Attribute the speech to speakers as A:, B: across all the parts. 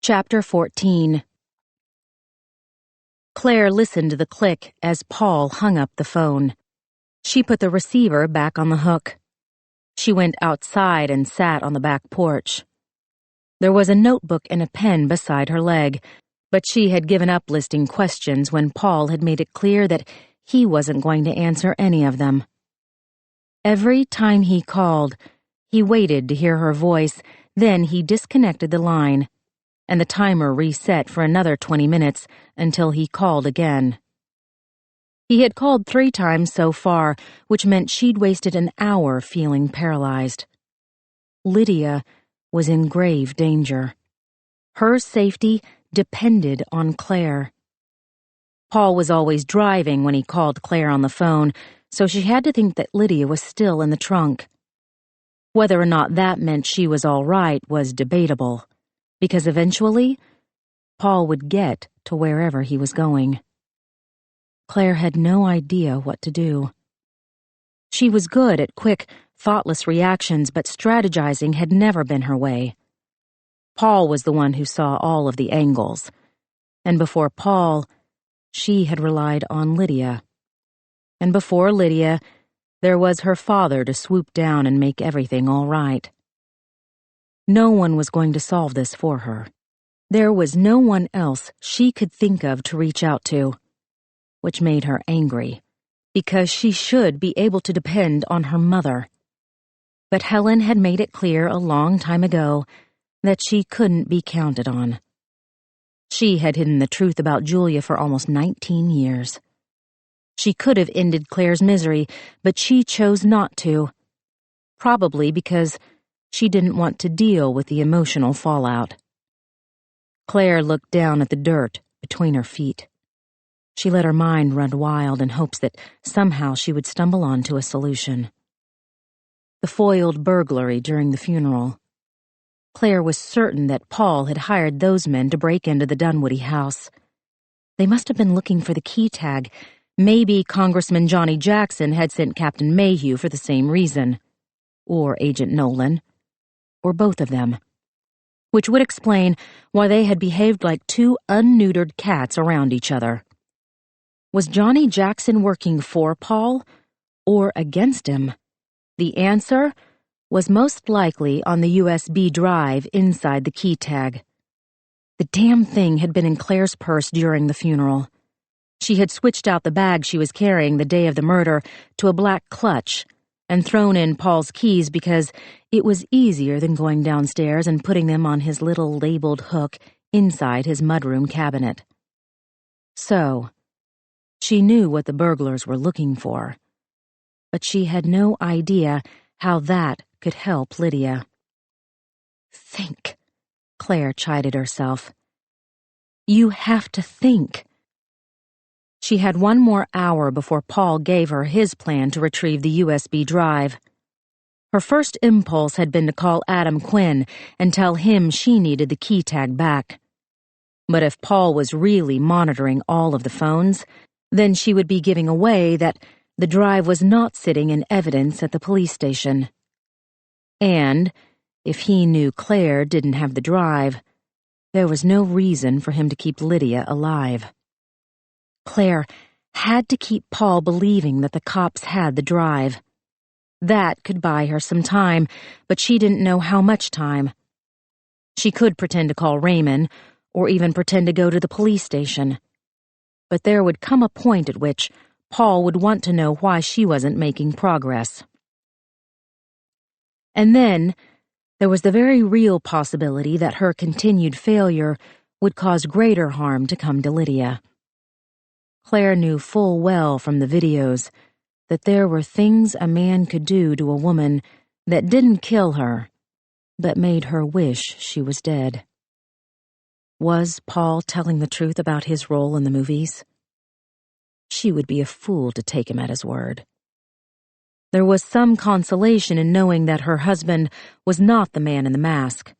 A: Chapter 14. Claire listened to the click as Paul hung up the phone. She put the receiver back on the hook. She went outside and sat on the back porch. There was a notebook and a pen beside her leg, but she had given up listing questions when Paul had made it clear that he wasn't going to answer any of them. Every time he called, he waited to hear her voice, then he disconnected the line, and the timer reset for another 20 minutes until he called again. He had called 3 times so far, which meant she'd wasted an hour feeling paralyzed. Lydia was in grave danger. Her safety depended on Claire. Paul was always driving when he called Claire on the phone, so she had to think that Lydia was still in the trunk. Whether or not that meant she was all right was debatable, because eventually, Paul would get to wherever he was going. Claire had no idea what to do. She was good at quick, thoughtless reactions, but strategizing had never been her way. Paul was the one who saw all of the angles, and before Paul, she had relied on Lydia. And before Lydia, there was her father to swoop down and make everything all right. No one was going to solve this for her. There was no one else she could think of to reach out to, which made her angry, because she should be able to depend on her mother. But Helen had made it clear a long time ago that she couldn't be counted on. She had hidden the truth about Julia for almost 19 years. She could have ended Claire's misery, but she chose not to, probably because she didn't want to deal with the emotional fallout. Claire looked down at the dirt between her feet. She let her mind run wild in hopes that somehow she would stumble onto a solution. The foiled burglary during the funeral. Claire was certain that Paul had hired those men to break into the Dunwoody house. They must have been looking for the key tag. Maybe Congressman Johnny Jackson had sent Captain Mayhew for the same reason. Or Agent Nolan. Or both of them. Which would explain why they had behaved like 2 unneutered cats around each other. Was Johnny Jackson working for Paul or against him? The answer was most likely on the USB drive inside the key tag. The damn thing had been in Claire's purse during the funeral. She had switched out the bag she was carrying the day of the murder to a black clutch and thrown in Paul's keys because it was easier than going downstairs and putting them on his little labeled hook inside his mudroom cabinet. So, she knew what the burglars were looking for, but she had no idea how that could help Lydia. Think, Claire chided herself. You have to think. She had 1 more hour before Paul gave her his plan to retrieve the USB drive. Her first impulse had been to call Adam Quinn and tell him she needed the key tag back. But if Paul was really monitoring all of the phones, then she would be giving away that the drive was not sitting in evidence at the police station. And, if he knew Claire didn't have the drive, there was no reason for him to keep Lydia alive. Claire had to keep Paul believing that the cops had the drive. That could buy her some time, but she didn't know how much time. She could pretend to call Raymond, or even pretend to go to the police station. But there would come a point at which Paul would want to know why she wasn't making progress. And then, there was the very real possibility that her continued failure would cause greater harm to come to Lydia. Claire knew full well from the videos that there were things a man could do to a woman that didn't kill her, but made her wish she was dead. Was Paul telling the truth about his role in the movies? She would be a fool to take him at his word. There was some consolation in knowing that her husband was not the man in the mask.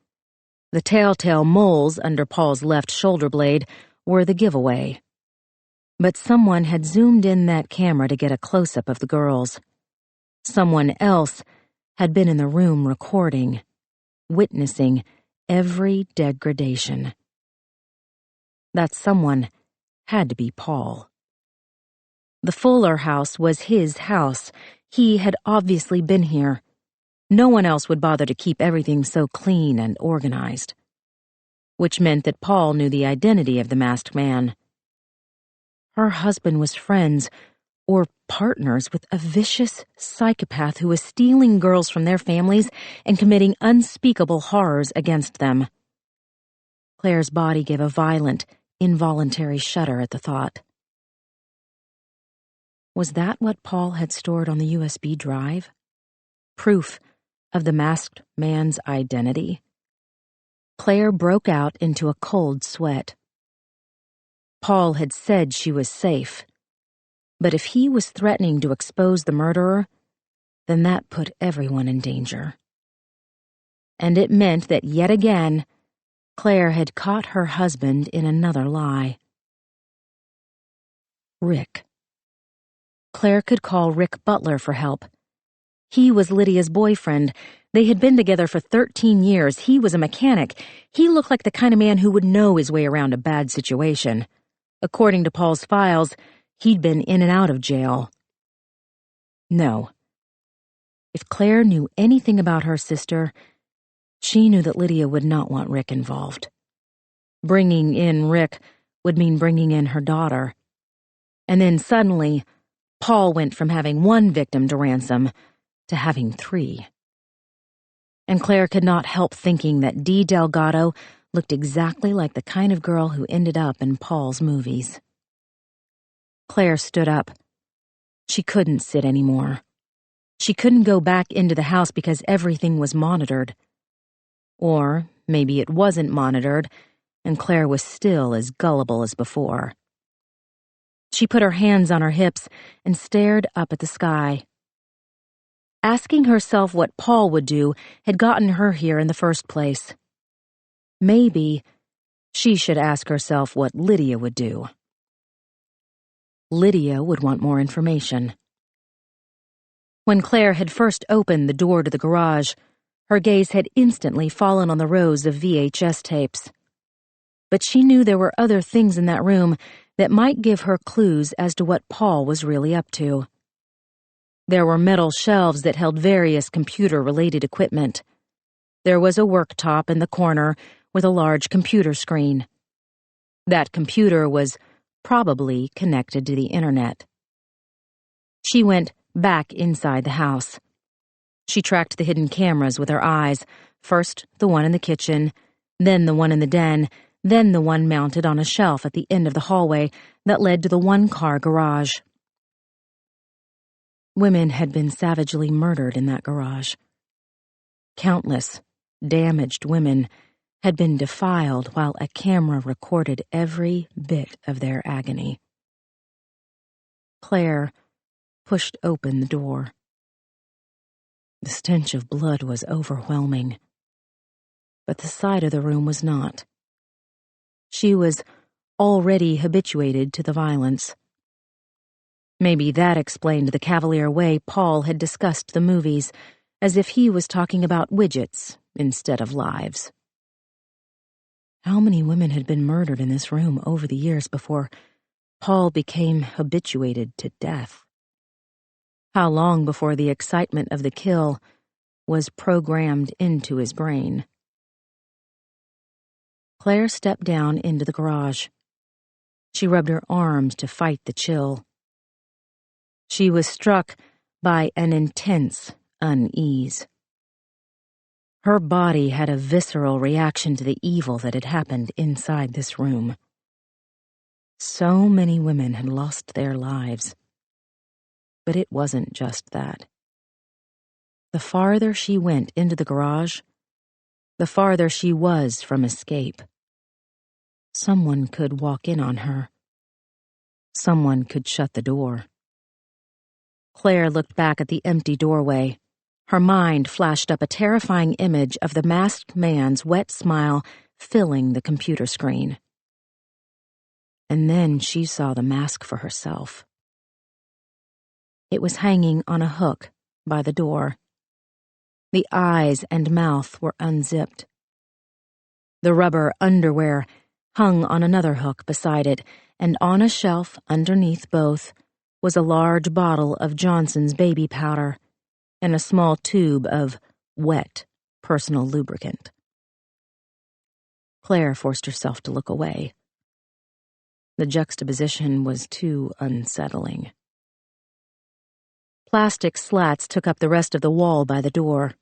A: The telltale moles under Paul's left shoulder blade were the giveaway. But someone had zoomed in that camera to get a close-up of the girls. Someone else had been in the room recording, witnessing every degradation. That someone had to be Paul. The Fuller house was his house. He had obviously been here. No one else would bother to keep everything so clean and organized. Which meant that Paul knew the identity of the masked man. Her husband was friends, or partners, with a vicious psychopath who was stealing girls from their families and committing unspeakable horrors against them. Claire's body gave a violent, involuntary shudder at the thought. Was that what Paul had stored on the USB drive? Proof of the masked man's identity? Claire broke out into a cold sweat. Paul had said she was safe, but if he was threatening to expose the murderer, then that put everyone in danger. And it meant that yet again, Claire had caught her husband in another lie. Rick. Claire could call Rick Butler for help. He was Lydia's boyfriend. They had been together for 13 years. He was a mechanic. He looked like the kind of man who would know his way around a bad situation. According to Paul's files, he'd been in and out of jail. No. If Claire knew anything about her sister, she knew that Lydia would not want Rick involved. Bringing in Rick would mean bringing in her daughter. And then suddenly, Paul went from having one victim to ransom to having 3. And Claire could not help thinking that Dee Delgado looked exactly like the kind of girl who ended up in Paul's movies. Claire stood up. She couldn't sit anymore. She couldn't go back into the house because everything was monitored. Or maybe it wasn't monitored, and Claire was still as gullible as before. She put her hands on her hips and stared up at the sky. Asking herself what Paul would do had gotten her here in the first place. Maybe she should ask herself what Lydia would do. Lydia would want more information. When Claire had first opened the door to the garage, her gaze had instantly fallen on the rows of VHS tapes. But she knew there were other things in that room that might give her clues as to what Paul was really up to. There were metal shelves that held various computer-related equipment. There was a worktop in the corner with a large computer screen. That computer was probably connected to the internet. She went back inside the house. She tracked the hidden cameras with her eyes, first the one in the kitchen, then the one in the den, then the one mounted on a shelf at the end of the hallway that led to the one-car garage. Women had been savagely murdered in that garage. Countless, damaged women had been defiled while a camera recorded every bit of their agony. Claire pushed open the door. The stench of blood was overwhelming, but the side of the room was not. She was already habituated to the violence. Maybe that explained the cavalier way Paul had discussed the movies, as if he was talking about widgets instead of lives. How many women had been murdered in this room over the years before Paul became habituated to death? How long before the excitement of the kill was programmed into his brain? Claire stepped down into the garage. She rubbed her arms to fight the chill. She was struck by an intense unease. Her body had a visceral reaction to the evil that had happened inside this room. So many women had lost their lives. But it wasn't just that. The farther she went into the garage, the farther she was from escape. Someone could walk in on her. Someone could shut the door. Claire looked back at the empty doorway. Her mind flashed up a terrifying image of the masked man's wet smile filling the computer screen. And then she saw the mask for herself. It was hanging on a hook by the door. The eyes and mouth were unzipped. The rubber underwear Hung on another hook beside it, and on a shelf underneath both, was a large bottle of Johnson's baby powder and a small tube of wet personal lubricant. Claire forced herself to look away. The juxtaposition was too unsettling. Plastic slats took up the rest of the wall by the door.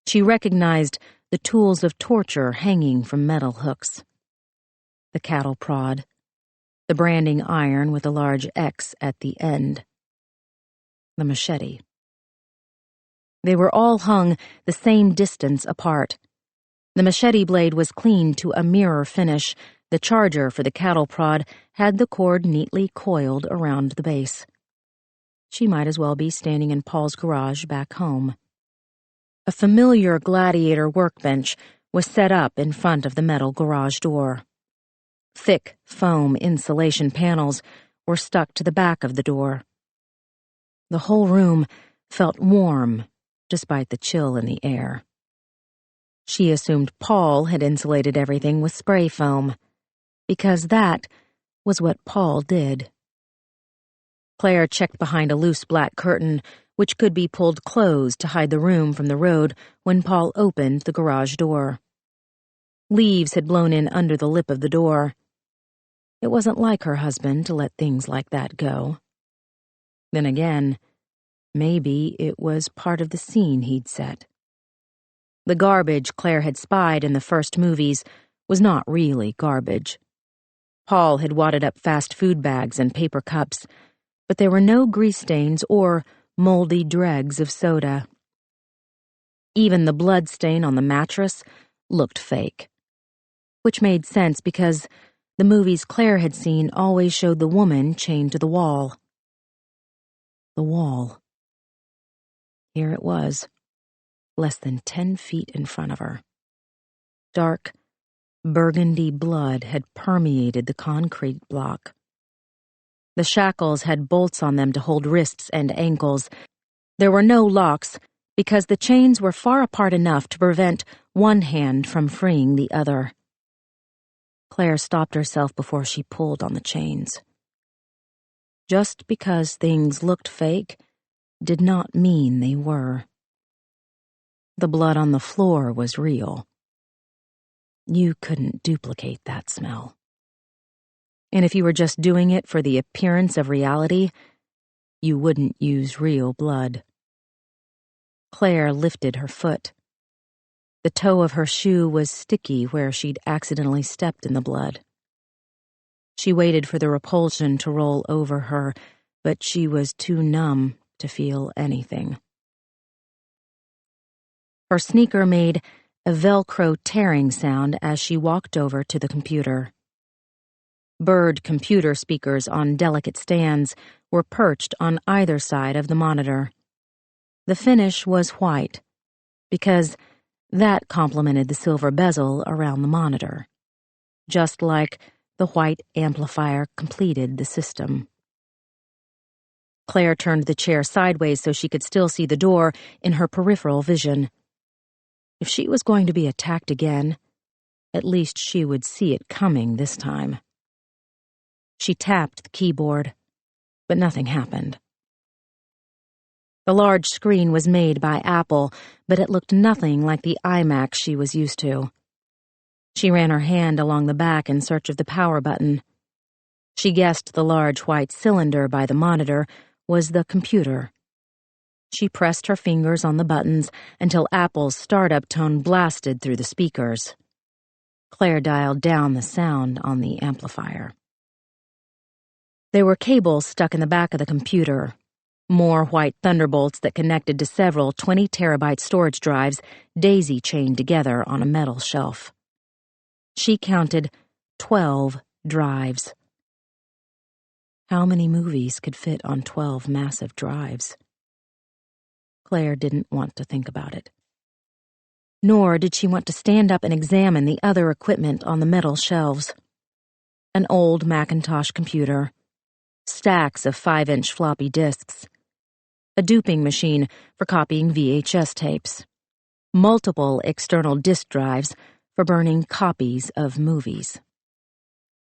A: She recognized the tools of torture hanging from metal hooks. The cattle prod, the branding iron with a large X at the end, the machete. They were all hung the same distance apart. The machete blade was cleaned to a mirror finish. The charger for the cattle prod had the cord neatly coiled around the base. She might as well be standing in Paul's garage back home. A familiar gladiator workbench was set up in front of the metal garage door. Thick foam insulation panels were stuck to the back of the door. The whole room felt warm despite the chill in the air. She assumed Paul had insulated everything with spray foam, because that was what Paul did. Claire checked behind a loose black curtain, which could be pulled closed to hide the room from the road when Paul opened the garage door. Leaves had blown in under the lip of the door. It wasn't like her husband to let things like that go. Then again, maybe it was part of the scene he'd set. The garbage Claire had spied in the first movies was not really garbage. Paul had wadded up fast food bags and paper cups, but there were no grease stains or moldy dregs of soda. Even the blood stain on the mattress looked fake, which made sense because the movies Claire had seen always showed the woman chained to the wall. The wall. Here it was, less than 10 feet in front of her. Dark, burgundy blood had permeated the concrete block. The shackles had bolts on them to hold wrists and ankles. There were no locks because the chains were far apart enough to prevent one hand from freeing the other. Claire stopped herself before she pulled on the chains. Just because things looked fake did not mean they were. The blood on the floor was real. You couldn't duplicate that smell. And if you were just doing it for the appearance of reality, you wouldn't use real blood. Claire lifted her foot. The toe of her shoe was sticky where she'd accidentally stepped in the blood. She waited for the repulsion to roll over her, but she was too numb to feel anything. Her sneaker made a Velcro tearing sound as she walked over to the computer. Bird computer speakers on delicate stands were perched on either side of the monitor. The finish was white, because that complemented the silver bezel around the monitor, just like the white amplifier completed the system. Claire turned the chair sideways so she could still see the door in her peripheral vision. If she was going to be attacked again, at least she would see it coming this time. She tapped the keyboard, but nothing happened. The large screen was made by Apple, but it looked nothing like the iMac she was used to. She ran her hand along the back in search of the power button. She guessed the large white cylinder by the monitor was the computer. She pressed her fingers on the buttons until Apple's startup tone blasted through the speakers. Claire dialed down the sound on the amplifier. There were cables stuck in the back of the computer, more white thunderbolts that connected to several 20-terabyte storage drives daisy-chained together on a metal shelf. She counted 12 drives. How many movies could fit on 12 massive drives? Claire didn't want to think about it. Nor did she want to stand up and examine the other equipment on the metal shelves. An old Macintosh computer, stacks of 5-inch floppy disks, a duping machine for copying VHS tapes, multiple external disk drives for burning copies of movies.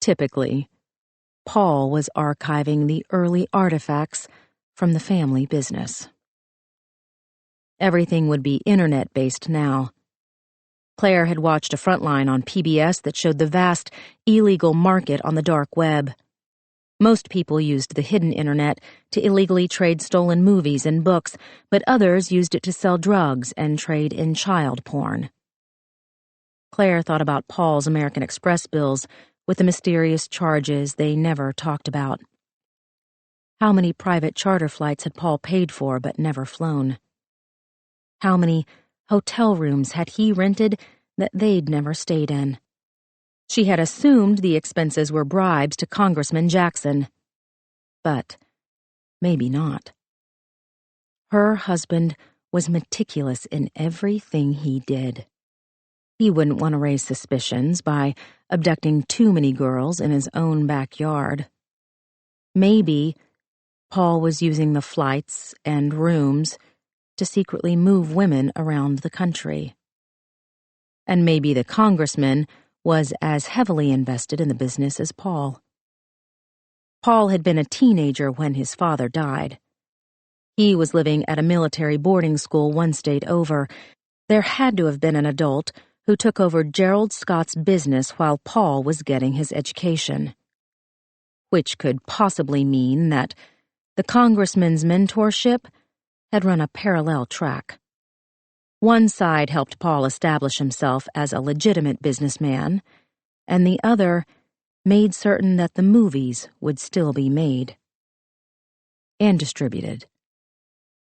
A: Typically, Paul was archiving the early artifacts from the family business. Everything would be internet-based now. Claire had watched a frontline on PBS that showed the vast, illegal market on the dark web. Most people used the hidden internet to illegally trade stolen movies and books, but others used it to sell drugs and trade in child porn. Claire thought about Paul's American Express bills with the mysterious charges they never talked about. How many private charter flights had Paul paid for but never flown? How many hotel rooms had he rented that they'd never stayed in? She had assumed the expenses were bribes to Congressman Jackson. But maybe not. Her husband was meticulous in everything he did. He wouldn't want to raise suspicions by abducting too many girls in his own backyard. Maybe Paul was using the flights and rooms to secretly move women around the country. And maybe the congressman was as heavily invested in the business as Paul. Paul had been a teenager when his father died. He was living at a military boarding school one state over. There had to have been an adult who took over Gerald Scott's business while Paul was getting his education. Which could possibly mean that the congressman's mentorship had run a parallel track. One side helped Paul establish himself as a legitimate businessman, and the other made certain that the movies would still be made. And distributed.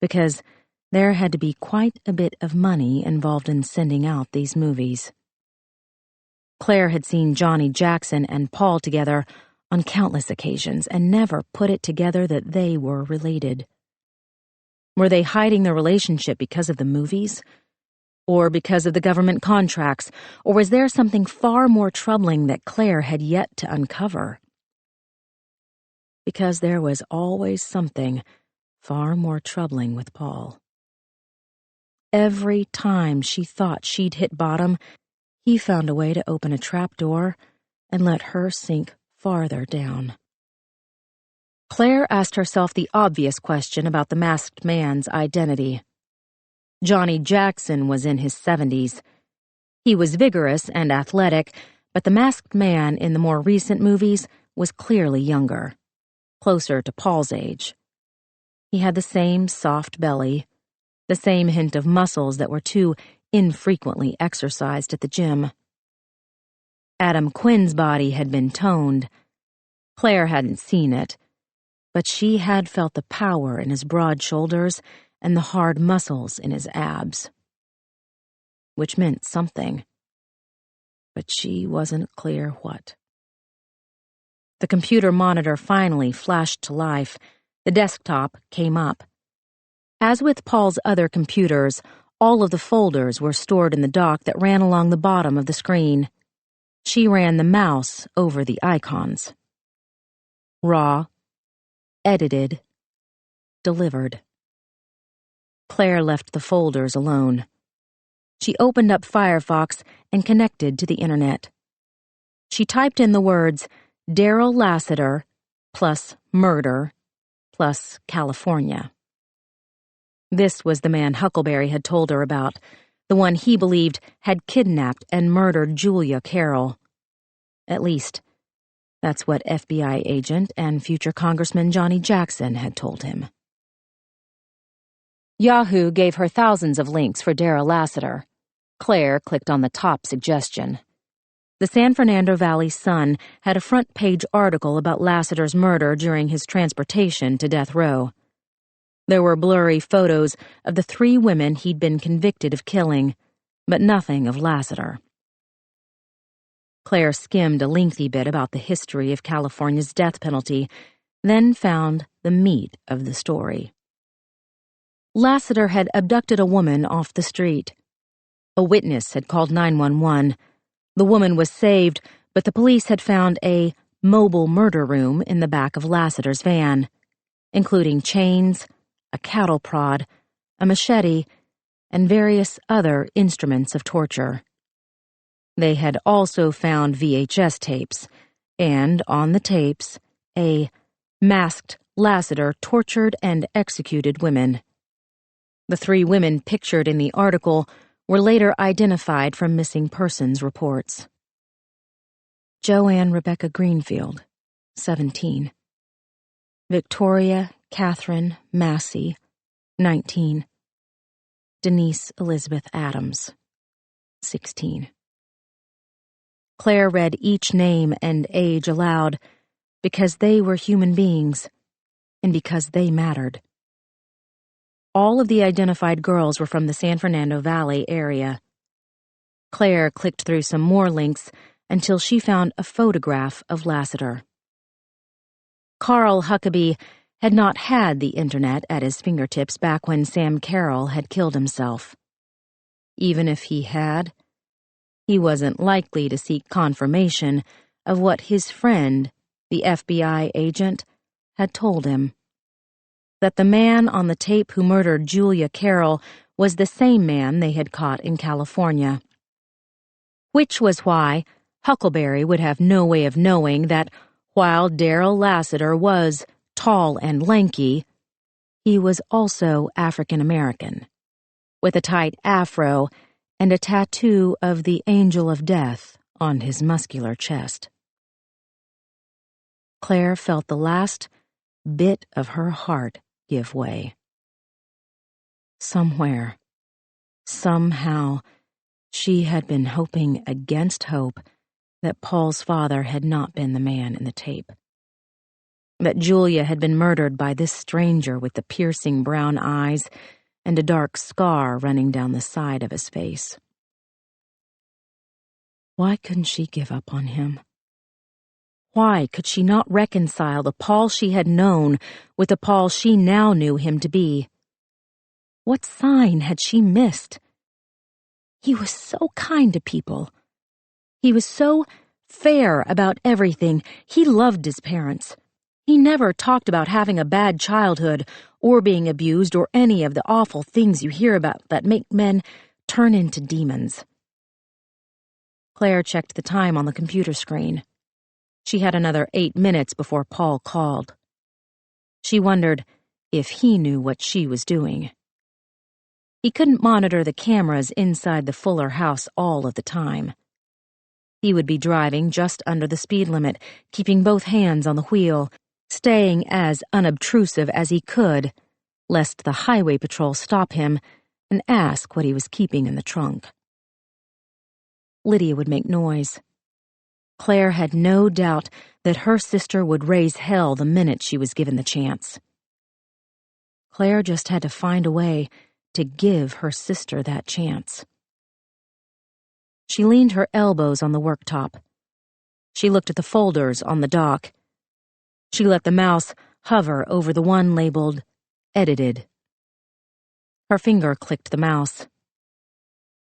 A: Because there had to be quite a bit of money involved in sending out these movies. Claire had seen Johnny Jackson and Paul together on countless occasions and never put it together that they were related. Were they hiding their relationship because of the movies? Or because of the government contracts? Or was there something far more troubling that Claire had yet to uncover? Because there was always something far more troubling with Paul. Every time she thought she'd hit bottom, he found a way to open a trapdoor and let her sink farther down. Claire asked herself the obvious question about the masked man's identity. Johnny Jackson was in his 70s. He was vigorous and athletic, but the masked man in the more recent movies was clearly younger, closer to Paul's age. He had the same soft belly, the same hint of muscles that were too infrequently exercised at the gym. Adam Quinn's body had been toned. Claire hadn't seen it, but she had felt the power in his broad shoulders and the hard muscles in his abs. Which meant something, but she wasn't clear what. The computer monitor finally flashed to life. The desktop came up. As with Paul's other computers, all of the folders were stored in the dock that ran along the bottom of the screen. She ran the mouse over the icons. Raw, edited, delivered. Claire left the folders alone. She opened up Firefox and connected to the internet. She typed in the words Daryl Lassiter plus murder plus California. This was the man Huckleberry had told her about, the one he believed had kidnapped and murdered Julia Carroll. At least, that's what FBI agent and future Congressman Johnny Jackson had told him. Yahoo gave her thousands of links for Daryl Lassiter. Claire clicked on the top suggestion. The San Fernando Valley Sun had a front-page article about Lassiter's murder during his transportation to death row. There were blurry photos of the 3 women he'd been convicted of killing, but nothing of Lassiter. Claire skimmed a lengthy bit about the history of California's death penalty, then found the meat of the story. Lassiter had abducted a woman off the street. A witness had called 911. The woman was saved, but the police had found a mobile murder room in the back of Lassiter's van, including chains, a cattle prod, a machete, and various other instruments of torture. They had also found VHS tapes, and on the tapes, a masked Lassiter tortured and executed women. The 3 women pictured in the article were later identified from missing persons reports. Joanne Rebecca Greenfield, 17. Victoria Catherine Massey, 19. Denise Elizabeth Adams, 16. Claire read each name and age aloud because they were human beings and because they mattered. All of the identified girls were from the San Fernando Valley area. Claire clicked through some more links until she found a photograph of Lassiter. Carl Huckabee had not had the internet at his fingertips back when Sam Carroll had killed himself. Even if he had, he wasn't likely to seek confirmation of what his friend, the FBI agent, had told him. That the man on the tape who murdered Julia Carroll was the same man they had caught in California. Which was why Huckleberry would have no way of knowing that while Darrell Lassiter was tall and lanky, he was also African American, with a tight afro and a tattoo of the Angel of Death on his muscular chest. Claire felt the last bit of her heart give way. Somewhere, somehow, she had been hoping against hope that Paul's father had not been the man in the tape. That Julia had been murdered by this stranger with the piercing brown eyes and a dark scar running down the side of his face. Why couldn't she give up on him? Why could she not reconcile the Paul she had known with the Paul she now knew him to be? What sign had she missed? He was so kind to people. He was so fair about everything. He loved his parents. He never talked about having a bad childhood or being abused or any of the awful things you hear about that make men turn into demons. Claire checked the time on the computer screen. She had another 8 minutes before Paul called. She wondered if he knew what she was doing. He couldn't monitor the cameras inside the Fuller house all of the time. He would be driving just under the speed limit, keeping both hands on the wheel, staying as unobtrusive as he could, lest the highway patrol stop him and ask what he was keeping in the trunk. Lydia would make noise. Claire had no doubt that her sister would raise hell the minute she was given the chance. Claire just had to find a way to give her sister that chance. She leaned her elbows on the worktop. She looked at the folders on the dock. She let the mouse hover over the one labeled Edited. Her finger clicked the mouse.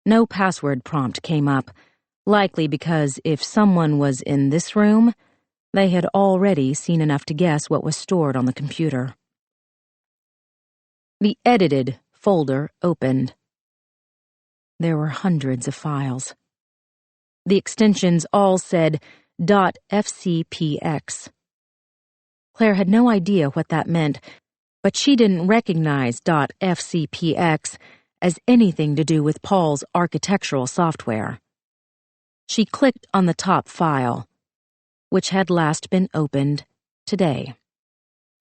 A: No password prompt came up, likely because if someone was in this room, they had already seen enough to guess what was stored on the computer. The Edited folder opened. There were hundreds of files. The extensions all said .fcpx. Claire had no idea what that meant, but she didn't recognize .fcpx as anything to do with Paul's architectural software. She clicked on the top file, which had last been opened today,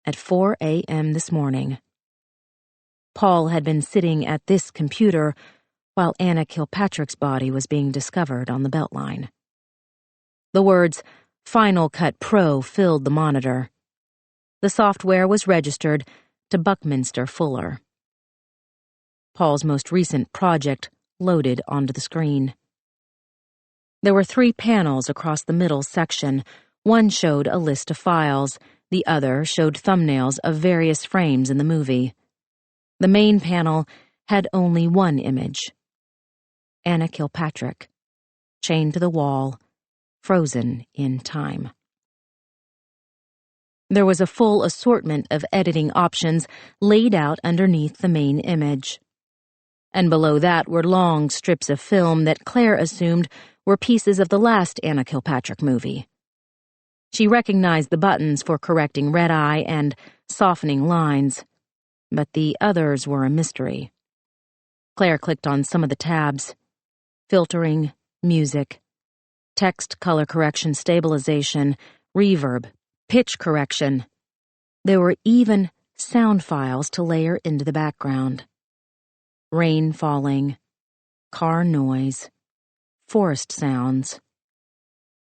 A: at 4 a.m. this morning. Paul had been sitting at this computer while Anna Kilpatrick's body was being discovered on the Beltline. The words Final Cut Pro filled the monitor. The software was registered to Buckminster Fuller. Paul's most recent project loaded onto the screen. There were 3 panels across the middle section. One showed a list of files. The other showed thumbnails of various frames in the movie. The main panel had only one image. Anna Kilpatrick, chained to the wall, frozen in time. There was a full assortment of editing options laid out underneath the main image. And below that were long strips of film that Claire assumed were pieces of the last Anna Kilpatrick movie. She recognized the buttons for correcting red eye and softening lines, but the others were a mystery. Claire clicked on some of the tabs: filtering, music, text color correction stabilization, reverb, pitch correction. There were even sound files to layer into the background. Rain falling, car noise, forest sounds,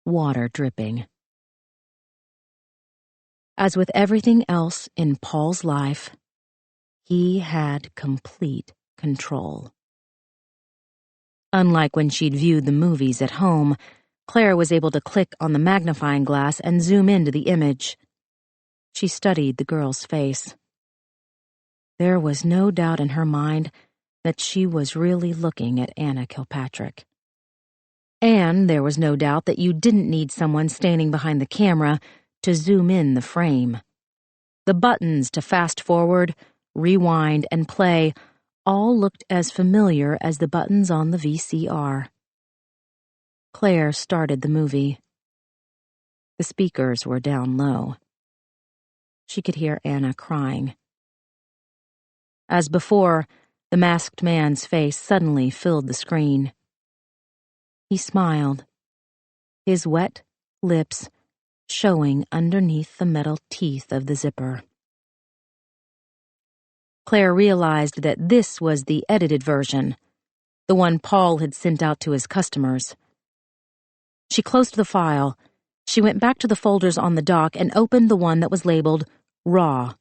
A: water dripping. As with everything else in Paul's life, he had complete control. Unlike when she'd viewed the movies at home, Claire was able to click on the magnifying glass and zoom into the image. She studied the girl's face. There was no doubt in her mind that she was really looking at Anna Kilpatrick. And there was no doubt that you didn't need someone standing behind the camera to zoom in the frame. The buttons to fast forward, rewind, and play all looked as familiar as the buttons on the VCR. Claire started the movie. The speakers were down low. She could hear Anna crying. As before, the masked man's face suddenly filled the screen. He smiled, his wet lips showing underneath the metal teeth of the zipper. Claire realized that this was the edited version, the one Paul had sent out to his customers. She closed the file. She went back to the folders on the dock and opened the one that was labeled Raw.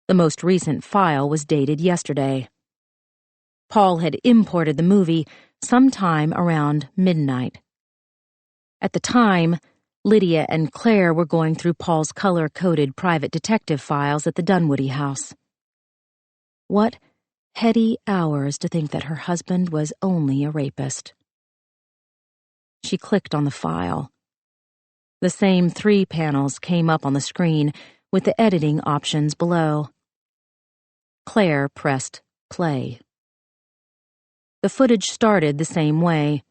A: The most recent file was dated yesterday. Paul had imported the movie sometime around midnight. At the time, Lydia and Claire were going through Paul's color-coded private detective files at the Dunwoody house. What heady hours to think that her husband was only a rapist. She clicked on the file. The same 3 panels came up on the screen with the editing options below. Claire pressed play. The footage started the same way.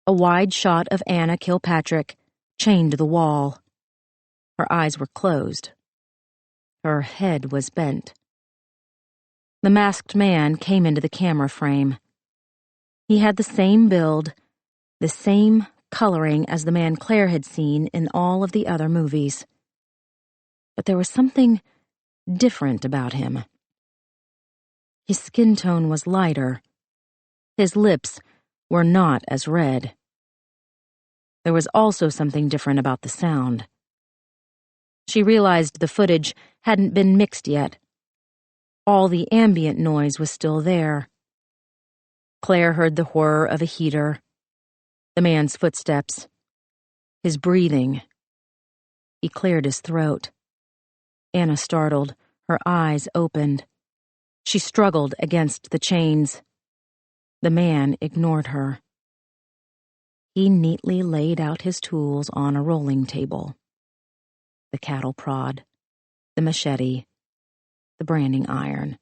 A: A wide shot of Anna Kilpatrick, chained to the wall. Her eyes were closed. Her head was bent. The masked man came into the camera frame. He had the same build, the same coloring as the man Claire had seen in all of the other movies. But there was something different about him. His skin tone was lighter. His lips were not as red. There was also something different about the sound. She realized the footage hadn't been mixed yet. All the ambient noise was still there. Claire heard the whir of a heater, the man's footsteps, his breathing. He cleared his throat. Anna startled, her eyes opened. She struggled against the chains. The man ignored her. He neatly laid out his tools on a rolling table. The cattle prod, the machete, the branding iron.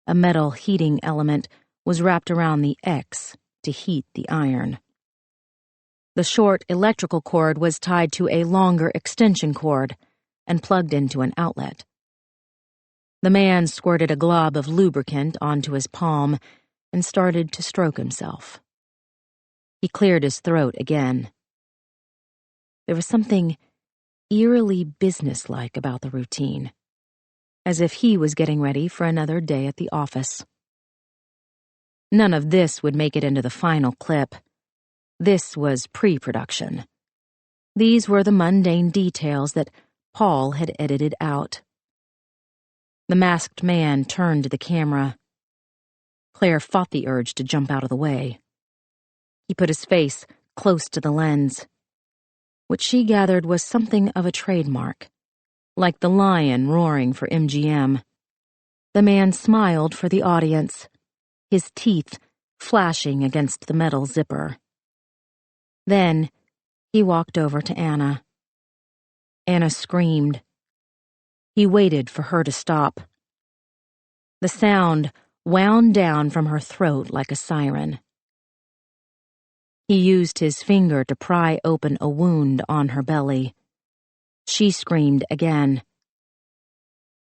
A: A metal heating element was wrapped around the X to heat the iron. The short electrical cord was tied to a longer extension cord and plugged into an outlet. The man squirted a glob of lubricant onto his palm and started to stroke himself. He cleared his throat again. There was something eerily businesslike about the routine, as if he was getting ready for another day at the office. None of this would make it into the final clip. This was pre-production. These were the mundane details that Paul had edited out. The masked man turned to the camera. Claire fought the urge to jump out of the way. He put his face close to the lens. What she gathered was something of a trademark, like the lion roaring for MGM. The man smiled for the audience, his teeth flashing against the metal zipper. Then he walked over to Anna. Anna screamed. He waited for her to stop. The sound wound down from her throat like a siren. He used his finger to pry open a wound on her belly. She screamed again.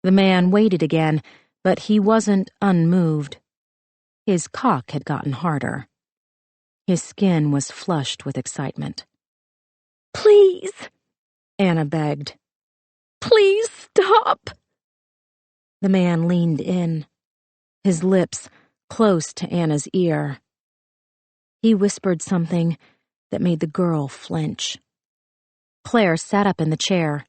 A: The man waited again, but he wasn't unmoved. His cock had gotten harder. His skin was flushed with excitement. "Please," Anna begged. "Please stop." The man leaned in, his lips close to Anna's ear. He whispered something that made the girl flinch. Claire sat up in the chair.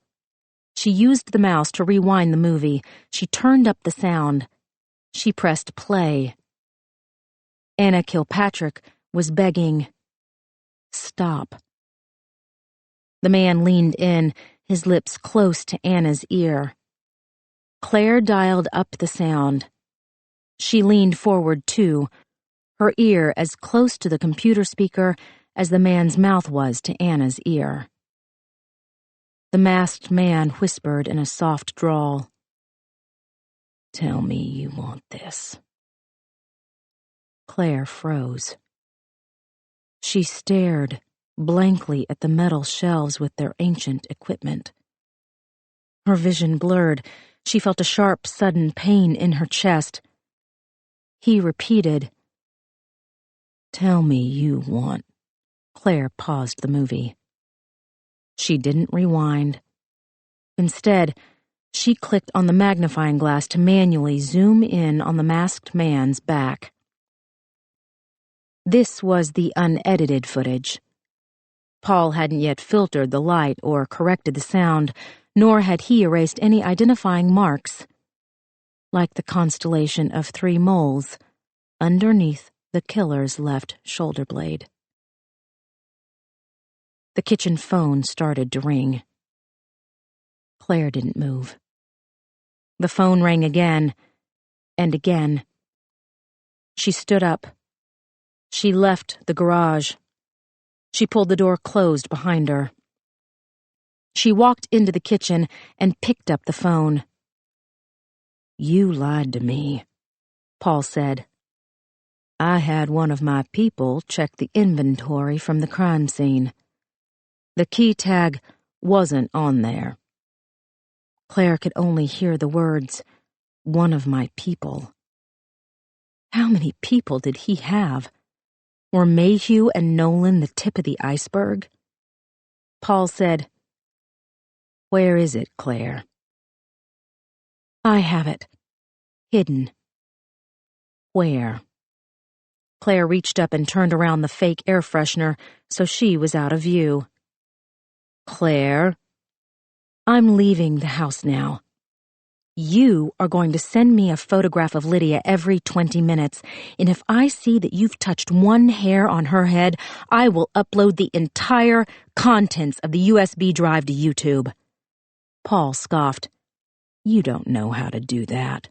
A: She used the mouse to rewind the movie. She turned up the sound. She pressed play. Anna Kilpatrick was begging, "Stop." The man leaned in, his lips close to Anna's ear. Claire dialed up the sound. She leaned forward, too, her ear as close to the computer speaker as the man's mouth was to Anna's ear. The masked man whispered in a soft drawl, "Tell me you want this." Claire froze. She stared blankly at the metal shelves with their ancient equipment. Her vision blurred. She felt a sharp, sudden pain in her chest. He repeated, "Tell me you want." Claire paused the movie. She didn't rewind. Instead, she clicked on the magnifying glass to manually zoom in on the masked man's back. This was the unedited footage. Paul hadn't yet filtered the light or corrected the sound, nor had he erased any identifying marks, like the constellation of 3 moles underneath the killer's left shoulder blade. The kitchen phone started to ring. Claire didn't move. The phone rang again, and again. She stood up. She left the garage. She pulled the door closed behind her. She walked into the kitchen and picked up the phone. "You lied to me," Paul said. "I had one of my people check the inventory from the crime scene. The key tag wasn't on there." Claire could only hear the words, "one of my people." How many people did he have? Were Mayhew and Nolan the tip of the iceberg? Paul said, "Where is it, Claire?" "I have it. Hidden." "Where?" Claire reached up and turned around the fake air freshener so she was out of view. "Claire?" "I'm leaving the house now. You are going to send me a photograph of Lydia every 20 minutes, and if I see that you've touched one hair on her head, I will upload the entire contents of the USB drive to YouTube." Paul scoffed. "You don't know how to do that."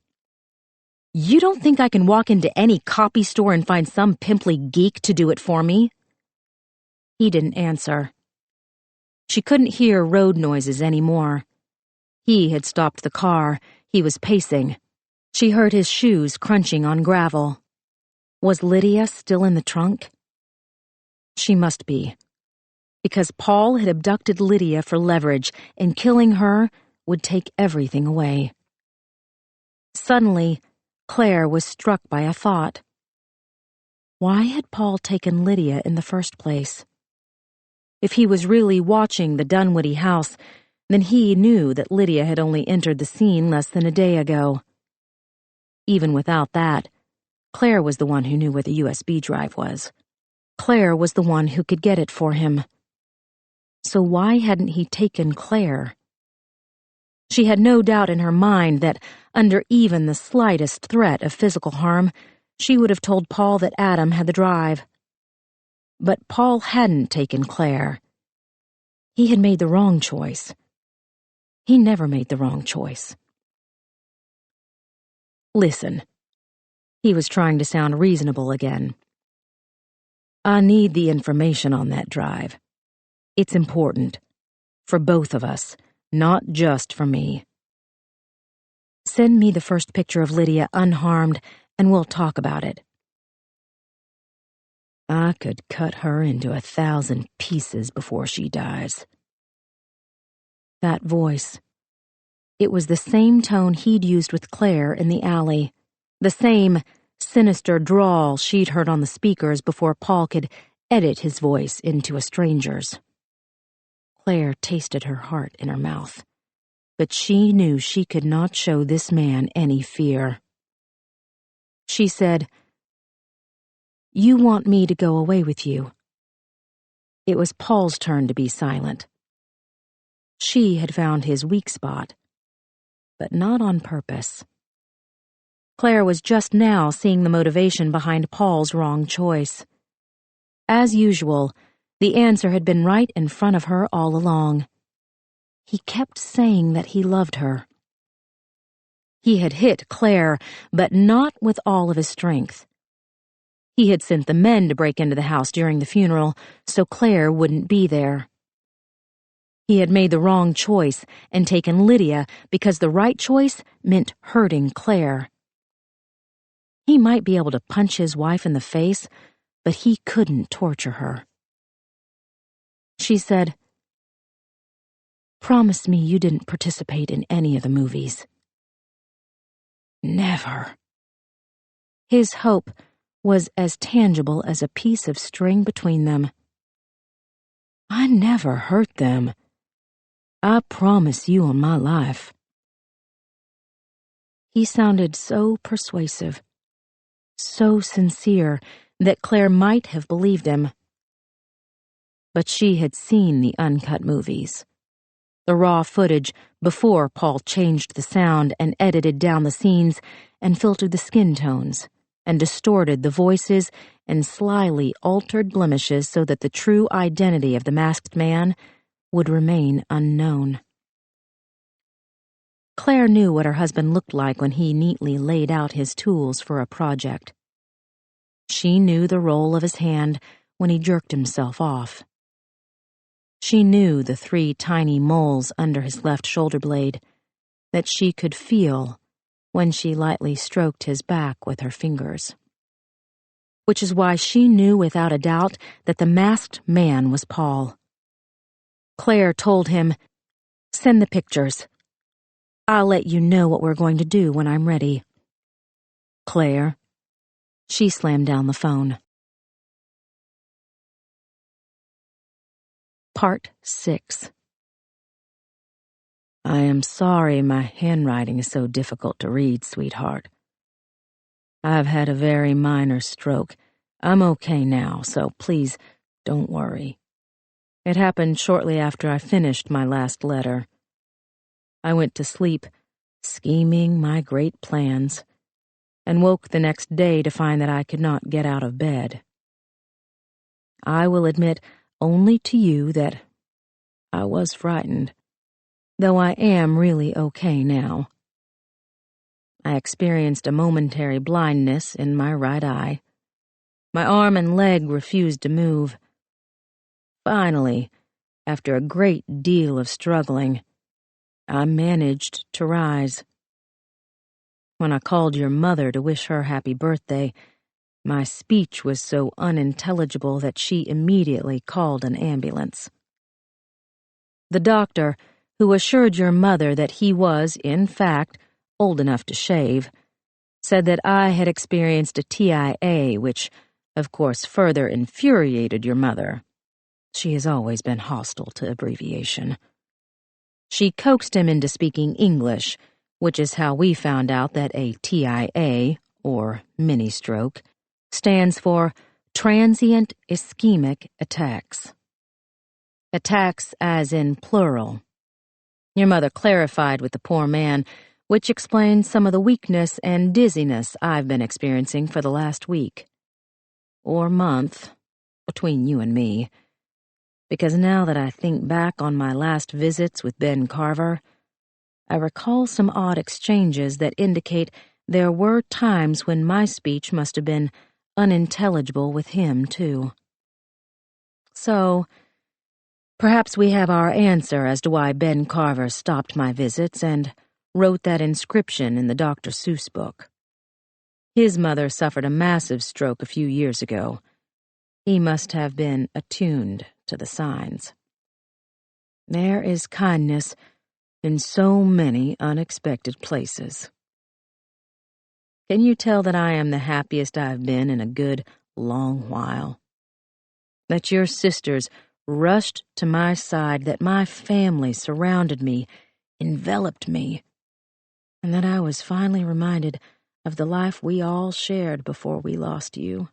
A: "You don't think I can walk into any copy store and find some pimply geek to do it for me?" He didn't answer. She couldn't hear road noises anymore. He had stopped the car. He was pacing. She heard his shoes crunching on gravel. Was Lydia still in the trunk? She must be, because Paul had abducted Lydia for leverage, and killing her would take everything away. Suddenly, Claire was struck by a thought. Why had Paul taken Lydia in the first place? If he was really watching the Dunwoody house, then he knew that Lydia had only entered the scene less than a day ago. Even without that, Claire was the one who knew where the USB drive was. Claire was the one who could get it for him. So why hadn't he taken Claire? She had no doubt in her mind that, under even the slightest threat of physical harm, she would have told Paul that Adam had the drive. But Paul hadn't taken Claire. He had made the wrong choice. He never made the wrong choice. "Listen." He was trying to sound reasonable again. "I need the information on that drive. It's important. For both of us, not just for me. Send me the first picture of Lydia unharmed, and we'll talk about it." I could cut her into 1,000 pieces before she dies. That voice. It was the same tone he'd used with Claire in the alley, the same sinister drawl she'd heard on the speakers before Paul could edit his voice into a stranger's. Claire tasted her heart in her mouth, but she knew she could not show this man any fear. She said, "You want me to go away with you." It was Paul's turn to be silent. She had found his weak spot, but not on purpose. Claire was just now seeing the motivation behind Paul's wrong choice. As usual, the answer had been right in front of her all along. He kept saying that he loved her. He had hit Claire, but not with all of his strength. He had sent the men to break into the house during the funeral, so Claire wouldn't be there. He had made the wrong choice and taken Lydia because the right choice meant hurting Claire. He might be able to punch his wife in the face, but he couldn't torture her. She said, "Promise me you didn't participate in any of the movies." Never. His hope was as tangible as a piece of string between them. "I never hurt them. I promise you on my life." He sounded so persuasive, so sincere that Claire might have believed him. But she had seen the uncut movies, the raw footage before Paul changed the sound and edited down the scenes and filtered the skin tones and distorted the voices and slyly altered blemishes so that the true identity of the masked man would remain unknown. Claire knew what her husband looked like when he neatly laid out his tools for a project. She knew the roll of his hand when he jerked himself off. She knew the 3 tiny moles under his left shoulder blade that she could feel when she lightly stroked his back with her fingers. Which is why she knew without a doubt that the masked man was Paul. Claire told him, "Send the pictures. I'll let you know what we're going to do when I'm ready." "Claire." She slammed down the phone. Part 6. "I am sorry my handwriting is so difficult to read, sweetheart. I've had a very minor stroke. I'm okay now, so please don't worry. It happened shortly after I finished my last letter. I went to sleep, scheming my great plans, and woke the next day to find that I could not get out of bed. I will admit only to you that I was frightened, though I am really okay now. I experienced a momentary blindness in my right eye. My arm and leg refused to move. Finally, after a great deal of struggling, I managed to rise. When I called your mother to wish her happy birthday, my speech was so unintelligible that she immediately called an ambulance. The doctor, who assured your mother that he was, in fact, old enough to shave, said that I had experienced a TIA, which, of course, further infuriated your mother. She has always been hostile to abbreviation. She coaxed him into speaking English, which is how we found out that a TIA, or mini-stroke, stands for Transient Ischemic Attacks. Attacks as in plural. Your mother clarified with the poor man, which explains some of the weakness and dizziness I've been experiencing for the last week. Or month, between you and me. Because now that I think back on my last visits with Ben Carver, I recall some odd exchanges that indicate there were times when my speech must have been unintelligible with him, too. So, perhaps we have our answer as to why Ben Carver stopped my visits and wrote that inscription in the Dr. Seuss book. His mother suffered a massive stroke a few years ago. He must have been attuned to the signs. There is kindness in so many unexpected places. Can you tell that I am the happiest I've been in a good long while? That your sisters rushed to my side, that my family surrounded me, enveloped me, and that I was finally reminded of the life we all shared before we lost you.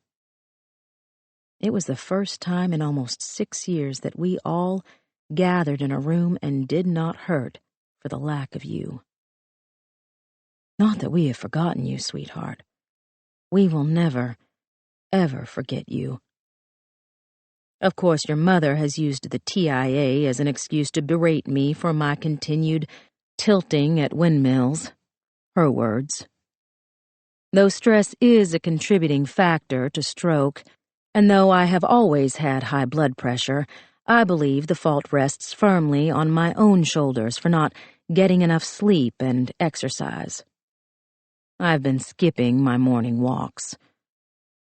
A: It was the first time in almost 6 years that we all gathered in a room and did not hurt for the lack of you. Not that we have forgotten you, sweetheart. We will never, ever forget you. Of course, your mother has used the TIA as an excuse to berate me for my continued tilting at windmills. Her words. Though stress is a contributing factor to stroke, and though I have always had high blood pressure, I believe the fault rests firmly on my own shoulders for not getting enough sleep and exercise. I've been skipping my morning walks.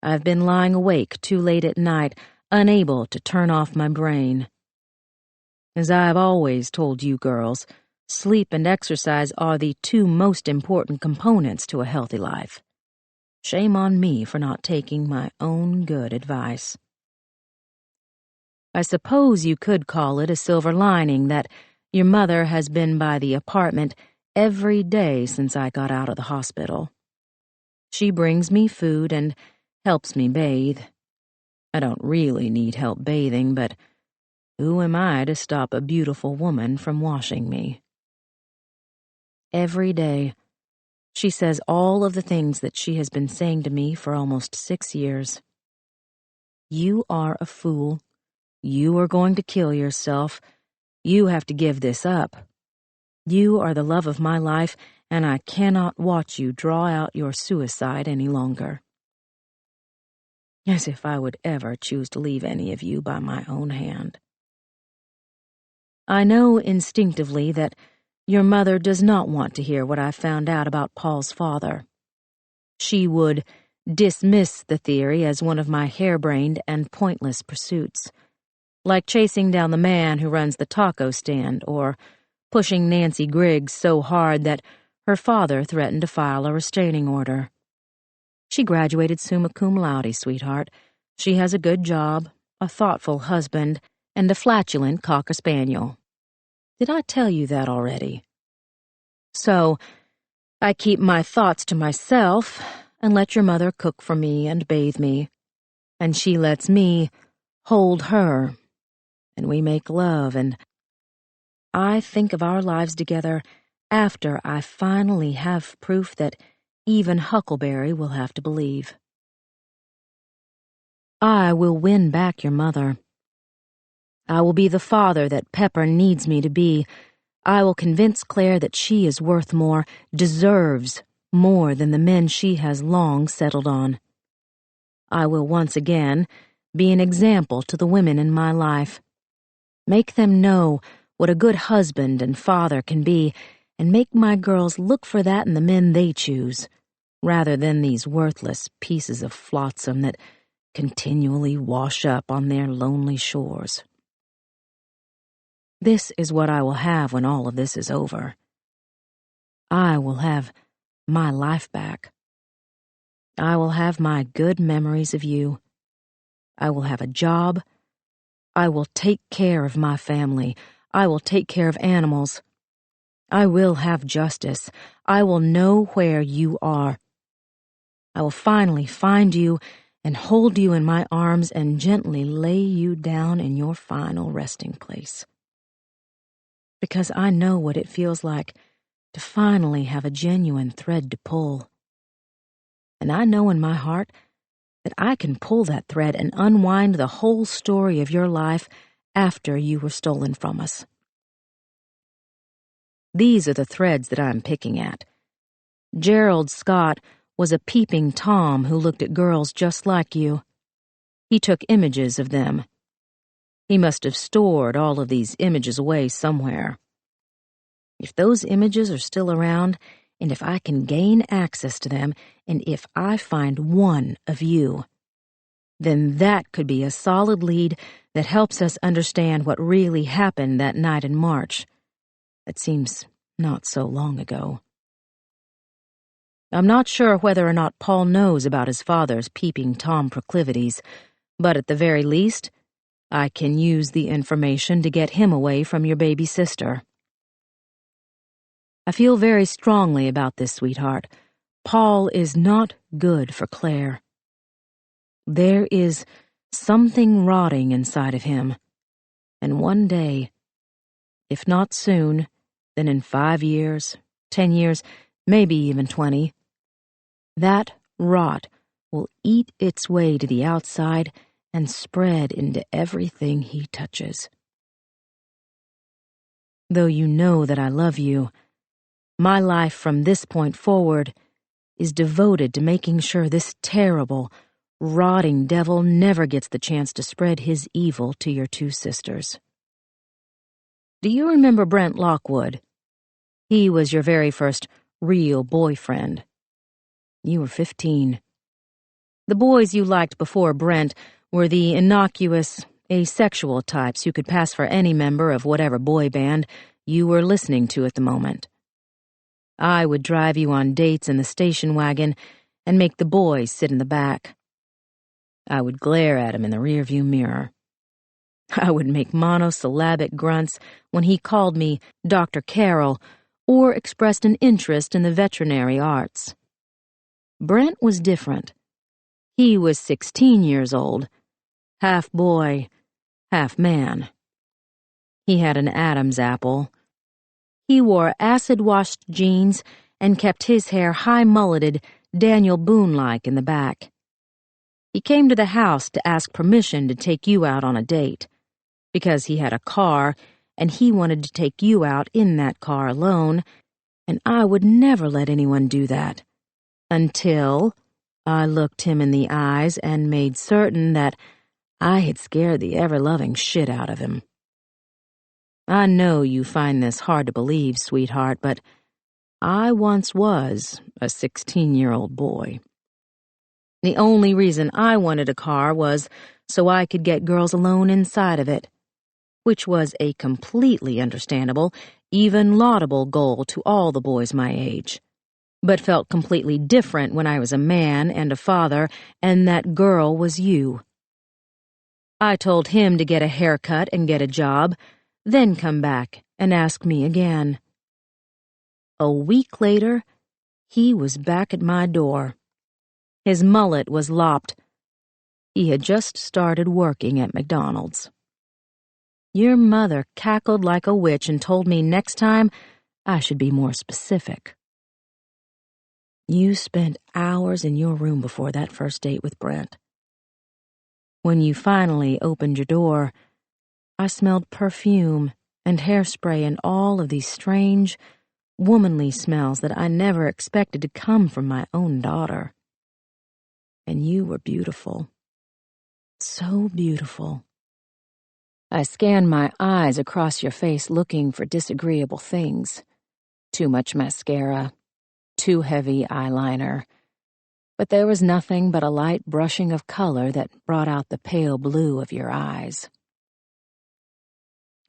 A: I've been lying awake too late at night, unable to turn off my brain. As I've always told you girls, sleep and exercise are the two most important components to a healthy life. Shame on me for not taking my own good advice. I suppose you could call it a silver lining that your mother has been by the apartment every day since I got out of the hospital. She brings me food and helps me bathe. I don't really need help bathing, but who am I to stop a beautiful woman from washing me? Every day, she says all of the things that she has been saying to me for almost 6 years. You are a fool. You are going to kill yourself. You have to give this up. You are the love of my life, and I cannot watch you draw out your suicide any longer. As if I would ever choose to leave any of you by my own hand. I know instinctively that your mother does not want to hear what I found out about Paul's father. She would dismiss the theory as one of my harebrained and pointless pursuits, like chasing down the man who runs the taco stand or pushing Nancy Griggs so hard that her father threatened to file a restraining order. She graduated summa cum laude, sweetheart. She has a good job, a thoughtful husband, and a flatulent cocker spaniel. Did I tell you that already? So, I keep my thoughts to myself and let your mother cook for me and bathe me, and she lets me hold her, and we make love, and I think of our lives together after I finally have proof that even Huckleberry will have to believe. I will win back your mother. I will be the father that Pepper needs me to be. I will convince Claire that she is worth more, deserves more than the men she has long settled on. I will once again be an example to the women in my life. Make them know what a good husband and father can be, and make my girls look for that in the men they choose, rather than these worthless pieces of flotsam that continually wash up on their lonely shores. This is what I will have when all of this is over. I will have my life back. I will have my good memories of you. I will have a job. I will take care of my family. I will take care of animals. I will have justice. I will know where you are. I will finally find you and hold you in my arms and gently lay you down in your final resting place. Because I know what it feels like to finally have a genuine thread to pull. And I know in my heart that I can pull that thread and unwind the whole story of your life after you were stolen from us. These are the threads that I'm picking at. Gerald Scott was a peeping Tom who looked at girls just like you. He took images of them. He must have stored all of these images away somewhere. If those images are still around, and if I can gain access to them, and if I find one of you, then that could be a solid lead that helps us understand what really happened that night in March. That seems not so long ago. I'm not sure whether or not Paul knows about his father's peeping Tom proclivities, but at the very least, I can use the information to get him away from your baby sister. I feel very strongly about this, sweetheart. Paul is not good for Claire. There is something rotting inside of him, and one day, if not soon, then in 5 years, 10 years, maybe even 20, that rot will eat its way to the outside and spread into everything he touches. Though you know that I love you, my life from this point forward is devoted to making sure this terrible, rotting devil never gets the chance to spread his evil to your 2 sisters. Do you remember Brent Lockwood? He was your very first real boyfriend. You were 15. The boys you liked before Brent were the innocuous, asexual types who could pass for any member of whatever boy band you were listening to at the moment. I would drive you on dates in the station wagon and make the boys sit in the back. I would glare at him in the rearview mirror. I would make monosyllabic grunts when he called me Dr. Carroll or expressed an interest in the veterinary arts. Brent was different. He was 16 years old, half boy, half man. He had an Adam's apple. He wore acid-washed jeans and kept his hair high-mulleted, Daniel Boone-like in the back. He came to the house to ask permission to take you out on a date, because he had a car and he wanted to take you out in that car alone, and I would never let anyone do that, until I looked him in the eyes and made certain that I had scared the ever-loving shit out of him. I know you find this hard to believe, sweetheart, but I once was a 16-year-old boy. The only reason I wanted a car was so I could get girls alone inside of it, which was a completely understandable, even laudable goal to all the boys my age, but felt completely different when I was a man and a father and that girl was you. I told him to get a haircut and get a job, then come back and ask me again. A week later, he was back at my door. His mullet was lopped. He had just started working at McDonald's. Your mother cackled like a witch and told me next time I should be more specific. You spent hours in your room before that first date with Brent. When you finally opened your door, I smelled perfume and hairspray and all of these strange, womanly smells that I never expected to come from my own daughter. And you were beautiful. So beautiful. I scanned my eyes across your face looking for disagreeable things. Too much mascara, too heavy eyeliner. But there was nothing but a light brushing of color that brought out the pale blue of your eyes.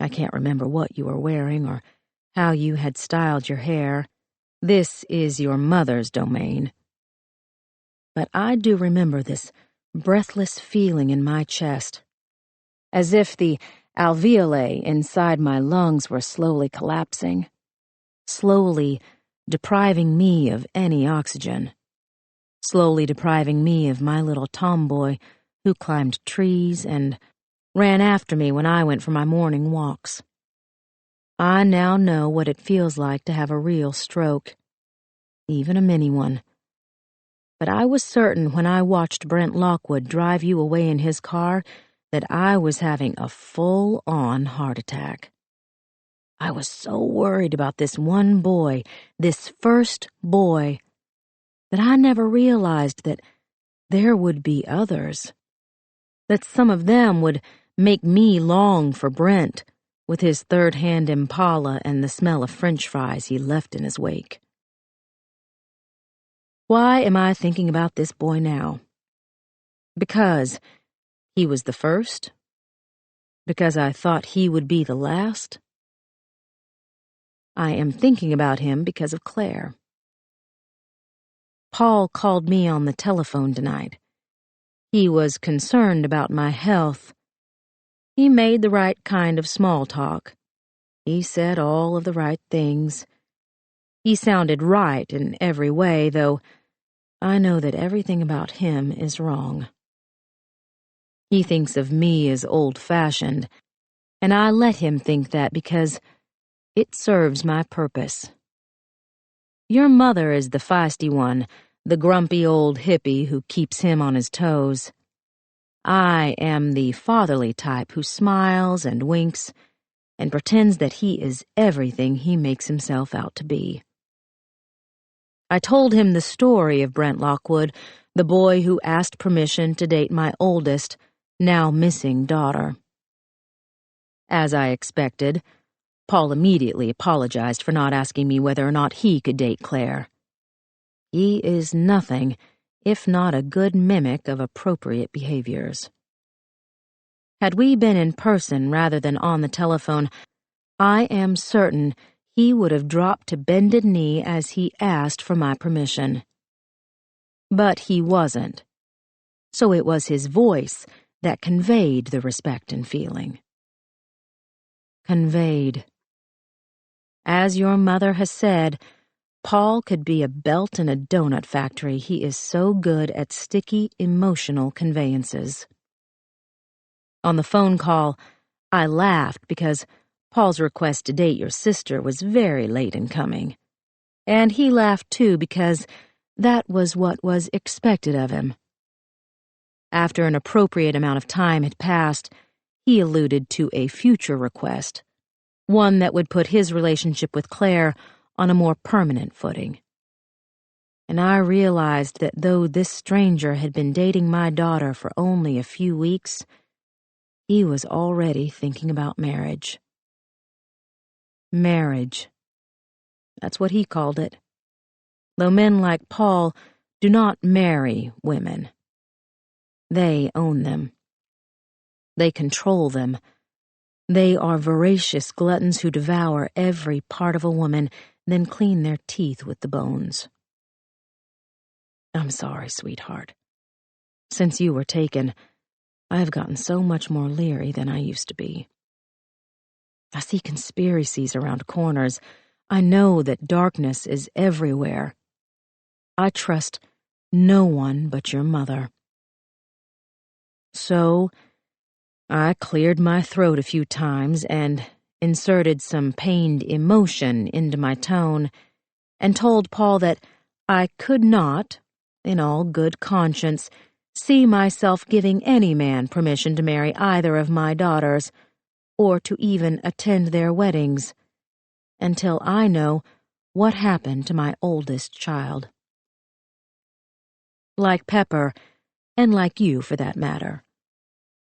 A: I can't remember what you were wearing or how you had styled your hair. This is your mother's domain. But I do remember this breathless feeling in my chest, as if the alveoli inside my lungs were slowly collapsing, slowly depriving me of any oxygen, slowly depriving me of my little tomboy who climbed trees and ran after me when I went for my morning walks. I now know what it feels like to have a real stroke, even a mini one. But I was certain when I watched Brent Lockwood drive you away in his car that I was having a full-on heart attack. I was so worried about this one boy, this first boy, that I never realized that there would be others, that some of them would make me long for Brent with his third-hand Impala and the smell of French fries he left in his wake. Why am I thinking about this boy now? Because he was the first? Because I thought he would be the last? I am thinking about him because of Claire. Paul called me on the telephone tonight. He was concerned about my health. He made the right kind of small talk. He said all of the right things. He sounded right in every way, though I know that everything about him is wrong. He thinks of me as old-fashioned, and I let him think that because it serves my purpose. Your mother is the feisty one, the grumpy old hippie who keeps him on his toes. I am the fatherly type who smiles and winks and pretends that he is everything he makes himself out to be. I told him the story of Brent Lockwood, the boy who asked permission to date my oldest, now missing daughter. As I expected, Paul immediately apologized for not asking me whether or not he could date Claire. He is nothing if not a good mimic of appropriate behaviors. Had we been in person rather than on the telephone, I am certain he would have dropped to bended knee as he asked for my permission. But he wasn't, so it was his voice that conveyed the respect and feeling. Conveyed. As your mother has said, Paul could be a belt in a donut factory. He is so good at sticky, emotional conveyances. On the phone call, I laughed because Paul's request to date your sister was very late in coming. And he laughed too because that was what was expected of him. After an appropriate amount of time had passed, he alluded to a future request, one that would put his relationship with Claire on a more permanent footing. And I realized that though this stranger had been dating my daughter for only a few weeks, he was already thinking about marriage. Marriage. That's what he called it. Though men like Paul do not marry women. They own them. They control them. They are voracious gluttons who devour every part of a woman, then clean their teeth with the bones. I'm sorry, sweetheart. Since you were taken, I have gotten so much more leery than I used to be. I see conspiracies around corners. I know that darkness is everywhere. I trust no one but your mother. So, I cleared my throat a few times and inserted some pained emotion into my tone, and told Paul that I could not, in all good conscience, see myself giving any man permission to marry either of my daughters, or to even attend their weddings, until I know what happened to my oldest child. Like Pepper, and like you for that matter,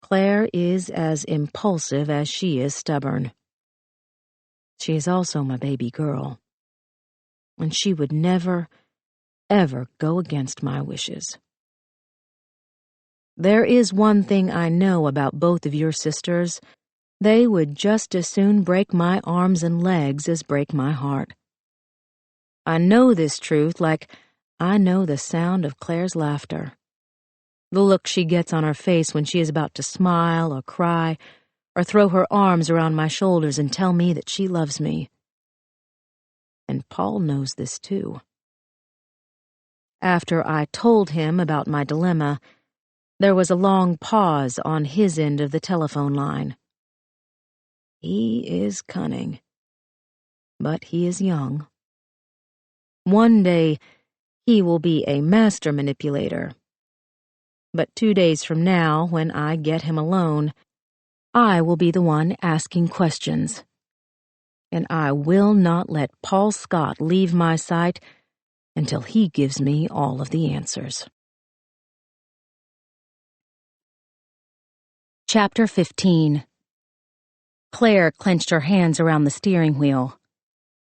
A: Claire is as impulsive as she is stubborn. She is also my baby girl, and she would never, ever go against my wishes. There is one thing I know about both of your sisters. They would just as soon break my arms and legs as break my heart. I know this truth like I know the sound of Claire's laughter. The look she gets on her face when she is about to smile or cry, or throw her arms around my shoulders and tell me that she loves me. And Paul knows this too. After I told him about my dilemma, there was a long pause on his end of the telephone line. He is cunning, but he is young. One day, he will be a master manipulator. But 2 days from now, when I get him alone, I will be the one asking questions. And I will not let Paul Scott leave my sight until he gives me all of the answers. Chapter 15. Claire clenched her hands around the steering wheel.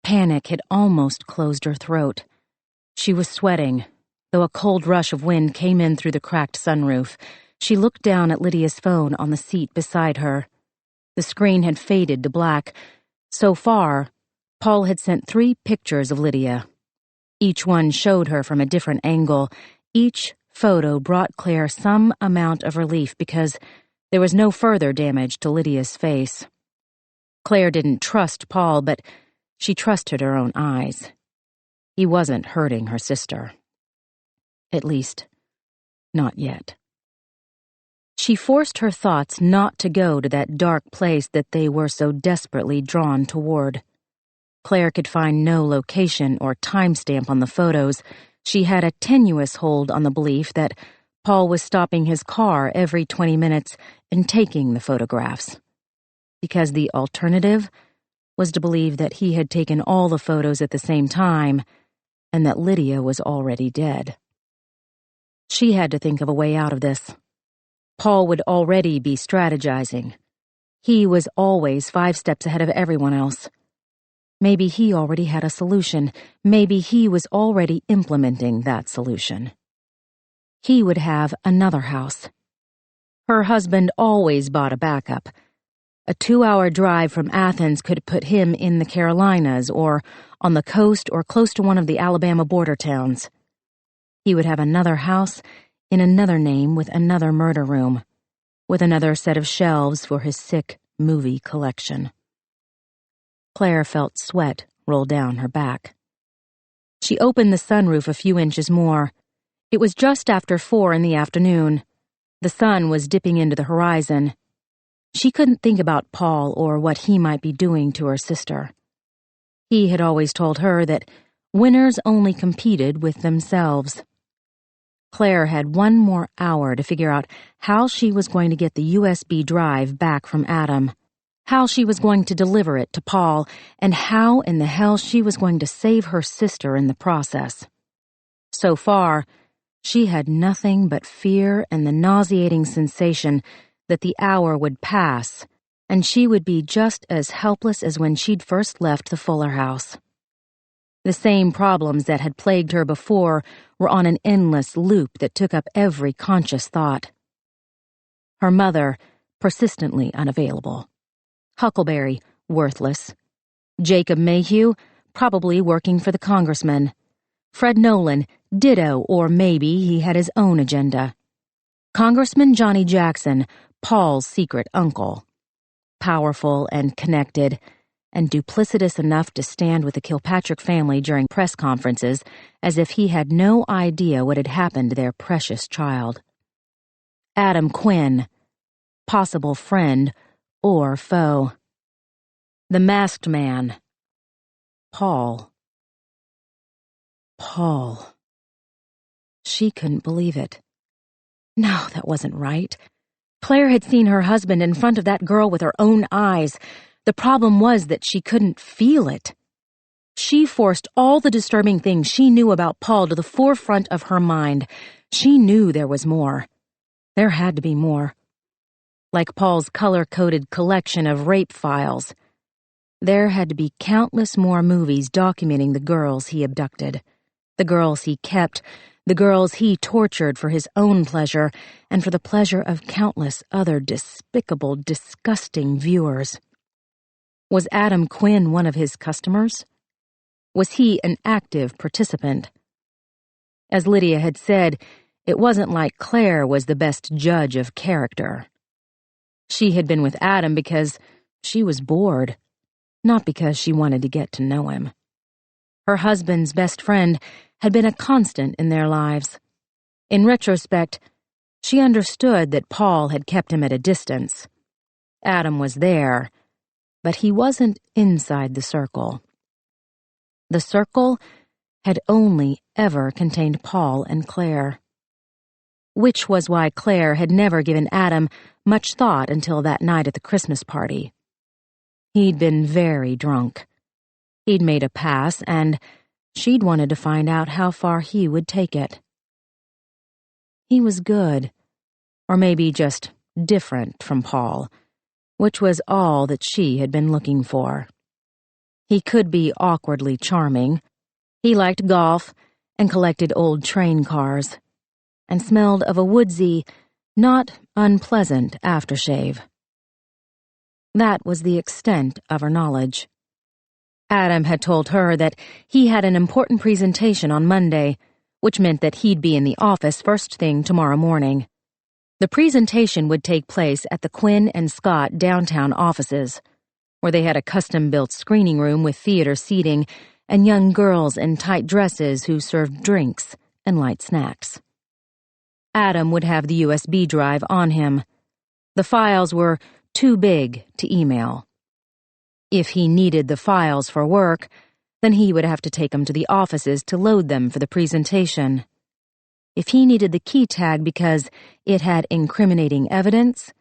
A: Panic had almost closed her throat. She was sweating, though a cold rush of wind came in through the cracked sunroof. She looked down at Lydia's phone on the seat beside her. The screen had faded to black. So far, Paul had sent 3 pictures of Lydia. Each one showed her from a different angle. Each photo brought Claire some amount of relief because there was no further damage to Lydia's face. Claire didn't trust Paul, but she trusted her own eyes. He wasn't hurting her sister. At least, not yet. She forced her thoughts not to go to that dark place that they were so desperately drawn toward. Claire could find no location or timestamp on the photos. She had a tenuous hold on the belief that Paul was stopping his car every 20 minutes and taking the photographs. Because the alternative was to believe that he had taken all the photos at the same time and that Lydia was already dead. She had to think of a way out of this. Paul would already be strategizing. He was always 5 steps ahead of everyone else. Maybe he already had a solution. Maybe he was already implementing that solution. He would have another house. Her husband always bought a backup. A 2-hour drive from Athens could put him in the Carolinas or on the coast or close to one of the Alabama border towns. He would have another house in another name with another murder room, with another set of shelves for his sick movie collection. Claire felt sweat roll down her back. She opened the sunroof a few inches more. It was just after 4 in the afternoon. The sun was dipping into the horizon. She couldn't think about Paul or what he might be doing to her sister. He had always told her that winners only competed with themselves. Claire had 1 more hour to figure out how she was going to get the USB drive back from Adam, how she was going to deliver it to Paul, and how in the hell she was going to save her sister in the process. So far, she had nothing but fear and the nauseating sensation that the hour would pass, and she would be just as helpless as when she'd first left the Fuller house. The same problems that had plagued her before were on an endless loop that took up every conscious thought. Her mother, persistently unavailable. Huckleberry, worthless. Jacob Mayhew, probably working for the congressman. Fred Nolan, ditto, or maybe he had his own agenda. Congressman Johnny Jackson, Paul's secret uncle. Powerful and connected, and duplicitous enough to stand with the Kilpatrick family during press conferences as if he had no idea what had happened to their precious child. Adam Quinn, possible friend or foe. The masked man. Paul. Paul. She couldn't believe it. No, that wasn't right. Claire had seen her husband in front of that girl with her own eyes. The problem was that she couldn't feel it. She forced all the disturbing things she knew about Paul to the forefront of her mind. She knew there was more. There had to be more. Like Paul's color-coded collection of rape files. There had to be countless more movies documenting the girls he abducted, the girls he kept, the girls he tortured for his own pleasure and for the pleasure of countless other despicable, disgusting viewers. Was Adam Quinn one of his customers? Was he an active participant? As Lydia had said, it wasn't like Claire was the best judge of character. She had been with Adam because she was bored, not because she wanted to get to know him. Her husband's best friend had been a constant in their lives. In retrospect, she understood that Paul had kept him at a distance. Adam was there, but he wasn't inside the circle. The circle had only ever contained Paul and Claire. Which was why Claire had never given Adam much thought until that night at the Christmas party. He'd been very drunk. He'd made a pass, and she'd wanted to find out how far he would take it. He was good, or maybe just different from Paul, which was all that she had been looking for. He could be awkwardly charming. He liked golf and collected old train cars, and smelled of a woodsy, not unpleasant aftershave. That was the extent of her knowledge. Adam had told her that he had an important presentation on Monday, which meant that he'd be in the office first thing tomorrow morning. The presentation would take place at the Quinn and Scott downtown offices, where they had a custom-built screening room with theater seating and young girls in tight dresses who served drinks and light snacks. Adam would have the USB drive on him. The files were too big to email. If he needed the files for work, then he would have to take them to the offices to load them for the presentation. If he needed the key tag because it had incriminating evidence,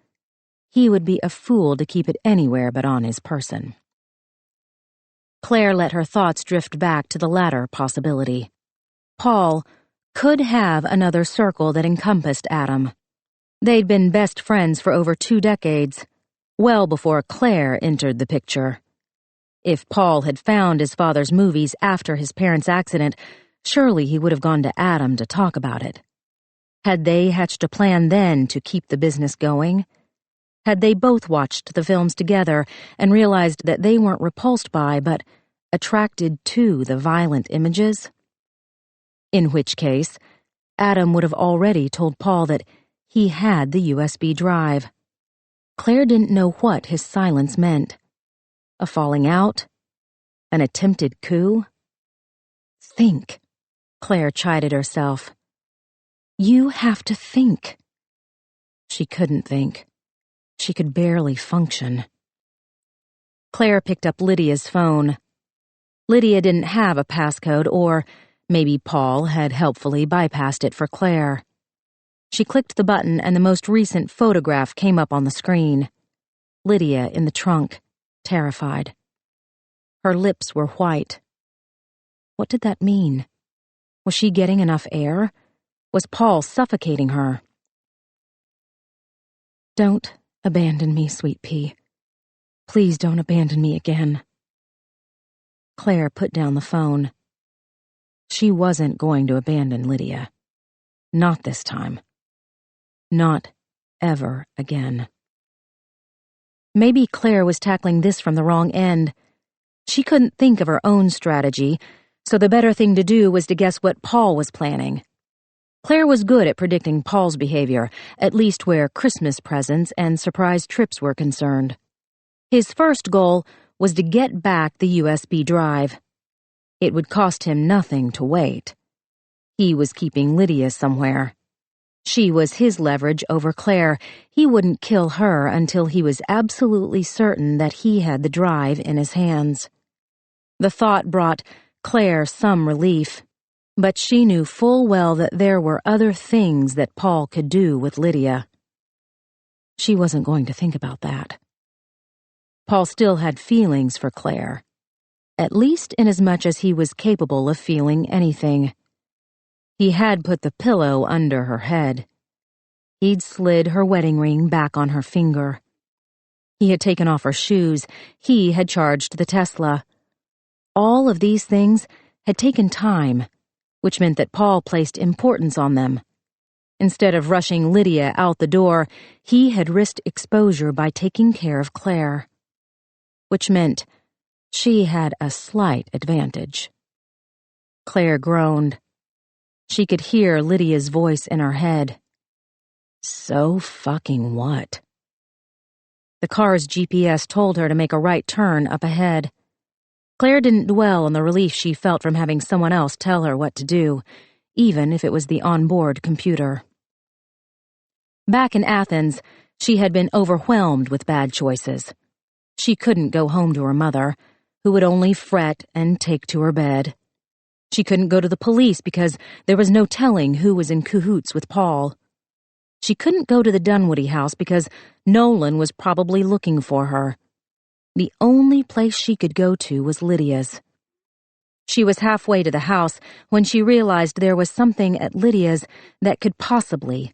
A: he would be a fool to keep it anywhere but on his person. Claire let her thoughts drift back to the latter possibility. Paul could have another circle that encompassed Adam. They'd been best friends for over 2 decades, well before Claire entered the picture. If Paul had found his father's movies after his parents' accident, surely he would have gone to Adam to talk about it. Had they hatched a plan then to keep the business going? Had they both watched the films together and realized that they weren't repulsed by, but attracted to the violent images? In which case, Adam would have already told Paul that he had the USB drive. Claire didn't know what his silence meant. A falling out? An attempted coup? Think, Claire chided herself. You have to think. She couldn't think. She could barely function. Claire picked up Lydia's phone. Lydia didn't have a passcode, or maybe Paul had helpfully bypassed it for Claire. She clicked the button and the most recent photograph came up on the screen. Lydia in the trunk, terrified. Her lips were white. What did that mean? Was she getting enough air? Was Paul suffocating her? Don't abandon me, sweet pea. Please don't abandon me again. Claire put down the phone. She wasn't going to abandon Lydia. Not this time. Not ever again. Maybe Claire was tackling this from the wrong end. She couldn't think of her own strategy, so the better thing to do was to guess what Paul was planning. Claire was good at predicting Paul's behavior, at least where Christmas presents and surprise trips were concerned. His first goal was to get back the USB drive. It would cost him nothing to wait. He was keeping Lydia somewhere. She was his leverage over Claire. He wouldn't kill her until he was absolutely certain that he had the drive in his hands. The thought brought Claire some relief, but she knew full well that there were other things that Paul could do with Lydia. She wasn't going to think about that. Paul still had feelings for Claire, at least inasmuch as he was capable of feeling anything. He had put the pillow under her head. He'd slid her wedding ring back on her finger. He had taken off her shoes. He had charged the Tesla. All of these things had taken time, which meant that Paul placed importance on them. Instead of rushing Lydia out the door, he had risked exposure by taking care of Claire, which meant she had a slight advantage. Claire groaned. She could hear Lydia's voice in her head. So fucking what? The car's GPS told her to make a right turn up ahead. Claire didn't dwell on the relief she felt from having someone else tell her what to do, even if it was the onboard computer. Back in Athens, she had been overwhelmed with bad choices. She couldn't go home to her mother, who would only fret and take to her bed. She couldn't go to the police because there was no telling who was in cahoots with Paul. She couldn't go to the Dunwoody house because Nolan was probably looking for her. The only place she could go to was Lydia's. She was halfway to the house when she realized there was something at Lydia's that could possibly,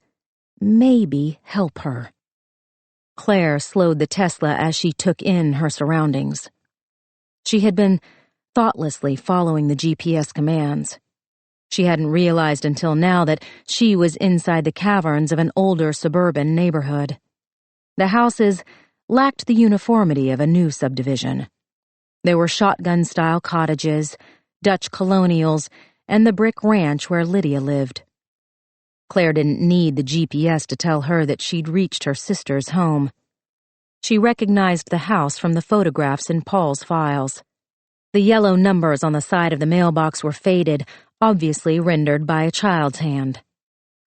A: maybe help her. Claire slowed the Tesla as she took in her surroundings. She had been thoughtlessly following the GPS commands. She hadn't realized until now that she was inside the caverns of an older suburban neighborhood. The houses lacked the uniformity of a new subdivision. There were shotgun-style cottages, Dutch colonials, and the brick ranch where Lydia lived. Claire didn't need the GPS to tell her that she'd reached her sister's home. She recognized the house from the photographs in Paul's files. The yellow numbers on the side of the mailbox were faded, obviously rendered by a child's hand.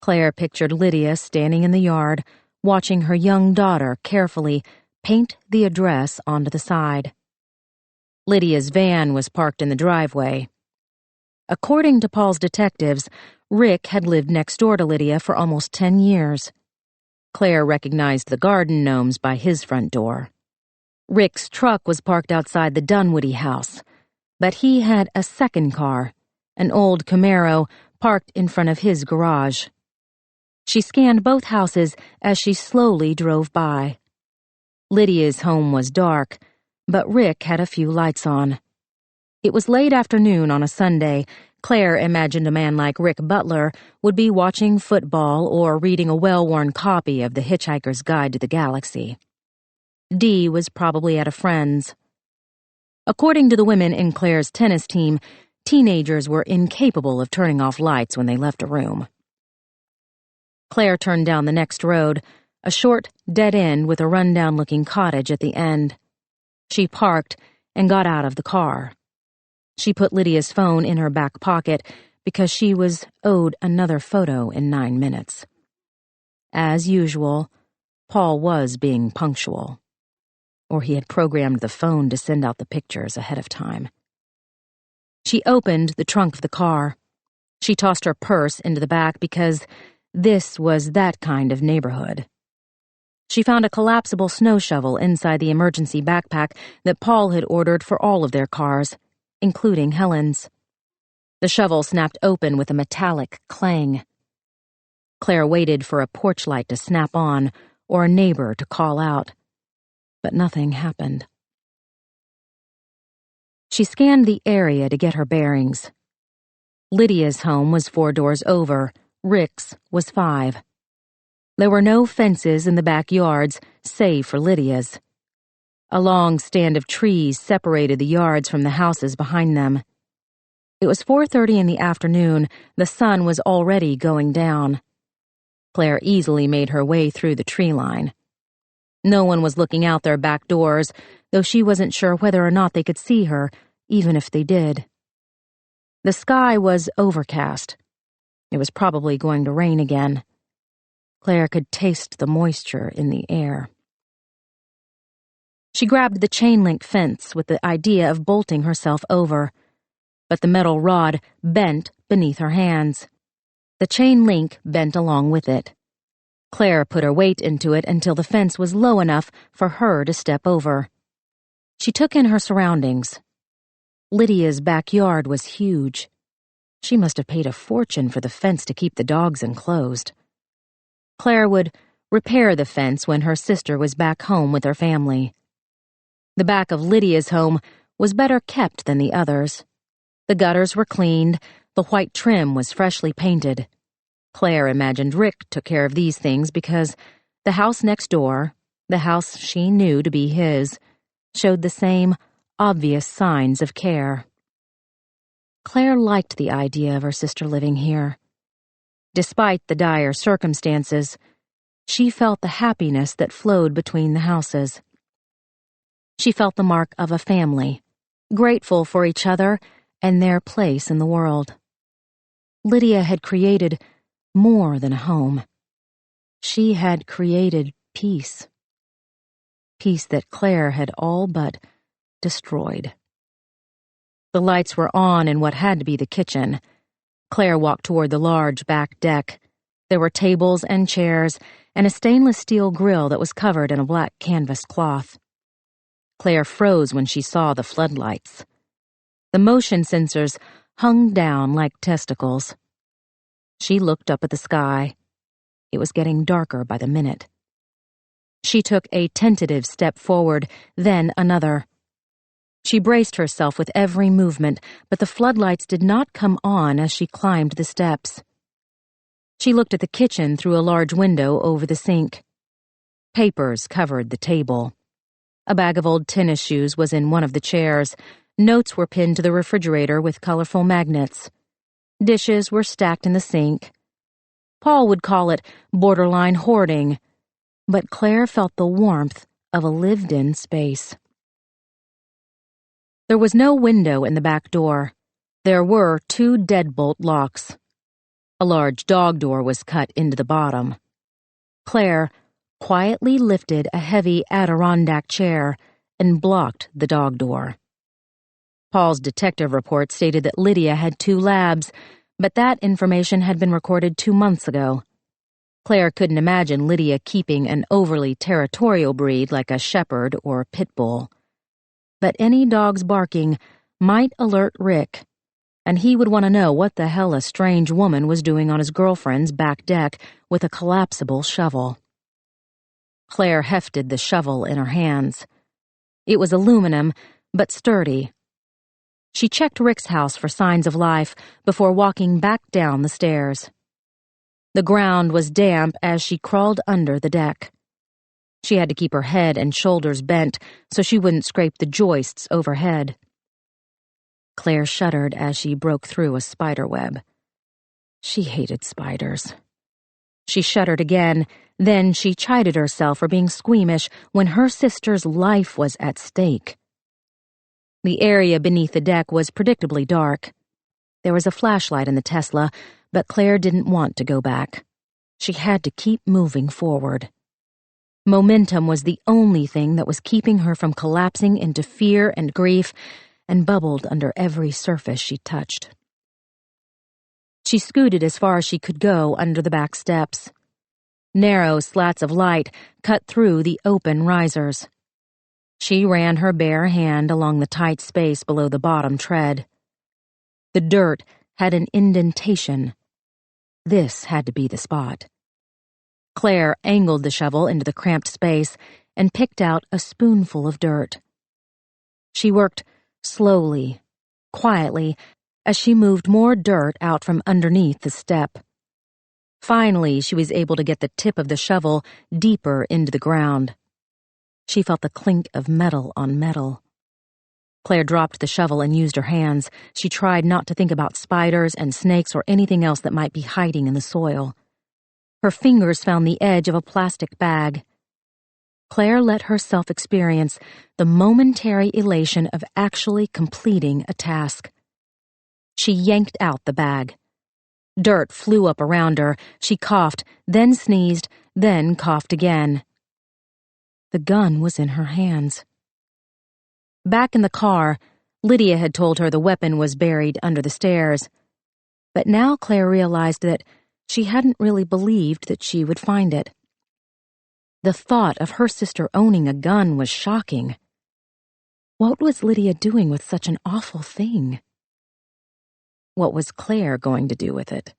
A: Claire pictured Lydia standing in the yard, watching her young daughter carefully paint the address onto the side. Lydia's van was parked in the driveway. According to Paul's detectives, Rick had lived next door to Lydia for almost 10 years. Claire recognized the garden gnomes by his front door. Rick's truck was parked outside the Dunwoody house, but he had a second car, an old Camaro, parked in front of his garage. She scanned both houses as she slowly drove by. Lydia's home was dark, but Rick had a few lights on. It was late afternoon on a Sunday. Claire imagined a man like Rick Butler would be watching football or reading a well-worn copy of The Hitchhiker's Guide to the Galaxy. Dee was probably at a friend's. According to the women in Claire's tennis team, teenagers were incapable of turning off lights when they left a room. Claire turned down the next road, a short dead end with a rundown-looking cottage at the end. She parked and got out of the car. She put Lydia's phone in her back pocket because she was owed another photo in 9 minutes. As usual, Paul was being punctual. Or he had programmed the phone to send out the pictures ahead of time. She opened the trunk of the car. She tossed her purse into the back because this was that kind of neighborhood. She found a collapsible snow shovel inside the emergency backpack that Paul had ordered for all of their cars, including Helen's. The shovel snapped open with a metallic clang. Claire waited for a porch light to snap on or a neighbor to call out, but nothing happened. She scanned the area to get her bearings. Lydia's home was 4 doors over, Rick's was 5. There were no fences in the backyards, save for Lydia's. A long stand of trees separated the yards from the houses behind them. It was 4:30 in the afternoon. The sun was already going down. Claire easily made her way through the tree line. No one was looking out their back doors, though she wasn't sure whether or not they could see her, even if they did. The sky was overcast. It was probably going to rain again. Claire could taste the moisture in the air. She grabbed the chain-link fence with the idea of bolting herself over, but the metal rod bent beneath her hands. The chain link bent along with it. Claire put her weight into it until the fence was low enough for her to step over. She took in her surroundings. Lydia's backyard was huge. She must have paid a fortune for the fence to keep the dogs enclosed. Claire would repair the fence when her sister was back home with her family. The back of Lydia's home was better kept than the others. The gutters were cleaned, the white trim was freshly painted. Claire imagined Rick took care of these things because the house next door, the house she knew to be his, showed the same obvious signs of care. Claire liked the idea of her sister living here. Despite the dire circumstances, she felt the happiness that flowed between the houses. She felt the mark of a family, grateful for each other and their place in the world. Lydia had created more than a home. She had created peace. Peace that Claire had all but destroyed. The lights were on in what had to be the kitchen. Claire walked toward the large back deck. There were tables and chairs and a stainless steel grill that was covered in a black canvas cloth. Claire froze when she saw the floodlights. The motion sensors hung down like testicles. She looked up at the sky. It was getting darker by the minute. She took a tentative step forward, then another. She braced herself with every movement, but the floodlights did not come on as she climbed the steps. She looked at the kitchen through a large window over the sink. Papers covered the table. A bag of old tennis shoes was in one of the chairs. Notes were pinned to the refrigerator with colorful magnets. Dishes were stacked in the sink. Paul would call it borderline hoarding, but Claire felt the warmth of a lived-in space. There was no window in the back door. There were 2 deadbolt locks. A large dog door was cut into the bottom. Claire quietly lifted a heavy Adirondack chair and blocked the dog door. Paul's detective report stated that Lydia had 2 labs, but that information had been recorded 2 months ago. Claire couldn't imagine Lydia keeping an overly territorial breed like a shepherd or pit bull. But any dog's barking might alert Rick, and he would want to know what the hell a strange woman was doing on his girlfriend's back deck with a collapsible shovel. Claire hefted the shovel in her hands. It was aluminum, but sturdy. She checked Rick's house for signs of life before walking back down the stairs. The ground was damp as she crawled under the deck. She had to keep her head and shoulders bent so she wouldn't scrape the joists overhead. Claire shuddered as she broke through a spider web. She hated spiders. She shuddered again, then she chided herself for being squeamish when her sister's life was at stake. The area beneath the deck was predictably dark. There was a flashlight in the Tesla, but Claire didn't want to go back. She had to keep moving forward. Momentum was the only thing that was keeping her from collapsing into fear and grief, and bubbled under every surface she touched. She scooted as far as she could go under the back steps. Narrow slats of light cut through the open risers. She ran her bare hand along the tight space below the bottom tread. The dirt had an indentation. This had to be the spot. Claire angled the shovel into the cramped space and picked out a spoonful of dirt. She worked slowly, quietly, as she moved more dirt out from underneath the step. Finally, she was able to get the tip of the shovel deeper into the ground. She felt the clink of metal on metal. Claire dropped the shovel and used her hands. She tried not to think about spiders and snakes or anything else that might be hiding in the soil. Her fingers found the edge of a plastic bag. Claire let herself experience the momentary elation of actually completing a task. She yanked out the bag. Dirt flew up around her. She coughed, then sneezed, then coughed again. The gun was in her hands. Back in the car, Lydia had told her the weapon was buried under the stairs. But now Claire realized that she hadn't really believed that she would find it. The thought of her sister owning a gun was shocking. What was Lydia doing with such an awful thing? What was Claire going to do with it?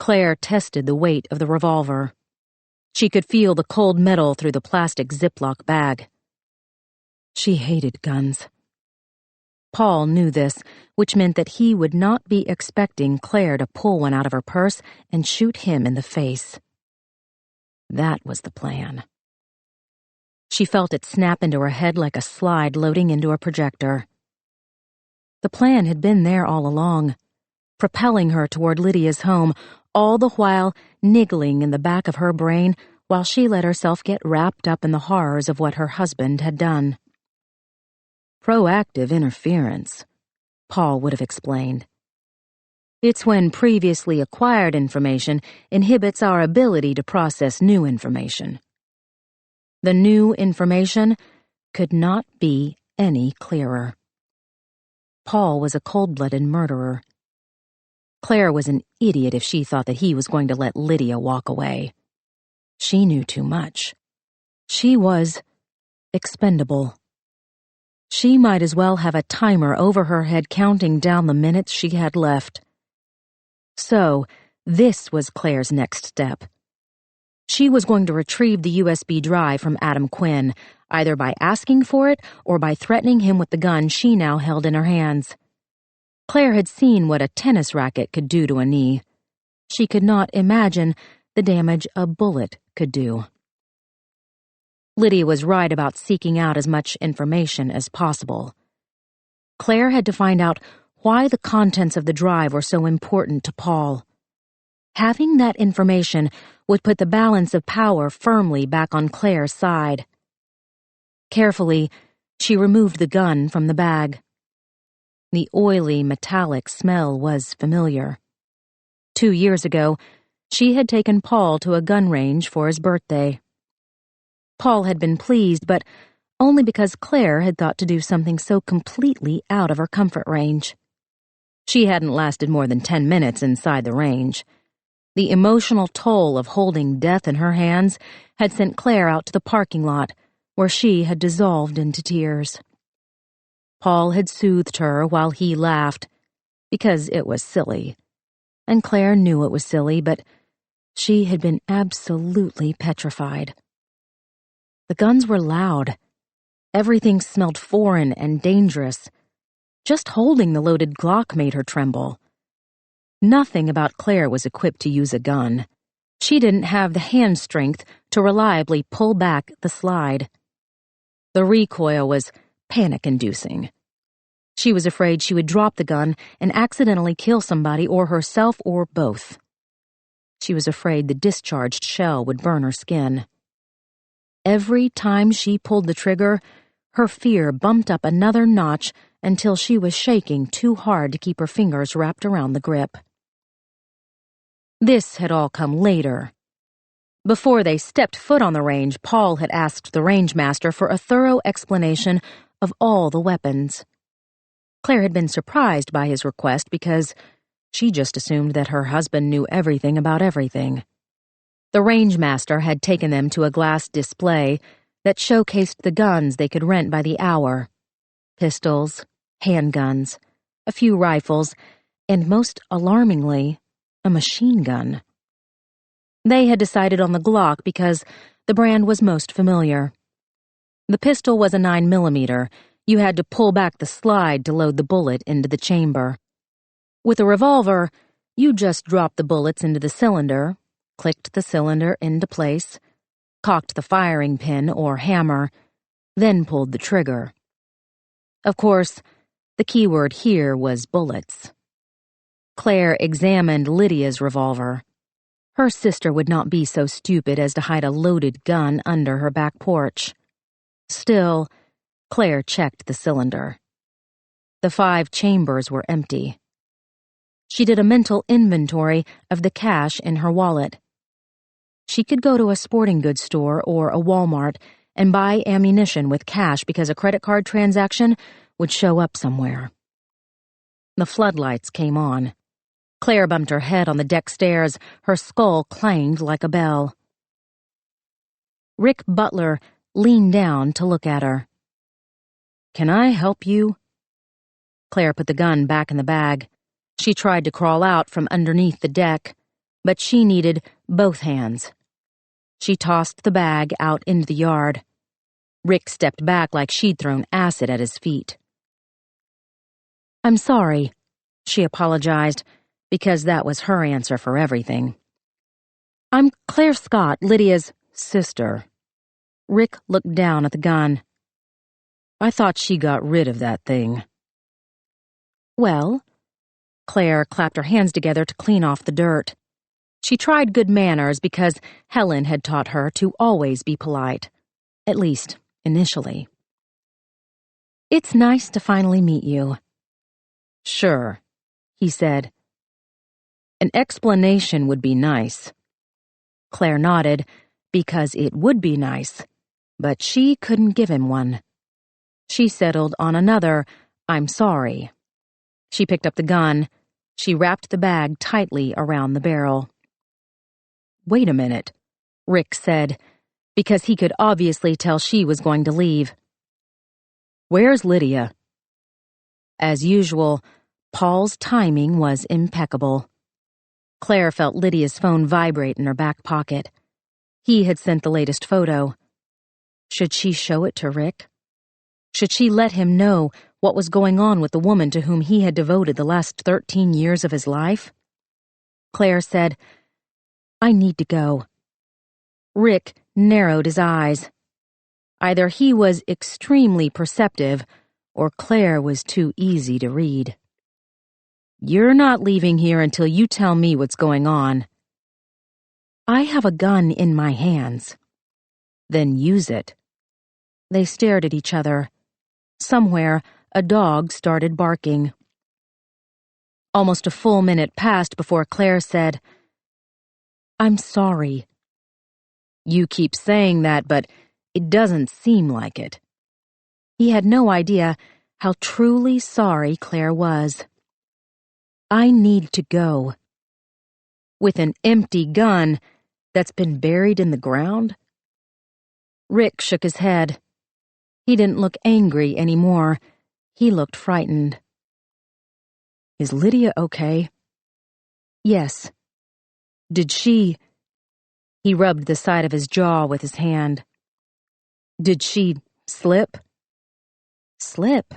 A: Claire tested the weight of the revolver. She could feel the cold metal through the plastic Ziploc bag. She hated guns. Paul knew this, which meant that he would not be expecting Claire to pull one out of her purse and shoot him in the face. That was the plan. She felt it snap into her head like a slide loading into a projector. The plan had been there all along, propelling her toward Lydia's home, all the while niggling in the back of her brain while she let herself get wrapped up in the horrors of what her husband had done. Proactive interference, Paul would have explained. It's when previously acquired information inhibits our ability to process new information. The new information could not be any clearer. Paul was a cold-blooded murderer. Claire was an idiot if she thought that he was going to let Lydia walk away. She knew too much. She was expendable. She might as well have a timer over her head counting down the minutes she had left. So, this was Claire's next step. She was going to retrieve the USB drive from Adam Quinn, either by asking for it or by threatening him with the gun she now held in her hands. Claire had seen what a tennis racket could do to a knee. She could not imagine the damage a bullet could do. Lydia was right about seeking out as much information as possible. Claire had to find out why the contents of the drive were so important to Paul. Having that information would put the balance of power firmly back on Claire's side. Carefully, she removed the gun from the bag. The oily, metallic smell was familiar. 2 years ago, she had taken Paul to a gun range for his birthday. Paul had been pleased, but only because Claire had thought to do something so completely out of her comfort range. She hadn't lasted more than 10 minutes inside the range. The emotional toll of holding death in her hands had sent Claire out to the parking lot, where she had dissolved into tears. Paul had soothed her while he laughed, because it was silly. And Claire knew it was silly, but she had been absolutely petrified. The guns were loud. Everything smelled foreign and dangerous. Just holding the loaded Glock made her tremble. Nothing about Claire was equipped to use a gun. She didn't have the hand strength to reliably pull back the slide. The recoil was panic-inducing. She was afraid she would drop the gun and accidentally kill somebody or herself or both. She was afraid the discharged shell would burn her skin. Every time she pulled the trigger, her fear bumped up another notch until she was shaking too hard to keep her fingers wrapped around the grip. This had all come later. Before they stepped foot on the range, Paul had asked the rangemaster for a thorough explanation of all the weapons. Claire had been surprised by his request because she just assumed that her husband knew everything about everything. The rangemaster had taken them to a glass display that showcased the guns they could rent by the hour. Pistols, handguns, a few rifles, and most alarmingly, a machine gun. They had decided on the Glock because the brand was most familiar. The pistol was a 9mm. You had to pull back the slide to load the bullet into the chamber. With a revolver, you just dropped the bullets into the cylinder, clicked the cylinder into place, cocked the firing pin or hammer, then pulled the trigger. Of course, the key word here was bullets. Claire examined Lydia's revolver. Her sister would not be so stupid as to hide a loaded gun under her back porch. Still, Claire checked the cylinder. The 5 chambers were empty. She did a mental inventory of the cash in her wallet. She could go to a sporting goods store or a Walmart and buy ammunition with cash because a credit card transaction would show up somewhere. The floodlights came on. Claire bumped her head on the deck stairs. Her skull clanged like a bell. Rick Butler leaned down to look at her. "Can I help you?" Claire put the gun back in the bag. She tried to crawl out from underneath the deck, but she needed both hands. She tossed the bag out into the yard. Rick stepped back like she'd thrown acid at his feet. "I'm sorry," she apologized, because that was her answer for everything. "I'm Claire Scott, Lydia's sister." Rick looked down at the gun. "I thought she got rid of that thing." "Well," Claire clapped her hands together to clean off the dirt. She tried good manners because Helen had taught her to always be polite, at least initially. "It's nice to finally meet you." "Sure," he said. "An explanation would be nice." Claire nodded, because it would be nice, but she couldn't give him one. She settled on another, "I'm sorry." She picked up the gun. She wrapped the bag tightly around the barrel. "Wait a minute," Rick said, because he could obviously tell she was going to leave. "Where's Lydia?" As usual, Paul's timing was impeccable. Claire felt Lydia's phone vibrate in her back pocket. He had sent the latest photo. Should she show it to Rick? Should she let him know what was going on with the woman to whom he had devoted the last 13 years of his life? Claire said, "I need to go." Rick narrowed his eyes. Either he was extremely perceptive, or Claire was too easy to read. "You're not leaving here until you tell me what's going on." "I have a gun in my hands." "Then use it." They stared at each other. Somewhere, a dog started barking. Almost a full minute passed before Claire said, "I'm sorry." "You keep saying that, but it doesn't seem like it." He had no idea how truly sorry Claire was. "I need to go." "With an empty gun that's been buried in the ground?" Rick shook his head. He didn't look angry anymore. He looked frightened. "Is Lydia okay?" "Yes." "Did she—" He rubbed the side of his jaw with his hand. "Did she slip?" Slip?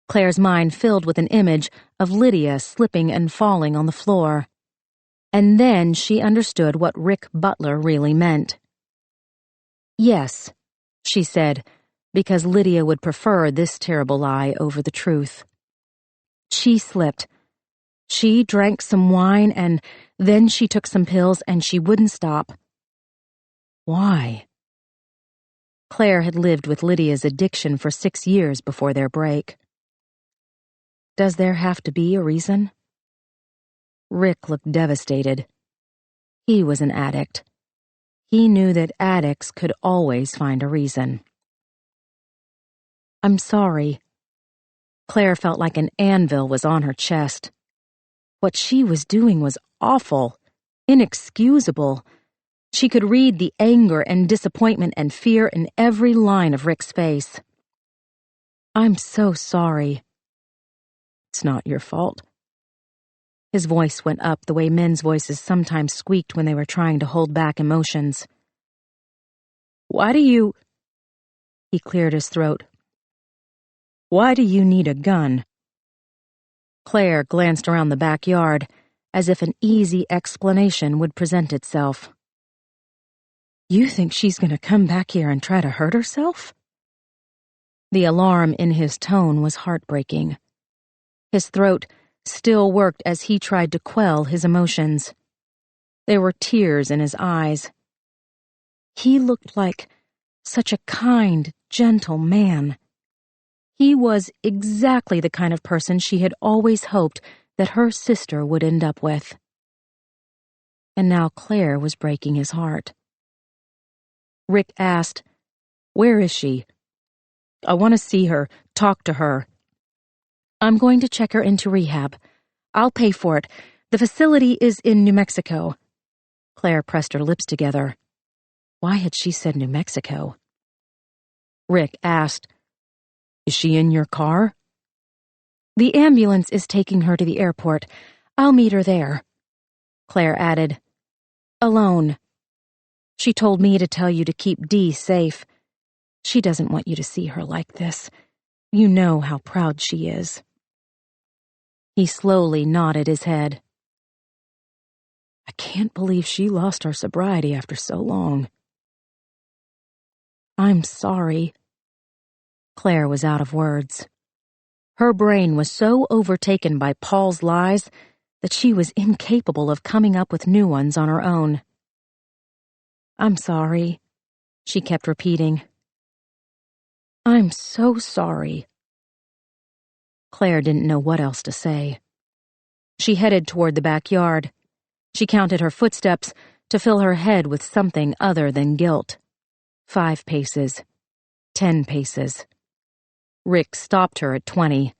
A: Claire's mind filled with an image of Lydia slipping and falling on the floor. And then she understood what Rick Butler really meant. "Yes," she said, because Lydia would prefer this terrible lie over the truth. "She slipped. She drank some wine and then she took some pills and she wouldn't stop." "Why?" Claire had lived with Lydia's addiction for 6 years before their break. "Does there have to be a reason?" Rick looked devastated. He was an addict. He knew that addicts could always find a reason. "I'm sorry." Claire felt like an anvil was on her chest. What she was doing was awful, inexcusable. She could read the anger and disappointment and fear in every line of Rick's face. "I'm so sorry." "It's not your fault." His voice went up the way men's voices sometimes squeaked when they were trying to hold back emotions. "Why do you—" He cleared his throat. "Why do you need a gun?" Claire glanced around the backyard, as if an easy explanation would present itself. "You think she's going to come back here and try to hurt herself?" The alarm in his tone was heartbreaking. His throat still worked as he tried to quell his emotions. There were tears in his eyes. He looked like such a kind, gentle man. He was exactly the kind of person she had always hoped that her sister would end up with. And now Claire was breaking his heart. Rick asked, "Where is she?" "I want to see her, talk to her." "I'm going to check her into rehab. I'll pay for it. The facility is in New Mexico." Claire pressed her lips together. Why had she said New Mexico? Rick asked, "Is she in your car?" "The ambulance is taking her to the airport. I'll meet her there." Claire added, "Alone. She told me to tell you to keep Dee safe. She doesn't want you to see her like this. You know how proud she is." He slowly nodded his head. "I can't believe she lost her sobriety after so long." "I'm sorry." Claire was out of words. Her brain was so overtaken by Paul's lies that she was incapable of coming up with new ones on her own. "I'm sorry," she kept repeating. "I'm so sorry." Claire didn't know what else to say. She headed toward the backyard. She counted her footsteps to fill her head with something other than guilt. 5 paces. 10 paces. Rick stopped her at 20.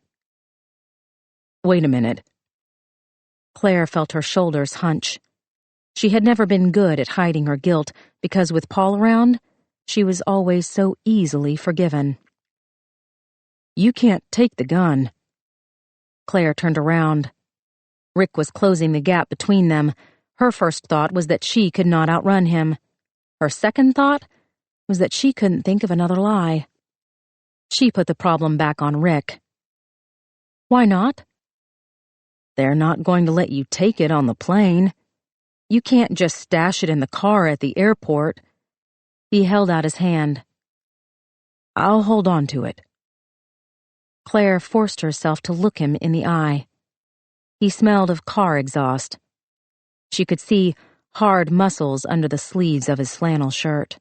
A: "Wait a minute." Claire felt her shoulders hunch. She had never been good at hiding her guilt because with Paul around, she was always so easily forgiven. "You can't take the gun." Claire turned around. Rick was closing the gap between them. Her first thought was that she could not outrun him. Her second thought was that she couldn't think of another lie. She put the problem back on Rick. Why not? They're not going to let you take it on the plane. You can't just stash it in the car at the airport. He held out his hand. I'll hold on to it. Claire forced herself to look him in the eye. He smelled of car exhaust. She could see hard muscles under the sleeves of his flannel shirt.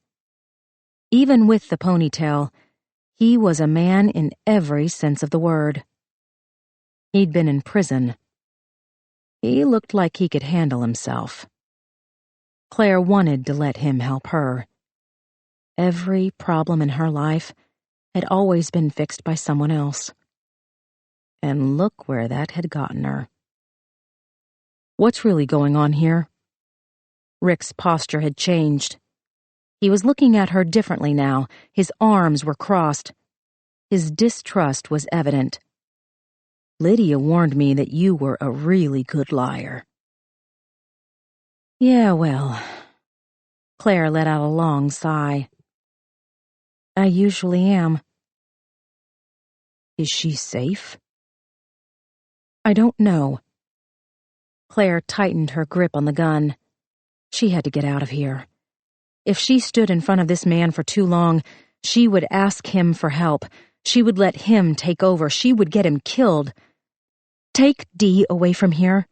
A: Even with the ponytail, he was a man in every sense of the word. He'd been in prison. He looked like he could handle himself. Claire wanted to let him help her. Every problem in her life had always been fixed by someone else. And look where that had gotten her. What's really going on here? Rick's posture had changed. He was looking at her differently now. His arms were crossed. His distrust was evident. Lydia warned me that you were a really good liar. Yeah, well. Claire let out a long sigh. I usually am. Is she safe? I don't know. Claire tightened her grip on the gun. She had to get out of here. If she stood in front of this man for too long, she would ask him for help. She would let him take over. She would get him killed. Take Dee away from here.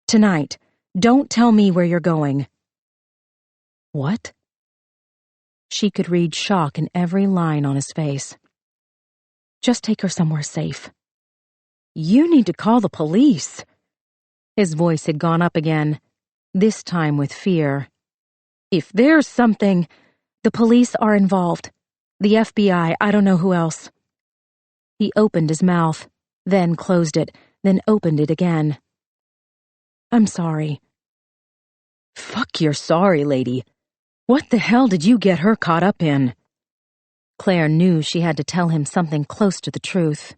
A: Tonight. Don't tell me where you're going. What? She could read shock in every line on his face. Just take her somewhere safe. You need to call the police. His voice had gone up again, this time with fear. If there's something, the police are involved. The FBI, I don't know who else. He opened his mouth, then closed it, then opened it again. I'm sorry. Fuck your sorry, lady. What the hell did you get her caught up in? Claire knew she had to tell him something close to the truth.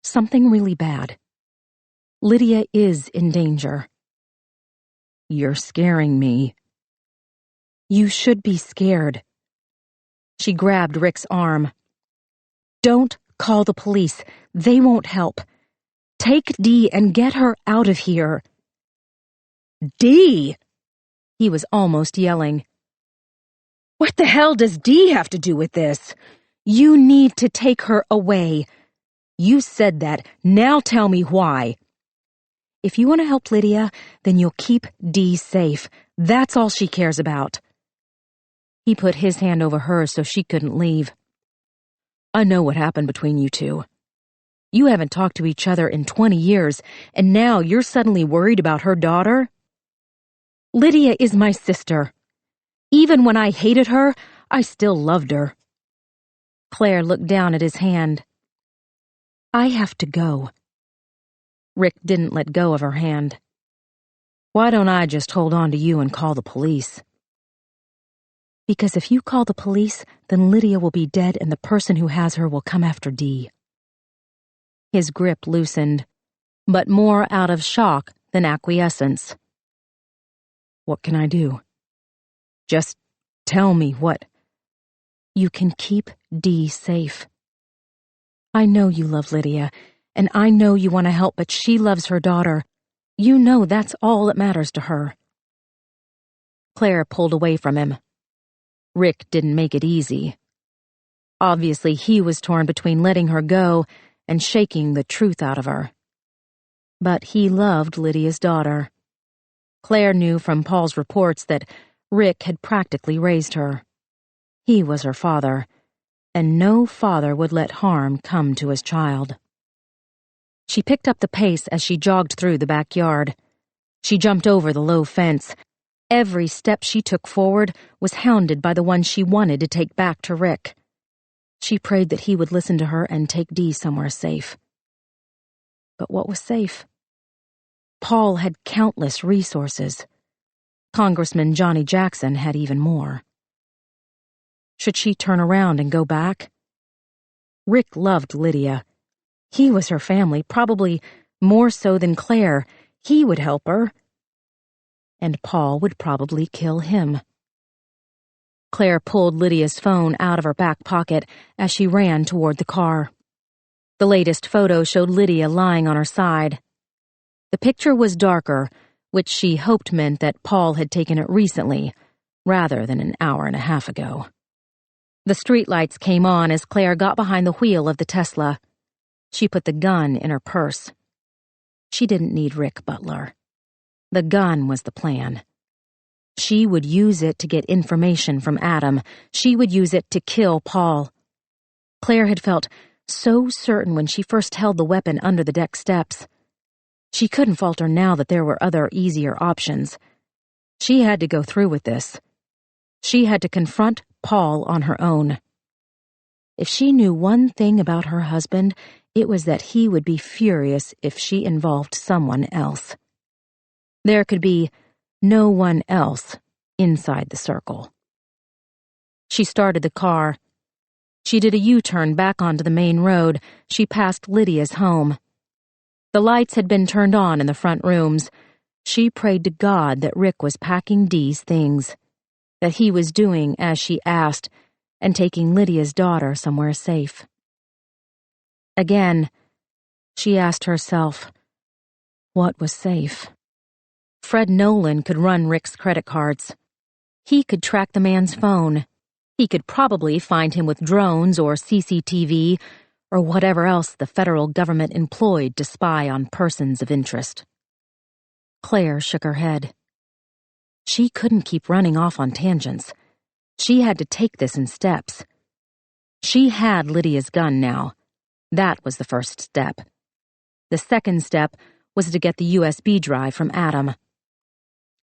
A: Something really bad. Lydia is in danger. You're scaring me. You should be scared. She grabbed Rick's arm. Don't call the police. They won't help. Take Dee and get her out of here. Dee! He was almost yelling. What the hell does Dee have to do with this? You need to take her away. You said that. Now tell me why. If you want to help Lydia, then you'll keep Dee safe. That's all she cares about. He put his hand over hers so she couldn't leave. I know what happened between you two. You haven't talked to each other in 20 years, and now you're suddenly worried about her daughter? Lydia is my sister. Even when I hated her, I still loved her. Claire looked down at his hand. I have to go. Rick didn't let go of her hand. Why don't I just hold on to you and call the police? Because if you call the police, then Lydia will be dead and the person who has her will come after Dee. His grip loosened, but more out of shock than acquiescence. What can I do? Just tell me what. You can keep Dee safe. I know you love Lydia, and I know you want to help, but she loves her daughter. You know that's all that matters to her. Claire pulled away from him. Rick didn't make it easy. Obviously, he was torn between letting her go and shaking the truth out of her. But he loved Lydia's daughter. Claire knew from Paul's reports that Rick had practically raised her. He was her father, and no father would let harm come to his child. She picked up the pace as she jogged through the backyard. She jumped over the low fence. Every step she took forward was hounded by the one she wanted to take back to Rick. She prayed that he would listen to her and take Dee somewhere safe. But what was safe? Paul had countless resources. Congressman Johnny Jackson had even more. Should she turn around and go back? Rick loved Lydia. He was her family, probably more so than Claire. He would help her. And Paul would probably kill him. Claire pulled Lydia's phone out of her back pocket as she ran toward the car. The latest photo showed Lydia lying on her side. The picture was darker, which she hoped meant that Paul had taken it recently, rather than an hour and a half ago. The streetlights came on as Claire got behind the wheel of the Tesla. She put the gun in her purse. She didn't need Rick Butler. The gun was the plan. She would use it to get information from Adam. She would use it to kill Paul. Claire had felt so certain when she first held the weapon under the deck steps. She couldn't falter now that there were other, easier options. She had to go through with this. She had to confront Paul on her own. If she knew one thing about her husband, it was that he would be furious if she involved someone else. There could be no one else inside the circle. She started the car. She did a U-turn back onto the main road. She passed Lydia's home. The lights had been turned on in the front rooms. She prayed to God that Rick was packing Dee's things, that he was doing as she asked, and taking Lydia's daughter somewhere safe. Again, she asked herself, what was safe? Fred Nolan could run Rick's credit cards. He could track the man's phone. He could probably find him with drones or CCTV or whatever else the federal government employed to spy on persons of interest. Claire shook her head. She couldn't keep running off on tangents. She had to take this in steps. She had Lydia's gun now. That was the first step. The second step was to get the USB drive from Adam.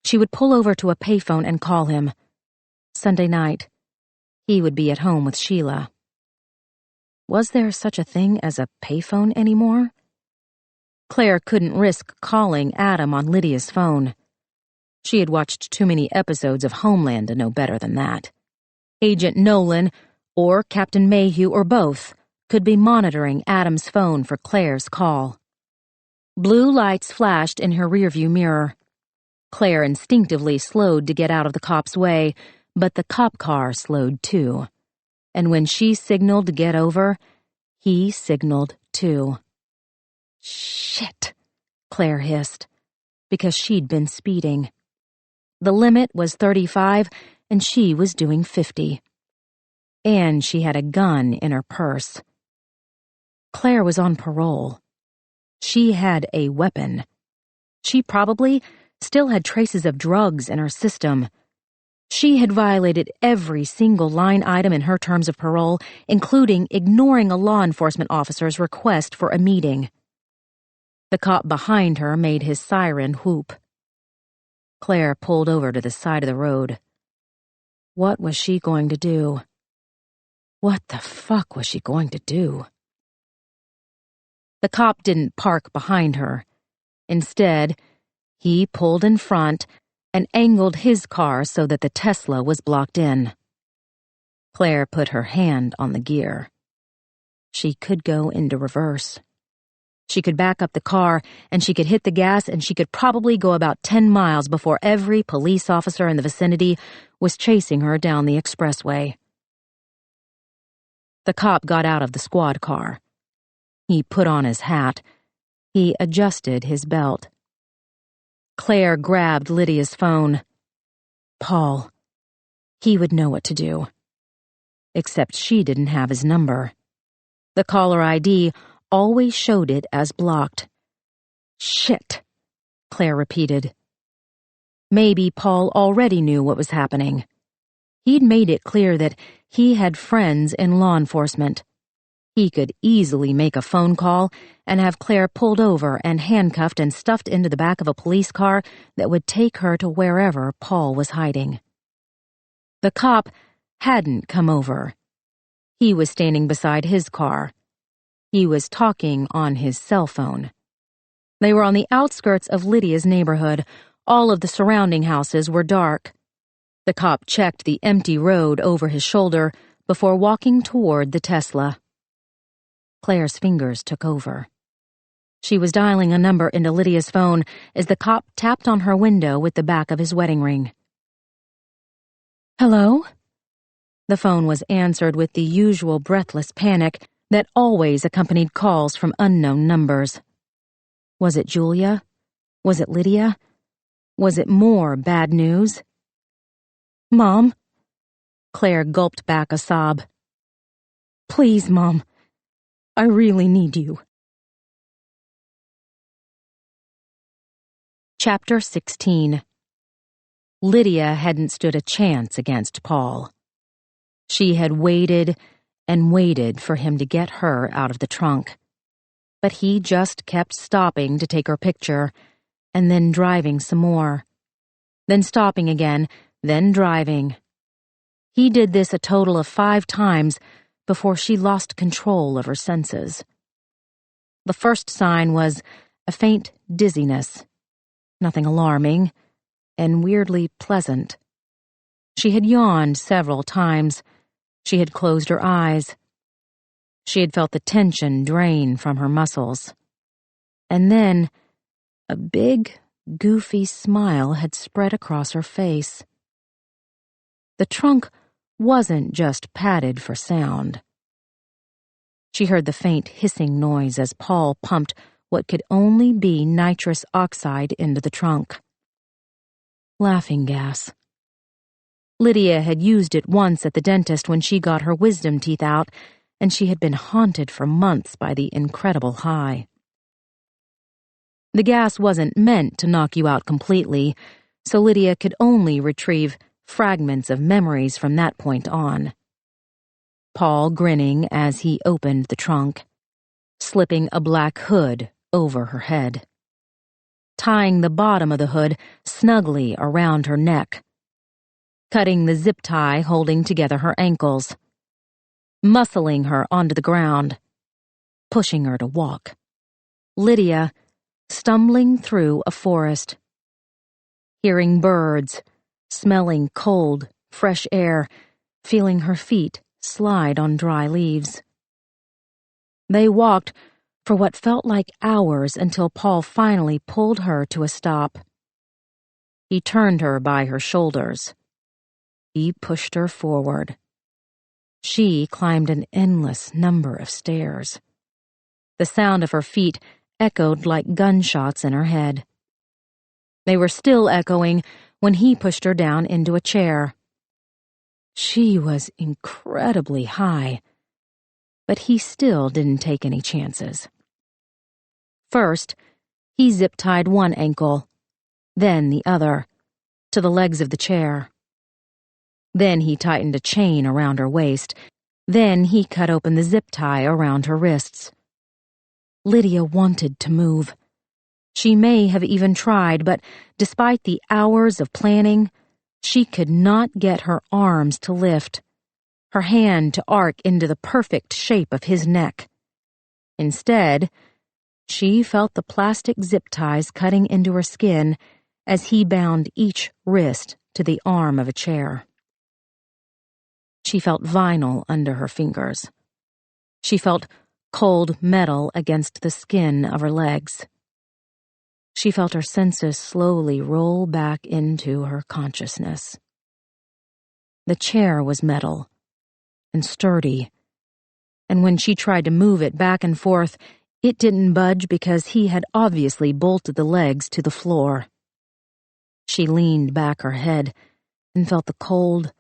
A: She would pull over to a payphone and call him. Sunday night. He would be at home with Sheila. Was there such a thing as a payphone anymore? Claire couldn't risk calling Adam on Lydia's phone. She had watched too many episodes of Homeland to know better than that. Agent Nolan, or Captain Mayhew, or both, could be monitoring Adam's phone for Claire's call. Blue lights flashed in her rearview mirror. Claire instinctively slowed to get out of the cop's way, but the cop car slowed too. And when she signaled to get over, he signaled too. Shit, Claire hissed, because she'd been speeding. The limit was 35, and she was doing 50. And she had a gun in her purse. Claire was on parole. She had a weapon. She probably still had traces of drugs in her system. She had violated every single line item in her terms of parole, including ignoring a law enforcement officer's request for a meeting. The cop behind her made his siren whoop. Claire pulled over to the side of the road. What was she going to do? What the fuck was she going to do? The cop didn't park behind her. Instead, he pulled in front and angled his car so that the Tesla was blocked in. Claire put her hand on the gear. She could go into reverse. She could back up the car, and she could hit the gas, and she could probably go about 10 miles before every police officer in the vicinity was chasing her down the expressway. The cop got out of the squad car. He put on his hat. He adjusted his belt. Claire grabbed Lydia's phone. Paul. He would know what to do. Except she didn't have his number. The caller ID always showed it as blocked. Shit, Claire repeated. Maybe Paul already knew what was happening. He'd made it clear that he had friends in law enforcement. He could easily make a phone call and have Claire pulled over and handcuffed and stuffed into the back of a police car that would take her to wherever Paul was hiding. The cop hadn't come over. He was standing beside his car. He was talking on his cell phone. They were on the outskirts of Lydia's neighborhood. All of the surrounding houses were dark. The cop checked the empty road over his shoulder before walking toward the Tesla. Claire's fingers took over. She was dialing a number into Lydia's phone as the cop tapped on her window with the back of his wedding ring. Hello? The phone was answered with the usual breathless panic that always accompanied calls from unknown numbers. Was it Julia? Was it Lydia? Was it more bad news? "Mom?" Claire gulped back a sob. "Please, Mom. I really need you." Chapter 16. Lydia hadn't stood a chance against Paul. She had waited and waited for him to get her out of the trunk. But he just kept stopping to take her picture, and then driving some more. Then stopping again, then driving. He did this a total of 5 times before she lost control of her senses. The first sign was a faint dizziness. Nothing alarming, and weirdly pleasant. She had yawned several times. She had closed her eyes. She had felt the tension drain from her muscles. And then, a big, goofy smile had spread across her face. The trunk wasn't just padded for sound. She heard the faint hissing noise as Paul pumped what could only be nitrous oxide into the trunk. Laughing gas. Lydia had used it once at the dentist when she got her wisdom teeth out, and she had been haunted for months by the incredible high. The gas wasn't meant to knock you out completely, so Lydia could only retrieve fragments of memories from that point on. Paul grinning as he opened the trunk, slipping a black hood over her head, tying the bottom of the hood snugly around her neck, cutting the zip tie holding together her ankles, muscling her onto the ground, pushing her to walk. Lydia stumbling through a forest, hearing birds, smelling cold, fresh air, feeling her feet slide on dry leaves. They walked for what felt like hours until Paul finally pulled her to a stop. He turned her by her shoulders. He pushed her forward. She climbed an endless number of stairs. The sound of her feet echoed like gunshots in her head. They were still echoing when he pushed her down into a chair. She was incredibly high, but he still didn't take any chances. First, he zip-tied one ankle, then the other, to the legs of the chair. Then he tightened a chain around her waist. Then he cut open the zip tie around her wrists. Lydia wanted to move. She may have even tried, but despite the hours of planning, she could not get her arms to lift, her hand to arc into the perfect shape of his neck. Instead, she felt the plastic zip ties cutting into her skin as he bound each wrist to the arm of a chair. She felt vinyl under her fingers. She felt cold metal against the skin of her legs. She felt her senses slowly roll back into her consciousness. The chair was metal and sturdy, and when she tried to move it back and forth, it didn't budge because he had obviously bolted the legs to the floor. She leaned back her head and felt the cold,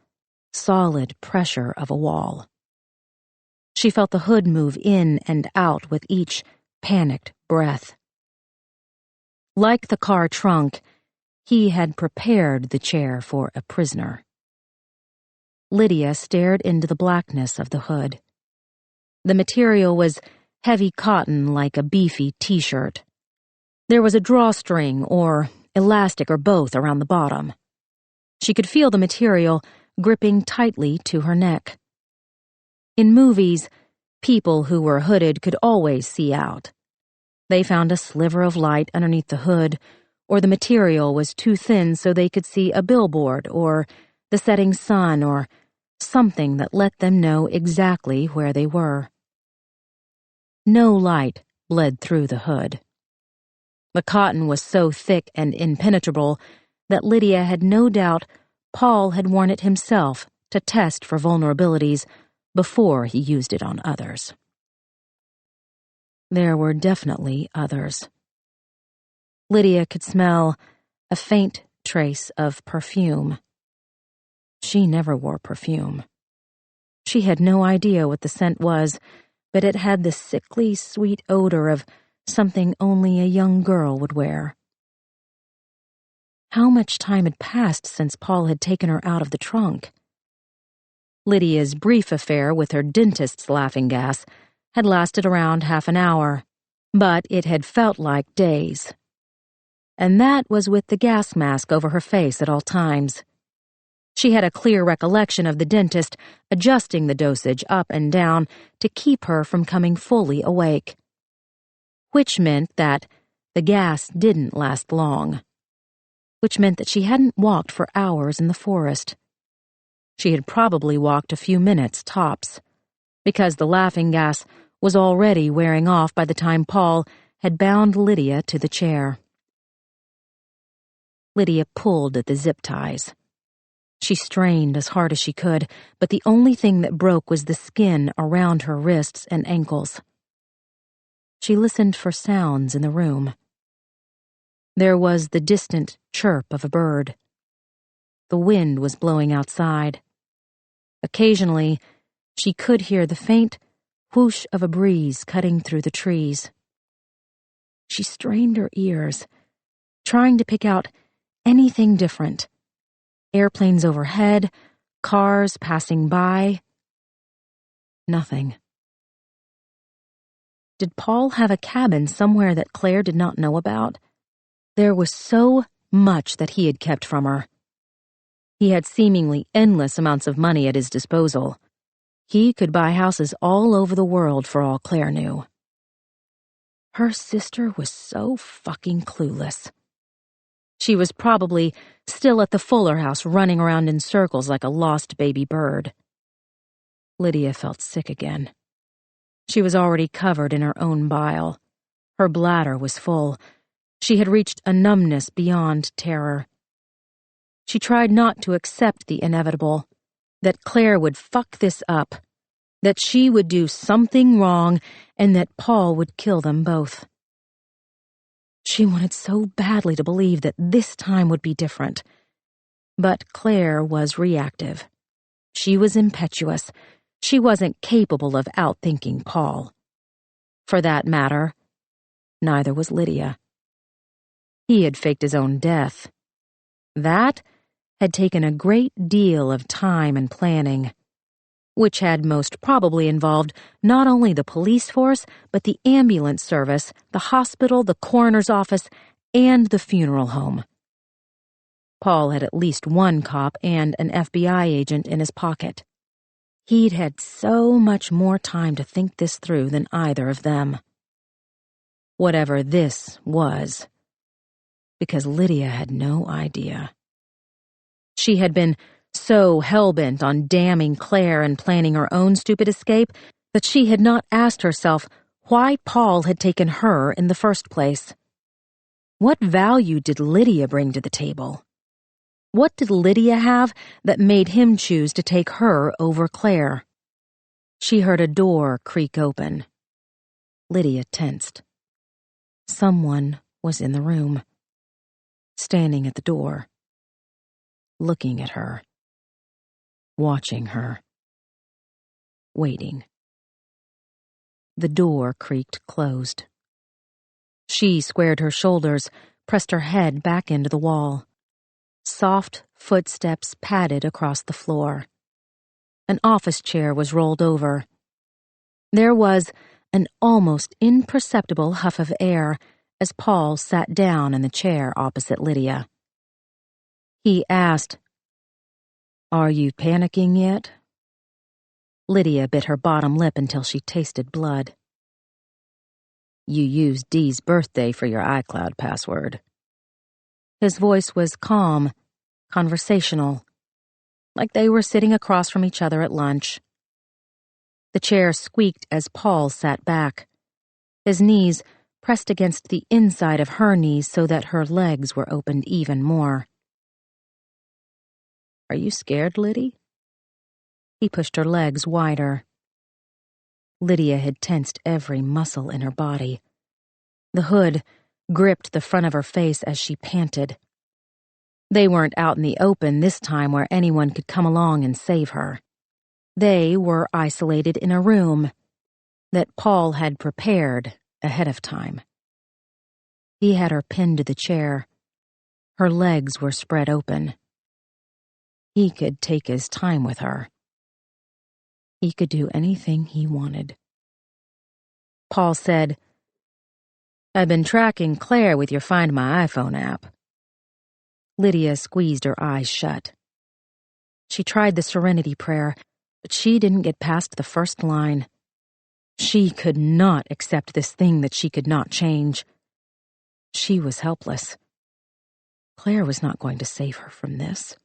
A: solid pressure of a wall. She felt the hood move in and out with each panicked breath. Like the car trunk, he had prepared the chair for a prisoner. Lydia stared into the blackness of the hood. The material was heavy cotton like a beefy t-shirt. There was a drawstring or elastic or both around the bottom. She could feel the material gripping tightly to her neck. In movies, people who were hooded could always see out. They found a sliver of light underneath the hood, or the material was too thin so they could see a billboard or the setting sun or something that let them know exactly where they were. No light bled through the hood. The cotton was so thick and impenetrable that Lydia had no doubt Paul had worn it himself to test for vulnerabilities before he used it on others. There were definitely others. Lydia could smell a faint trace of perfume. She never wore perfume. She had no idea what the scent was, but it had the sickly, sweet odor of something only a young girl would wear. How much time had passed since Paul had taken her out of the trunk? Lydia's brief affair with her dentist's laughing gas had lasted around half an hour, but it had felt like days. And that was with the gas mask over her face at all times. She had a clear recollection of the dentist adjusting the dosage up and down to keep her from coming fully awake. Which meant that the gas didn't last long. Which meant that she hadn't walked for hours in the forest. She had probably walked a few minutes tops, because the laughing gas was already wearing off by the time Paul had bound Lydia to the chair. Lydia pulled at the zip ties. She strained as hard as she could, but the only thing that broke was the skin around her wrists and ankles. She listened for sounds in the room. There was the distant chirp of a bird. The wind was blowing outside. Occasionally, she could hear the faint whoosh of a breeze cutting through the trees. She strained her ears, trying to pick out anything different. Airplanes overhead, cars passing by. Nothing. Did Paul have a cabin somewhere that Claire did not know about? There was so much that he had kept from her. He had seemingly endless amounts of money at his disposal. He could buy houses all over the world for all Claire knew. Her sister was so fucking clueless. She was probably still at the Fuller house running around in circles like a lost baby bird. Lydia felt sick again. She was already covered in her own bile. Her bladder was full. She had reached a numbness beyond terror. She tried not to accept the inevitable, that Claire would fuck this up, that she would do something wrong, and that Paul would kill them both. She wanted so badly to believe that this time would be different. But Claire was reactive. She was impetuous. She wasn't capable of outthinking Paul. For that matter, neither was Lydia. He had faked his own death. That had taken a great deal of time and planning, which had most probably involved not only the police force, but the ambulance service, the hospital, the coroner's office, and the funeral home. Paul had at least one cop and an FBI agent in his pocket. He'd had so much more time to think this through than either of them. Whatever this was, because Lydia had no idea. She had been so hell-bent on damning Claire and planning her own stupid escape that she had not asked herself why Paul had taken her in the first place. What value did Lydia bring to the table? What did Lydia have that made him choose to take her over Claire? She heard a door creak open. Lydia tensed. Someone was in the room, standing at the door, looking at her, watching her, waiting. The door creaked closed. She squared her shoulders, pressed her head back into the wall. Soft footsteps padded across the floor. An office chair was rolled over. There was an almost imperceptible huff of air as Paul sat down in the chair opposite Lydia. He asked, "Are you panicking yet?" Lydia bit her bottom lip until she tasted blood. "You used Dee's birthday for your iCloud password." His voice was calm, conversational, like they were sitting across from each other at lunch. The chair squeaked as Paul sat back, his knees pressed against the inside of her knees so that her legs were opened even more. "Are you scared, Liddy?" He pushed her legs wider. Lydia had tensed every muscle in her body. The hood gripped the front of her face as she panted. They weren't out in the open this time where anyone could come along and save her. They were isolated in a room that Paul had prepared ahead of time. He had her pinned to the chair. Her legs were spread open. He could take his time with her. He could do anything he wanted. Paul said, "I've been tracking Claire with your Find My iPhone app." Lydia squeezed her eyes shut. She tried the Serenity Prayer, but she didn't get past the first line. She could not accept this thing that she could not change. She was helpless. Claire was not going to save her from this.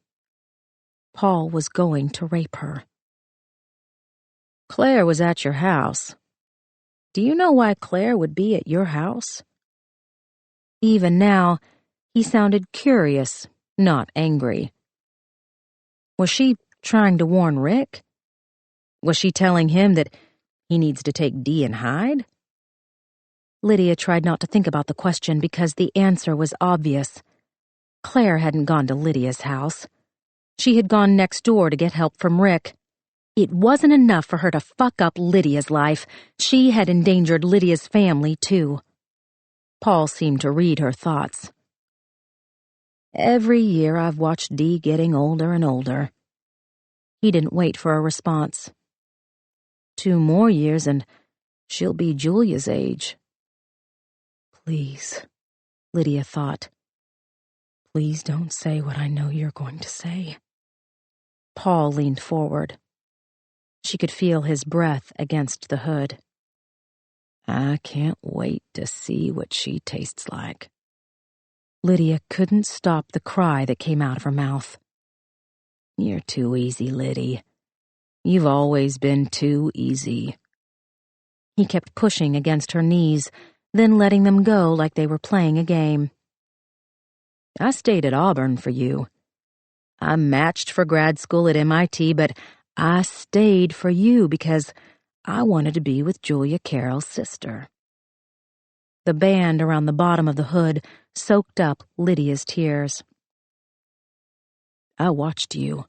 A: Paul was going to rape her. "Claire was at your house. Do you know why Claire would be at your house?" Even now, he sounded curious, not angry. Was she trying to warn Rick? Was she telling him that he needs to take Dee and hide? Lydia tried not to think about the question because the answer was obvious. Claire hadn't gone to Lydia's house. She had gone next door to get help from Rick. It wasn't enough for her to fuck up Lydia's life. She had endangered Lydia's family, too. Paul seemed to read her thoughts. "Every year I've watched Dee getting older and older." He didn't wait for a response. "2 more years and she'll be Julia's age." Please, Lydia thought. Please don't say what I know you're going to say. Paul leaned forward. She could feel his breath against the hood. "I can't wait to see what she tastes like." Lydia couldn't stop the cry that came out of her mouth. "You're too easy, Liddy. You've always been too easy." He kept pushing against her knees, then letting them go like they were playing a game. "I stayed at Auburn for you. I matched for grad school at MIT, but I stayed for you because I wanted to be with Julia Carroll's sister." The band around the bottom of the hood soaked up Lydia's tears. "I watched you.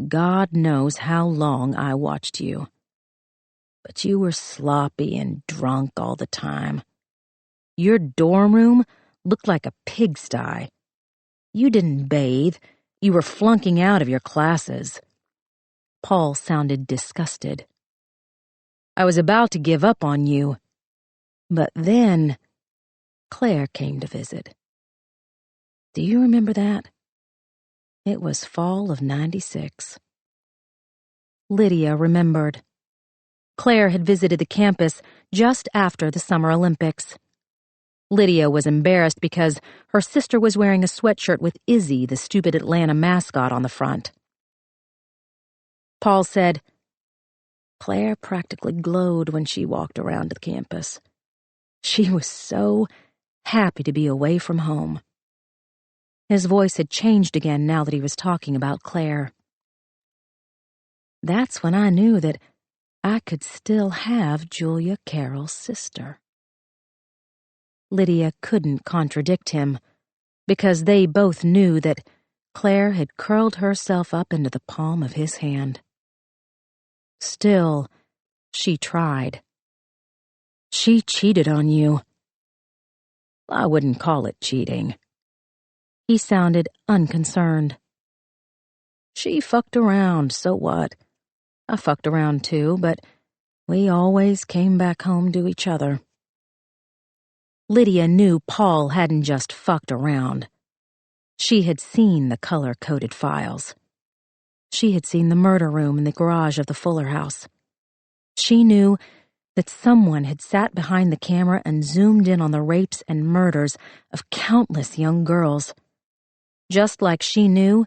A: God knows how long I watched you. But you were sloppy and drunk all the time. Your dorm room looked like a pigsty. You didn't bathe. You were flunking out of your classes." Paul sounded disgusted. "I was about to give up on you. But then Claire came to visit. Do you remember that? It was fall of '96. Lydia remembered. Claire had visited the campus just after the Summer Olympics. Lydia was embarrassed because her sister was wearing a sweatshirt with Izzy, the stupid Atlanta mascot, on the front. Paul said, "Claire practically glowed when she walked around the campus. She was so happy to be away from home." His voice had changed again now that he was talking about Claire. "That's when I knew that I could still have Julia Carroll's sister." Lydia couldn't contradict him, because they both knew that Claire had curled herself up into the palm of his hand. Still, she tried. "She cheated on you." "I wouldn't call it cheating." He sounded unconcerned. "She fucked around, so what? I fucked around too, but we always came back home to each other." Lydia knew Paul hadn't just fucked around. She had seen the color-coded files. She had seen the murder room in the garage of the Fuller house. She knew that someone had sat behind the camera and zoomed in on the rapes and murders of countless young girls. Just like she knew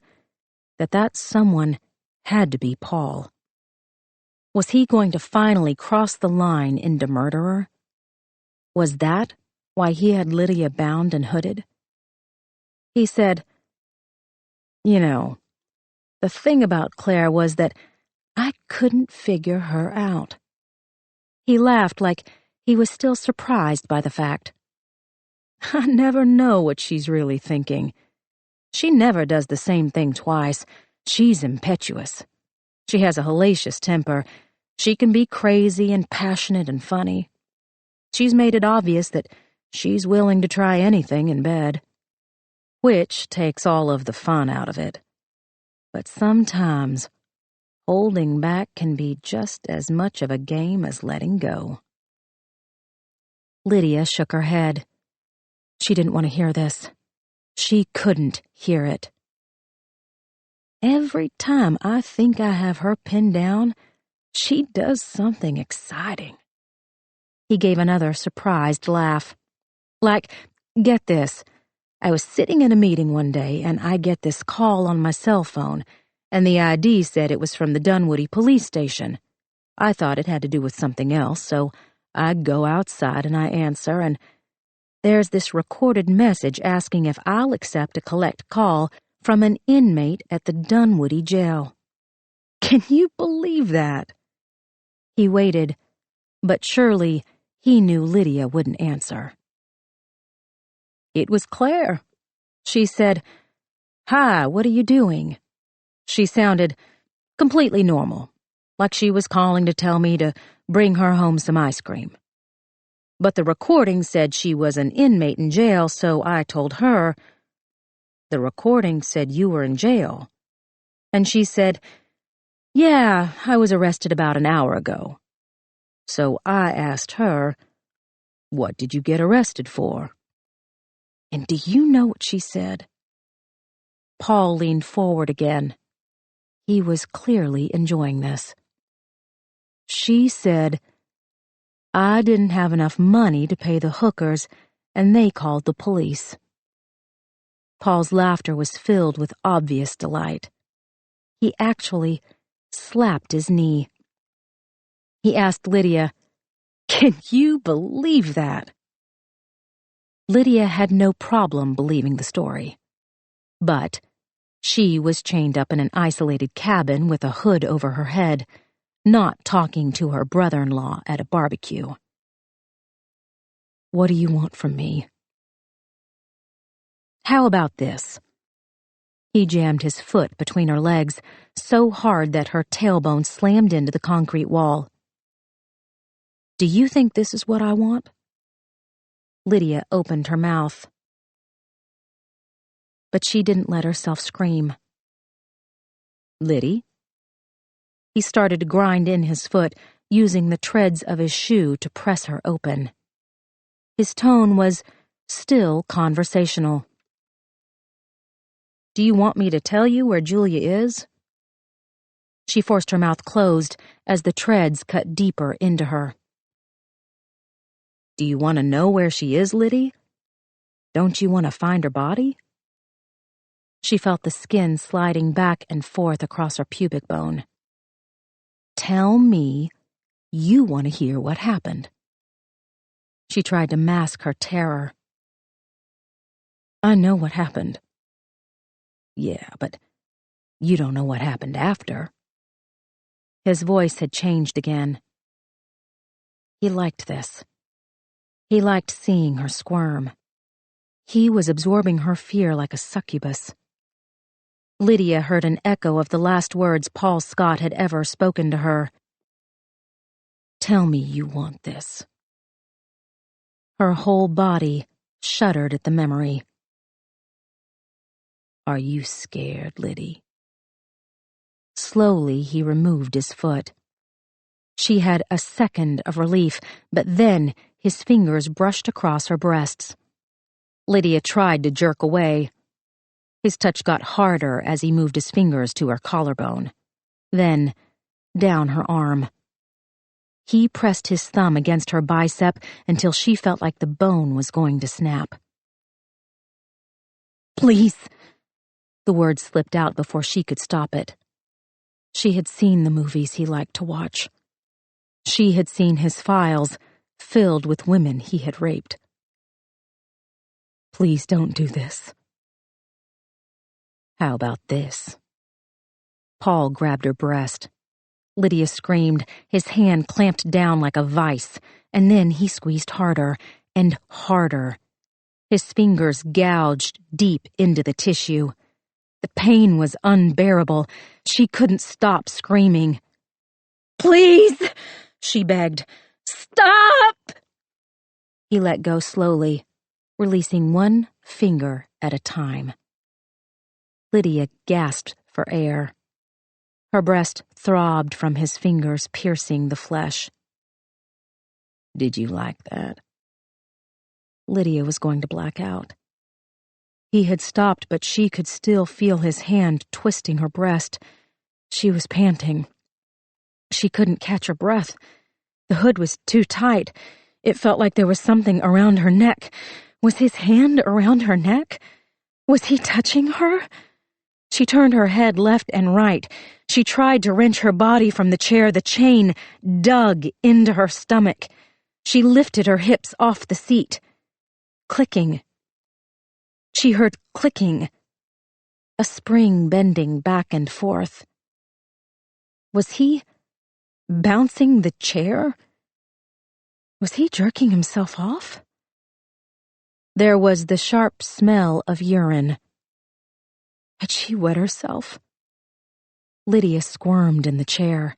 A: that someone had to be Paul. Was he going to finally cross the line into murderer? Was that why he had Lydia bound and hooded? He said, "You know, the thing about Claire was that I couldn't figure her out. He laughed like he was still surprised by the fact. I never know what she's really thinking. She never does the same thing twice. She's impetuous. She has a hellacious temper. She can be crazy and passionate and funny. She's made it obvious that she's willing to try anything in bed, which takes all of the fun out of it. But sometimes, holding back can be just as much of a game as letting go. Lydia shook her head. She didn't want to hear this. She couldn't hear it. Every time I think I have her pinned down, she does something exciting. He gave another surprised laugh. Like, get this. I was sitting in a meeting one day, and I get this call on my cell phone, and the ID said it was from the Dunwoody police station. I thought it had to do with something else, so I go outside and I answer, and there's this recorded message asking if I'll accept a collect call from an inmate at the Dunwoody jail. Can you believe that? He waited, but surely he knew Lydia wouldn't answer. It was Claire. She said, "Hi, what are you doing?" She sounded completely normal, like she was calling to tell me to bring her home some ice cream. But the recording said she was an inmate in jail, so I told her, "The recording said you were in jail." And she said, "Yeah, I was arrested about an hour ago." So I asked her, "What did you get arrested for?" And do you know what she said? Paul leaned forward again. He was clearly enjoying this. She said, "I didn't have enough money to pay the hookers, and they called the police." Paul's laughter was filled with obvious delight. He actually slapped his knee. He asked Lydia, "Can you believe that?" Lydia had no problem believing the story. But she was chained up in an isolated cabin with a hood over her head, not talking to her brother-in-law at a barbecue. "What do you want from me?" "How about this?" He jammed his foot between her legs so hard that her tailbone slammed into the concrete wall. "Do you think this is what I want?" Lydia opened her mouth. But she didn't let herself scream. "Liddy?" He started to grind in his foot, using the treads of his shoe to press her open. His tone was still conversational. "Do you want me to tell you where Julia is?" She forced her mouth closed as the treads cut deeper into her. "Do you want to know where she is, Liddy? Don't you want to find her body?" She felt the skin sliding back and forth across her pubic bone. "Tell me you want to hear what happened." She tried to mask her terror. "I know what happened." "Yeah, but you don't know what happened after." His voice had changed again. He liked this. He liked seeing her squirm. He was absorbing her fear like a succubus. Lydia heard an echo of the last words Paul Scott had ever spoken to her. "Tell me you want this." Her whole body shuddered at the memory. "Are you scared, Liddy?" Slowly he removed his foot. She had a second of relief, but then his fingers brushed across her breasts. Lydia tried to jerk away. His touch got harder as he moved his fingers to her collarbone, then down her arm. He pressed his thumb against her bicep until she felt like the bone was going to snap. "Please!" The word slipped out before she could stop it. She had seen the movies he liked to watch. She had seen his files filled with women he had raped. "Please don't do this." "How about this?" Paul grabbed her breast. Lydia screamed, his hand clamped down like a vice, and then he squeezed harder and harder. His fingers gouged deep into the tissue. The pain was unbearable. She couldn't stop screaming. "Please," she begged. "Stop!" He let go slowly, releasing one finger at a time. Lydia gasped for air. Her breast throbbed from his fingers piercing the flesh. "Did you like that?" Lydia was going to black out. He had stopped, but she could still feel his hand twisting her breast. She was panting. She couldn't catch her breath. The hood was too tight. It felt like there was something around her neck. Was his hand around her neck? Was he touching her? She turned her head left and right. She tried to wrench her body from the chair. The chain dug into her stomach. She lifted her hips off the seat. Clicking. She heard clicking. A spring bending back and forth. Was he bouncing the chair? Was he jerking himself off? There was the sharp smell of urine. Had she wet herself? Lydia squirmed in the chair.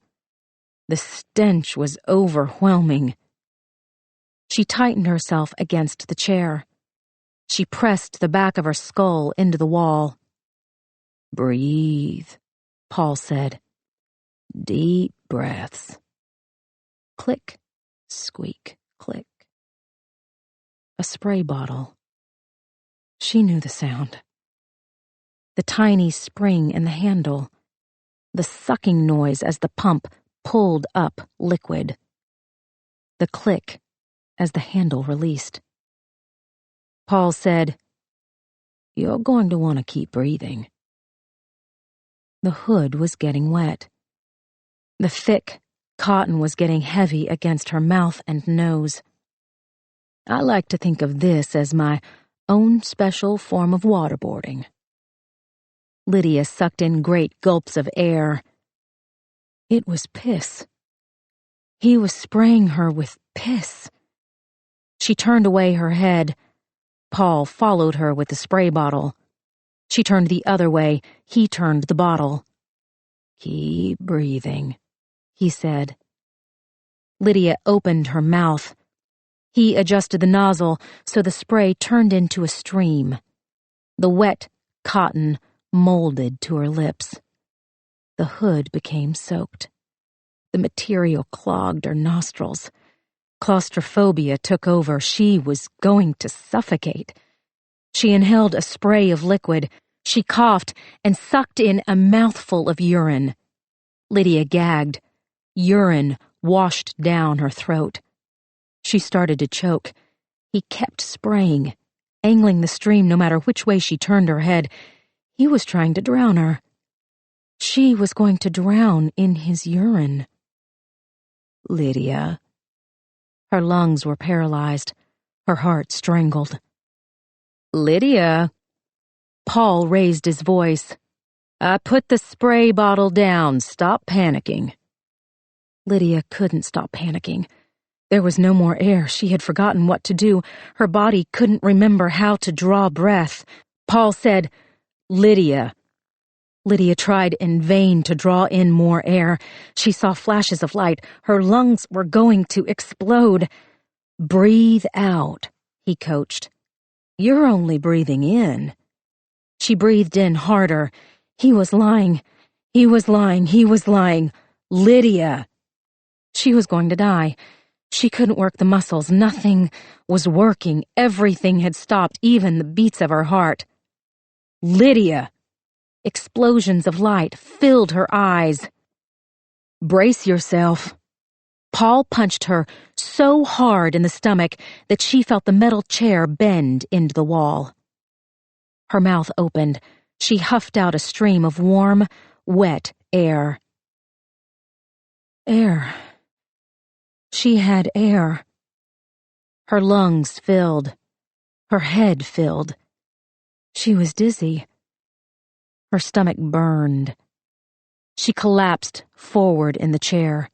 A: The stench was overwhelming. She tightened herself against the chair. She pressed the back of her skull into the wall. "Breathe," Paul said. "Deep breaths." Click, squeak, click. A spray bottle. She knew the sound. The tiny spring in the handle. The sucking noise as the pump pulled up liquid. The click as the handle released. Paul said, "You're going to want to keep breathing." The hood was getting wet. The thick cotton was getting heavy against her mouth and nose. I like to think of this as my own special form of waterboarding. Lydia sucked in great gulps of air. It was piss. He was spraying her with piss. She turned away her head. Paul followed her with the spray bottle. She turned the other way. He turned the bottle. "Keep breathing," he said. Lydia opened her mouth. He adjusted the nozzle so the spray turned into a stream. The wet cotton molded to her lips. The hood became soaked. The material clogged her nostrils. Claustrophobia took over. She was going to suffocate. She inhaled a spray of liquid. She coughed and sucked in a mouthful of urine. Lydia gagged. Urine washed down her throat. She started to choke. He kept spraying, angling the stream no matter which way she turned her head. He was trying to drown her. She was going to drown in his urine. "Lydia." Her lungs were paralyzed, her heart strangled. "Lydia." Paul raised his voice. "I put the spray bottle down. Stop panicking." Lydia couldn't stop panicking. There was no more air. She had forgotten what to do. Her body couldn't remember how to draw breath. Paul said, "Lydia." Lydia tried in vain to draw in more air. She saw flashes of light. Her lungs were going to explode. "Breathe out," he coached. "You're only breathing in." She breathed in harder. He was lying. He was lying. He was lying. "Lydia." She was going to die. She couldn't work the muscles. Nothing was working. Everything had stopped, even the beats of her heart. "Lydia." Explosions of light filled her eyes. "Brace yourself." Paul punched her so hard in the stomach that she felt the metal chair bend into the wall. Her mouth opened. She huffed out a stream of warm, wet air. Air. She had air. Her lungs filled. Her head filled. She was dizzy. Her stomach burned. She collapsed forward in the chair.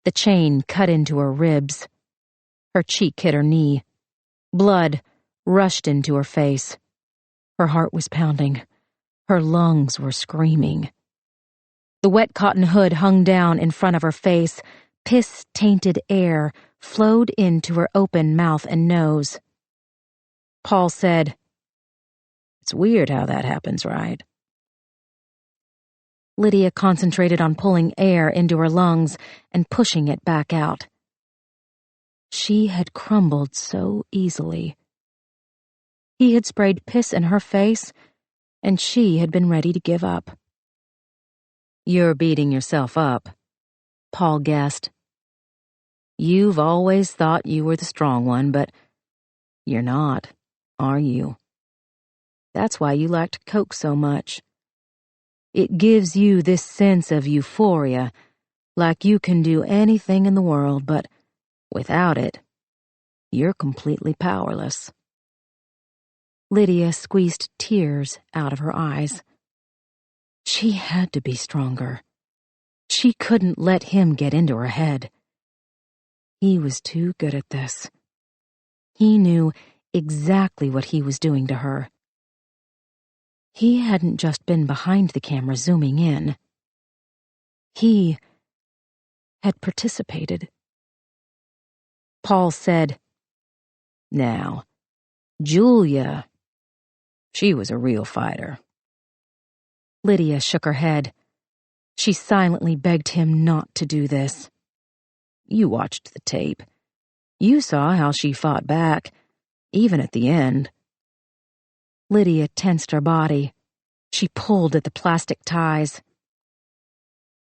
A: The chain cut into her ribs. Her cheek hit her knee. Blood rushed into her face. Her heart was pounding. Her lungs were screaming. The wet cotton hood hung down in front of her face. Piss-tainted air flowed into her open mouth and nose. Paul said, "It's weird how that happens, right?" Lydia concentrated on pulling air into her lungs and pushing it back out. She had crumbled so easily. He had sprayed piss in her face, and she had been ready to give up. "You're beating yourself up," Paul guessed. "You've always thought you were the strong one, but you're not, are you? That's why you liked Coke so much. It gives you this sense of euphoria, like you can do anything in the world, but without it, you're completely powerless." Lydia squeezed tears out of her eyes. She had to be stronger. She couldn't let him get into her head. He was too good at this. He knew exactly what he was doing to her. He hadn't just been behind the camera zooming in. He had participated. Paul said, "Now, Julia, she was a real fighter." Lydia shook her head. She silently begged him not to do this. "You watched the tape. You saw how she fought back, even at the end." Lydia tensed her body. She pulled at the plastic ties.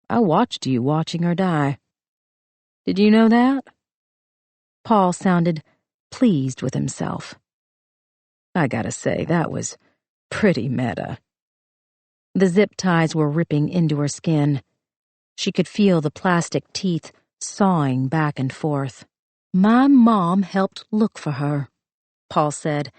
A: "I watched you watching her die. Did you know that?" Paul sounded pleased with himself. "I gotta say, that was pretty meta." The zip ties were ripping into her skin. She could feel the plastic teeth sawing back and forth. "My mom helped look for her," Paul said.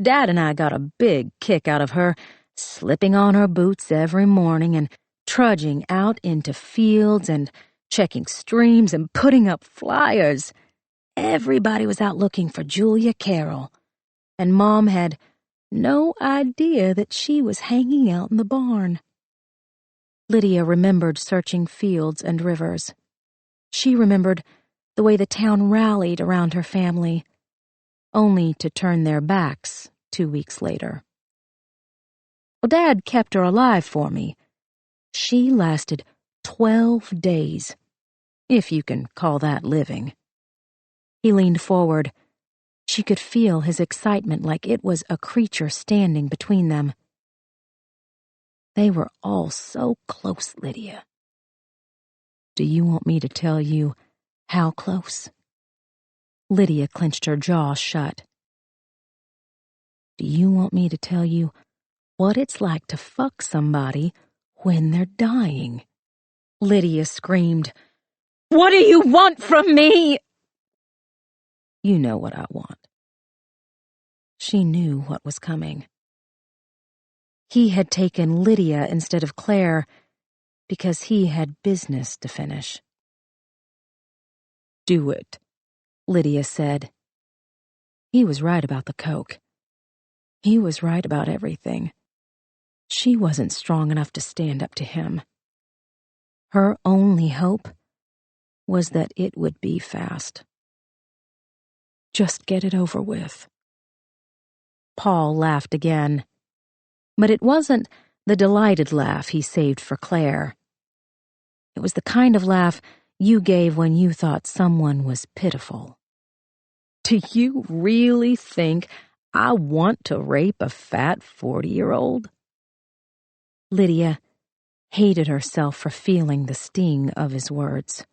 A: "Dad and I got a big kick out of her, slipping on her boots every morning and trudging out into fields and checking streams and putting up flyers. Everybody was out looking for Julia Carroll, and Mom had no idea that she was hanging out in the barn." Lydia remembered searching fields and rivers. She remembered the way the town rallied around her family, only to turn their backs 2 weeks later. "Well, Dad kept her alive for me. She lasted 12 days, if you can call that living." He leaned forward. She could feel his excitement like it was a creature standing between them. "They were all so close, Lydia." "Do you want me to tell you how close?" Lydia clenched her jaw shut. "Do you want me to tell you what it's like to fuck somebody when they're dying?" Lydia screamed. "What do you want from me?" "You know what I want." She knew what was coming. He had taken Lydia instead of Claire because he had business to finish. "Do it," Lydia said. He was right about the coke. He was right about everything. She wasn't strong enough to stand up to him. Her only hope was that it would be fast. Just get it over with. Paul laughed again. But it wasn't the delighted laugh he saved for Claire. It was the kind of laugh you gave when you thought someone was pitiful. "Do you really think I want to rape a fat 40-year-old? Lydia hated herself for feeling the sting of his words.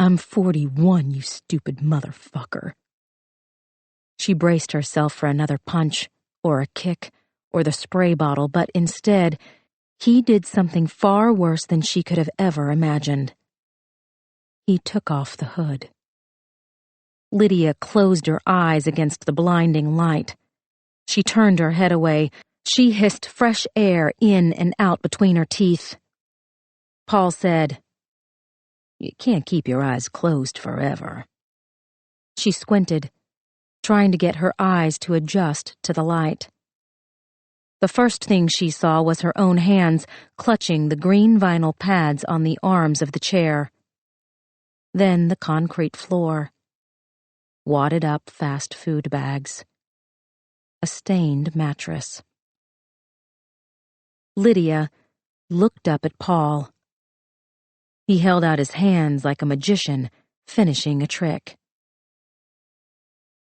A: "I'm 41, you stupid motherfucker." She braced herself for another punch, or a kick, or the spray bottle, but instead, he did something far worse than she could have ever imagined. He took off the hood. Lydia closed her eyes against the blinding light. She turned her head away, She hissed fresh air in and out between her teeth. Paul said, "You can't keep your eyes closed forever." She squinted, trying to get her eyes to adjust to the light. The first thing she saw was her own hands clutching the green vinyl pads on the arms of the chair. Then the concrete floor. Wadded up fast food bags. A stained mattress. Lydia looked up at Paul. He held out his hands like a magician finishing a trick.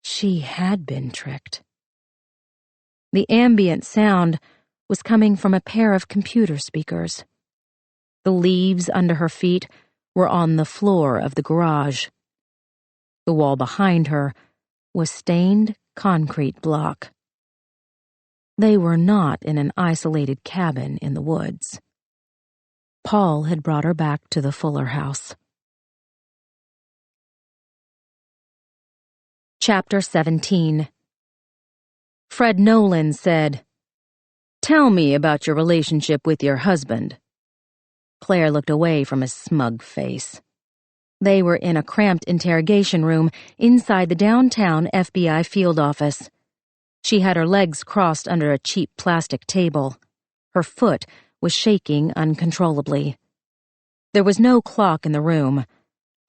A: She had been tricked. The ambient sound was coming from a pair of computer speakers. The leaves under her feet were on the floor of the garage. The wall behind her was stained concrete block. They were not in an isolated cabin in the woods. Paul had brought her back to the Fuller house. Chapter 17. Fred Nolan said, "Tell me about your relationship with your husband." Claire looked away from his smug face. They were in a cramped interrogation room inside the downtown FBI field office. She had her legs crossed under a cheap plastic table. Her foot was shaking uncontrollably. There was no clock in the room.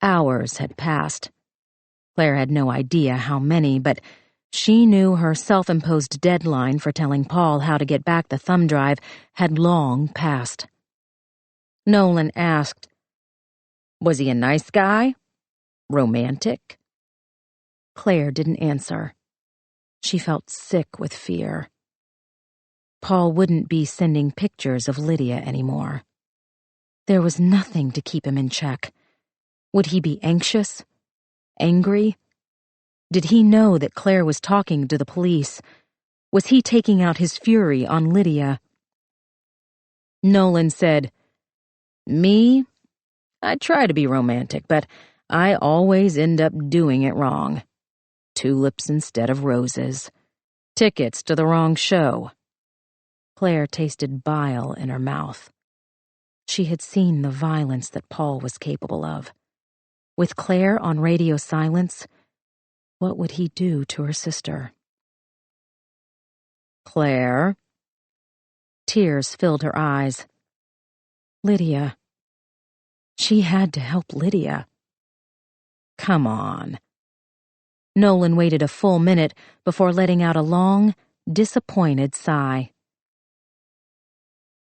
A: Hours had passed. Claire had no idea how many, but she knew her self-imposed deadline for telling Paul how to get back the thumb drive had long passed. Nolan asked, "Was he a nice guy? Romantic?" Claire didn't answer. She felt sick with fear. Paul wouldn't be sending pictures of Lydia anymore. There was nothing to keep him in check. Would he be anxious? Angry? Did he know that Claire was talking to the police? Was he taking out his fury on Lydia? Nolan said, "Me? I try to be romantic, but I always end up doing it wrong. Tulips instead of roses. Tickets to the wrong show." Claire tasted bile in her mouth. She had seen the violence that Paul was capable of. With Claire on radio silence, what would he do to her sister? "Claire?" Tears filled her eyes. Lydia. She had to help Lydia. "Come on." Nolan waited a full minute before letting out a long, disappointed sigh.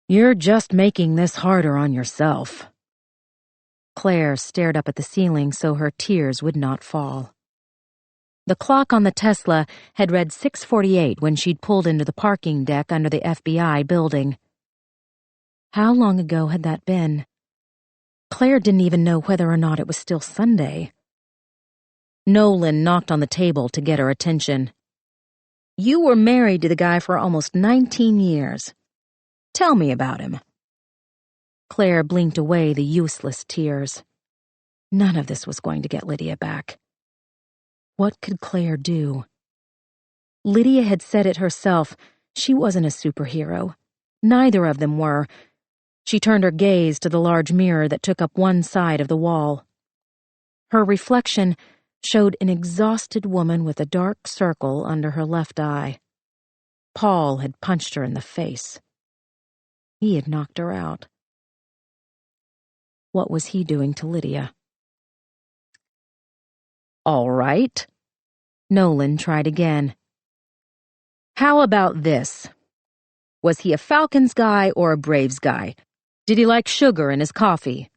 A: "You're just making this harder on yourself." Claire stared up at the ceiling so her tears would not fall. The clock on the Tesla had read 6:48 when she'd pulled into the parking deck under the FBI building. How long ago had that been? Claire didn't even know whether or not it was still Sunday. Nolan knocked on the table to get her attention. "You were married to the guy for almost 19 years. Tell me about him." Claire blinked away the useless tears. None of this was going to get Lydia back. What could Claire do? Lydia had said it herself. She wasn't a superhero. Neither of them were. She turned her gaze to the large mirror that took up one side of the wall. Her reflection showed an exhausted woman with a dark circle under her left eye. Paul had punched her in the face. He had knocked her out. What was he doing to Lydia? "All right." Nolan tried again. "How about this? Was he a Falcons guy or a Braves guy? Did he like sugar in his coffee?"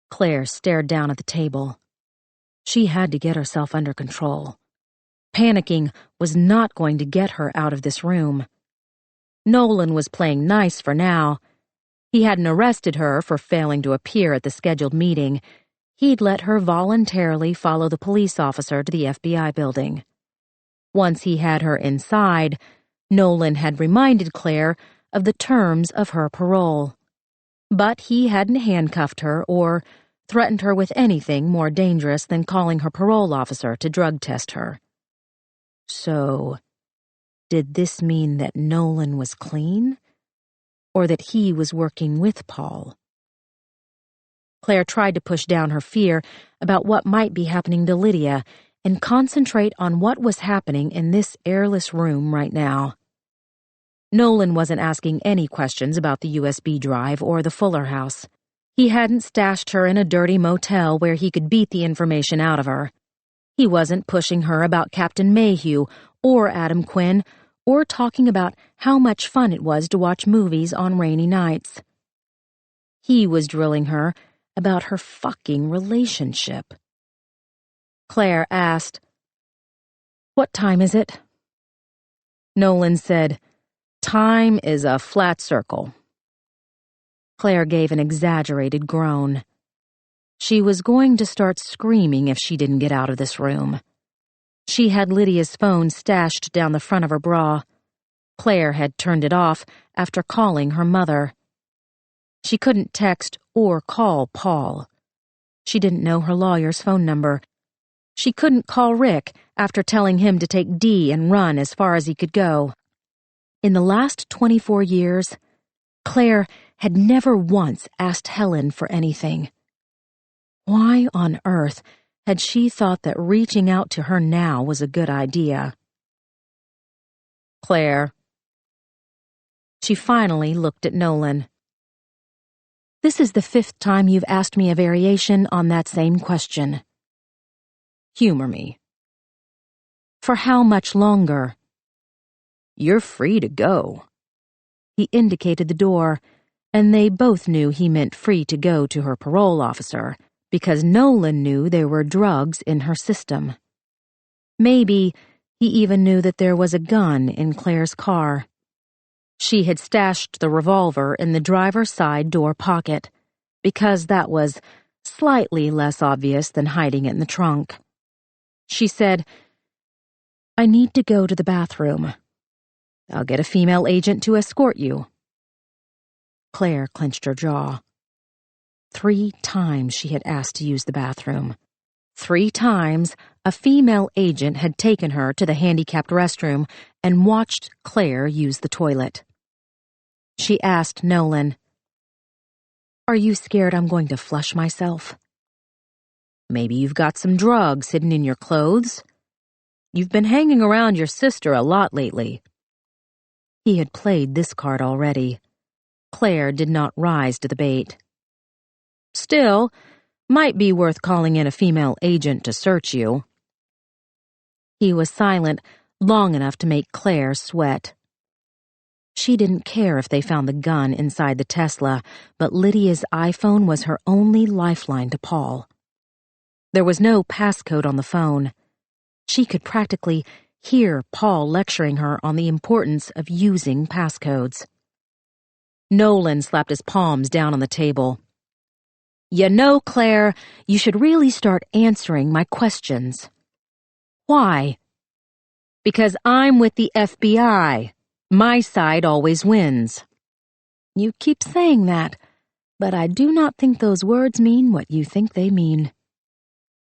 A: Claire stared down at the table. She had to get herself under control. Panicking was not going to get her out of this room. Nolan was playing nice for now. He hadn't arrested her for failing to appear at the scheduled meeting. He'd let her voluntarily follow the police officer to the FBI building. Once he had her inside, Nolan had reminded Claire of the terms of her parole. But he hadn't handcuffed her or threatened her with anything more dangerous than calling her parole officer to drug test her. So, Did this mean that Nolan was clean? Or that he was working with Paul? Claire tried to push down her fear about what might be happening to Lydia and concentrate on what was happening in this airless room right now. Nolan wasn't asking any questions about the USB drive or the Fuller house. He hadn't stashed her in a dirty motel where he could beat the information out of her. He wasn't pushing her about Captain Mayhew or Adam Quinn or talking about how much fun it was to watch movies on rainy nights. He was drilling her about her fucking relationship. Claire asked, "What time is it?" Nolan said, "Time is a flat circle." Claire gave an exaggerated groan. She was going to start screaming if she didn't get out of this room. She had Lydia's phone stashed down the front of her bra. Claire had turned it off after calling her mother. She couldn't text or call Paul. She didn't know her lawyer's phone number. She couldn't call Rick after telling him to take D and run as far as he could go. In the last 24 years, Claire had never once asked Helen for anything. Why on earth had she thought that reaching out to her now was a good idea? "Claire." She finally looked at Nolan. "This is the 5th time you've asked me a variation on that same question." "Humor me." "For how much longer?" "You're free to go." He indicated the door, and they both knew he meant free to go to her parole officer, because Nolan knew there were drugs in her system. Maybe he even knew that there was a gun in Claire's car. She had stashed the revolver in the driver's side door pocket, because that was slightly less obvious than hiding it in the trunk. She said, "I need to go to the bathroom. I'll get a female agent to escort you." Claire clenched her jaw. 3 times she had asked to use the bathroom. 3 times a female agent had taken her to the handicapped restroom and watched Claire use the toilet. She asked Nolan, "Are you scared I'm going to flush myself?" "Maybe you've got some drugs hidden in your clothes. You've been hanging around your sister a lot lately." He had played this card already. Claire did not rise to the bait. "Still, might be worth calling in a female agent to search you." He was silent long enough to make Claire sweat. She didn't care if they found the gun inside the Tesla, but Lydia's iPhone was her only lifeline to Paul. There was no passcode on the phone. She could practically hear Paul lecturing her on the importance of using passcodes. Nolan slapped his palms down on the table. "You know, Claire, you should really start answering my questions." "Why?" "Because I'm with the FBI. My side always wins." "You keep saying that, but I do not think those words mean what you think they mean."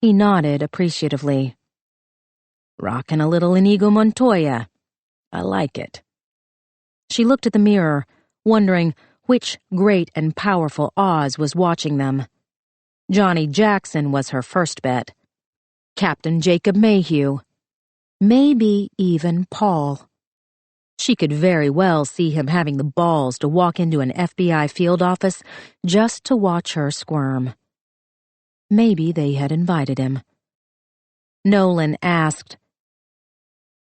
A: He nodded appreciatively. "Rockin' a little Inigo Montoya. I like it." She looked at the mirror, wondering which great and powerful Oz was watching them. Johnny Jackson was her first bet. Captain Jacob Mayhew. Maybe even Paul. She could very well see him having the balls to walk into an FBI field office just to watch her squirm. Maybe they had invited him. Nolan asked,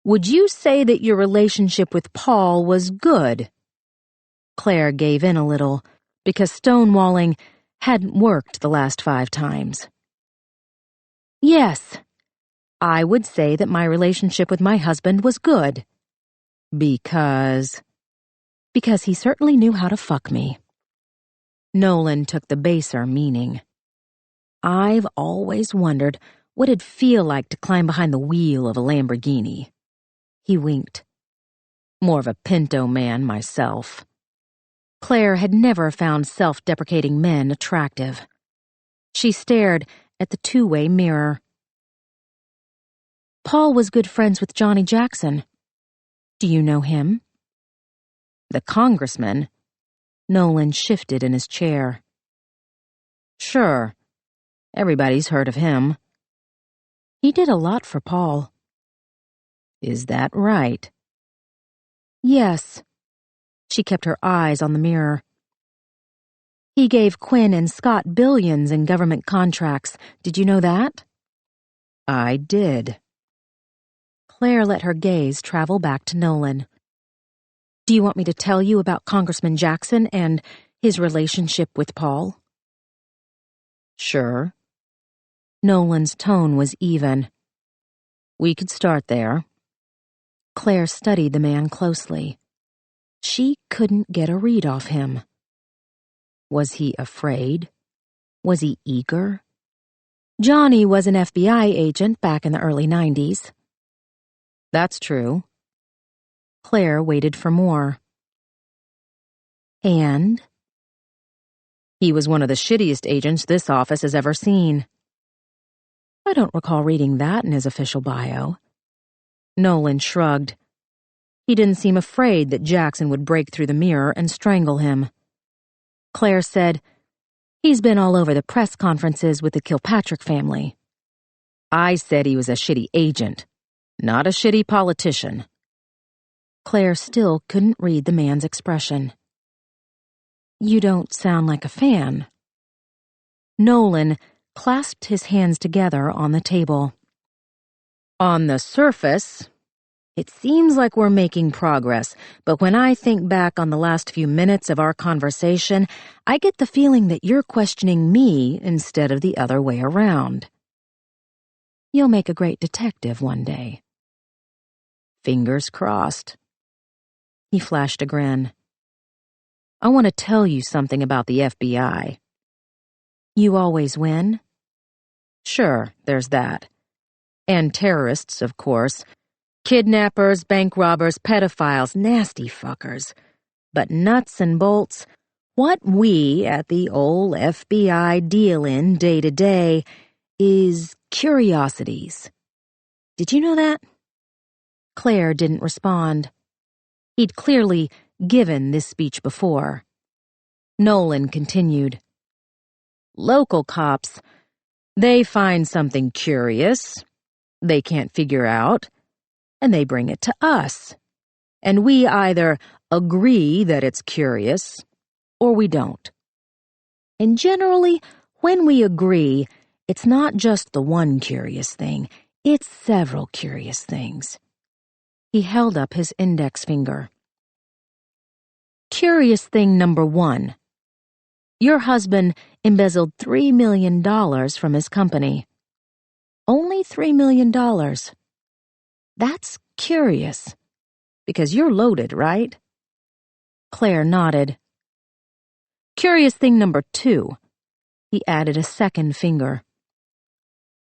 A: "Would you say that your relationship with Paul was good?" Claire gave in a little, because stonewalling hadn't worked the last 5 times. "Yes, I would say that my relationship with my husband was good." "Because?" "Because he certainly knew how to fuck me." Nolan took the baser meaning. "I've always wondered what it'd feel like to climb behind the wheel of a Lamborghini." He winked. "More of a Pinto man myself." Claire had never found self-deprecating men attractive. She stared at the 2-way mirror. "Paul was good friends with Johnny Jackson." Do you know him? The congressman? Nolan shifted in his chair. Sure. Everybody's heard of him. He did a lot for Paul. Is that right? Yes. She kept her eyes on the mirror. He gave Quinn and Scott billions in government contracts. Did you know that? I did. Claire let her gaze travel back to Nolan. Do you want me to tell you about Congressman Jackson and his relationship with Paul? Sure. Nolan's tone was even. We could start there. Claire studied the man closely. She couldn't get a read off him. Was he afraid? Was he eager? Johnny was an FBI agent back in the early 90s. That's true. Claire waited for more. And? He was one of the shittiest agents this office has ever seen. I don't recall reading that in his official bio. Nolan shrugged. He didn't seem afraid that Jackson would break through the mirror and strangle him. Claire said, He's been all over the press conferences with the Kilpatrick family. I said he was a shitty agent, not a shitty politician. Claire still couldn't read the man's expression. You don't sound like a fan. Nolan clasped his hands together on the table. On the surface, it seems like we're making progress, but when I think back on the last few minutes of our conversation, I get the feeling that you're questioning me instead of the other way around. You'll make a great detective one day. Fingers crossed. He flashed a grin. I want to tell you something about the FBI. You always win? Sure, there's that. And terrorists, of course. Kidnappers, bank robbers, pedophiles, nasty fuckers. But nuts and bolts, what we at the old FBI deal in day to day is curiosities. Did you know that? Claire didn't respond. He'd clearly given this speech before. Nolan continued. Local cops, they find something curious, they can't figure out, and they bring it to us. And we either agree that it's curious, or we don't. And generally, when we agree, it's not just the one curious thing, it's several curious things. He held up his index finger. Curious thing number 1. Your husband embezzled $3 million from his company. Only $3 million. That's curious. Because you're loaded, right? Claire nodded. Curious thing number 2. He added a second finger.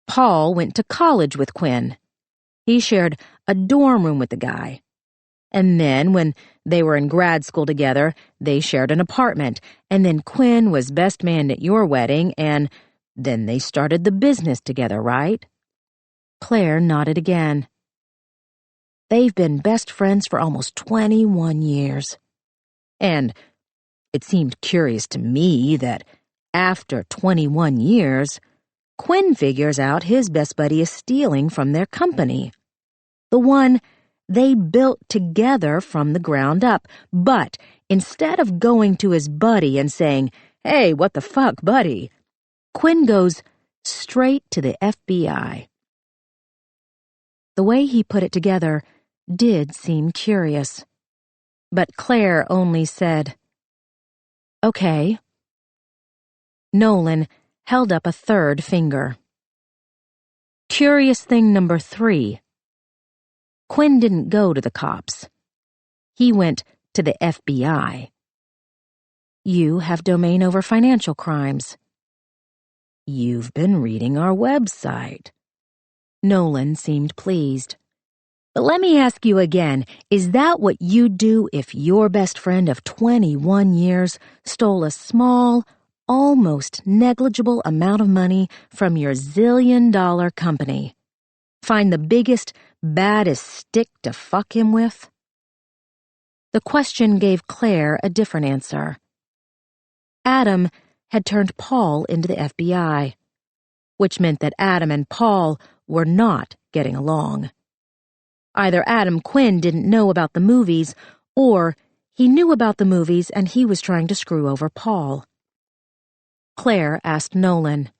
A: Paul went to college with Quinn. He shared a dorm room with the guy. And then, when they were in grad school together, they shared an apartment. And then Quinn was best man at your wedding, and then they started the business together, right? Claire nodded again. They've been best friends for almost 21 years. And it seemed curious to me that after 21 years, Quinn figures out his best buddy is stealing from their company. The one they built together from the ground up. But instead of going to his buddy and saying, Hey, what the fuck, buddy? Quinn goes straight to the FBI. The way he put it together did seem curious. But Claire only said, Okay. Nolan held up a third finger. Curious thing number 3. Quinn didn't go to the cops. He went to the FBI. You have domain over financial crimes. You've been reading our website. Nolan seemed pleased. But let me ask you again, is that what you'd do if your best friend of 21 years stole a small, almost negligible amount of money from your zillion-dollar company? Find the biggest, baddest stick to fuck him with? The question gave Claire a different answer. Adam had turned Paul into the FBI, which meant that Adam and Paul were not getting along. Either Adam Quinn didn't know about the movies, or he knew about the movies and he was trying to screw over Paul. Claire asked Nolan,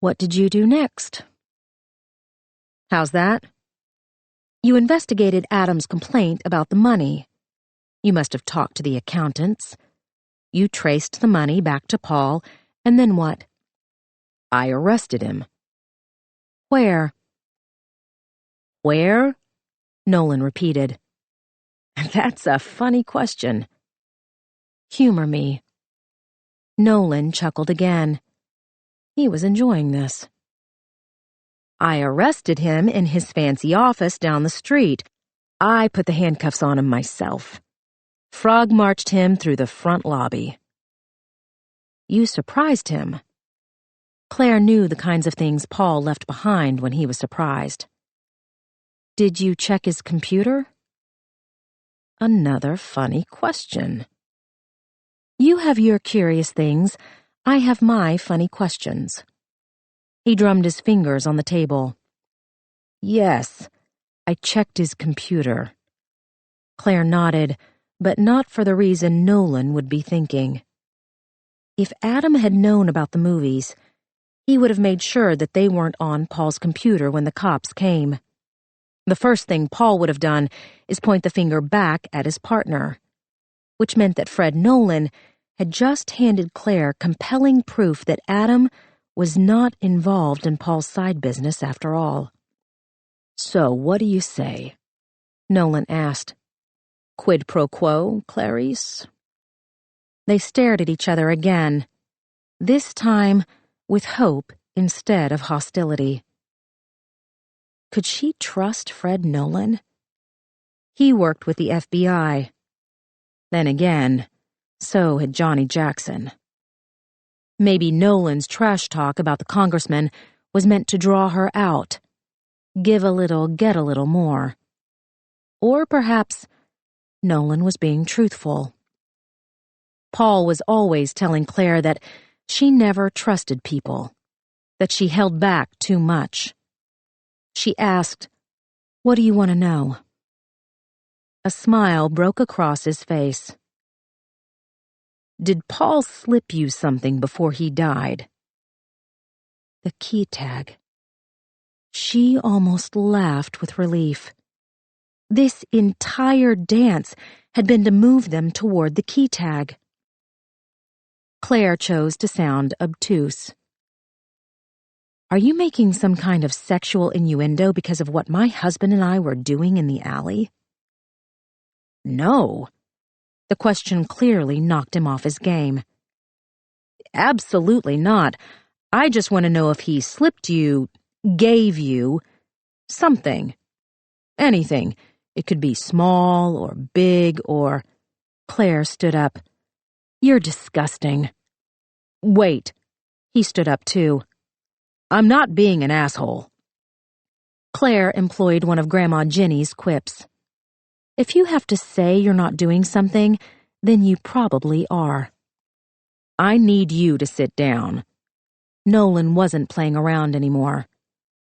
A: "What did you do next?" "How's that?" "You investigated Adam's complaint about the money. You must have talked to the accountants. You traced the money back to Paul, and then what?" "I arrested him." "Where?" "Where?" Nolan repeated. "That's a funny question." "Humor me." Nolan chuckled again. He was enjoying this. "I arrested him in his fancy office down the street. I put the handcuffs on him myself. Frog marched him through the front lobby." "You surprised him." Claire knew the kinds of things Paul left behind when he was surprised. "Did you check his computer?" Another funny question. "You have your curious things. I have my funny questions." He drummed his fingers on the table. "Yes, I checked his computer." Claire nodded, but not for the reason Nolan would be thinking. If Adam had known about the movies, he would have made sure that they weren't on Paul's computer when the cops came. The first thing Paul would have done is point the finger back at his partner, which meant that Fred Nolan had just handed Claire compelling proof that Adam was not involved in Paul's side business after all. "So what do you say?" Nolan asked. "Quid pro quo, Clarice?" They stared at each other again, this time with hope instead of hostility. Could she trust Fred Nolan? He worked with the FBI. Then again, so had Johnny Jackson. Maybe Nolan's trash talk about the congressman was meant to draw her out. Give a little, get a little more. Or perhaps Nolan was being truthful. Paul was always telling Claire that she never trusted people, that she held back too much. She asked, "What do you want to know?" A smile broke across his face. "Did Paul slip you something before he died?" The key tag. She almost laughed with relief. This entire dance had been to move them toward the key tag. Claire chose to sound obtuse. "Are you making some kind of sexual innuendo because of what my husband and I were doing in the alley?" "No." The question clearly knocked him off his game. "Absolutely not. I just want to know if he slipped you, gave you, something. Anything. It could be small or big or—" Claire stood up. "You're disgusting." "Wait." He stood up too. "I'm not being an asshole." Claire employed one of Grandma Jenny's quips. If you have to say you're not doing something, then you probably are. "I need you to sit down." Nolan wasn't playing around anymore.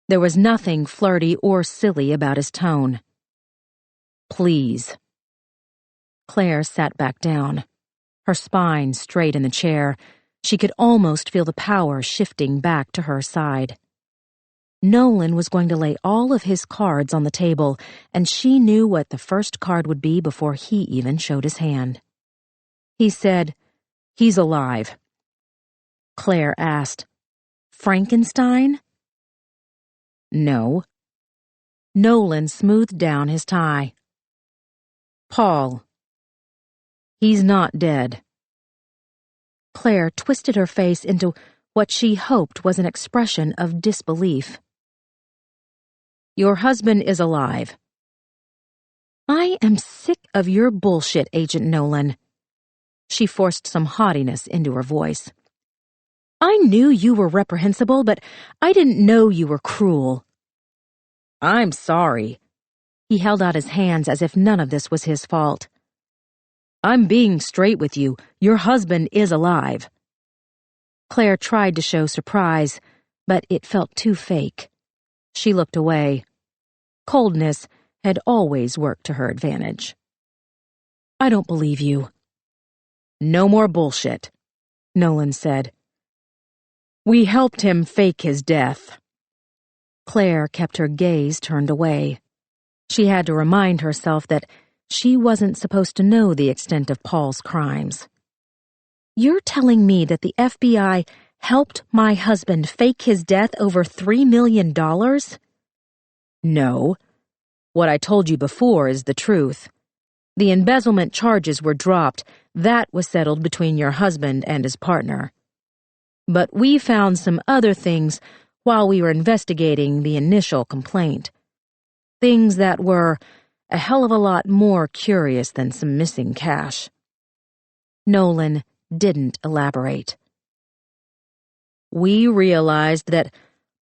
A: There was nothing flirty or silly about his tone. "Please." Claire sat back down, her spine straight in the chair. She could almost feel the power shifting back to her side. Nolan was going to lay all of his cards on the table, and she knew what the first card would be before he even showed his hand. He said, "He's alive." Claire asked, "Frankenstein?" "No." Nolan smoothed down his tie. "Paul. He's not dead." Claire twisted her face into what she hoped was an expression of disbelief. "Your husband is alive." "I am sick of your bullshit, Agent Nolan." She forced some haughtiness into her voice. "I knew you were reprehensible, but I didn't know you were cruel." "I'm sorry." He held out his hands as if none of this was his fault. "I'm being straight with you. Your husband is alive." Claire tried to show surprise, but it felt too fake. She looked away. Coldness had always worked to her advantage. "I don't believe you." "No more bullshit," Nolan said. "We helped him fake his death." Claire kept her gaze turned away. She had to remind herself that she wasn't supposed to know the extent of Paul's crimes. "You're telling me that the FBI helped my husband fake his death over $3 million? "No. What I told you before is the truth. The embezzlement charges were dropped. That was settled between your husband and his partner. But we found some other things while we were investigating the initial complaint. Things that were a hell of a lot more curious than some missing cash." Nolan didn't elaborate. "We realized that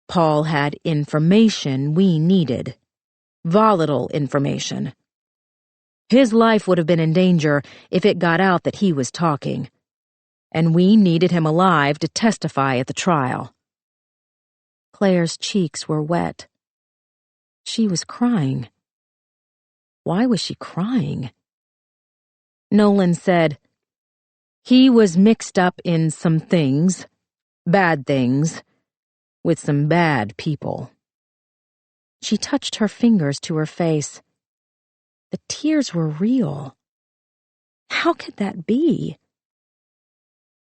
A: Paul had information we needed. Volatile information. His life would have been in danger if it got out that he was talking. And we needed him alive to testify at the trial." Claire's cheeks were wet. She was crying. Why was she crying? Nolan said, "He was mixed up in some things, bad things, with some bad people." She touched her fingers to her face. The tears were real. How could that be?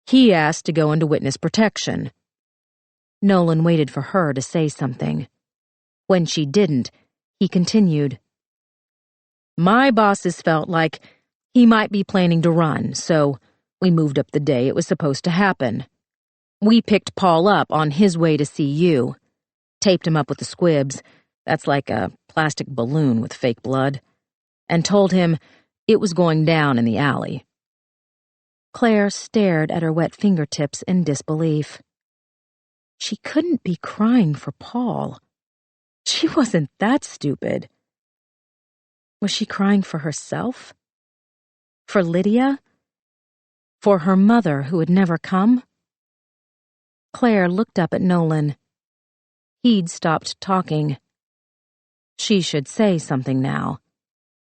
A: "He asked to go into witness protection." Nolan waited for her to say something. When she didn't, he continued. "My bosses felt like he might be planning to run, so we moved up the day it was supposed to happen. We picked Paul up on his way to see you, taped him up with the squibs, that's like a plastic balloon with fake blood, and told him it was going down in the alley." Claire stared at her wet fingertips in disbelief. She couldn't be crying for Paul. She wasn't that stupid. Was she crying for herself? For Lydia? For her mother who had never come? Claire looked up at Nolan. He'd stopped talking. She should say something now.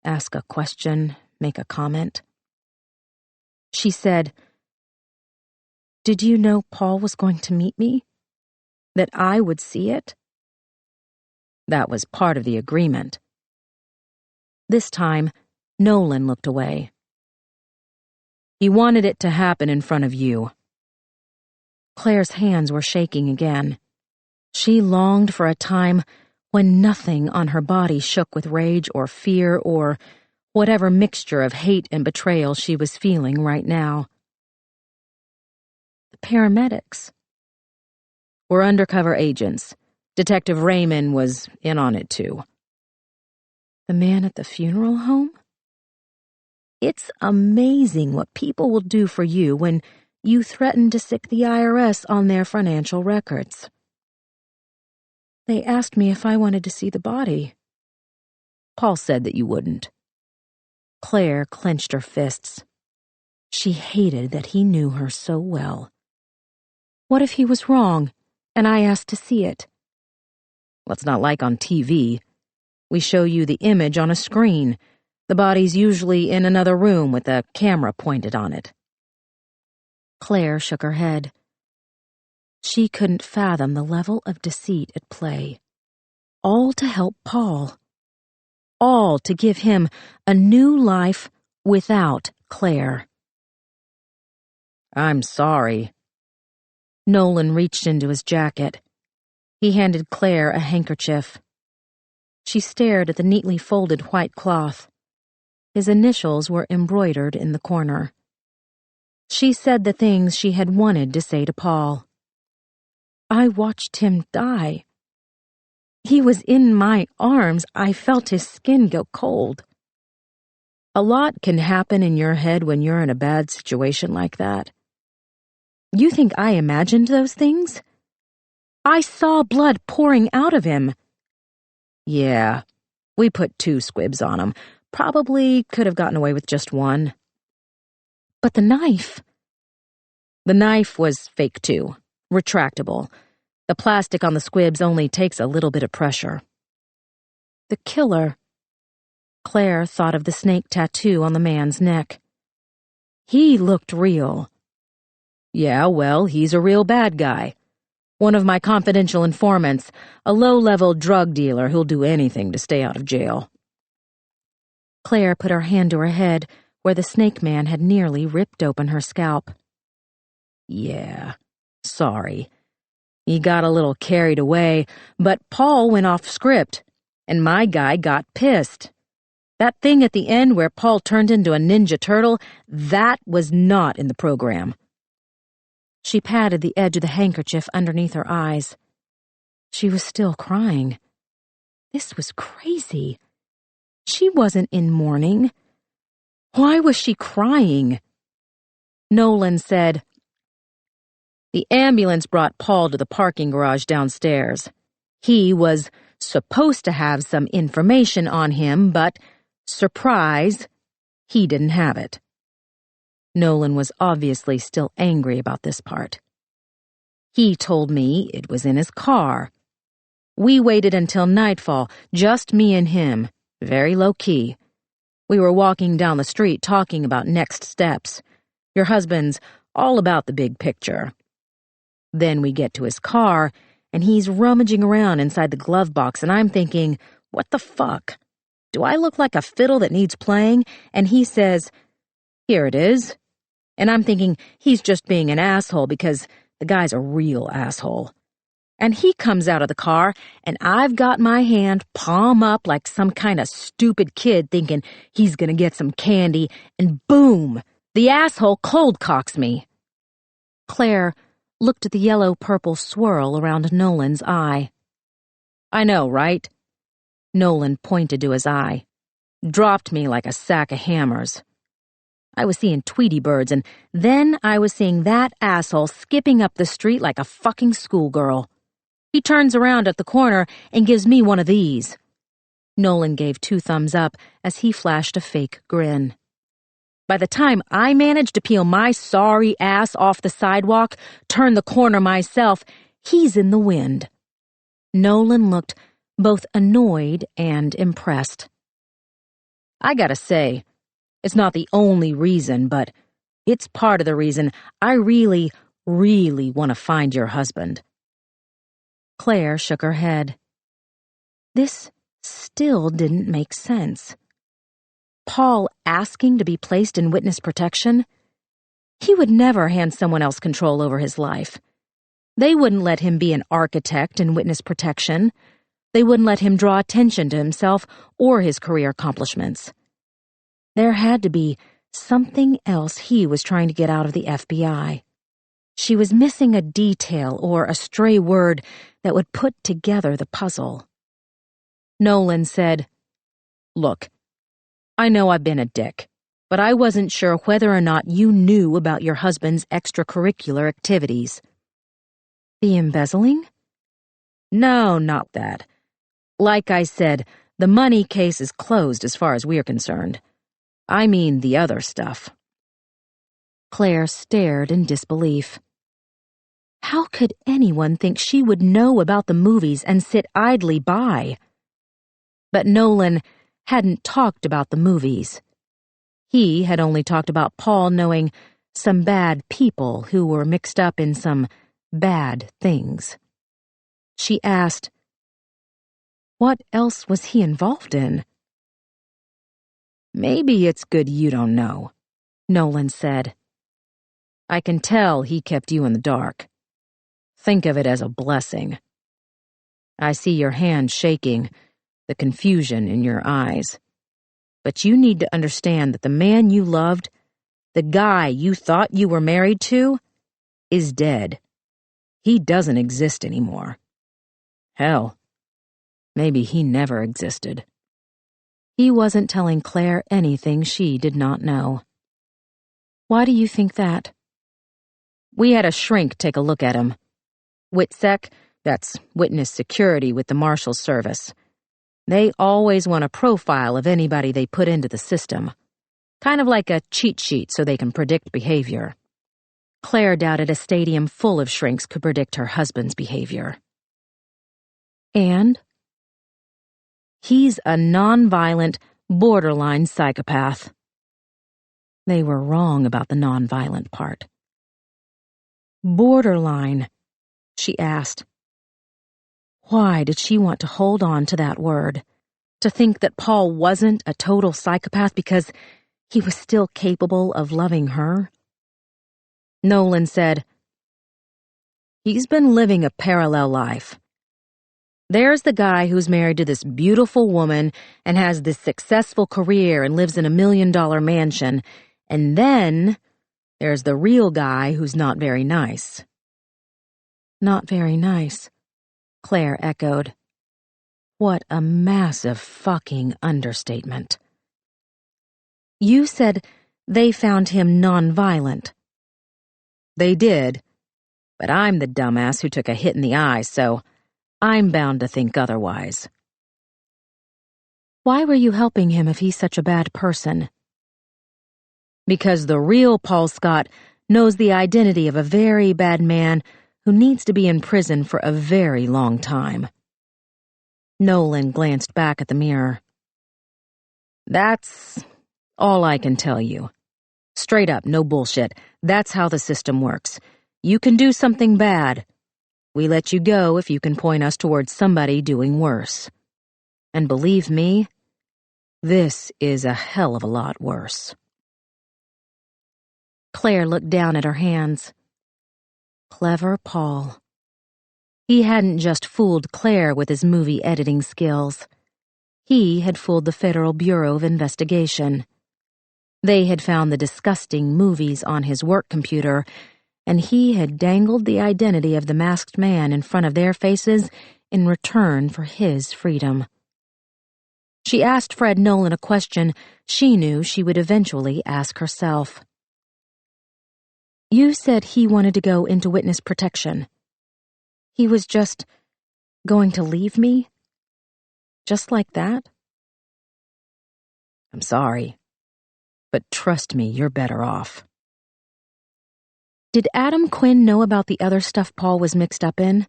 A: Ask a question, make a comment. She said, "Did you know Paul was going to meet me? That I would see it?" "That was part of the agreement." This time, Nolan looked away. "He wanted it to happen in front of you." Claire's hands were shaking again. She longed for a time when nothing on her body shook with rage or fear or whatever mixture of hate and betrayal she was feeling right now. The paramedics were undercover agents. Detective Raymond was in on it too. The man at the funeral home? It's amazing what people will do for you when you threaten to sic the IRS on their financial records. They asked me if I wanted to see the body. Paul said that you wouldn't. Claire clenched her fists. She hated that he knew her so well. What if he was wrong, and I asked to see it? Well, it's not like on TV. We show you the image on a screen. The body's usually in another room with a camera pointed on it. Claire shook her head. She couldn't fathom the level of deceit at play. All to help Paul. All to give him a new life without Claire. "I'm sorry." Nolan reached into his jacket. He handed Claire a handkerchief. She stared at the neatly folded white cloth. His initials were embroidered in the corner. She said the things she had wanted to say to Paul. I watched him die. He was in my arms. I felt his skin go cold. A lot can happen in your head when you're in a bad situation like that. You think I imagined those things? I saw blood pouring out of him. Yeah, We put 2 squibs on him. Probably could have gotten away with just 1. But the knife... The knife was fake too. Retractable. The plastic on the squibs only takes a little bit of pressure. The killer... Claire thought of the snake tattoo on the man's neck. He looked real. Yeah, well, he's a real bad guy. One of my confidential informants, a low-level drug dealer who'll do anything to stay out of jail. Claire put her hand to her head, where the snake man had nearly ripped open her scalp. Yeah, sorry. He got a little carried away, but Paul went off script, and my guy got pissed. That thing at the end where Paul turned into a Ninja Turtle, that was not in the program. She patted the edge of the handkerchief underneath her eyes. She was still crying. This was crazy. She wasn't in mourning. Why was she crying? Nolan said, "The ambulance brought Paul to the parking garage downstairs. He was supposed to have some information on him, but, surprise, he didn't have it." Nolan was obviously still angry about this part. "He told me it was in his car. We waited until nightfall, just me and him, very low-key. We were walking down the street talking about next steps. Your husband's all about the big picture. Then we get to his car, and he's rummaging around inside the glove box, and I'm thinking, what the fuck? Do I look like a fiddle that needs playing? And he says, 'Here it is.' And I'm thinking he's just being an asshole because the guy's a real asshole. And he comes out of the car, and I've got my hand palm up like some kind of stupid kid thinking he's gonna get some candy, and boom, the asshole cold cocks me." Claire looked at the yellow-purple swirl around Nolan's eye. "I know, right?" Nolan pointed to his eye. "Dropped me like a sack of hammers. I was seeing Tweety birds, and then I was seeing that asshole skipping up the street like a fucking schoolgirl. He turns around at the corner and gives me one of these." Nolan gave 2 thumbs up as he flashed a fake grin. "By the time I managed to peel my sorry ass off the sidewalk, turn the corner myself, he's in the wind." Nolan looked both annoyed and impressed. "I gotta say, it's not the only reason, but it's part of the reason I really, really want to find your husband." Claire shook her head. This still didn't make sense. Paul asking to be placed in witness protection? He would never hand someone else control over his life. They wouldn't let him be an architect in witness protection. They wouldn't let him draw attention to himself or his career accomplishments. There had to be something else he was trying to get out of the FBI. She was missing a detail or a stray word that would put together the puzzle. Nolan said, "Look, I know I've been a dick, but I wasn't sure whether or not you knew about your husband's extracurricular activities." "The embezzling?" "No, not that. Like I said, the money case is closed as far as we're concerned. I mean the other stuff." Claire stared in disbelief. How could anyone think she would know about the movies and sit idly by? But Nolan hadn't talked about the movies. He had only talked about Paul knowing some bad people who were mixed up in some bad things. She asked, "What else was he involved in?" "Maybe it's good you don't know," Nolan said. "I can tell he kept you in the dark. Think of it as a blessing. I see your hand shaking, the confusion in your eyes. But you need to understand that the man you loved, the guy you thought you were married to, is dead. He doesn't exist anymore. Hell, maybe he never existed." He wasn't telling Claire anything she did not know. "Why do you think that?" "We had a shrink take a look at him. WITSEC, that's Witness Security with the Marshals Service. They always want a profile of anybody they put into the system. Kind of like a cheat sheet so they can predict behavior. Claire doubted a stadium full of shrinks could predict her husband's behavior. And? He's a nonviolent, borderline psychopath. They were wrong about the nonviolent part. Borderline, she asked. Why did she want to hold on to that word? To think that Paul wasn't a total psychopath because he was still capable of loving her? Nolan said, "He's been living a parallel life. There's the guy who's married to this beautiful woman and has this successful career and lives in a $1 million mansion. And then there's the real guy who's not very nice." Not very nice, Claire echoed. What a massive fucking understatement. You said they found him nonviolent. They did, but I'm the dumbass who took a hit in the eye, so I'm bound to think otherwise. Why were you helping him if he's such a bad person? Because the real Paul Scott knows the identity of a very bad man who needs to be in prison for a very long time. Nolan glanced back at the mirror. That's all I can tell you. Straight up, no bullshit. That's how the system works. You can do something bad. We let you go if you can point us towards somebody doing worse. And believe me, this is a hell of a lot worse. Claire looked down at her hands. Clever Paul. He hadn't just fooled Claire with his movie editing skills. He had fooled the Federal Bureau of Investigation. They had found the disgusting movies on his work computer, and he had dangled the identity of the masked man in front of their faces in return for his freedom. She asked Fred Nolan a question she knew she would eventually ask herself. You said he wanted to go into witness protection. He was just going to leave me? Just like that? I'm sorry. But trust me, you're better off. Did Adam Quinn know about the other stuff Paul was mixed up in?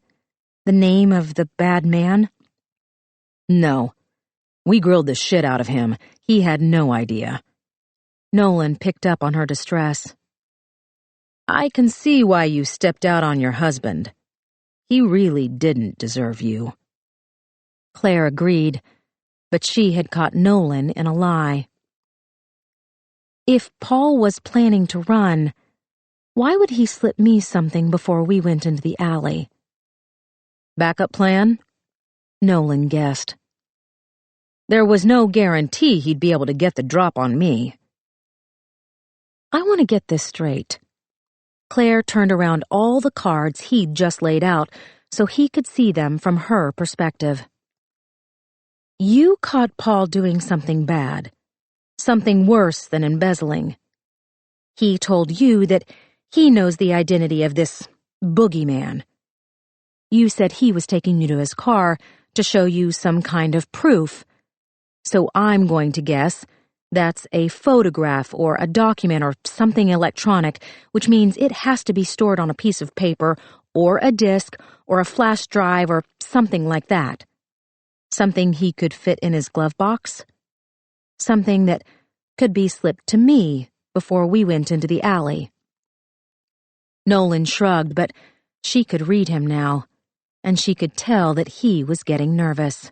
A: The name of the bad man? No. We grilled the shit out of him. He had no idea. Nolan picked up on her distress. I can see why you stepped out on your husband. He really didn't deserve you. Claire agreed, but she had caught Nolan in a lie. If Paul was planning to run, why would he slip me something before we went into the alley? Backup plan? Nolan guessed. There was no guarantee he'd be able to get the drop on me. I want to get this straight. Claire turned around all the cards he'd just laid out so he could see them from her perspective. You caught Paul doing something bad. Something worse than embezzling. He told you that he knows the identity of this boogeyman. You said he was taking you to his car to show you some kind of proof. So I'm going to guess that's a photograph or a document or something electronic, which means it has to be stored on a piece of paper or a disk or a flash drive or something like that. Something he could fit in his glove box. Something that could be slipped to me before we went into the alley. Nolan shrugged, but she could read him now, and she could tell that he was getting nervous.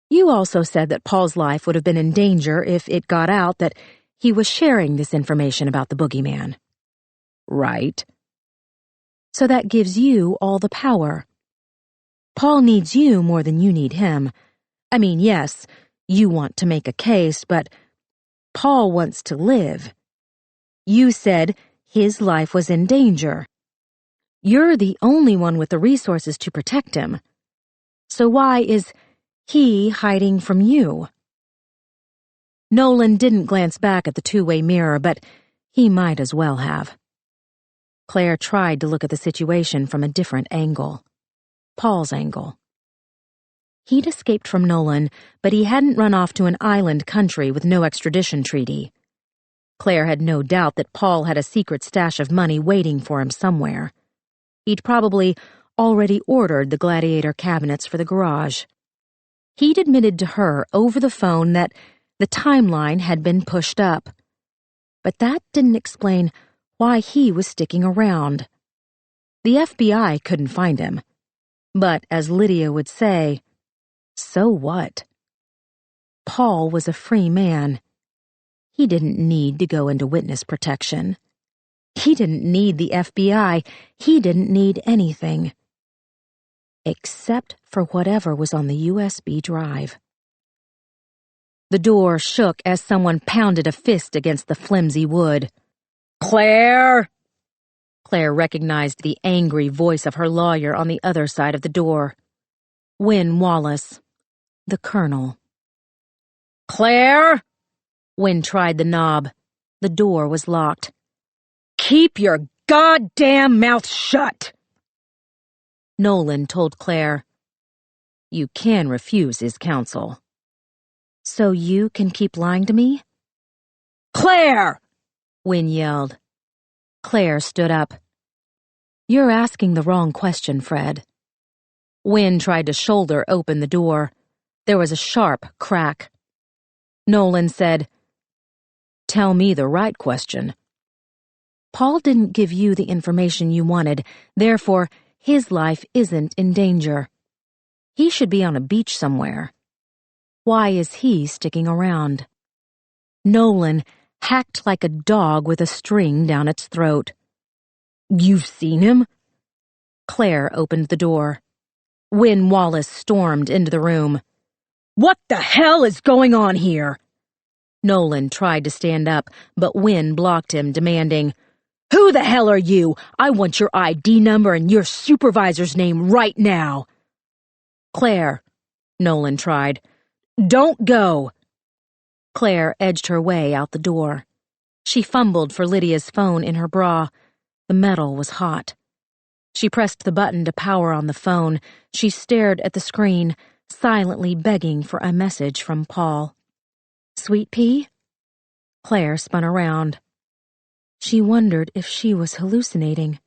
A: You also said that Paul's life would have been in danger if it got out that he was sharing this information about the boogeyman. Right. So that gives you all the power. Paul needs you more than you need him. I mean, yes, you want to make a case, but Paul wants to live. You said his life was in danger. You're the only one with the resources to protect him. So why is he hiding from you? Nolan didn't glance back at the two-way mirror, but he might as well have. Claire tried to look at the situation from a different angle. Paul's angle. He'd escaped from Nolan, but he hadn't run off to an island country with no extradition treaty. Claire had no doubt that Paul had a secret stash of money waiting for him somewhere. He'd probably already ordered the gladiator cabinets for the garage. He'd admitted to her over the phone that the timeline had been pushed up. But that didn't explain why he was sticking around. The FBI couldn't find him. But, as Lydia would say, so what? Paul was a free man. He didn't need to go into witness protection. He didn't need the FBI. He didn't need anything. Except for whatever was on the USB drive. The door shook as someone pounded a fist against the flimsy wood. "Claire!" Claire recognized the angry voice of her lawyer on the other side of the door. Wynne Wallace, the Colonel. "Claire!" Wynne tried the knob. The door was locked. "Keep your goddamn mouth shut!" Nolan told Claire, "You can refuse his counsel." "So you can keep lying to me?" "Claire!" Wynne yelled. Claire stood up. "You're asking the wrong question, Fred." Wynne tried to shoulder open the door. There was a sharp crack. Nolan said, "Tell me the right question." "Paul didn't give you the information you wanted, therefore his life isn't in danger. He should be on a beach somewhere. Why is he sticking around?" Nolan hacked like a dog with a string down its throat. "You've seen him?" Claire opened the door. Wynne Wallace stormed into the room. "What the hell is going on here?" Nolan tried to stand up, but Wynne blocked him, demanding, "Who the hell are you? I want your ID number and your supervisor's name right now." "Claire," Nolan tried. "Don't go." Claire edged her way out the door. She fumbled for Lydia's phone in her bra. The metal was hot. She pressed the button to power on the phone. She stared at the screen, silently begging for a message from Paul. "Sweet pea?" Claire spun around. She wondered if she was hallucinating.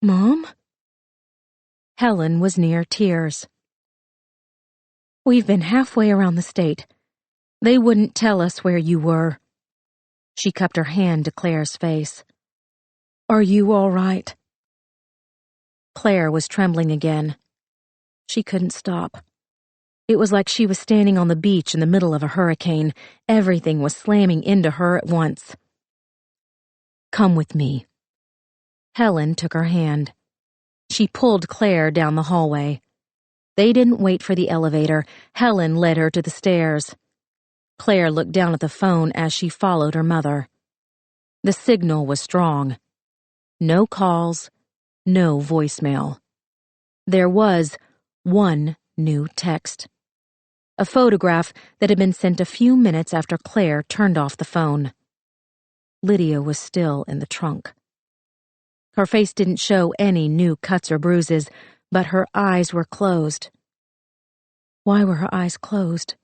A: "Mom?" Helen was near tears. "We've been halfway around the state. They wouldn't tell us where you were." She cupped her hand to Claire's face. "Are you all right?" Claire was trembling again. She couldn't stop. It was like she was standing on the beach in the middle of a hurricane. Everything was slamming into her at once. "Come with me." Helen took her hand. She pulled Claire down the hallway. They didn't wait for the elevator. Helen led her to the stairs. Claire looked down at the phone as she followed her mother. The signal was strong. No calls, no voicemail. There was one new text. A photograph that had been sent a few minutes after Claire turned off the phone. Lydia was still in the trunk. Her face didn't show any new cuts or bruises, but her eyes were closed. Why were her eyes closed?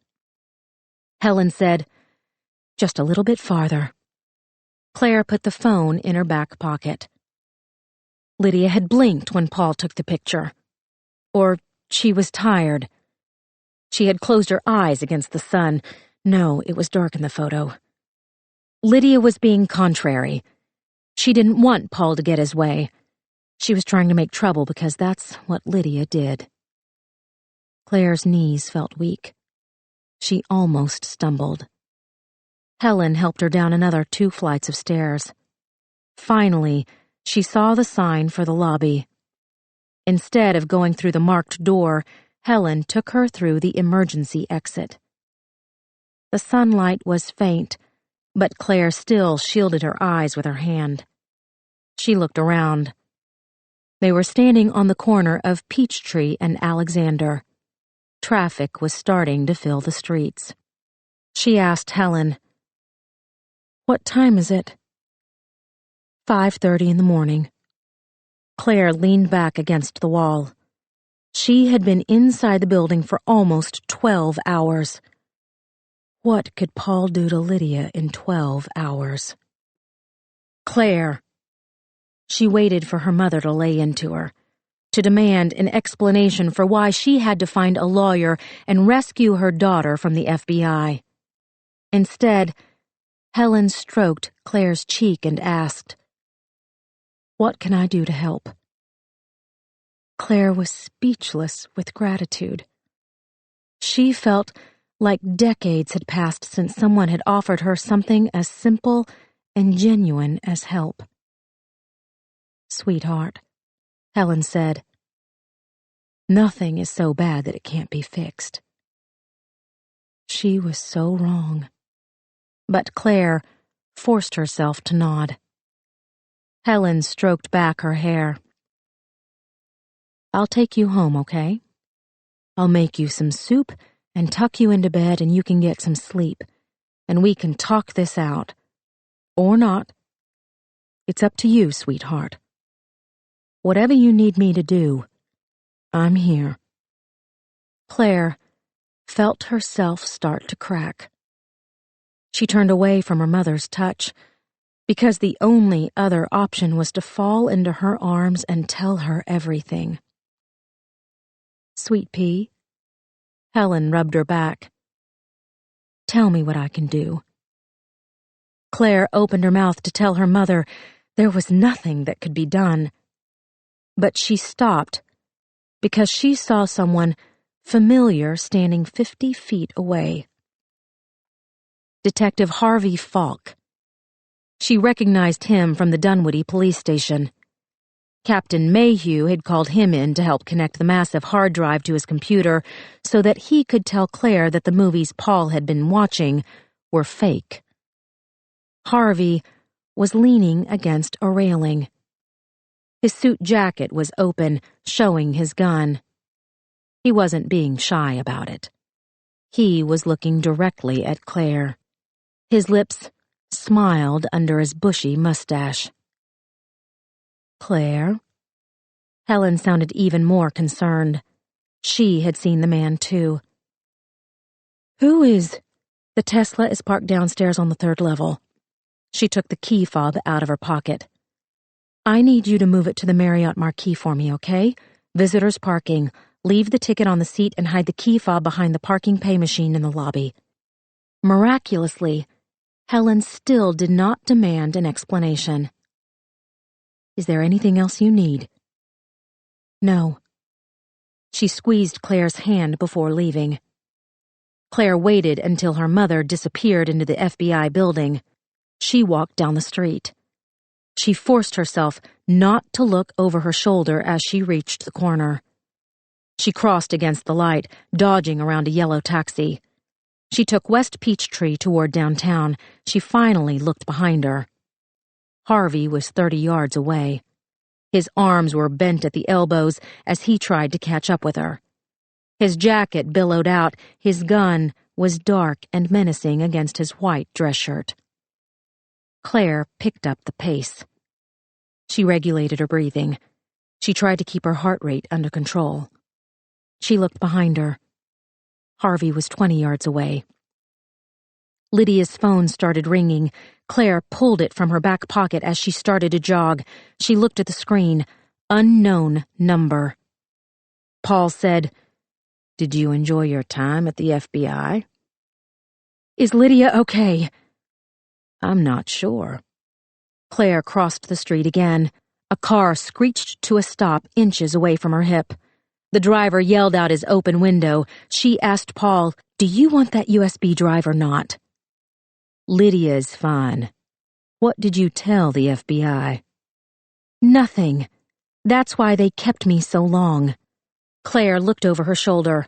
A: Helen said, "Just a little bit farther." Claire put the phone in her back pocket. Lydia had blinked when Paul took the picture. Or she was tired. She had closed her eyes against the sun. No, it was dark in the photo. Lydia was being contrary. She didn't want Paul to get his way. She was trying to make trouble because that's what Lydia did. Claire's knees felt weak. She almost stumbled. Helen helped her down another 2 flights of stairs. Finally, she saw the sign for the lobby. Instead of going through the marked door, Helen took her through the emergency exit. The sunlight was faint, but Claire still shielded her eyes with her hand. She looked around. They were standing on the corner of Peachtree and Alexander. Traffic was starting to fill the streets. She asked Helen, "What time is it?" 5:30 in the morning. Claire leaned back against the wall. She had been inside the building for almost 12 hours. What could Paul do to Lydia in 12 hours? Claire. She waited for her mother to lay into her, to demand an explanation for why she had to find a lawyer and rescue her daughter from the FBI. Instead, Helen stroked Claire's cheek and asked, "What can I do to help?" Claire was speechless with gratitude. She felt like decades had passed since someone had offered her something as simple and genuine as help. "Sweetheart," Helen said, "nothing is so bad that it can't be fixed." She was so wrong. But Claire forced herself to nod. Helen stroked back her hair. "I'll take you home, okay? I'll make you some soup and tuck you into bed and you can get some sleep, and we can talk this out. Or not. It's up to you, sweetheart. Whatever you need me to do, I'm here." Claire felt herself start to crack. She turned away from her mother's touch, because the only other option was to fall into her arms and tell her everything. "Sweet pea," Helen rubbed her back. "Tell me what I can do." Claire opened her mouth to tell her mother there was nothing that could be done, but she stopped because she saw someone familiar standing 50 feet away. Detective Harvey Falk. She recognized him from the Dunwoody police station. Captain Mayhew had called him in to help connect the massive hard drive to his computer so that he could tell Claire that the movies Paul had been watching were fake. Harvey was leaning against a railing. His suit jacket was open, showing his gun. He wasn't being shy about it. He was looking directly at Claire. His lips smiled under his bushy mustache. "Claire?" Helen sounded even more concerned. She had seen the man, too. "Who is—" "The Tesla is parked downstairs on the 3rd level." She took the key fob out of her pocket. "I need you to move it to the Marriott Marquis for me, okay? Visitors parking. Leave the ticket on the seat and hide the key fob behind the parking pay machine in the lobby." Miraculously, Helen still did not demand an explanation. "Is there anything else you need?" "No." She squeezed Claire's hand before leaving. Claire waited until her mother disappeared into the FBI building. She walked down the street. She forced herself not to look over her shoulder as she reached the corner. She crossed against the light, dodging around a yellow taxi. She took West Peachtree toward downtown. She finally looked behind her. Harvey was 30 yards away. His arms were bent at the elbows as he tried to catch up with her. His jacket billowed out. His gun was dark and menacing against his white dress shirt. Claire picked up the pace. She regulated her breathing. She tried to keep her heart rate under control. She looked behind her. Harvey was 20 yards away. Lydia's phone started ringing. Claire pulled it from her back pocket as she started to jog. She looked at the screen. Unknown number. Paul said, "Did you enjoy your time at the FBI?" "Is Lydia okay?" "I'm not sure." Claire crossed the street again. A car screeched to a stop inches away from her hip. The driver yelled out his open window. She asked Paul, "Do you want that USB drive or not?" "Lydia's fine. What did you tell the FBI?" "Nothing. That's why they kept me so long." Claire looked over her shoulder.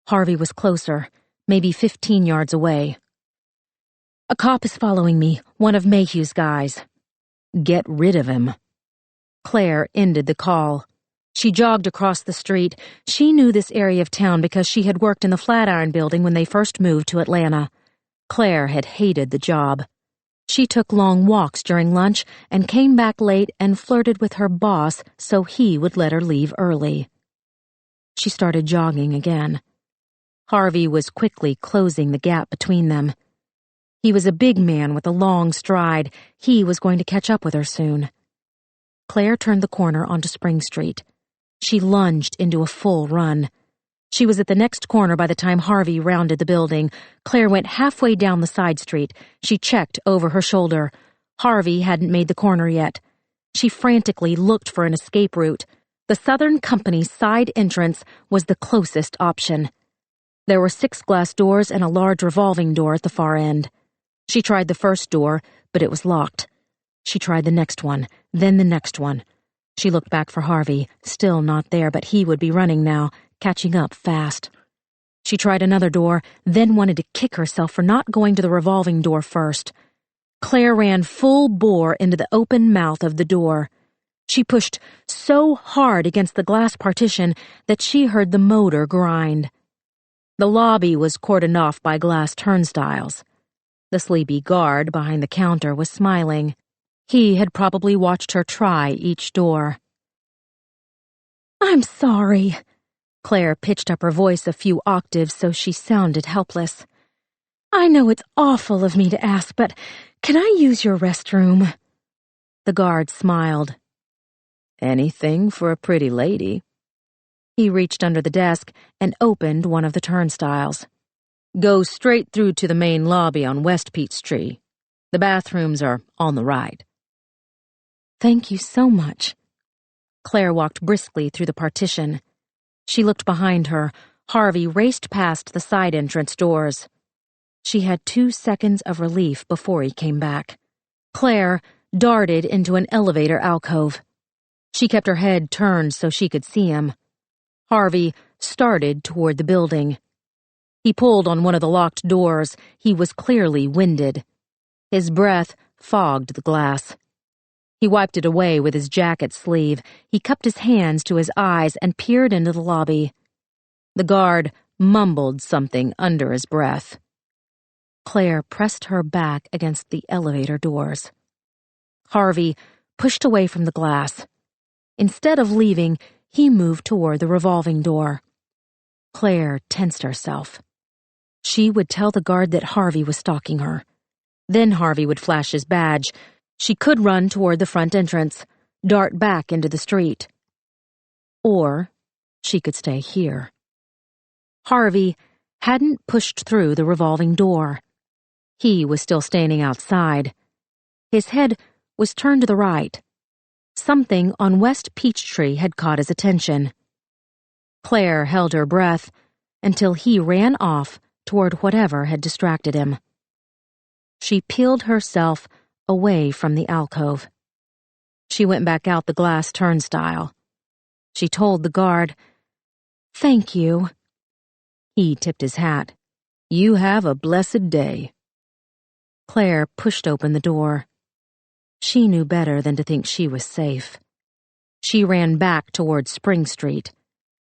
A: Harvey was closer, maybe 15 yards away. "A cop is following me, one of Mayhew's guys." "Get rid of him." Claire ended the call. She jogged across the street. She knew this area of town because she had worked in the Flatiron Building when they first moved to Atlanta. Claire had hated the job. She took long walks during lunch and came back late and flirted with her boss so he would let her leave early. She started jogging again. Harvey was quickly closing the gap between them. He was a big man with a long stride. He was going to catch up with her soon. Claire turned the corner onto Spring Street. She lunged into a full run. She was at the next corner by the time Harvey rounded the building. Claire went halfway down the side street. She checked over her shoulder. Harvey hadn't made the corner yet. She frantically looked for an escape route. The Southern Company's side entrance was the closest option. There were 6 glass doors and a large revolving door at the far end. She tried the first door, but it was locked. She tried the next one, then the next one. She looked back for Harvey, still not there, but he would be running now, catching up fast. She tried another door, then wanted to kick herself for not going to the revolving door first. Claire ran full bore into the open mouth of the door. She pushed so hard against the glass partition that she heard the motor grind. The lobby was cordoned off by glass turnstiles. The sleepy guard behind the counter was smiling. He had probably watched her try each door. "I'm sorry." Claire pitched up her voice a few octaves so she sounded helpless. "I know it's awful of me to ask, but can I use your restroom?" The guard smiled. "Anything for a pretty lady." He reached under the desk and opened one of the turnstiles. "Go straight through to the main lobby on West Peachtree. The bathrooms are on the right." "Thank you so much." Claire walked briskly through the partition. She looked behind her. Harvey raced past the side entrance doors. She had 2 seconds of relief before he came back. Claire darted into an elevator alcove. She kept her head turned so she could see him. Harvey started toward the building. He pulled on one of the locked doors. He was clearly winded. His breath fogged the glass. He wiped it away with his jacket sleeve. He cupped his hands to his eyes and peered into the lobby. The guard mumbled something under his breath. Claire pressed her back against the elevator doors. Harvey pushed away from the glass. Instead of leaving, he moved toward the revolving door. Claire tensed herself. She would tell the guard that Harvey was stalking her. Then Harvey would flash his badge. She could run toward the front entrance, dart back into the street. Or she could stay here. Harvey hadn't pushed through the revolving door. He was still standing outside. His head was turned to the right. Something on West Peachtree had caught his attention. Claire held her breath until he ran off toward whatever had distracted him. She peeled herself away from the alcove. She went back out the glass turnstile. She told the guard, "Thank you." He tipped his hat. "You have a blessed day." Claire pushed open the door. She knew better than to think she was safe. She ran back toward Spring Street.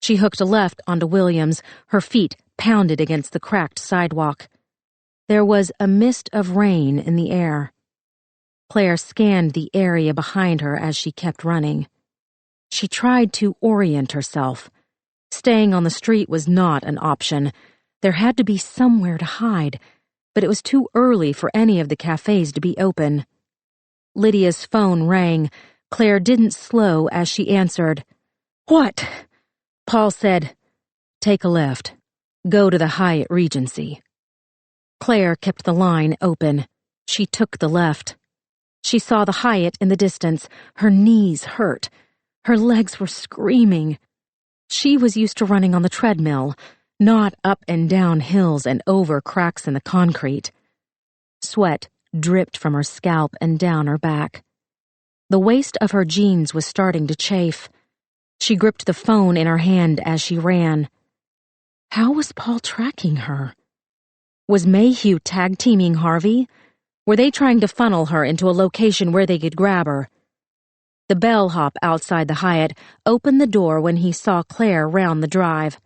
A: She hooked a left onto Williams. Her feet pounded against the cracked sidewalk. There was a mist of rain in the air. Claire scanned the area behind her as she kept running. She tried to orient herself. Staying on the street was not an option. There had to be somewhere to hide, but it was too early for any of the cafes to be open. Lydia's phone rang. Claire didn't slow as she answered. "What?" Paul said, "Take a left. Go to the Hyatt Regency." Claire kept the line open. She took the left. She saw the Hyatt in the distance. Her knees hurt. Her legs were screaming. She was used to running on the treadmill, not up and down hills and over cracks in the concrete. Sweat dripped from her scalp and down her back. The waist of her jeans was starting to chafe. She gripped the phone in her hand as she ran. How was Paul tracking her? Was Mayhew tag-teaming Harvey? Were they trying to funnel her into a location where they could grab her? The bellhop outside the Hyatt opened the door when he saw Claire round the drive.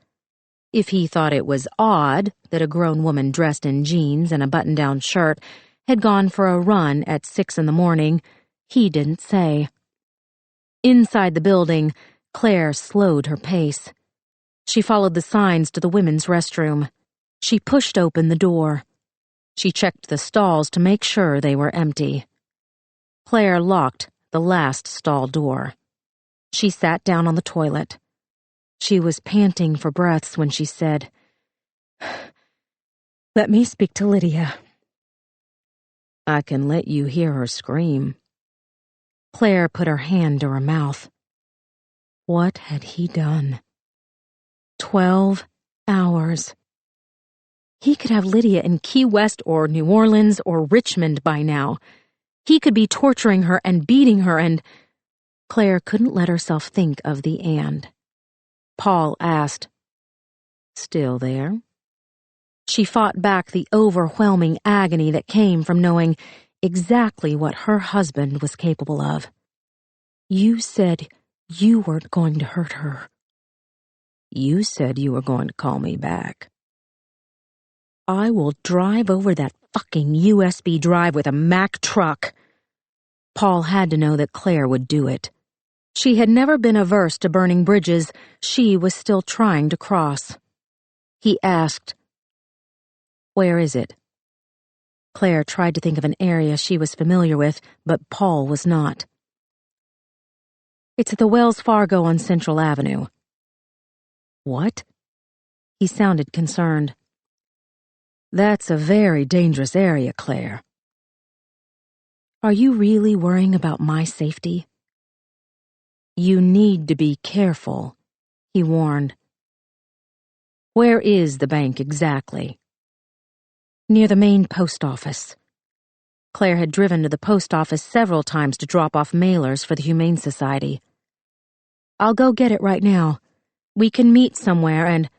A: If he thought it was odd that a grown woman dressed in jeans and a button-down shirt had gone for a run at 6 a.m, he didn't say. Inside the building, Claire slowed her pace. She followed the signs to the women's restroom. She pushed open the door. She checked the stalls to make sure they were empty. Claire locked the last stall door. She sat down on the toilet. She was panting for breaths when she said, "Let me speak to Lydia." "I can let you hear her scream." Claire put her hand to her mouth. What had he done? 12 hours. He could have Lydia in Key West or New Orleans or Richmond by now. He could be torturing her and beating her and... Claire couldn't let herself think of the "and." Paul asked, "Still there?" She fought back the overwhelming agony that came from knowing exactly what her husband was capable of. "You said you weren't going to hurt her." "You said you were going to call me back." "I will drive over that fucking USB drive with a Mack truck." Paul had to know that Claire would do it. She had never been averse to burning bridges she was still trying to cross. He asked, "Where is it?" Claire tried to think of an area she was familiar with, but Paul was not. "It's at the Wells Fargo on Central Avenue." "What?" He sounded concerned. "That's a very dangerous area, Claire." "Are you really worrying about my safety?" "You need to be careful," he warned. "Where is the bank exactly?" "Near the main post office." Claire had driven to the post office several times to drop off mailers for the Humane Society. "I'll go get it right now. We can meet somewhere and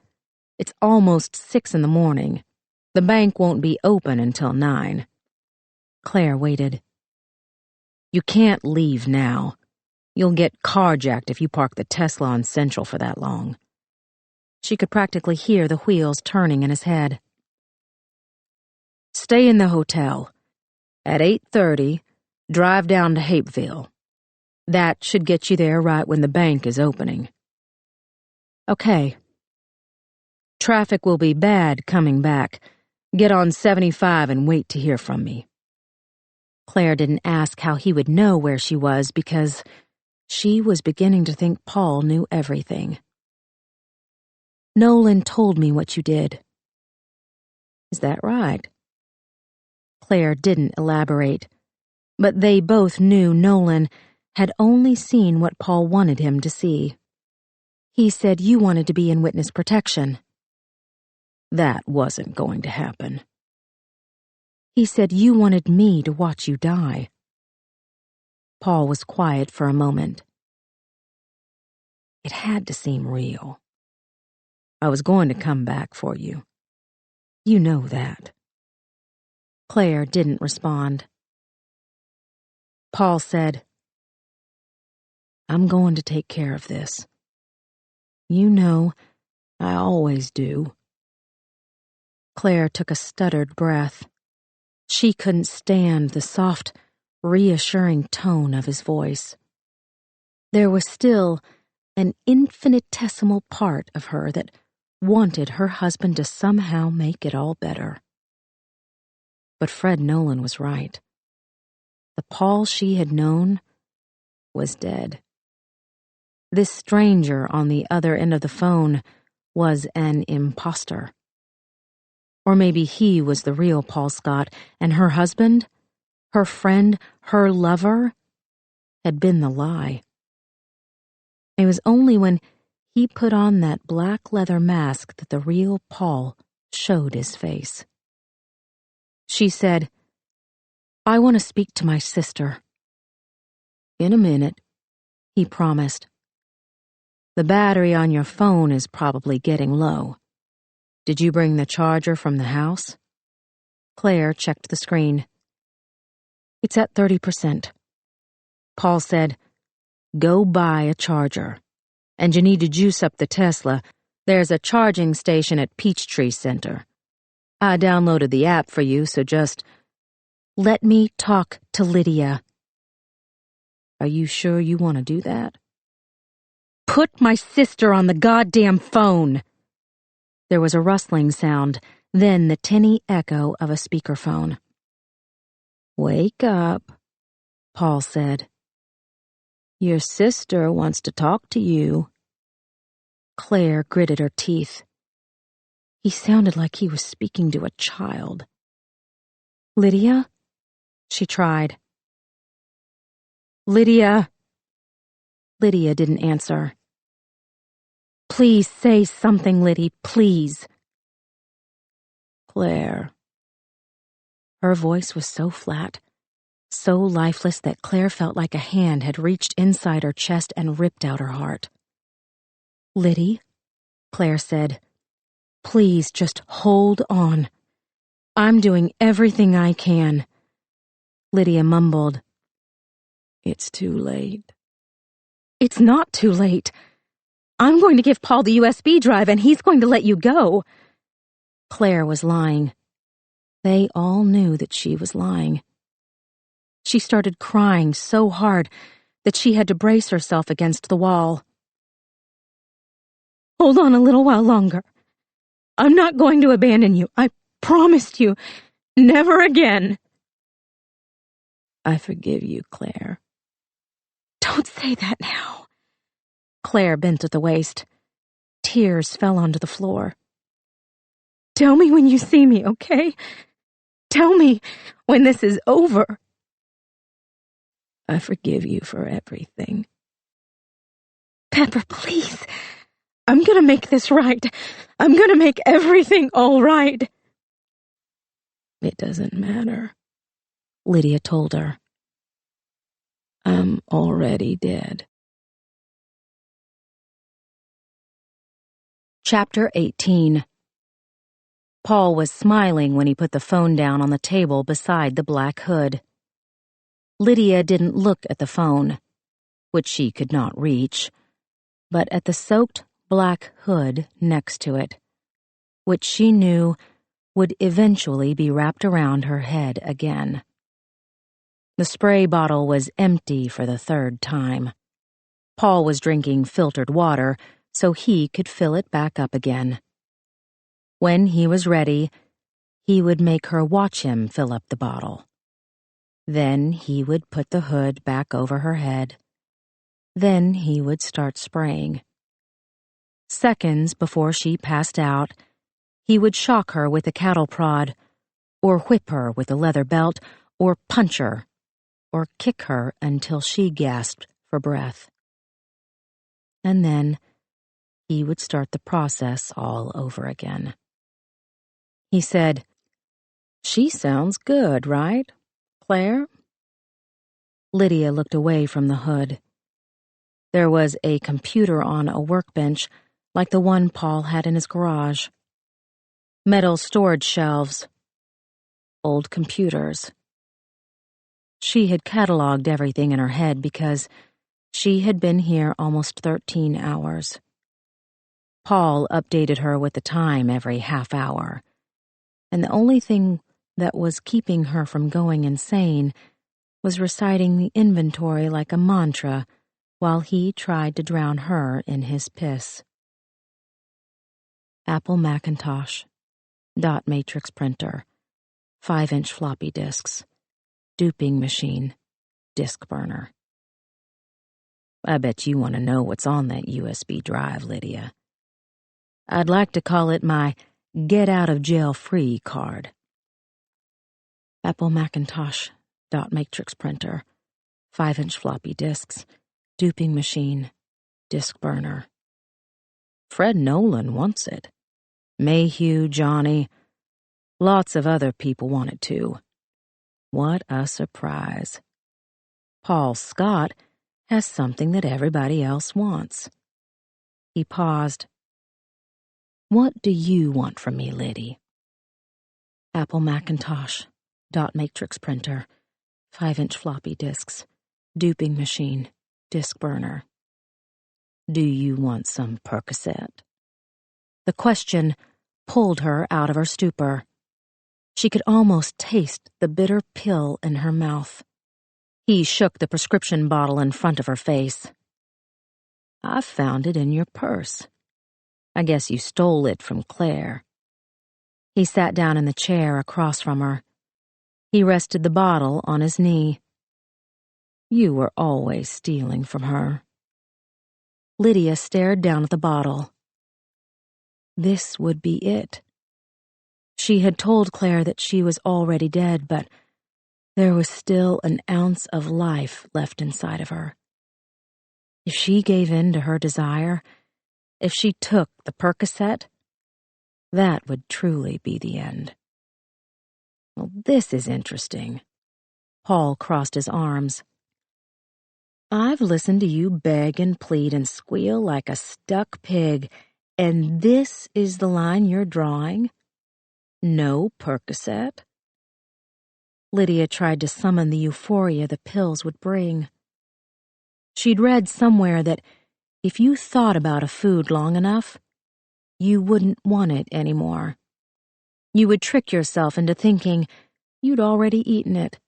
A: it's almost 6 a.m. The bank won't be open until 9. Claire waited. "You can't leave now. You'll get carjacked if you park the Tesla on Central for that long." She could practically hear the wheels turning in his head. "Stay in the hotel. At 8:30, drive down to Hapeville. That should get you there right when the bank is opening." "Okay." "Traffic will be bad coming back. Get on 75 and wait to hear from me." Claire didn't ask how he would know where she was because she was beginning to think Paul knew everything. "Nolan told me what you did." "Is that right?" Claire didn't elaborate, but they both knew Nolan had only seen what Paul wanted him to see. "He said you wanted to be in witness protection." "That wasn't going to happen." "He said you wanted me to watch you die." Paul was quiet for a moment. "It had to seem real. I was going to come back for you. You know that." Claire didn't respond. Paul said, "I'm going to take care of this. You know, I always do." Claire took a stuttered breath. She couldn't stand the soft, reassuring tone of his voice. There was still an infinitesimal part of her that wanted her husband to somehow make it all better. But Fred Nolan was right. The Paul she had known was dead. This stranger on the other end of the phone was an imposter. Or maybe he was the real Paul Scott, and her husband, her friend, her lover, had been the lie. It was only when he put on that black leather mask that the real Paul showed his face. She said, "I want to speak to my sister." "In a minute," he promised. "The battery on your phone is probably getting low. Did you bring the charger from the house?" Claire checked the screen. "It's at 30%. Paul said, "Go buy a charger. And you need to juice up the Tesla. There's a charging station at Peachtree Center. I downloaded the app for you, so just..." "Let me talk to Lydia." "Are you sure you want to do that?" Put my sister on the goddamn phone! There was a rustling sound, then the tinny echo of a speakerphone. Wake up, Paul said. Your sister wants to talk to you. Claire gritted her teeth. He sounded like he was speaking to a child. Lydia? She tried. Lydia. Lydia didn't answer. Please say something, Liddy, please. Claire. Her voice was so flat, so lifeless that Claire felt like a hand had reached inside her chest and ripped out her heart. Liddy, Claire said, please just hold on. I'm doing everything I can. Lydia mumbled. It's too late. It's not too late. I'm going to give Paul the USB drive and he's going to let you go. Claire was lying. They all knew that she was lying. She started crying so hard that she had to brace herself against the wall. Hold on a little while longer. I'm not going to abandon you. I promised you. Never again. I forgive you, Claire. Don't say that now. Claire bent at the waist. Tears fell onto the floor. Tell me when you see me, okay? Tell me when this is over. I forgive you for everything. Pepper, please. I'm gonna make this right. I'm gonna make everything all right. It doesn't matter, Lydia told her. I'm already dead. Chapter 18. Paul was smiling when he put the phone down on the table beside the black hood. Lydia didn't look at the phone, which she could not reach, but at the soaked black hood next to it, which she knew would eventually be wrapped around her head again. The spray bottle was empty for the third time. Paul was drinking filtered water so he could fill it back up again. When he was ready, he would make her watch him fill up the bottle. Then he would put the hood back over her head. Then he would start spraying. Seconds before she passed out, he would shock her with a cattle prod, or whip her with a leather belt, or punch her, or kick her until she gasped for breath. And then he would start the process all over again. He said, She sounds good, right, Claire? Lydia looked away from the hood. There was a computer on a workbench like the one Paul had in his garage. Metal storage shelves. Old computers. She had cataloged everything in her head because she had been here almost 13 hours. Paul updated her with the time every half hour, and the only thing that was keeping her from going insane was reciting the inventory like a mantra while he tried to drown her in his piss. Apple Macintosh, dot matrix printer, 5-inch floppy disks, duping machine, disk burner. I bet you want to know what's on that USB drive, Lydia. I'd like to call it my get-out-of-jail-free card. Apple Macintosh, dot matrix printer, 5-inch floppy disks, duping machine, disk burner. Fred Nolan wants it. Mayhew, Johnny, lots of other people want it too. What a surprise. Paul Scott has something that everybody else wants. He paused. What do you want from me, Liddy? Apple Macintosh, dot matrix printer, 5-inch floppy disks, duping machine, disk burner. Do you want some Percocet? The question pulled her out of her stupor. She could almost taste the bitter pill in her mouth. He shook the prescription bottle in front of her face. I found it in your purse. I guess you stole it from Claire." He sat down in the chair across from her. He rested the bottle on his knee. "You were always stealing from her." Lydia stared down at the bottle. This would be it. She had told Claire that she was already dead, but there was still an ounce of life left inside of her. If she gave in to her desire, if she took the Percocet, that would truly be the end. "Well, this is interesting." Paul crossed his arms. "I've listened to you beg and plead and squeal like a stuck pig, and this is the line you're drawing? No Percocet?" Lydia tried to summon the euphoria the pills would bring. She'd read somewhere that if you thought about a food long enough, you wouldn't want it anymore. You would trick yourself into thinking you'd already eaten it.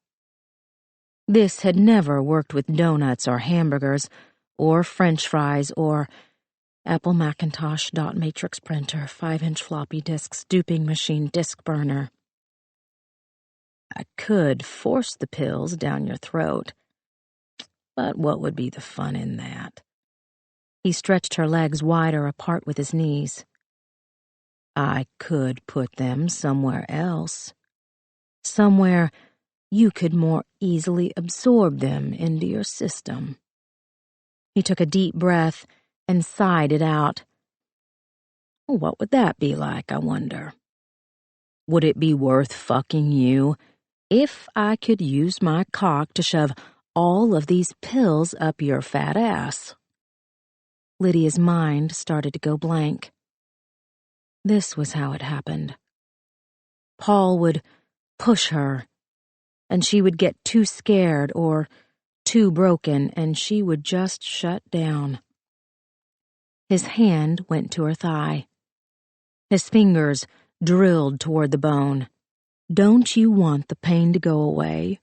A: This had never worked with donuts or hamburgers or French fries or Apple Macintosh dot matrix printer, 5-inch floppy disks, duping machine, disk burner. I could force the pills down your throat, but what would be the fun in that? He stretched her legs wider apart with his knees. I could put them somewhere else. Somewhere you could more easily absorb them into your system. He took a deep breath and sighed it out. What would that be like, I wonder? Would it be worth fucking you if I could use my cock to shove all of these pills up your fat ass? Lydia's mind started to go blank. This was how it happened. Paul would push her, and she would get too scared or too broken, and she would just shut down. His hand went to her thigh. His fingers drilled toward the bone. Don't you want the pain to go away?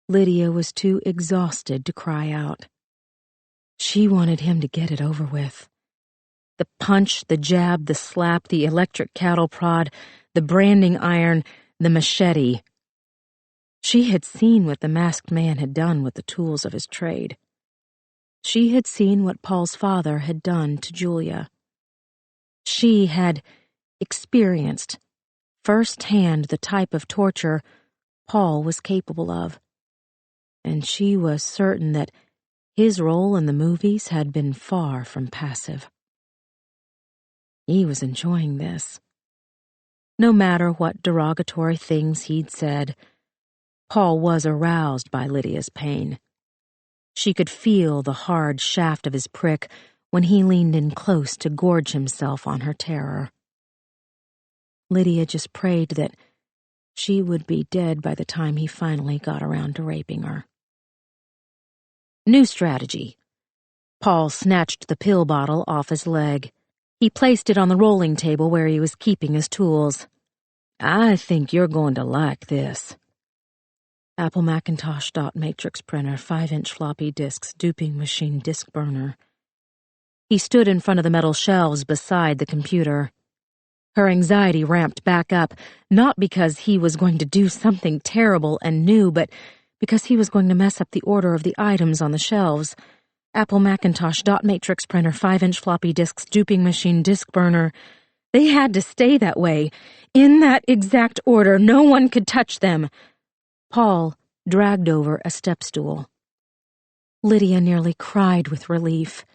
A: Lydia was too exhausted to cry out. She wanted him to get it over with. The punch, the jab, the slap, the electric cattle prod, the branding iron, the machete. She had seen what the masked man had done with the tools of his trade. She had seen what Paul's father had done to Julia. She had experienced firsthand the type of torture Paul was capable of, and she was certain that his role in the movies had been far from passive. He was enjoying this. No matter what derogatory things he'd said, Paul was aroused by Lydia's pain. She could feel the hard shaft of his prick when he leaned in close to gorge himself on her terror. Lydia just prayed that she would be dead by the time he finally got around to raping her. New strategy. Paul snatched the pill bottle off his leg. He placed it on the rolling table where he was keeping his tools. I think you're going to like this. Apple Macintosh dot matrix printer, 5-inch floppy disks, duping machine, disk burner. He stood in front of the metal shelves beside the computer. Her anxiety ramped back up, not because he was going to do something terrible and new, but because he was going to mess up the order of the items on the shelves. Apple Macintosh dot matrix printer, 5-inch floppy disks, duping machine, disk burner. They had to stay that way, in that exact order. No one could touch them. Paul dragged over a step stool. Lydia nearly cried with relief.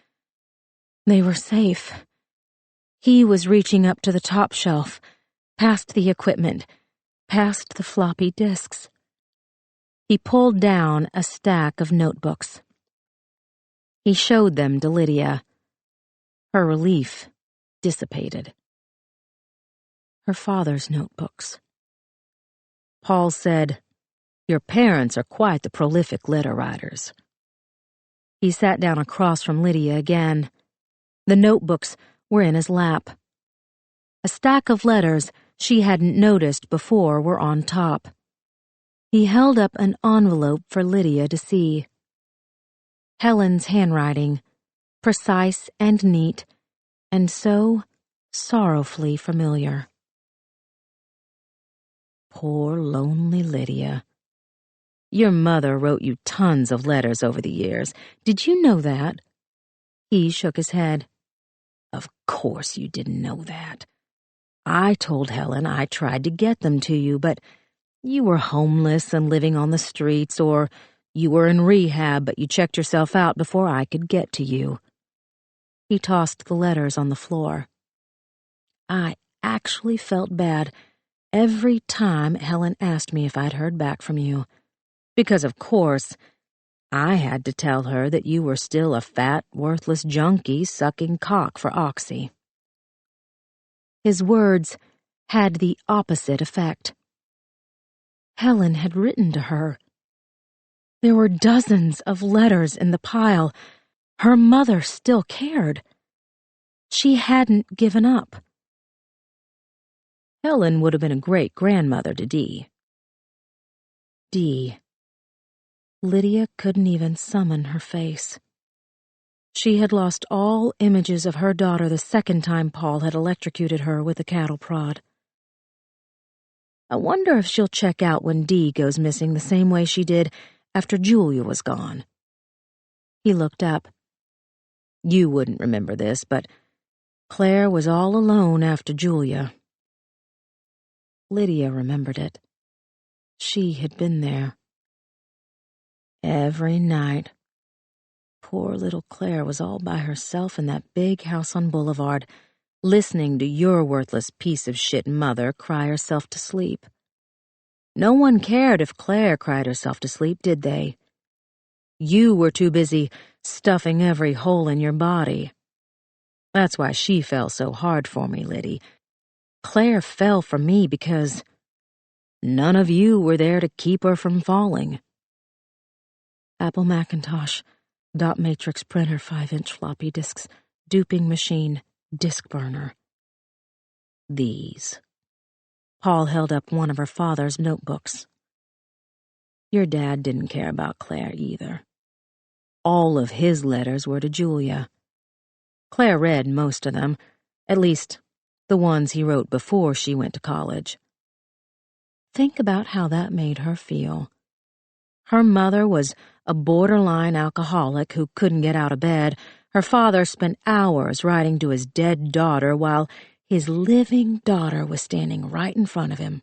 A: They were safe. He was reaching up to the top shelf, past the equipment, past the floppy disks. He pulled down a stack of notebooks. He showed them to Lydia. Her relief dissipated. Her father's notebooks. Paul said, Your parents are quite the prolific letter writers. He sat down across from Lydia again. The notebooks were in his lap. A stack of letters she hadn't noticed before were on top. He held up an envelope for Lydia to see. Helen's handwriting, precise and neat, and so sorrowfully familiar. Poor lonely Lydia. Your mother wrote you tons of letters over the years. Did you know that? He shook his head. Of course you didn't know that. I told Helen I tried to get them to you, but you were homeless and living on the streets, or you were in rehab, but you checked yourself out before I could get to you. He tossed the letters on the floor. I actually felt bad every time Helen asked me if I'd heard back from you, because, of course, I had to tell her that you were still a fat, worthless junkie sucking cock for Oxy. His words had the opposite effect. Helen had written to her. There were dozens of letters in the pile. Her mother still cared. She hadn't given up. Helen would have been a great grandmother to Dee. Dee. Lydia couldn't even summon her face. She had lost all images of her daughter the second time Paul had electrocuted her with a cattle prod. I wonder if she'll check out when Dee goes missing the same way she did after Julia was gone. He looked up. You wouldn't remember this, but Claire was all alone after Julia. Lydia remembered it. She had been there. Every night. Poor little Claire was all by herself in that big house on Boulevard, listening to your worthless piece of shit mother cry herself to sleep. No one cared if Claire cried herself to sleep, did they? You were too busy stuffing every hole in your body. That's why she fell so hard for me, Liddy. Claire fell for me because none of you were there to keep her from falling. Apple Macintosh, dot matrix printer, 5-inch floppy disks, duping machine, disk burner. These. Paul held up one of her father's notebooks. Your dad didn't care about Claire either. All of his letters were to Julia. Claire read most of them, at least the ones he wrote before she went to college. Think about how that made her feel. Her mother was a borderline alcoholic who couldn't get out of bed. Her father spent hours writing to his dead daughter while his living daughter was standing right in front of him.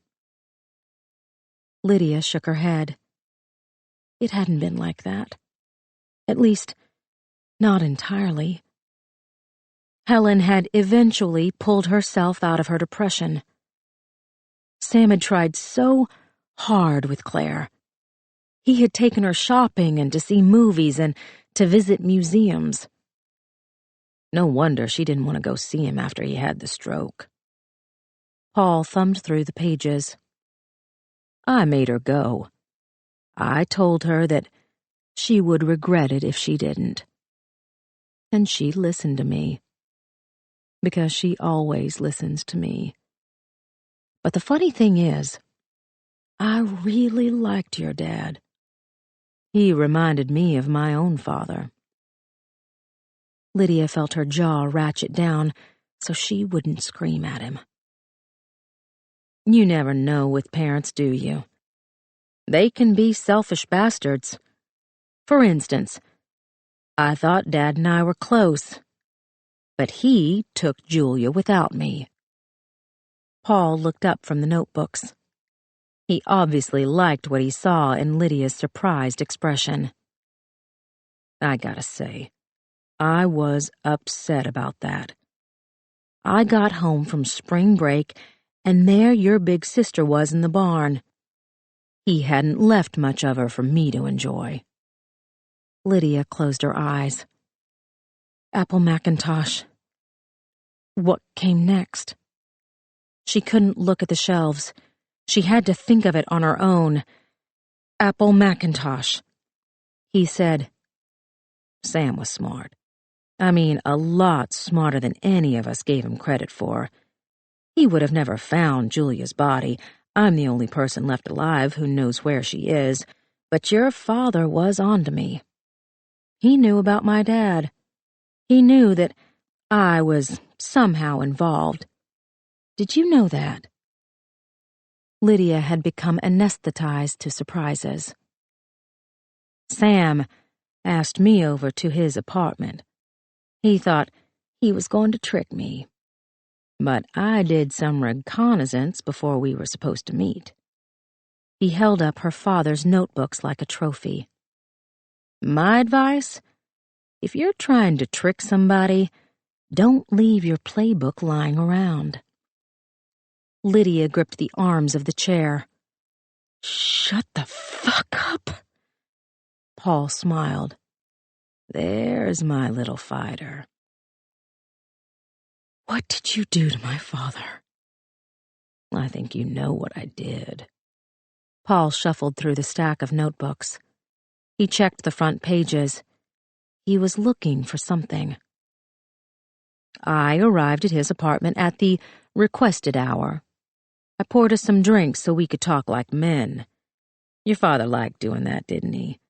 A: Lydia shook her head. It hadn't been like that. At least, not entirely. Helen had eventually pulled herself out of her depression. Sam had tried so hard with Claire. He had taken her shopping and to see movies and to visit museums. No wonder she didn't want to go see him after he had the stroke. Paul thumbed through the pages. I made her go. I told her that she would regret it if she didn't. And she listened to me. Because she always listens to me. But the funny thing is, I really liked your dad. He reminded me of my own father. Lydia felt her jaw ratchet down so she wouldn't scream at him. You never know with parents, do you? They can be selfish bastards. For instance, I thought Dad and I were close, but he took Julia without me. Paul looked up from the notebooks. He obviously liked what he saw in Lydia's surprised expression. I gotta say, I was upset about that. I got home from spring break, and there your big sister was in the barn. He hadn't left much of her for me to enjoy. Lydia closed her eyes. Apple Macintosh. What came next? She couldn't look at the shelves. She had to think of it on her own. Apple Macintosh. He said, Sam was smart. I mean, a lot smarter than any of us gave him credit for. He would have never found Julia's body. I'm the only person left alive who knows where she is. But your father was on to me. He knew about my dad. He knew that I was somehow involved. Did you know that? Lydia had become anesthetized to surprises. Sam asked me over to his apartment. He thought he was going to trick me. But I did some reconnaissance before we were supposed to meet. He held up her father's notebooks like a trophy. My advice? If you're trying to trick somebody, don't leave your playbook lying around. Lydia gripped the arms of the chair. Shut the fuck up. Paul smiled. There's my little fighter. What did you do to my father? I think you know what I did. Paul shuffled through the stack of notebooks. He checked the front pages. He was looking for something. I arrived at his apartment at the requested hour. I poured us some drinks so we could talk like men. Your father liked doing that, didn't he?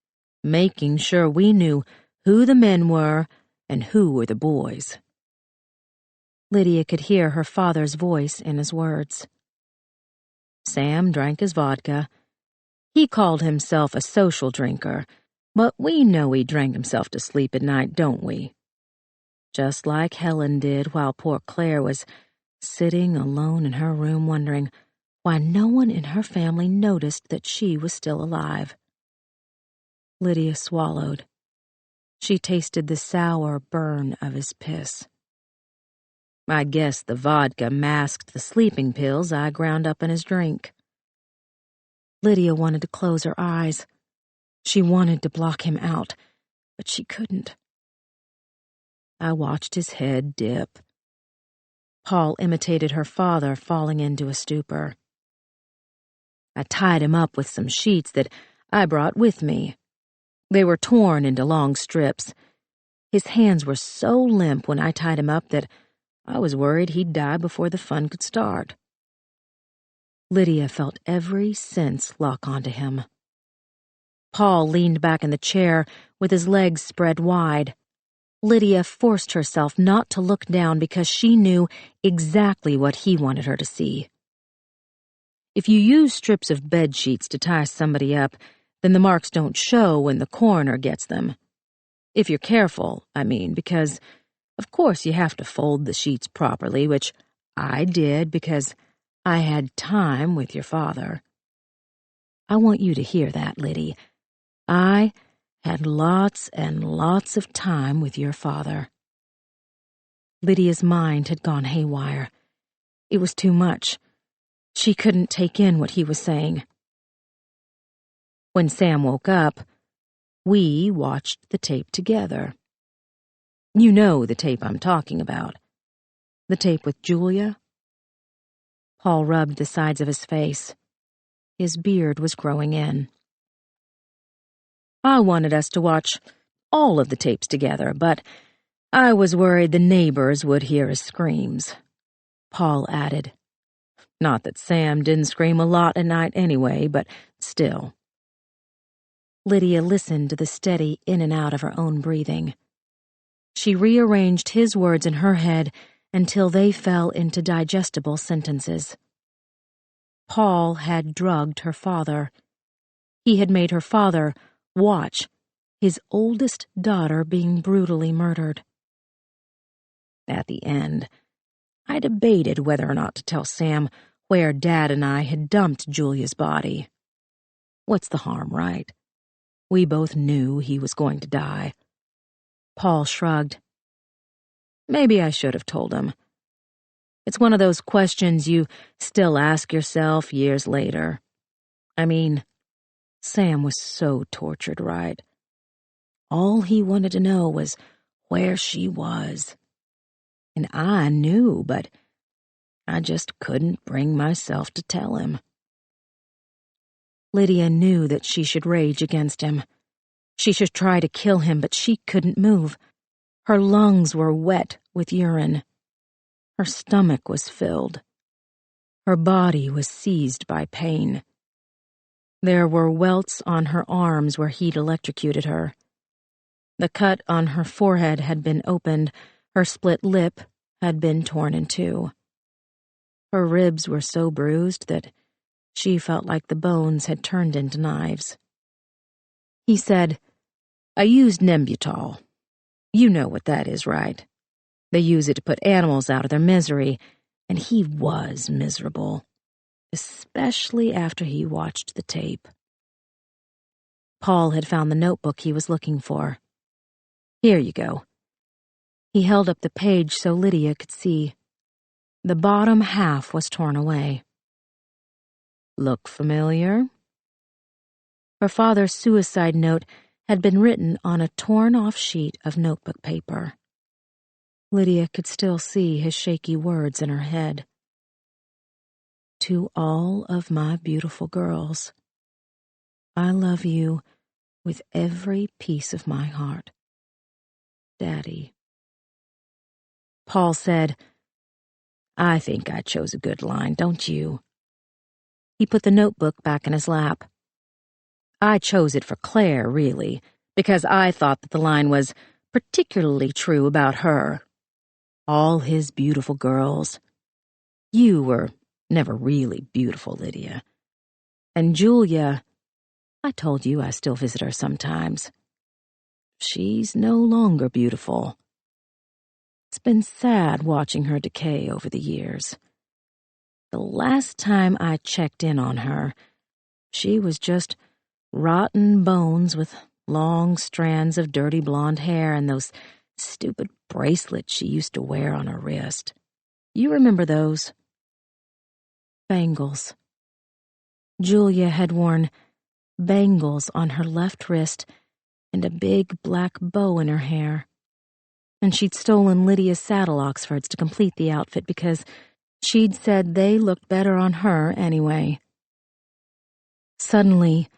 A: Making sure we knew who the men were and who were the boys. Lydia could hear her father's voice in his words. Sam drank his vodka. He called himself a social drinker, but we know he drank himself to sleep at night, don't we? Just like Helen did while poor Claire was sitting alone in her room wondering why no one in her family noticed that she was still alive. Lydia swallowed. She tasted the sour burn of his piss. I guess the vodka masked the sleeping pills I ground up in his drink. Lydia wanted to close her eyes. She wanted to block him out, but she couldn't. I watched his head dip. Paul imitated her father falling into a stupor. I tied him up with some sheets that I brought with me. They were torn into long strips. His hands were so limp when I tied him up that I was worried he'd die before the fun could start. Lydia felt every sense lock onto him. Paul leaned back in the chair with his legs spread wide. Lydia forced herself not to look down because she knew exactly what he wanted her to see. If you use strips of bed sheets to tie somebody up, then the marks don't show when the coroner gets them. If you're careful, I mean, because, of course, you have to fold the sheets properly, which I did because I had time with your father. I want you to hear that, Liddy. I had lots and lots of time with your father. Lydia's mind had gone haywire. It was too much. She couldn't take in what he was saying. When Sam woke up, we watched the tape together. You know the tape I'm talking about. The tape with Julia? Paul rubbed the sides of his face. His beard was growing in. I wanted us to watch all of the tapes together, but I was worried the neighbors would hear his screams. Paul added. Not that Sam didn't scream a lot at night anyway, but still. Lydia listened to the steady in and out of her own breathing. She rearranged his words in her head until they fell into digestible sentences. Paul had drugged her father. He had made her father watch his oldest daughter being brutally murdered. At the end, I debated whether or not to tell Sam where Dad and I had dumped Julia's body. What's the harm, right? We both knew he was going to die. Paul shrugged. Maybe I should have told him. It's one of those questions you still ask yourself years later. I mean, Sam was so tortured, right? All he wanted to know was where she was. And I knew, but I just couldn't bring myself to tell him. Lydia knew that she should rage against him. She should try to kill him, but she couldn't move. Her lungs were wet with urine. Her stomach was filled. Her body was seized by pain. There were welts on her arms where he'd electrocuted her. The cut on her forehead had been opened, her split lip had been torn in two. Her ribs were so bruised that she felt like the bones had turned into knives. He said, "I used Nembutal. You know what that is, right? They use it to put animals out of their misery, and he was miserable, especially after he watched the tape." Paul had found the notebook he was looking for. "Here you go." He held up the page so Lydia could see. The bottom half was torn away. "Look familiar?" Her father's suicide note had been written on a torn-off sheet of notebook paper. Lydia could still see his shaky words in her head. "To all of my beautiful girls, I love you with every piece of my heart. Daddy." Paul said, "I think I chose a good line, don't you?" He put the notebook back in his lap. "I chose it for Claire, really, because I thought that the line was particularly true about her. All his beautiful girls. You were never really beautiful, Lydia. And Julia, I told you I still visit her sometimes. She's no longer beautiful. It's been sad watching her decay over the years. The last time I checked in on her, she was just rotten bones with long strands of dirty blonde hair and those stupid bracelets she used to wear on her wrist. You remember those? Bangles. Julia had worn bangles on her left wrist and a big black bow in her hair. And she'd stolen Lydia's saddle Oxfords to complete the outfit because she'd said they looked better on her anyway. Suddenly,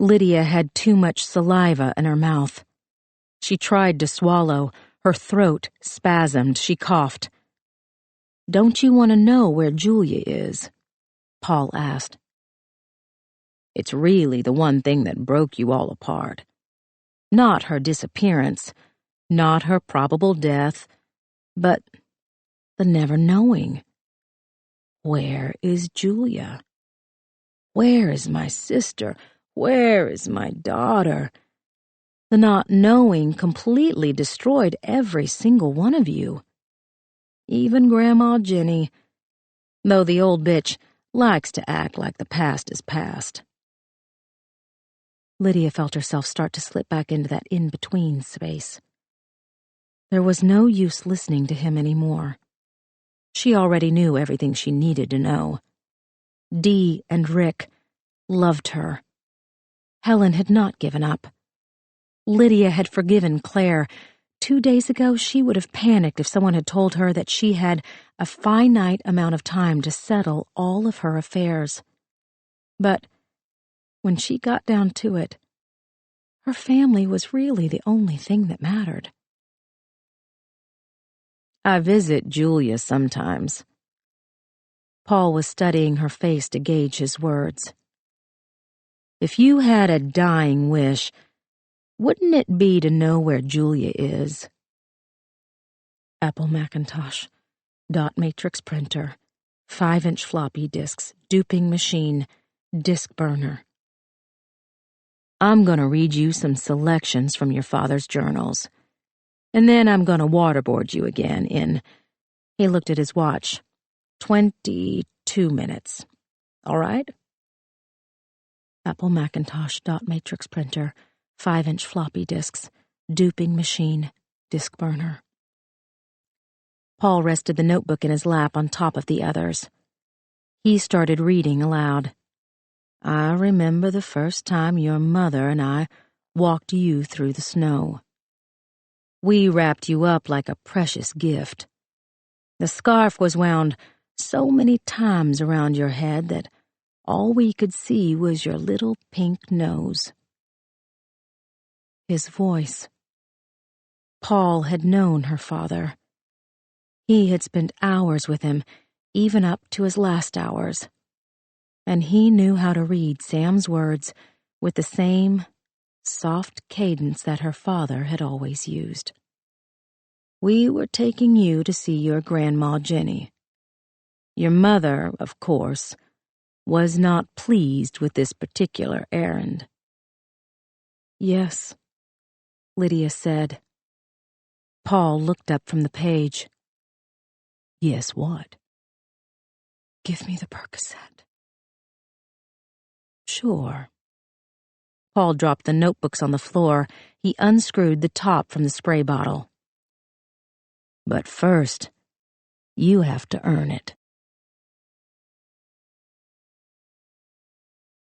A: Lydia had too much saliva in her mouth. She tried to swallow. Her throat spasmed. She coughed. "Don't you want to know where Julia is?" Paul asked. "It's really the one thing that broke you all apart. Not her disappearance, not her probable death, but the never knowing. Where is Julia? Where is my sister? Where is my daughter? The not knowing completely destroyed every single one of you. Even Grandma Jenny, though the old bitch likes to act like the past is past." Lydia felt herself start to slip back into that in-between space. There was no use listening to him anymore. She already knew everything she needed to know. Dee and Rick loved her. Helen had not given up. Lydia had forgiven Claire. 2 days ago, she would have panicked if someone had told her that she had a finite amount of time to settle all of her affairs. But when she got down to it, her family was really the only thing that mattered. "I visit Julia sometimes." Paul was studying her face to gauge his words. "If you had a dying wish, wouldn't it be to know where Julia is?" Apple Macintosh, dot matrix printer, 5-inch floppy disks, duping machine, disk burner. "I'm going to read you some selections from your father's journals. And then I'm going to waterboard you again in," he looked at his watch, 22 minutes. All right? Apple Macintosh, dot matrix printer, 5-inch floppy disks, duping machine, disk burner. Paul rested the notebook in his lap on top of the others. He started reading aloud. "I remember the first time your mother and I walked you through the snow. We wrapped you up like a precious gift. The scarf was wound so many times around your head that all we could see was your little pink nose." His voice. Paul had known her father. He had spent hours with him, even up to his last hours. And he knew how to read Sam's words with the same soft cadence that her father had always used. "We were taking you to see your Grandma Jenny. Your mother, of course, was not pleased with this particular errand." "Yes," Lydia said. Paul looked up from the page. "Yes, what?" "Give me the Percocet." "Sure." Paul dropped the notebooks on the floor. He unscrewed the top from the spray bottle. "But first, you have to earn it."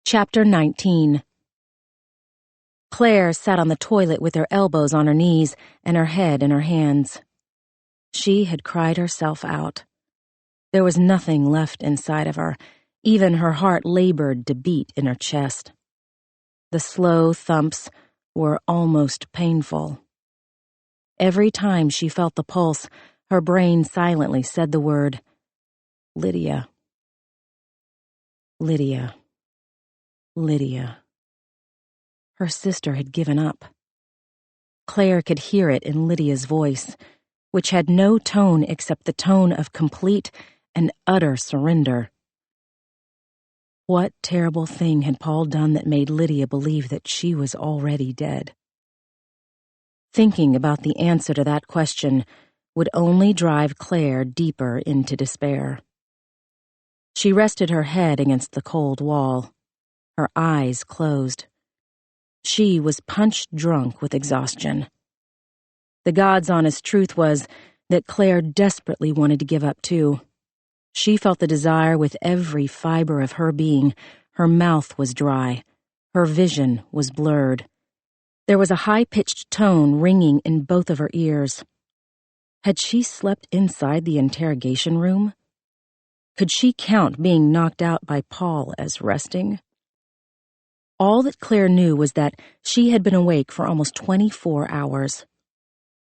A: Chapter 19. Claire sat on the toilet with her elbows on her knees and her head in her hands. She had cried herself out. There was nothing left inside of her. Even her heart labored to beat in her chest. The slow thumps were almost painful. Every time she felt the pulse, her brain silently said the word, "Lydia. Lydia. Lydia." Her sister had given up. Claire could hear it in Lydia's voice, which had no tone except the tone of complete and utter surrender. What terrible thing had Paul done that made Lydia believe that she was already dead? Thinking about the answer to that question would only drive Claire deeper into despair. She rested her head against the cold wall. Her eyes closed. She was punch drunk with exhaustion. The God's honest truth was that Claire desperately wanted to give up too. She felt the desire with every fiber of her being. Her mouth was dry. Her vision was blurred. There was a high-pitched tone ringing in both of her ears. Had she slept inside the interrogation room? Could she count being knocked out by Paul as resting? All that Claire knew was that she had been awake for almost 24 hours.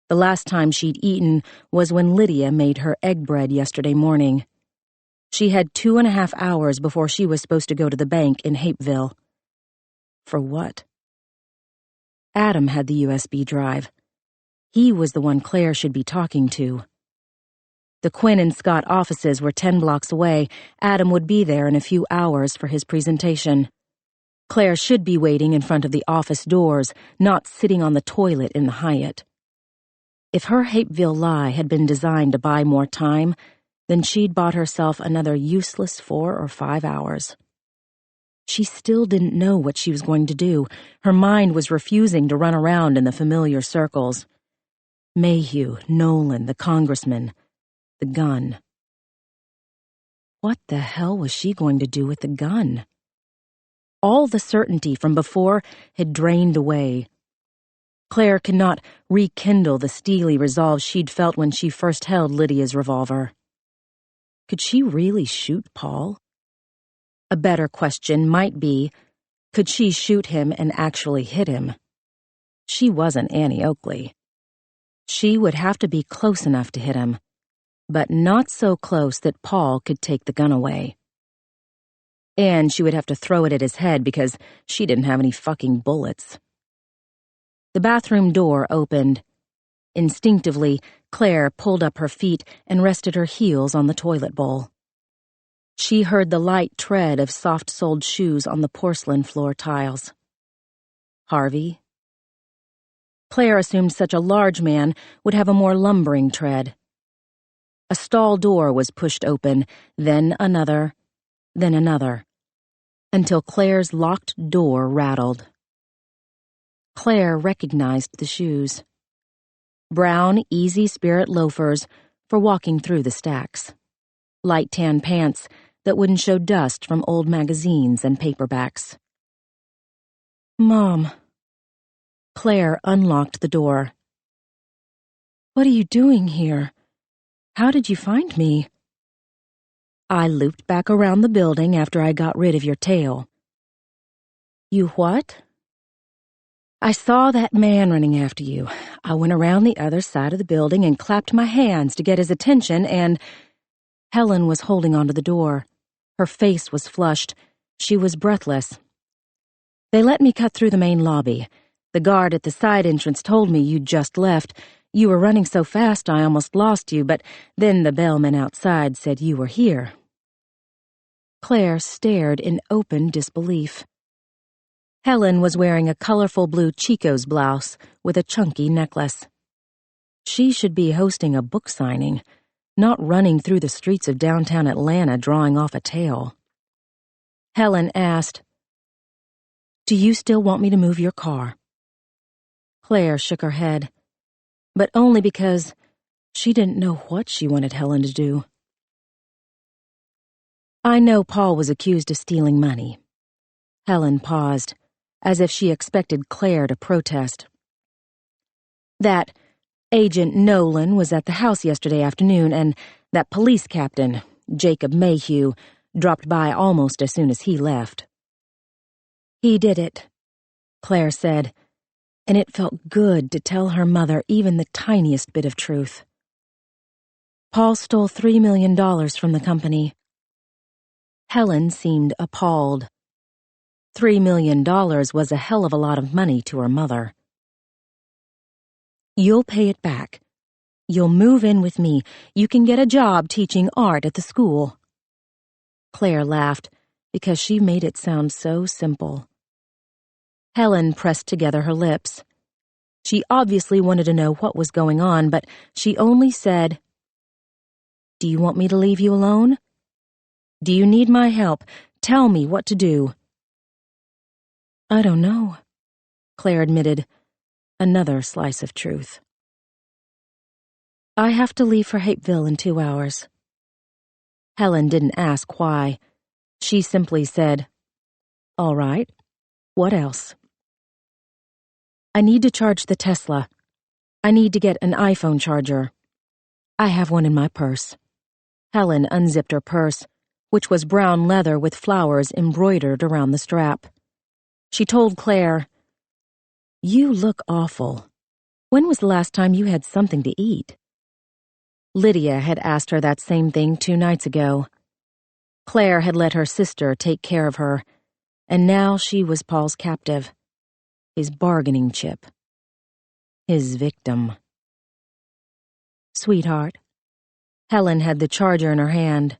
A: The last time she'd eaten was when Lydia made her egg bread yesterday morning. She had 2.5 hours before she was supposed to go to the bank in Hapeville. For what? Adam had the USB drive. He was the one Claire should be talking to. The Quinn and Scott offices were 10 blocks away. Adam would be there in a few hours for his presentation. Claire should be waiting in front of the office doors, not sitting on the toilet in the Hyatt. If her Hapeville lie had been designed to buy more time, then she'd bought herself another useless 4 or 5 hours. She still didn't know what she was going to do. Her mind was refusing to run around in the familiar circles. Mayhew, Nolan, the congressman, the gun. What the hell was she going to do with the gun? All the certainty from before had drained away. Claire could not rekindle the steely resolve she'd felt when she first held Lydia's revolver. Could she really shoot Paul? A better question might be, could she shoot him and actually hit him? She wasn't Annie Oakley. She would have to be close enough to hit him, but not so close that Paul could take the gun away. And she would have to throw it at his head because she didn't have any fucking bullets. The bathroom door opened. Instinctively, Claire pulled up her feet and rested her heels on the toilet bowl. She heard the light tread of soft-soled shoes on the porcelain floor tiles. Harvey? Claire assumed such a large man would have a more lumbering tread. A stall door was pushed open, then another, until Claire's locked door rattled. Claire recognized the shoes. Brown, Easy Spirit loafers for walking through the stacks. Light tan pants that wouldn't show dust from old magazines and paperbacks. Mom. Claire unlocked the door. What are you doing here? How did you find me? I looped back around the building after I got rid of your tail. You what? I saw that man running after you. I went around the other side of the building and clapped my hands to get his attention and... Helen was holding onto the door. Her face was flushed. She was breathless. They let me cut through the main lobby. The guard at the side entrance told me you'd just left. You were running so fast I almost lost you, but then the bellman outside said you were here." Claire stared in open disbelief. Helen was wearing a colorful blue Chico's blouse with a chunky necklace. She should be hosting a book signing, not running through the streets of downtown Atlanta drawing off a tale. Helen asked, "Do you still want me to move your car?" Claire shook her head, but only because she didn't know what she wanted Helen to do. "I know Paul was accused of stealing money." Helen paused, as if she expected Claire to protest. "That Agent Nolan was at the house yesterday afternoon, and that police captain, Jacob Mayhew, dropped by almost as soon as he left." "He did it," Claire said, and it felt good to tell her mother even the tiniest bit of truth. "Paul stole $3 million from the company." Helen seemed appalled. $3 million was a hell of a lot of money to her mother. "You'll pay it back. You'll move in with me. You can get a job teaching art at the school." Claire laughed because she made it sound so simple. Helen pressed together her lips. She obviously wanted to know what was going on, but she only said, "Do you want me to leave you alone? Do you need my help? Tell me what to do." "I don't know," Claire admitted, another slice of truth. "I have to leave for Hapeville in 2 hours." Helen didn't ask why. She simply said, "All right. What else?" "I need to charge the Tesla. I need to get an iPhone charger. I have one in my purse." Helen unzipped her purse, which was brown leather with flowers embroidered around the strap. She told Claire, "You look awful. When was the last time you had something to eat?" Lydia had asked her that same thing 2 nights ago. Claire had let her sister take care of her, and now she was Paul's captive, his bargaining chip, his victim. "Sweetheart," Helen had the charger in her hand,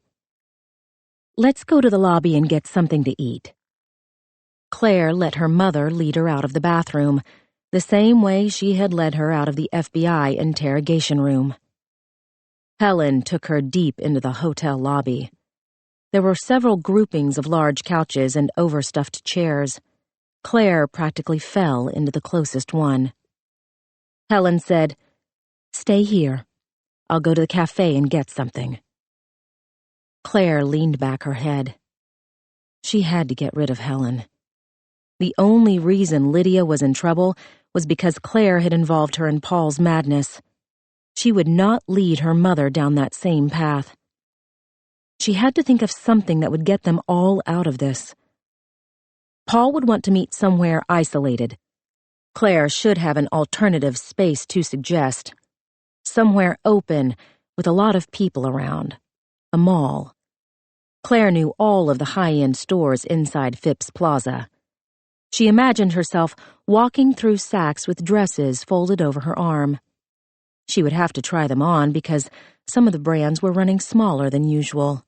A: "let's go to the lobby and get something to eat." Claire let her mother lead her out of the bathroom, the same way she had led her out of the FBI interrogation room. Helen took her deep into the hotel lobby. There were several groupings of large couches and overstuffed chairs. Claire practically fell into the closest one. Helen said, "Stay here. I'll go to the cafe and get something." Claire leaned back her head. She had to get rid of Helen. The only reason Lydia was in trouble was because Claire had involved her in Paul's madness. She would not lead her mother down that same path. She had to think of something that would get them all out of this. Paul would want to meet somewhere isolated. Claire should have an alternative space to suggest. Somewhere open, with a lot of people around. A mall. Claire knew all of the high-end stores inside Phipps Plaza. She imagined herself walking through Saks with dresses folded over her arm. She would have to try them on because some of the brands were running smaller than usual.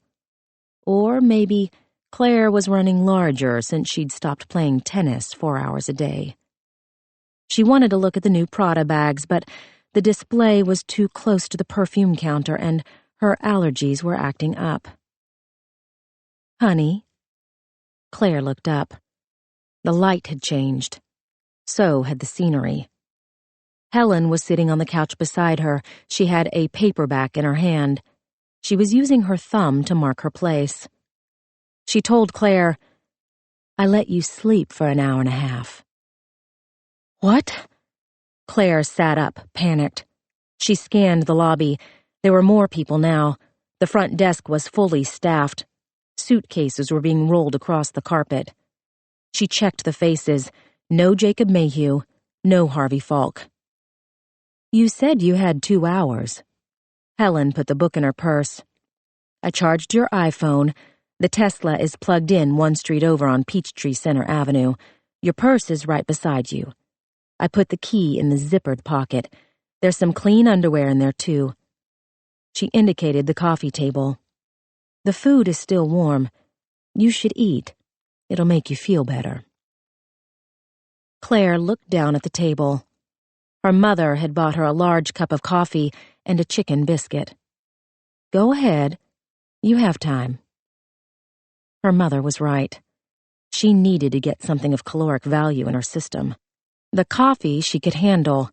A: Or maybe Claire was running larger since she'd stopped playing tennis 4 hours a day. She wanted to look at the new Prada bags, but the display was too close to the perfume counter and her allergies were acting up. "Honey?" Claire looked up. The light had changed. So had the scenery. Helen was sitting on the couch beside her. She had a paperback in her hand. She was using her thumb to mark her place. She told Claire, "I let you sleep for an hour and a half." "What?" Claire sat up, panicked. She scanned the lobby. There were more people now. The front desk was fully staffed. Suitcases were being rolled across the carpet. She checked the faces. No Jacob Mayhew, no Harvey Falk. "You said you had 2 hours." Helen put the book in her purse. "I charged your iPhone. The Tesla is plugged in 1 street over on Peachtree Center Avenue. Your purse is right beside you. I put the key in the zippered pocket. There's some clean underwear in there, too. She indicated the coffee table. The food is still warm. You should eat. It'll make you feel better. Claire looked down at the table. Her mother had bought her a large cup of coffee and a chicken biscuit. Go ahead. You have time. Her mother was right. She needed to get something of caloric value in her system. The coffee she could handle.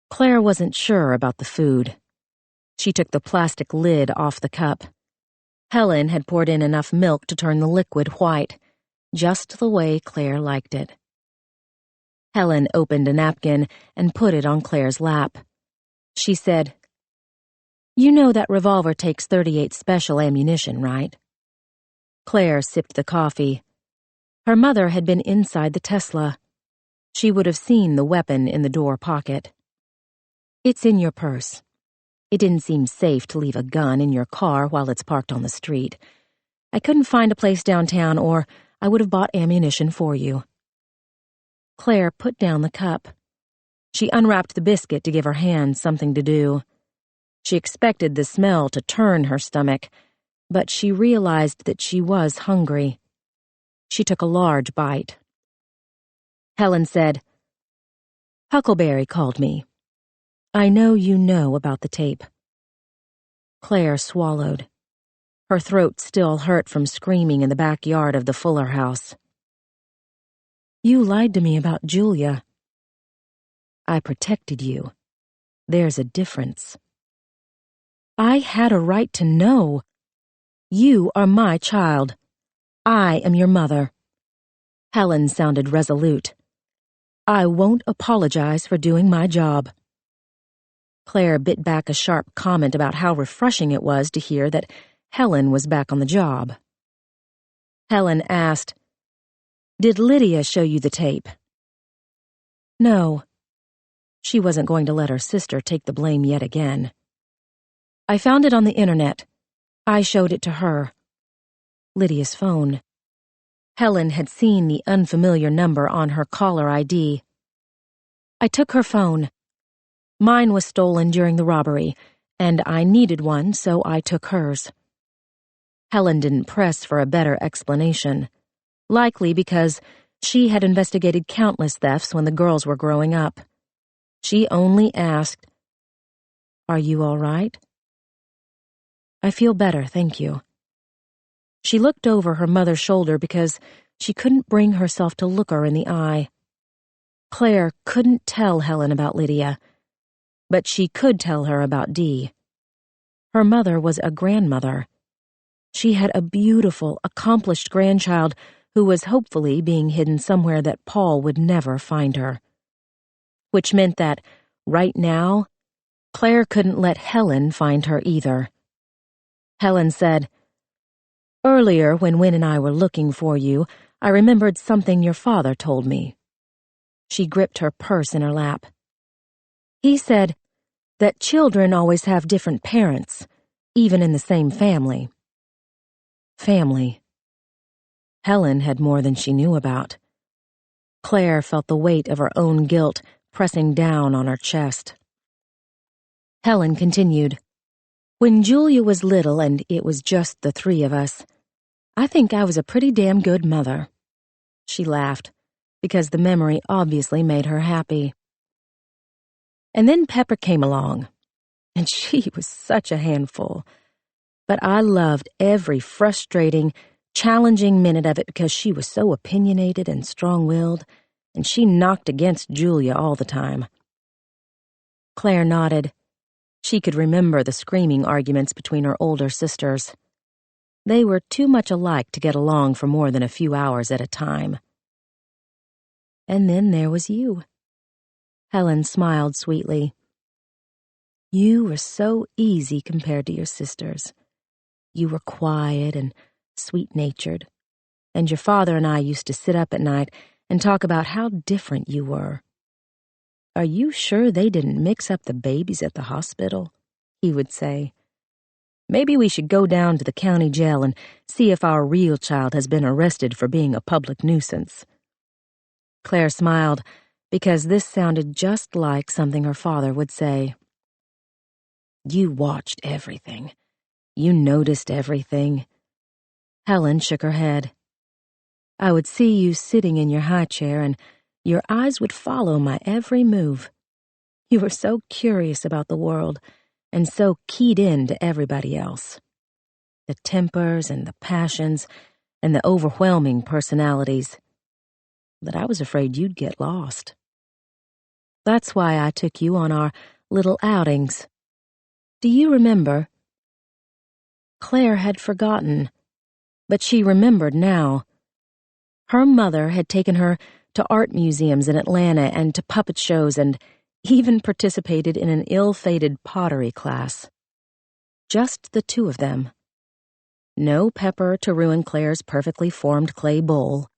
A: Claire wasn't sure about the food. She took the plastic lid off the cup. Helen had poured in enough milk to turn the liquid white, just the way Claire liked it. Helen opened a napkin and put it on Claire's lap. She said, "You know that revolver takes .38 special ammunition, right?" Claire sipped the coffee. Her mother had been inside the Tesla. She would have seen the weapon in the door pocket. It's in your purse. It didn't seem safe to leave a gun in your car while it's parked on the street. I couldn't find a place downtown, or I would have bought ammunition for you. Claire put down the cup. She unwrapped the biscuit to give her hands something to do. She expected the smell to turn her stomach, but she realized that she was hungry. She took a large bite. Helen said, "Huckleberry called me. I know you know about the tape." Claire swallowed. Her throat still hurt from screaming in the backyard of the Fuller house. "You lied to me about Julia." "I protected you. There's a difference." "I had a right to know. You are my child. I am your mother." Helen sounded resolute. "I won't apologize for doing my job." Claire bit back a sharp comment about how refreshing it was to hear that Helen was back on the job. Helen asked, "Did Lydia show you the tape?" "No." She wasn't going to let her sister take the blame yet again. "I found it on the internet. I showed it to her." Lydia's phone. Helen had seen the unfamiliar number on her caller ID. "I took her phone. Mine was stolen during the robbery, and I needed one, so I took hers." Helen didn't press for a better explanation, likely because she had investigated countless thefts when the girls were growing up. She only asked, "Are you all right?" "I feel better, thank you." She looked over her mother's shoulder because she couldn't bring herself to look her in the eye. Claire couldn't tell Helen about Lydia, but she could tell her about Dee. Her mother was a grandmother. She had a beautiful, accomplished grandchild who was hopefully being hidden somewhere that Paul would never find her. Which meant that, right now, Claire couldn't let Helen find her either. Helen said, "Earlier, when Wynne and I were looking for you, I remembered something your father told me." She gripped her purse in her lap. "He said that children always have different parents, even in the same family." Family. Helen had more than she knew about. Claire felt the weight of her own guilt pressing down on her chest. Helen continued, "When Julia was little and it was just the three of us, I think I was a pretty damn good mother." She laughed, because the memory obviously made her happy. "And then Pepper came along, and she was such a handful. But I loved every frustrating, challenging minute of it because she was so opinionated and strong-willed, and she knocked against Julia all the time." Claire nodded. She could remember the screaming arguments between her older sisters. They were too much alike to get along for more than a few hours at a time. "And then there was you." Helen smiled sweetly. "You were so easy compared to your sisters. You were quiet and sweet-natured, and your father and I used to sit up at night and talk about how different you were. 'Are you sure they didn't mix up the babies at the hospital?' he would say. 'Maybe we should go down to the county jail and see if our real child has been arrested for being a public nuisance.'" Claire smiled, because this sounded just like something her father would say. You watched everything. You noticed everything. Helen shook her head. I would see you sitting in your high chair, and your eyes would follow my every move. You were so curious about the world, and so keyed in to everybody else. The tempers and the passions and the overwhelming personalities, that I was afraid you'd get lost. That's why I took you on our little outings. Do you remember? Claire had forgotten, but she remembered now. Her mother had taken her to art museums in Atlanta and to puppet shows and even participated in an ill-fated pottery class. Just the two of them. No Pepper to ruin Claire's perfectly formed clay bowl.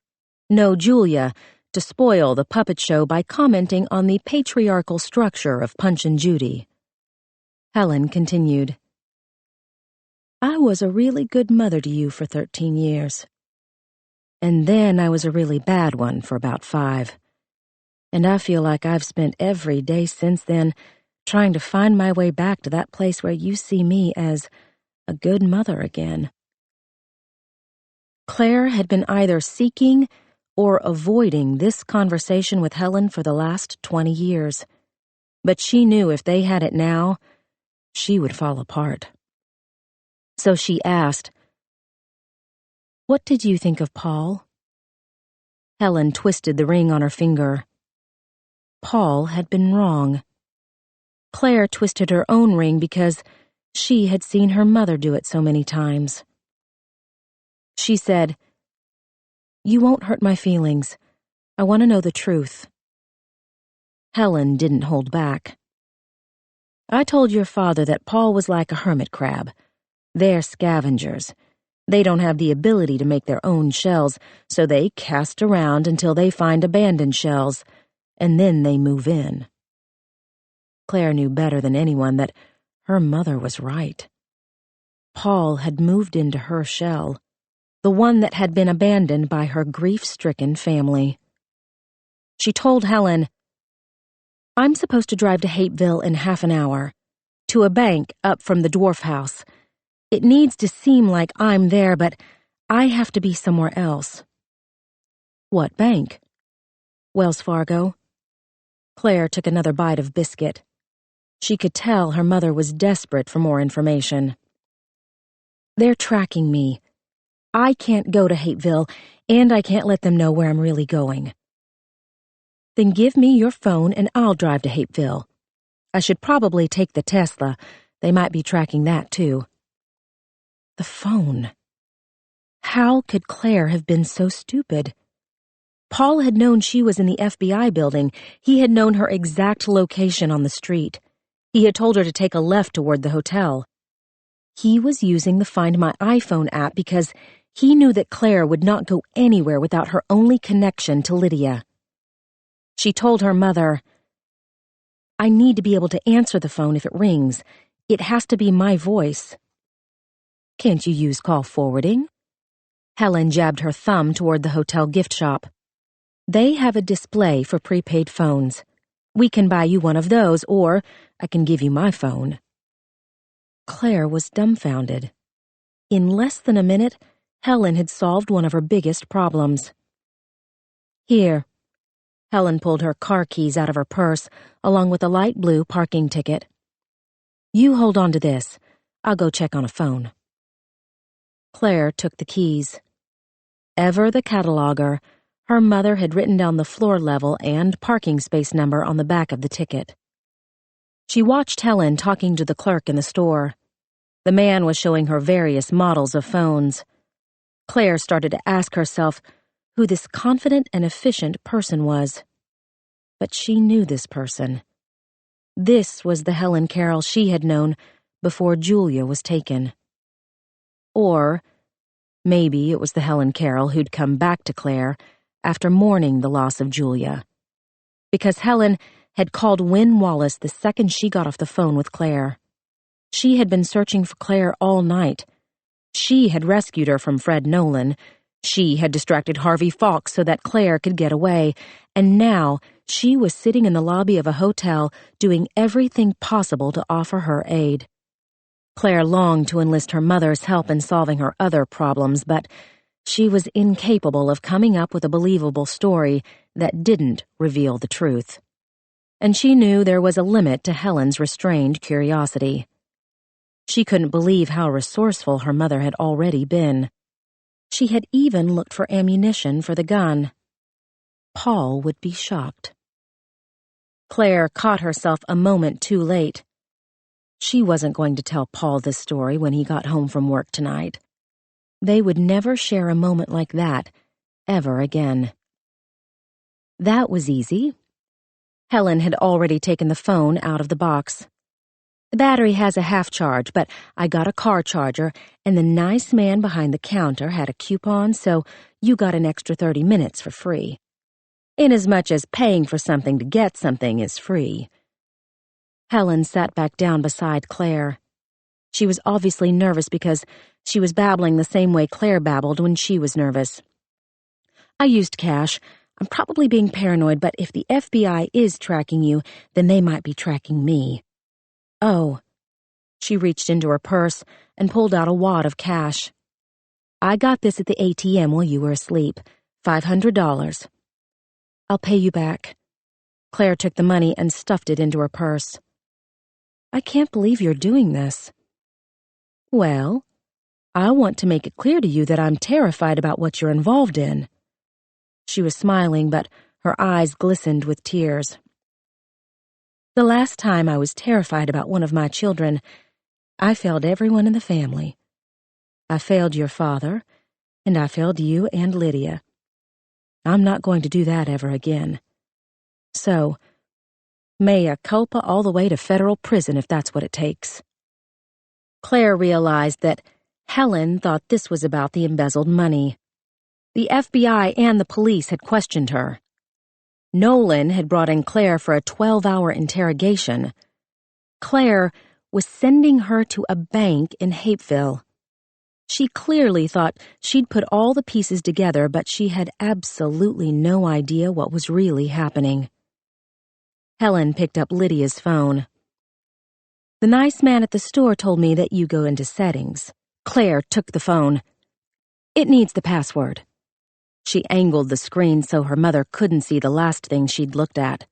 A: No Julia to spoil the puppet show by commenting on the patriarchal structure of Punch and Judy. Helen continued. I was a really good mother to you for 13 years. And then I was a really bad one for about 5. And I feel like I've spent every day since then trying to find my way back to that place where you see me as a good mother again. Claire had been either seeking or avoiding this conversation with Helen for the last 20 years, but she knew if they had it now, she would fall apart. So she asked, What did you think of Paul? Helen twisted the ring on her finger. Paul had been wrong. Claire twisted her own ring because she had seen her mother do it so many times. She said, You won't hurt my feelings. I want to know the truth. Helen didn't hold back. I told your father that Paul was like a hermit crab. They're scavengers. They don't have the ability to make their own shells, so they cast around until they find abandoned shells, and then they move in. Claire knew better than anyone that her mother was right. Paul had moved into her shell, the one that had been abandoned by her grief-stricken family. She told Helen, I'm supposed to drive to Hapeville in half an hour, to a bank up from the dwarf house. It needs to seem like I'm there, but I have to be somewhere else. What bank? Wells Fargo. Claire took another bite of biscuit. She could tell her mother was desperate for more information. They're tracking me. I can't go to Hapeville, and I can't let them know where I'm really going. Then give me your phone and I'll drive to Hapeville. I should probably take the Tesla. They might be tracking that, too. The phone. How could Claire have been so stupid? Paul had known she was in the FBI building. He had known her exact location on the street. He had told her to take a left toward the hotel. He was using the Find My iPhone app because he knew that Claire would not go anywhere without her only connection to Lydia. She told her mother, I need to be able to answer the phone if it rings. It has to be my voice. Can't you use call forwarding? Helen jabbed her thumb toward the hotel gift shop. They have a display for prepaid phones. We can buy you one of those, or I can give you my phone. Claire was dumbfounded. In less than a minute, Helen had solved one of her biggest problems. Here. Helen pulled her car keys out of her purse, along with a light blue parking ticket. You hold on to this. I'll go check on a phone. Claire took the keys. Ever the cataloger, her mother had written down the floor level and parking space number on the back of the ticket. She watched Helen talking to the clerk in the store. The man was showing her various models of phones. Claire started to ask herself who this confident and efficient person was. But she knew this person. This was the Helen Carroll she had known before Julia was taken. Or maybe it was the Helen Carroll who'd come back to Claire after mourning the loss of Julia. Because Helen had called Wynne Wallace the second she got off the phone with Claire. She had been searching for Claire all night. She had rescued her from Fred Nolan, She had distracted Harvey Fox so that Claire could get away, and now she was sitting in the lobby of a hotel doing everything possible to offer her aid. Claire longed to enlist her mother's help in solving her other problems, but she was incapable of coming up with a believable story that didn't reveal the truth. And she knew there was a limit to Helen's restrained curiosity. She couldn't believe how resourceful her mother had already been. She had even looked for ammunition for the gun. Paul would be shocked. Claire caught herself a moment too late. She wasn't going to tell Paul this story when he got home from work tonight. They would never share a moment like that, ever again. That was easy. Helen had already taken the phone out of the box. The battery has a half charge, but I got a car charger, and the nice man behind the counter had a coupon, so you got an extra 30 minutes for free. Inasmuch as paying for something to get something is free. Helen sat back down beside Claire. She was obviously nervous because she was babbling the same way Claire babbled when she was nervous. I used cash. I'm probably being paranoid, but if the FBI is tracking you, then they might be tracking me. Oh. She reached into her purse and pulled out a wad of cash. I got this at the ATM while you were asleep. $500. I'll pay you back. Claire took the money and stuffed it into her purse. I can't believe you're doing this. Well, I want to make it clear to you that I'm terrified about what you're involved in. She was smiling, but her eyes glistened with tears. The last time I was terrified about one of my children, I failed everyone in the family. I failed your father, and I failed you and Lydia. I'm not going to do that ever again. So, mea culpa all the way to federal prison if that's what it takes. Claire realized that Helen thought this was about the embezzled money. The FBI and the police had questioned her. Nolan had brought in Claire for a 12-hour interrogation. Claire was sending her to a bank in Hapeville. She clearly thought she'd put all the pieces together, but she had absolutely no idea what was really happening. Helen picked up Lydia's phone. The nice man at the store told me that you go into settings. Claire took the phone. It needs the password. She angled the screen so her mother couldn't see the last thing she'd looked at.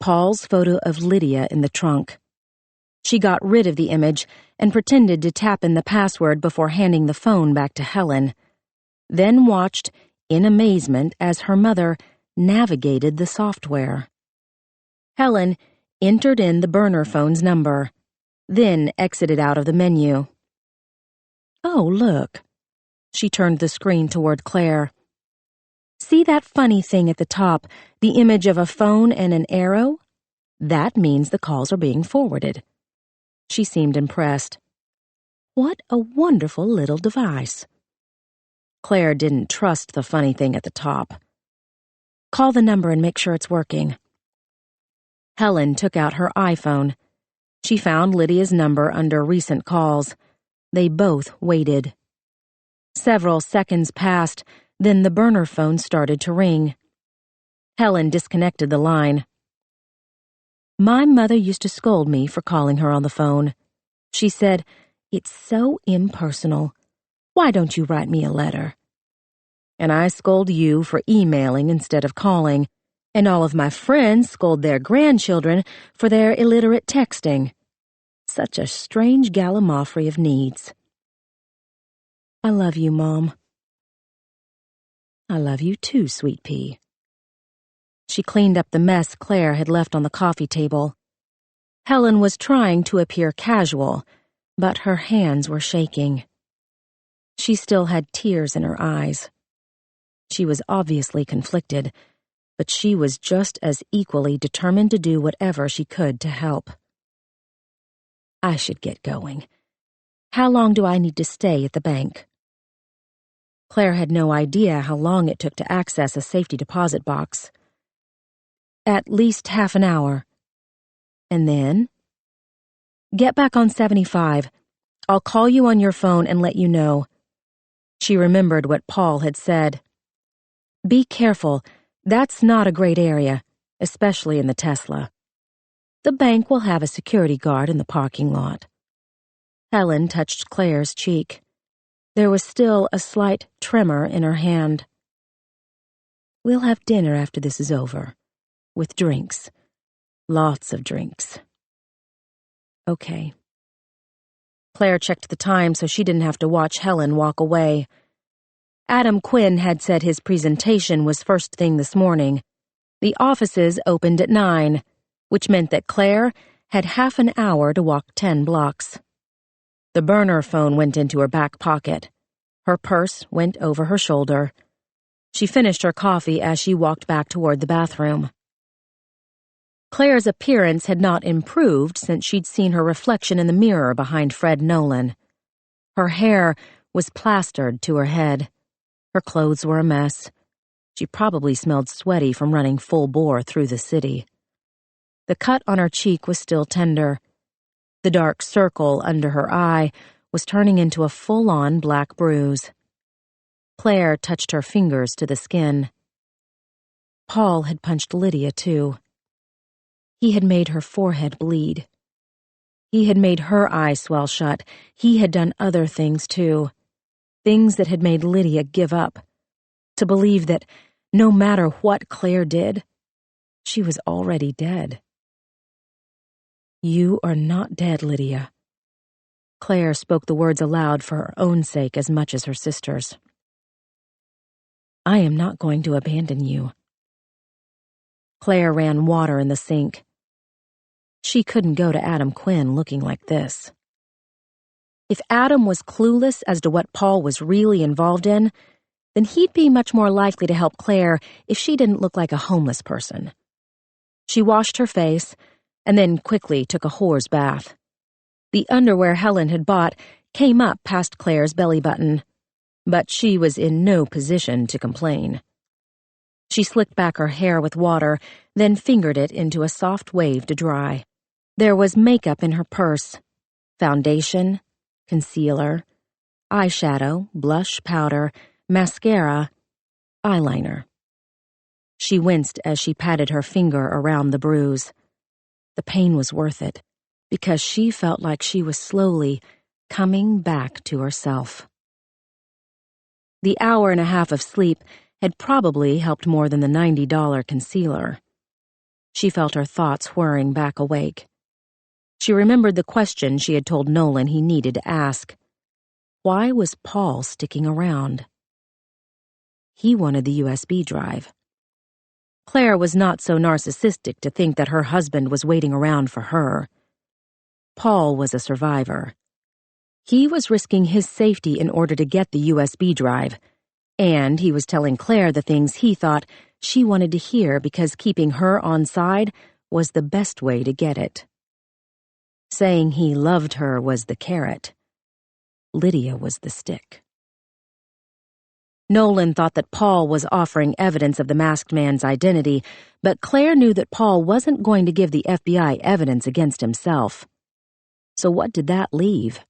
A: Paul's photo of Lydia in the trunk. She got rid of the image and pretended to tap in the password before handing the phone back to Helen, then watched in amazement as her mother navigated the software. Helen entered in the burner phone's number, then exited out of the menu. Oh, look. She turned the screen toward Claire. See that funny thing at the top, the image of a phone and an arrow? That means the calls are being forwarded. She seemed impressed. What a wonderful little device. Claire didn't trust the funny thing at the top. Call the number and make sure it's working. Helen took out her iPhone. She found Lydia's number under recent calls. They both waited. Several seconds passed, then the burner phone started to ring. Helen disconnected the line. My mother used to scold me for calling her on the phone. She said, "It's so impersonal. Why don't you write me a letter?" And I scold you for emailing instead of calling, and all of my friends scold their grandchildren for their illiterate texting. Such a strange gallimaufry of needs. I love you, Mom. I love you too, Sweet Pea. She cleaned up the mess Claire had left on the coffee table. Helen was trying to appear casual, but her hands were shaking. She still had tears in her eyes. She was obviously conflicted, but she was just as equally determined to do whatever she could to help. I should get going. How long do I need to stay at the bank? Claire had no idea how long it took to access a safety deposit box. At least half an hour. And then? Get back on 75. I'll call you on your phone and let you know. She remembered what Paul had said. "Be careful. That's not a great area, especially in the Tesla. The bank will have a security guard in the parking lot." Helen touched Claire's cheek. There was still a slight tremor in her hand. "We'll have dinner after this is over, with drinks. Lots of drinks." "Okay." Claire checked the time so she didn't have to watch Helen walk away. Adam Quinn had said his presentation was first thing this morning. The offices opened at 9, which meant that Claire had half an hour to walk 10 blocks. The burner phone went into her back pocket. Her purse went over her shoulder. She finished her coffee as she walked back toward the bathroom. Claire's appearance had not improved since she'd seen her reflection in the mirror behind Fred Nolan. Her hair was plastered to her head. Her clothes were a mess. She probably smelled sweaty from running full bore through the city. The cut on her cheek was still tender. The dark circle under her eye was turning into a full-on black bruise. Claire touched her fingers to the skin. Paul had punched Lydia, too. He had made her forehead bleed. He had made her eyes swell shut. He had done other things, too. Things that had made Lydia give up. To believe that, no matter what Claire did, she was already dead. "You are not dead, Lydia." Claire spoke the words aloud for her own sake as much as her sister's. "I am not going to abandon you." Claire ran water in the sink. She couldn't go to Adam Quinn looking like this. If Adam was clueless as to what Paul was really involved in, then he'd be much more likely to help Claire if she didn't look like a homeless person. She washed her face and then quickly took a whore's bath. The underwear Helen had bought came up past Claire's belly button, but she was in no position to complain. She slicked back her hair with water, then fingered it into a soft wave to dry. There was makeup in her purse: foundation, concealer, eyeshadow, blush, powder, mascara, eyeliner. She winced as she patted her finger around the bruise. The pain was worth it, because she felt like she was slowly coming back to herself. The hour and a half of sleep had probably helped more than the $90 concealer. She felt her thoughts whirring back awake. She remembered the question she had told Nolan he needed to ask. Why was Paul sticking around? He wanted the USB drive. Claire was not so narcissistic to think that her husband was waiting around for her. Paul was a survivor. He was risking his safety in order to get the USB drive, and he was telling Claire the things he thought she wanted to hear because keeping her on side was the best way to get it. Saying he loved her was the carrot. Lydia was the stick. Nolan thought that Paul was offering evidence of the masked man's identity, but Claire knew that Paul wasn't going to give the FBI evidence against himself. So what did that leave?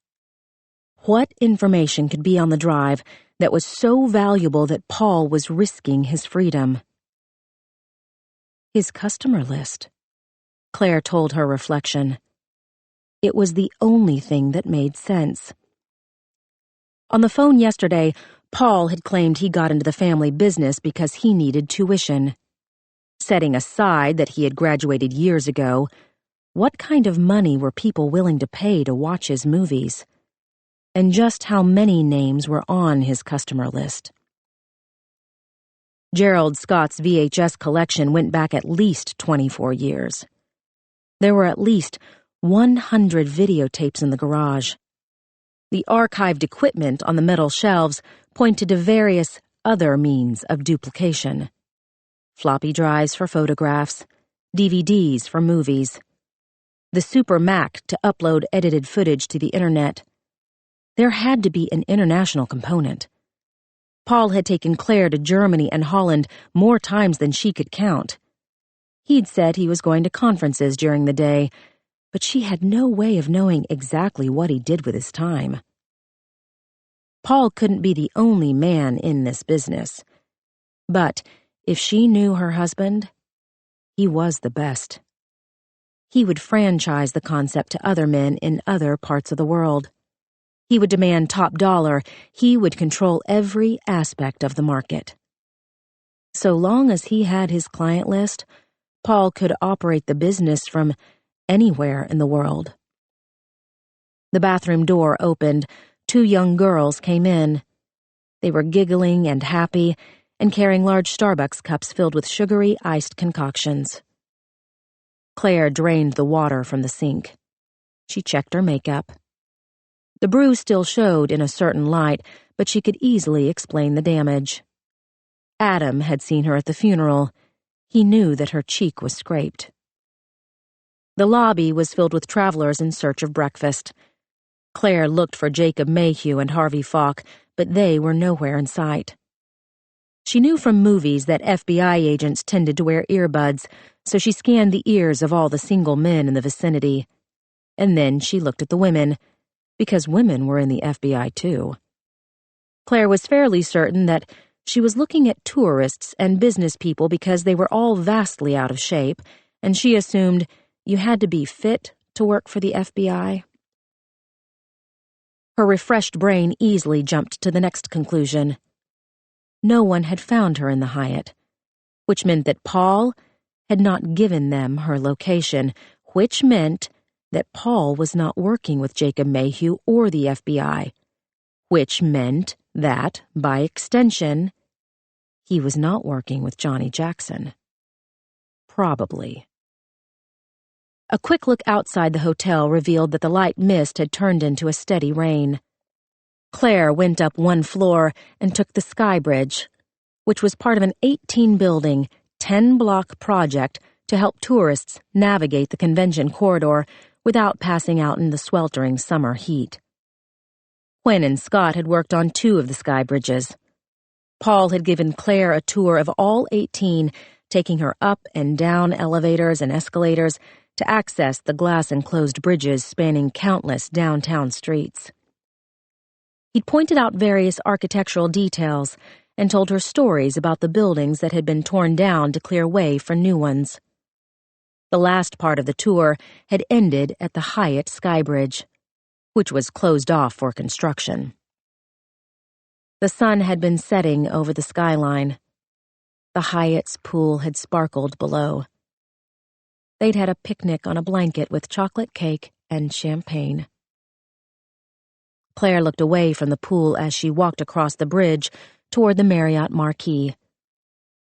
A: What information could be on the drive that was so valuable that Paul was risking his freedom? His customer list, Claire told her reflection. It was the only thing that made sense. On the phone yesterday, Paul had claimed he got into the family business because he needed tuition. Setting aside that he had graduated years ago, what kind of money were people willing to pay to watch his movies? And just how many names were on his customer list? Gerald Scott's VHS collection went back at least 24 years. There were at least 100 videotapes in the garage. The archived equipment on the metal shelves pointed to various other means of duplication. Floppy drives for photographs, DVDs for movies, the Super Mac to upload edited footage to the internet. There had to be an international component. Paul had taken Claire to Germany and Holland more times than she could count. He'd said he was going to conferences during the day, but she had no way of knowing exactly what he did with his time. Paul couldn't be the only man in this business. But if she knew her husband, he was the best. He would franchise the concept to other men in other parts of the world. He would demand top dollar. He would control every aspect of the market. So long as he had his client list, Paul could operate the business from anywhere in the world. The bathroom door opened. 2 young girls came in. They were giggling and happy and carrying large Starbucks cups filled with sugary iced concoctions. Claire drained the water from the sink. She checked her makeup. The bruise still showed in a certain light, but she could easily explain the damage. Adam had seen her at the funeral. He knew that her cheek was scraped. The lobby was filled with travelers in search of breakfast. Claire looked for Jacob Mayhew and Harvey Falk, but they were nowhere in sight. She knew from movies that FBI agents tended to wear earbuds, so she scanned the ears of all the single men in the vicinity. And then she looked at the women, because women were in the FBI too. Claire was fairly certain that she was looking at tourists and business people because they were all vastly out of shape, and she assumed you had to be fit to work for the FBI. Her refreshed brain easily jumped to the next conclusion. No one had found her in the Hyatt, which meant that Paul had not given them her location, which meant that Paul was not working with Jacob Mayhew or the FBI, which meant that, by extension, he was not working with Johnny Jackson. Probably. A quick look outside the hotel revealed that the light mist had turned into a steady rain. Claire went up 1 floor and took the Sky Bridge, which was part of an 18-building, 10-block project to help tourists navigate the convention corridor without passing out in the sweltering summer heat. Quinn and Scott had worked on 2 of the Sky Bridges. Paul had given Claire a tour of all 18, taking her up and down elevators and escalators to access the glass-enclosed bridges spanning countless downtown streets. He'd pointed out various architectural details and told her stories about the buildings that had been torn down to clear way for new ones. The last part of the tour had ended at the Hyatt Skybridge, which was closed off for construction. The sun had been setting over the skyline. The Hyatt's pool had sparkled below. They'd had a picnic on a blanket with chocolate cake and champagne. Claire looked away from the pool as she walked across the bridge toward the Marriott marquee.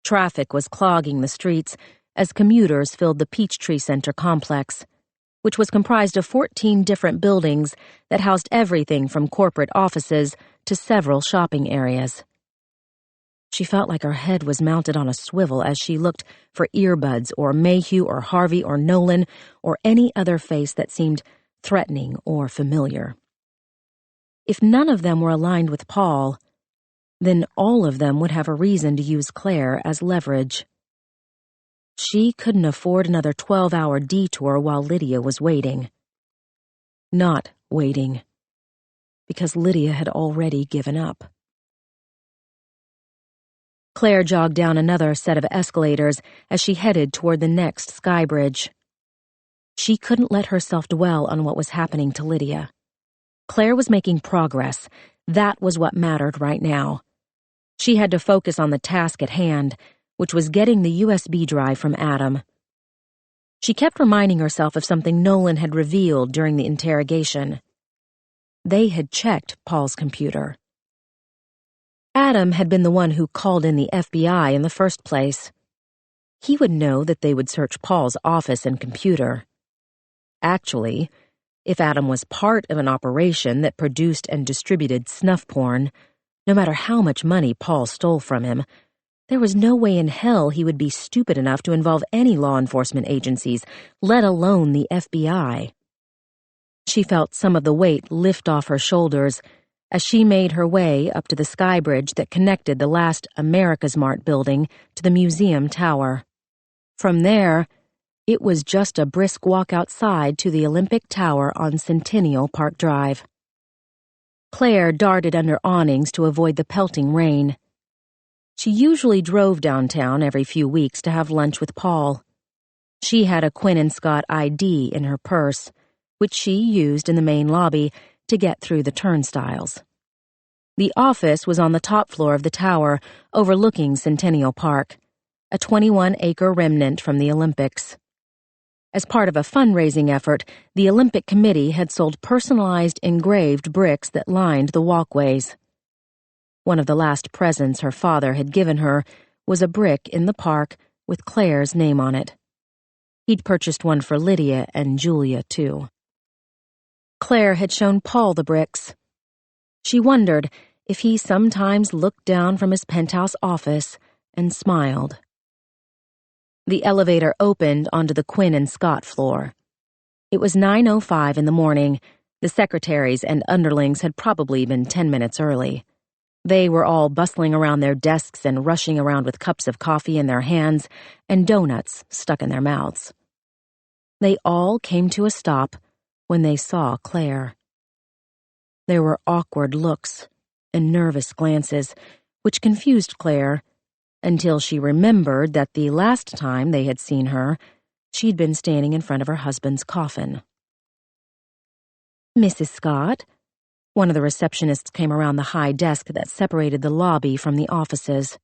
A: Traffic was clogging the streets as commuters filled the Peachtree Center complex, which was comprised of 14 different buildings that housed everything from corporate offices to several shopping areas. She felt like her head was mounted on a swivel as she looked for earbuds or Mayhew or Harvey or Nolan or any other face that seemed threatening or familiar. If none of them were aligned with Paul, then all of them would have a reason to use Claire as leverage. She couldn't afford another 12-hour detour while Lydia was waiting. Not waiting, because Lydia had already given up. Claire jogged down another set of escalators as she headed toward the next skybridge. She couldn't let herself dwell on what was happening to Lydia. Claire was making progress. That was what mattered right now. She had to focus on the task at hand, which was getting the USB drive from Adam. She kept reminding herself of something Nolan had revealed during the interrogation. They had checked Paul's computer. Adam had been the one who called in the FBI in the first place. He would know that they would search Paul's office and computer. Actually, if Adam was part of an operation that produced and distributed snuff porn, no matter how much money Paul stole from him, there was no way in hell he would be stupid enough to involve any law enforcement agencies, let alone the FBI. She felt some of the weight lift off her shoulders as she made her way up to the skybridge that connected the last America's Mart building to the museum tower. From there, it was just a brisk walk outside to the Olympic Tower on Centennial Park Drive. Claire darted under awnings to avoid the pelting rain. She usually drove downtown every few weeks to have lunch with Paul. She had a Quinn & Scott ID in her purse, which she used in the main lobby to get through the turnstiles. The office was on the top floor of the tower, overlooking Centennial Park, a 21-acre remnant from the Olympics. As part of a fundraising effort, the Olympic Committee had sold personalized engraved bricks that lined the walkways. One of the last presents her father had given her was a brick in the park with Claire's name on it. He'd purchased one for Lydia and Julia, too. Claire had shown Paul the bricks. She wondered if he sometimes looked down from his penthouse office and smiled. The elevator opened onto the Quinn & Scott floor. It was 9:05 in the morning. The secretaries and underlings had probably been 10 minutes early. They were all bustling around their desks and rushing around with cups of coffee in their hands and donuts stuck in their mouths. They all came to a stop when they saw Claire. There were awkward looks and nervous glances, which confused Claire, until she remembered that the last time they had seen her, she'd been standing in front of her husband's coffin. "Mrs. Scott?" One of the receptionists came around the high desk that separated the lobby from the offices.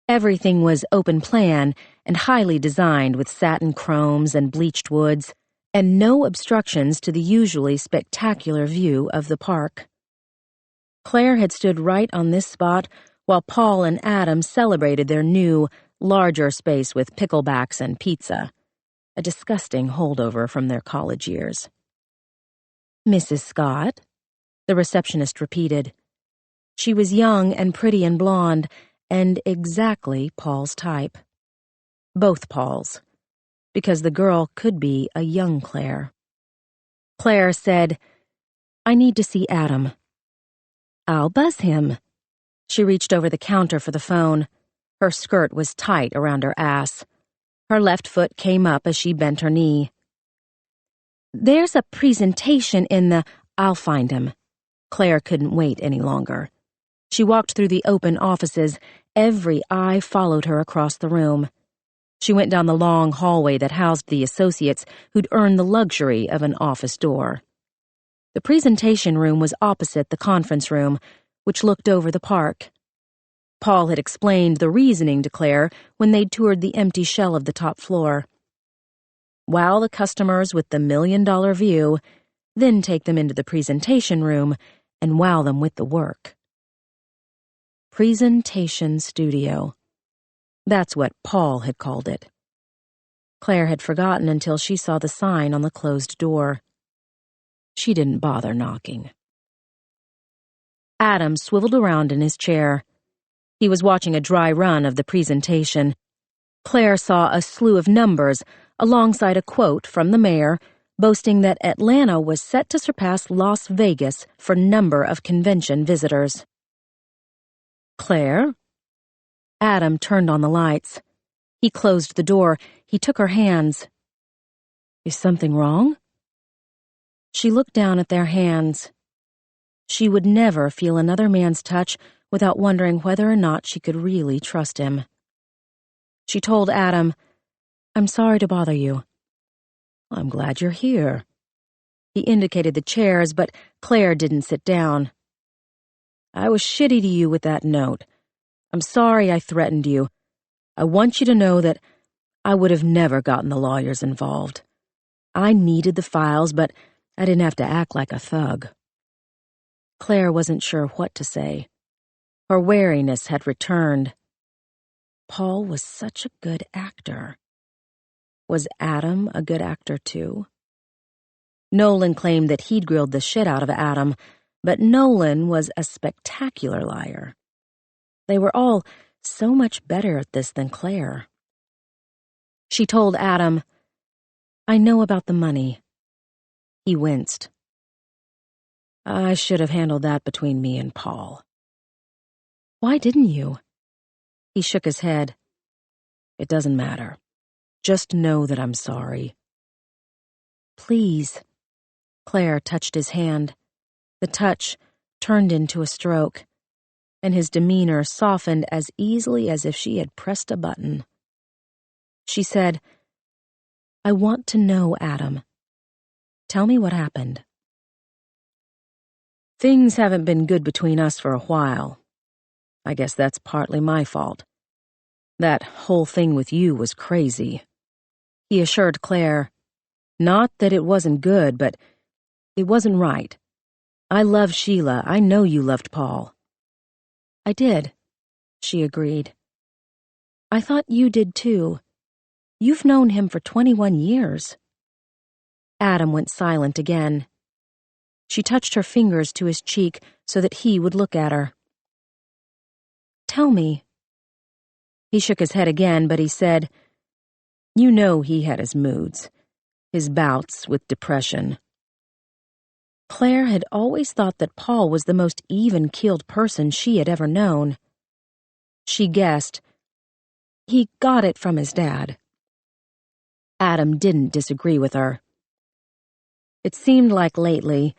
A: Everything was open plan and highly designed with satin chromes and bleached woods, and no obstructions to the usually spectacular view of the park. Claire had stood right on this spot while Paul and Adam celebrated their new, larger space with picklebacks and pizza, a disgusting holdover from their college years. "Mrs. Scott?" the receptionist repeated. She was young and pretty and blonde, and exactly Paul's type. Both Pauls, because the girl could be a young Claire. Claire said, "I need to see Adam." "I'll buzz him." She reached over the counter for the phone. Her skirt was tight around her ass. Her left foot came up as she bent her knee. "There's a presentation in the—" "I'll find him." Claire couldn't wait any longer. She walked through the open offices. Every eye followed her across the room. She went down the long hallway that housed the associates who'd earned the luxury of an office door. The presentation room was opposite the conference room, which looked over the park. Paul had explained the reasoning to Claire when they'd toured the empty shell of the top floor. Wow the customers with the $1 million view, then take them into the presentation room and wow them with the work. Presentation studio. That's what Paul had called it. Claire had forgotten until she saw the sign on the closed door. She didn't bother knocking. Adam swiveled around in his chair. He was watching a dry run of the presentation. Claire saw a slew of numbers alongside a quote from the mayor boasting that Atlanta was set to surpass Las Vegas for number of convention visitors. "Claire?" Adam turned on the lights. He closed the door. He took her hands. "Is something wrong?" She looked down at their hands. She would never feel another man's touch without wondering whether or not she could really trust him. She told Adam, "I'm sorry to bother you." "I'm glad you're here." He indicated the chairs, but Claire didn't sit down. "I was shitty to you with that note. I'm sorry I threatened you. I want you to know that I would have never gotten the lawyers involved. I needed the files, but I didn't have to act like a thug." Claire wasn't sure what to say. Her wariness had returned. Paul was such a good actor. Was Adam a good actor, too? Nolan claimed that he'd grilled the shit out of Adam, but Nolan was a spectacular liar. They were all so much better at this than Claire. She told Adam, "I know about the money." He winced. "I should have handled that between me and Paul." "Why didn't you?" He shook his head. "It doesn't matter. Just know that I'm sorry." "Please." Claire touched his hand. The touch turned into a stroke, and his demeanor softened as easily as if she had pressed a button. She said, "I want to know, Adam. Tell me what happened." "Things haven't been good between us for a while. I guess that's partly my fault. That whole thing with you was crazy," he assured Claire. "Not that it wasn't good, but it wasn't right. I love Sheila. I know you loved Paul." "I did," she agreed. "I thought you did too. You've known him for 21 years. Adam went silent again. She touched her fingers to his cheek so that he would look at her. "Tell me." He shook his head again, but he said, "You know he had his moods, his bouts with depression." Claire had always thought that Paul was the most even-keeled person she had ever known. She guessed. He got it from his dad. Adam didn't disagree with her. "It seemed like lately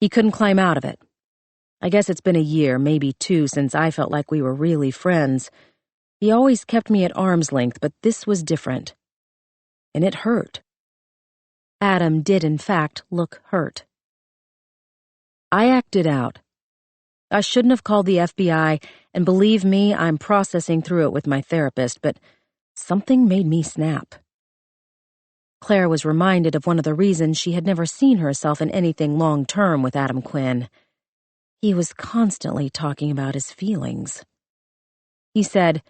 A: he couldn't climb out of it. I guess it's been a year, maybe 2, since I felt like we were really friends. He always kept me at arm's length, but this was different. And it hurt." Adam did, in fact, look hurt. "I acted out. I shouldn't have called the FBI, and believe me, I'm processing through it with my therapist, but something made me snap." Claire was reminded of one of the reasons she had never seen herself in anything long-term with Adam Quinn. He was constantly talking about his feelings. He said,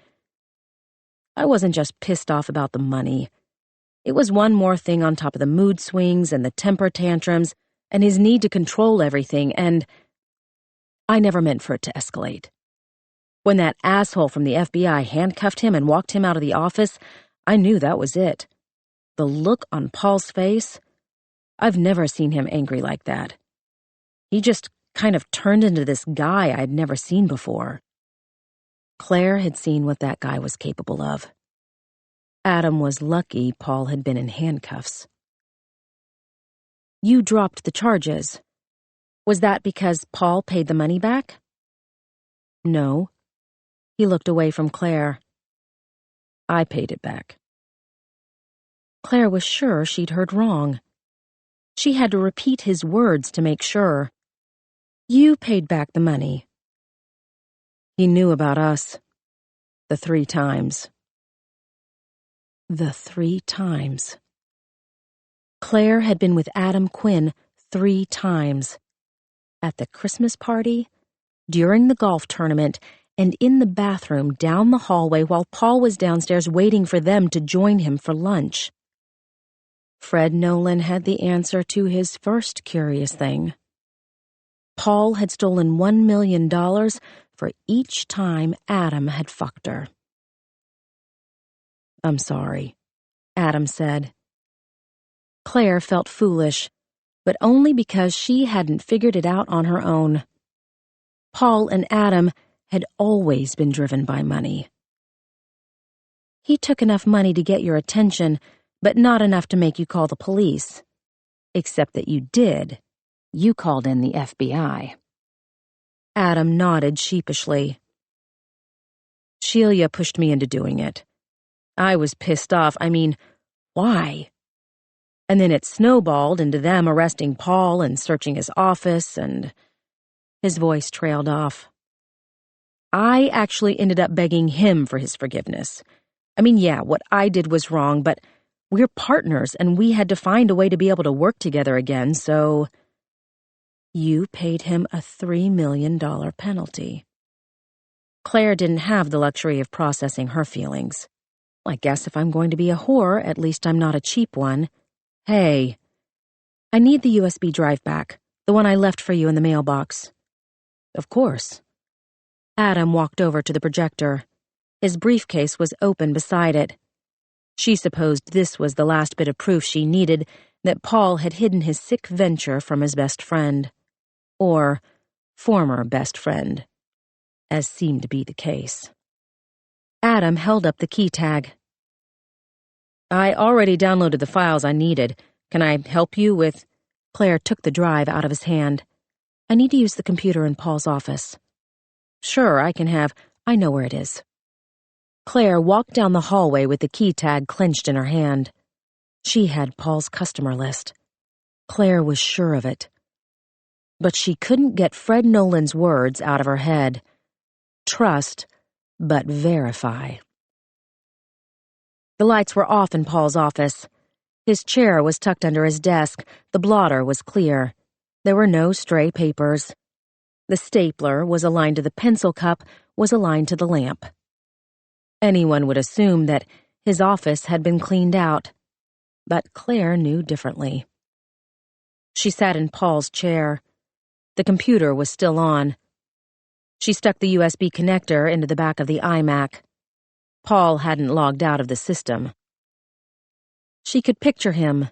A: "I wasn't just pissed off about the money. It was one more thing on top of the mood swings and the temper tantrums and his need to control everything, and I never meant for it to escalate. When that asshole from the FBI handcuffed him and walked him out of the office, I knew that was it. The look on Paul's face, I've never seen him angry like that. He just kind of turned into this guy I'd never seen before." Claire had seen what that guy was capable of. Adam was lucky Paul had been in handcuffs. "You dropped the charges. Was that because Paul paid the money back?" "No." He looked away from Claire. "I paid it back." Claire was sure she'd heard wrong. She had to repeat his words to make sure. "You paid back the money." "He knew about us. The 3 times. The 3 times. Claire had been with Adam Quinn 3 times. At the Christmas party, during the golf tournament, and in the bathroom down the hallway while Paul was downstairs waiting for them to join him for lunch. Fred Nolan had the answer to his first curious thing. Paul had stolen $1 million for each time Adam had fucked her. "I'm sorry," Adam said. Claire felt foolish, but only because she hadn't figured it out on her own. Paul and Adam had always been driven by money. "He took enough money to get your attention, but not enough to make you call the police. Except that you did. You called in the FBI." Adam nodded sheepishly. "Sheila pushed me into doing it. I was pissed off. I mean, why? And then it snowballed into them arresting Paul and searching his office, and..." His voice trailed off. "I actually ended up begging him for his forgiveness. I mean, yeah, what I did was wrong, but we're partners and we had to find a way to be able to work together again, so..." "You paid him a $3 million penalty." Claire didn't have the luxury of processing her feelings. "I guess if I'm going to be a whore, at least I'm not a cheap one. Hey, I need the USB drive back, the one I left for you in the mailbox." "Of course." Adam walked over to the projector. His briefcase was open beside it. She supposed this was the last bit of proof she needed that Paul had hidden his sick venture from his best friend. Or former best friend, as seemed to be the case. Adam held up the key tag. "I already downloaded the files I needed. Can I help you with..." Claire took the drive out of his hand. I need to use the computer in Paul's office. Sure, I know where it is. Claire walked down the hallway with the key tag clenched in her hand. She had Paul's customer list. Claire was sure of it. But she couldn't get Fred Nolan's words out of her head. Trust, but verify. The lights were off in Paul's office. His chair was tucked under his desk. The blotter was clear. There were no stray papers. The stapler was aligned to the pencil cup, was aligned to the lamp. Anyone would assume that his office had been cleaned out, but Claire knew differently. She sat in Paul's chair. The computer was still on. She stuck the USB connector into the back of the iMac. Paul hadn't logged out of the system. She could picture him,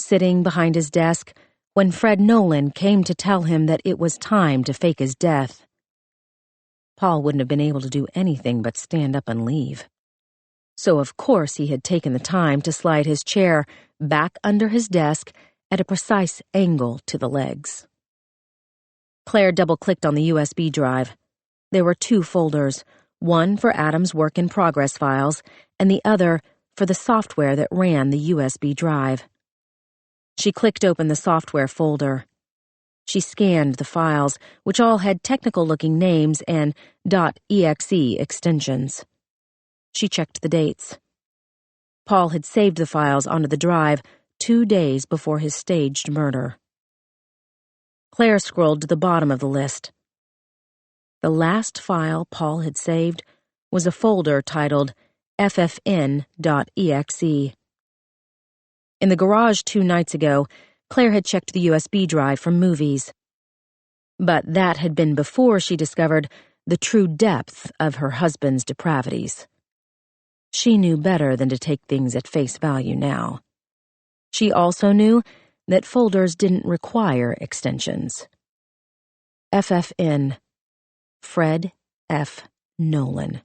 A: sitting behind his desk when Fred Nolan came to tell him that it was time to fake his death. Paul wouldn't have been able to do anything but stand up and leave. So of course he had taken the time to slide his chair back under his desk at a precise angle to the legs. Claire double-clicked on the USB drive. There were 2 folders, one for Adam's work-in-progress files, and the other for the software that ran the USB drive. She clicked open the software folder. She scanned the files, which all had technical-looking names and .exe extensions. She checked the dates. Paul had saved the files onto the drive 2 days before his staged murder. Claire scrolled to the bottom of the list. The last file Paul had saved was a folder titled ffn.exe. In the garage 2 nights ago, Claire had checked the USB drive for movies. But that had been before she discovered the true depth of her husband's depravities. She knew better than to take things at face value now. She also knew that folders didn't require extensions. FFN. Fred F. Nolan.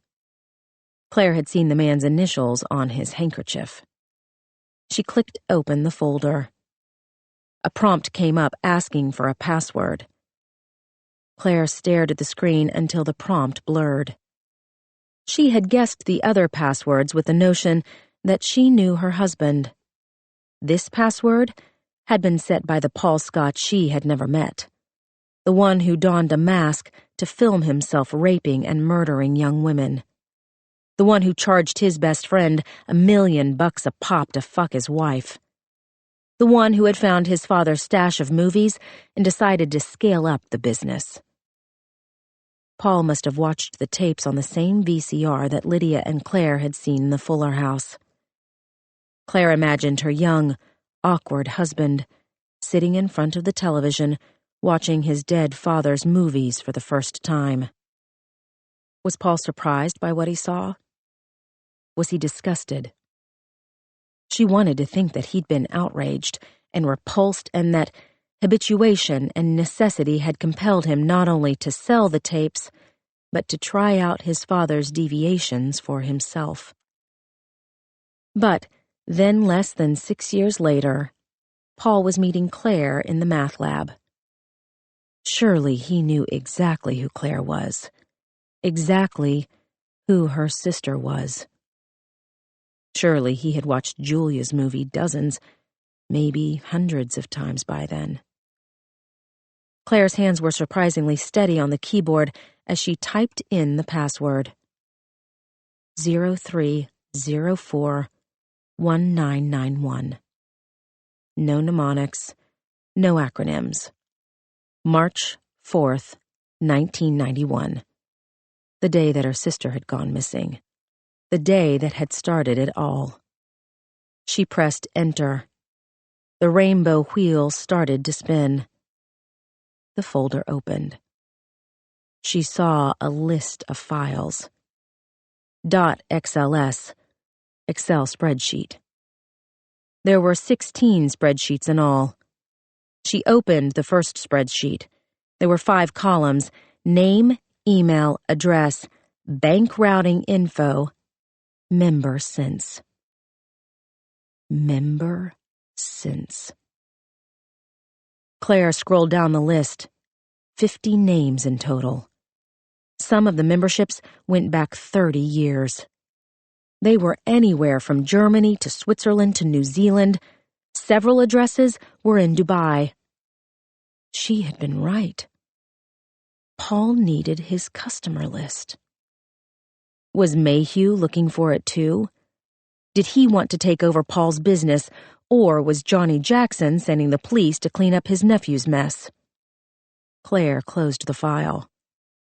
A: Claire had seen the man's initials on his handkerchief. She clicked open the folder. A prompt came up asking for a password. Claire stared at the screen until the prompt blurred. She had guessed the other passwords with the notion that she knew her husband. This password had been set by the Paul Scott she had never met, the one who donned a mask to film himself raping and murdering young women, the one who charged his best friend $1 million a pop to fuck his wife, the one who had found his father's stash of movies and decided to scale up the business. Paul must have watched the tapes on the same VCR that Lydia and Claire had seen in the Fuller house. Claire imagined her young, awkward husband sitting in front of the television, watching his dead father's movies for the first time. Was Paul surprised by what he saw? Was he disgusted? She wanted to think that he'd been outraged and repulsed, and that habituation and necessity had compelled him not only to sell the tapes, but to try out his father's deviations for himself. But then, less than 6 years later, Paul was meeting Claire in the math lab. Surely he knew exactly who Claire was, exactly who her sister was. Surely he had watched Julia's movie dozens, maybe hundreds of times by then. Claire's hands were surprisingly steady on the keyboard as she typed in the password. 03041991. No mnemonics, no acronyms. March 4th, 1991. The day that her sister had gone missing. The day that had started it all. She pressed enter. The rainbow wheel started to spin. The folder opened. She saw a list of files. .xls, Excel spreadsheet. There were 16 spreadsheets in all. She opened the first spreadsheet. There were 5 columns: name, email, address, bank routing info, member since. Member since. Claire scrolled down the list. 50 names in total. Some of the memberships went back 30 years. They were anywhere from Germany to Switzerland to New Zealand. Several addresses were in Dubai. She had been right. Paul needed his customer list. Was Mayhew looking for it too? Did he want to take over Paul's business, or was Johnny Jackson sending the police to clean up his nephew's mess? Claire closed the file.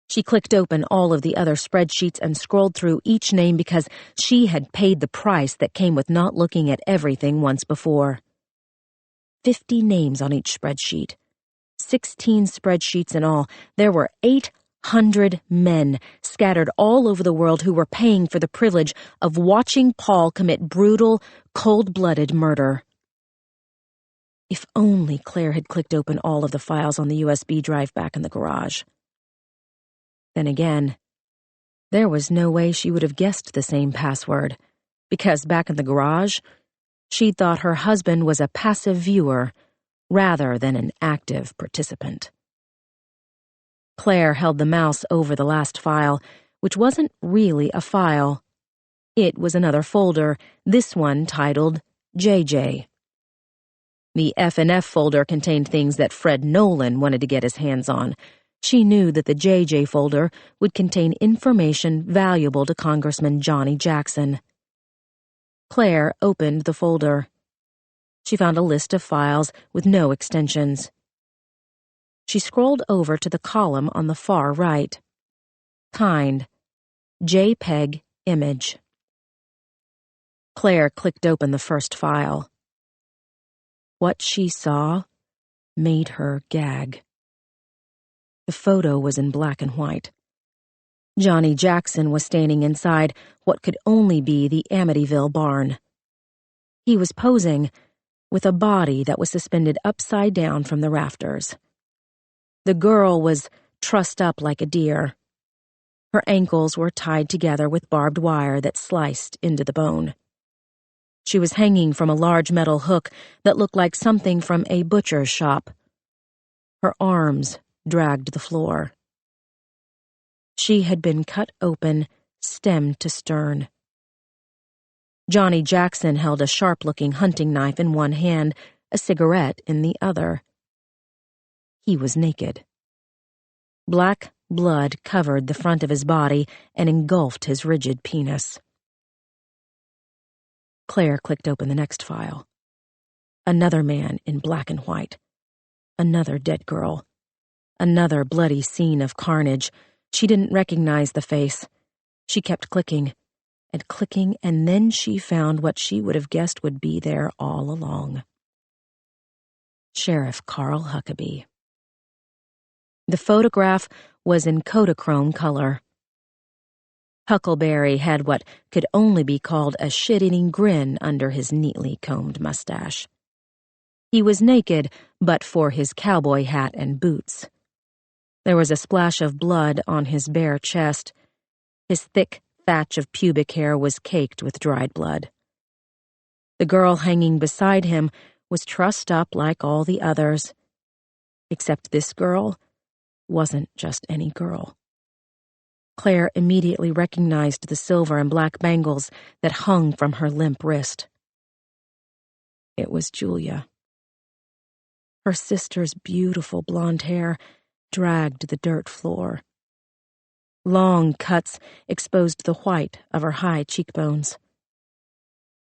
A: She clicked open all of the other spreadsheets and scrolled through each name because she had paid the price that came with not looking at everything once before. 50 names on each spreadsheet. 16 spreadsheets in all. There were 800 men scattered all over the world who were paying for the privilege of watching Paul commit brutal, cold-blooded murder. If only Claire had clicked open all of the files on the USB drive back in the garage. Then again, there was no way she would have guessed the same password, because back in the garage, she'd thought her husband was a passive viewer rather than an active participant. Claire held the mouse over the last file, which wasn't really a file. It was another folder, this one titled JJ. The F&F folder contained things that Fred Nolan wanted to get his hands on. She knew that the JJ folder would contain information valuable to Congressman Johnny Jackson. Claire opened the folder. She found a list of files with no extensions. She scrolled over to the column on the far right. Kind. JPEG image. Claire clicked open the first file. What she saw made her gag. The photo was in black and white. Johnny Jackson was standing inside what could only be the Amityville barn. He was posing with a body that was suspended upside down from the rafters. The girl was trussed up like a deer. Her ankles were tied together with barbed wire that sliced into the bone. She was hanging from a large metal hook that looked like something from a butcher's shop. Her arms dragged the floor. She had been cut open, stem to stern. Johnny Jackson held a sharp-looking hunting knife in one hand, a cigarette in the other. He was naked. Black blood covered the front of his body and engulfed his rigid penis. Claire clicked open the next file. Another man in black and white. Another dead girl. Another bloody scene of carnage. She didn't recognize the face. She kept clicking and clicking, and then she found what she would have guessed would be there all along. Sheriff Carl Huckabee. The photograph was in Kodachrome color. Huckleberry had what could only be called a shit-eating grin under his neatly combed mustache. He was naked, but for his cowboy hat and boots. There was a splash of blood on his bare chest. His thick thatch of pubic hair was caked with dried blood. The girl hanging beside him was trussed up like all the others. Except this girl wasn't just any girl. Claire immediately recognized the silver and black bangles that hung from her limp wrist. It was Julia. Her sister's beautiful blonde hair dragged the dirt floor. Long cuts exposed the white of her high cheekbones.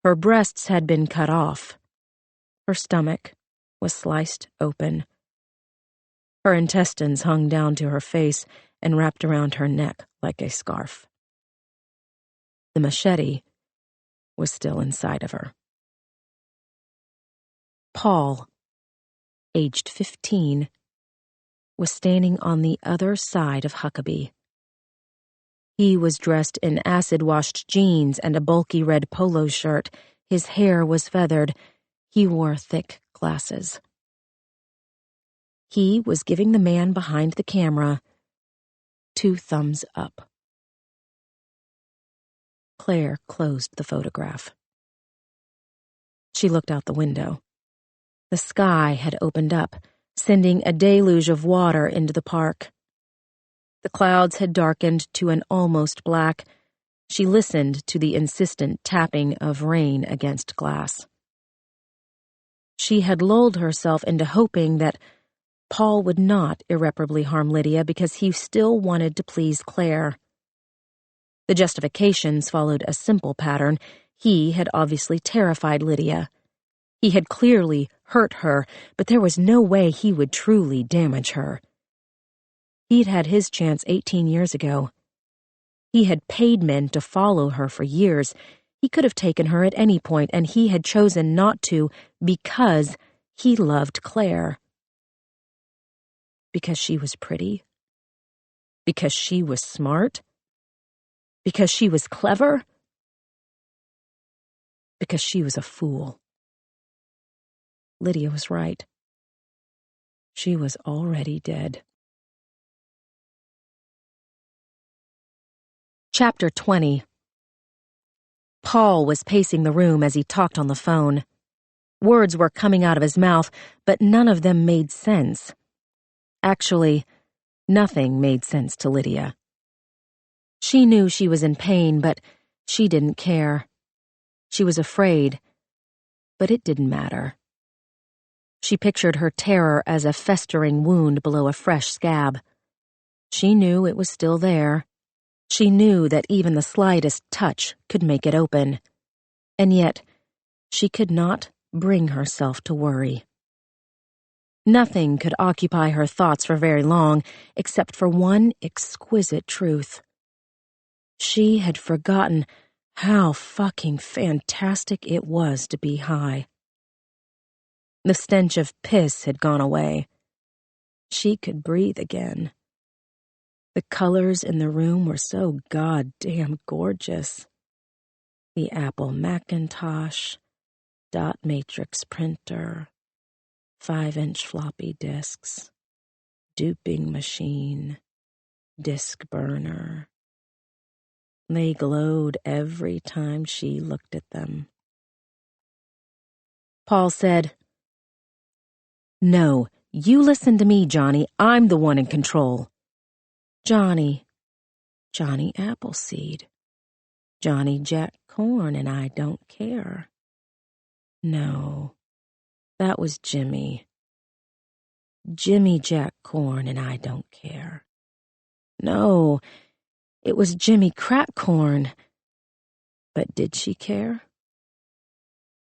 A: Her breasts had been cut off. Her stomach was sliced open. Her intestines hung down to her face and wrapped around her neck like a scarf. The machete was still inside of her. Paul, aged 15, was standing on the other side of Huckabee. He was dressed in acid-washed jeans and a bulky red polo shirt. His hair was feathered. He wore thick glasses. He was giving the man behind the camera 2 thumbs up. Claire closed the photograph. She looked out the window. The sky had opened up, sending a deluge of water into the park. The clouds had darkened to an almost black. She listened to the insistent tapping of rain against glass. She had lulled herself into hoping that Paul would not irreparably harm Lydia because he still wanted to please Claire. The justifications followed a simple pattern. He had obviously terrified Lydia. He had clearly hurt her, but there was no way he would truly damage her. He'd had his chance 18 years ago. He had paid men to follow her for years. He could have taken her at any point, and he had chosen not to because he loved Claire. Because she was pretty? Because she was smart? Because she was clever? Because she was a fool. Lydia was right. She was already dead. Chapter 20. Paul was pacing the room as he talked on the phone. Words were coming out of his mouth, but none of them made sense. Actually, nothing made sense to Lydia. She knew she was in pain, but she didn't care. She was afraid, but it didn't matter. She pictured her terror as a festering wound below a fresh scab. She knew it was still there. She knew that even the slightest touch could make it open. And yet, she could not bring herself to worry. Nothing could occupy her thoughts for very long, except for one exquisite truth. She had forgotten how fucking fantastic it was to be high. The stench of piss had gone away. She could breathe again. The colors in the room were so goddamn gorgeous. The Apple Macintosh, dot matrix printer, 5-inch floppy disks, duping machine, disk burner. They glowed every time she looked at them. Paul said, "No, you listen to me, Johnny. I'm the one in control." Johnny Appleseed. Johnny Jack Corn, and I don't care. No, that was Jimmy. Jimmy Jack Corn, and I don't care. No, it was Jimmy Crack Corn. But did she care?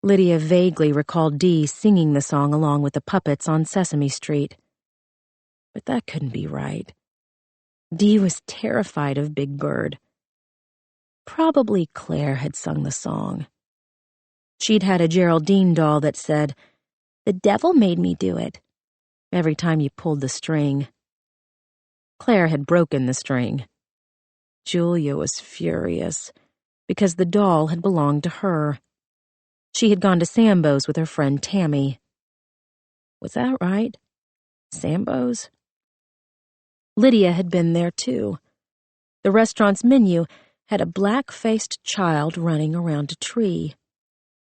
A: Lydia vaguely recalled Dee singing the song along with the puppets on Sesame Street. But that couldn't be right. Dee was terrified of Big Bird. Probably Claire had sung the song. She'd had a Geraldine doll that said, "The devil made me do it," every time you pulled the string. Claire had broken the string. Julia was furious, because the doll had belonged to her. She had gone to Sambo's with her friend Tammy. Was that right? Sambo's? Lydia had been there, too. The restaurant's menu had a black-faced child running around a tree,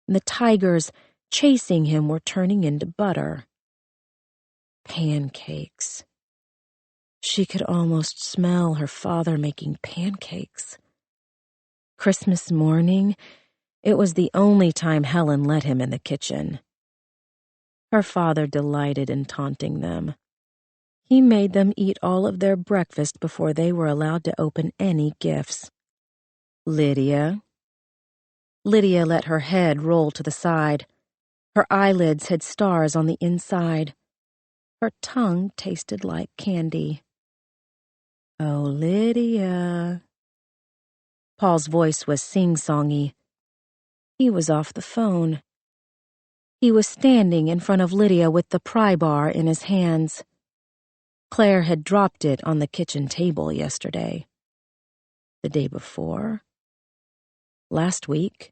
A: and the tigers chasing him were turning into butter. Pancakes. She could almost smell her father making pancakes. Christmas morning, it was the only time Helen let him in the kitchen. Her father delighted in taunting them. He made them eat all of their breakfast before they were allowed to open any gifts. Lydia let her head roll to the side. Her eyelids had stars on the inside. Her tongue tasted like candy. Oh, Lydia. Paul's voice was sing-songy. He was off the phone. He was standing in front of Lydia with the pry bar in his hands. Claire had dropped it on the kitchen table yesterday. The day before? Last week?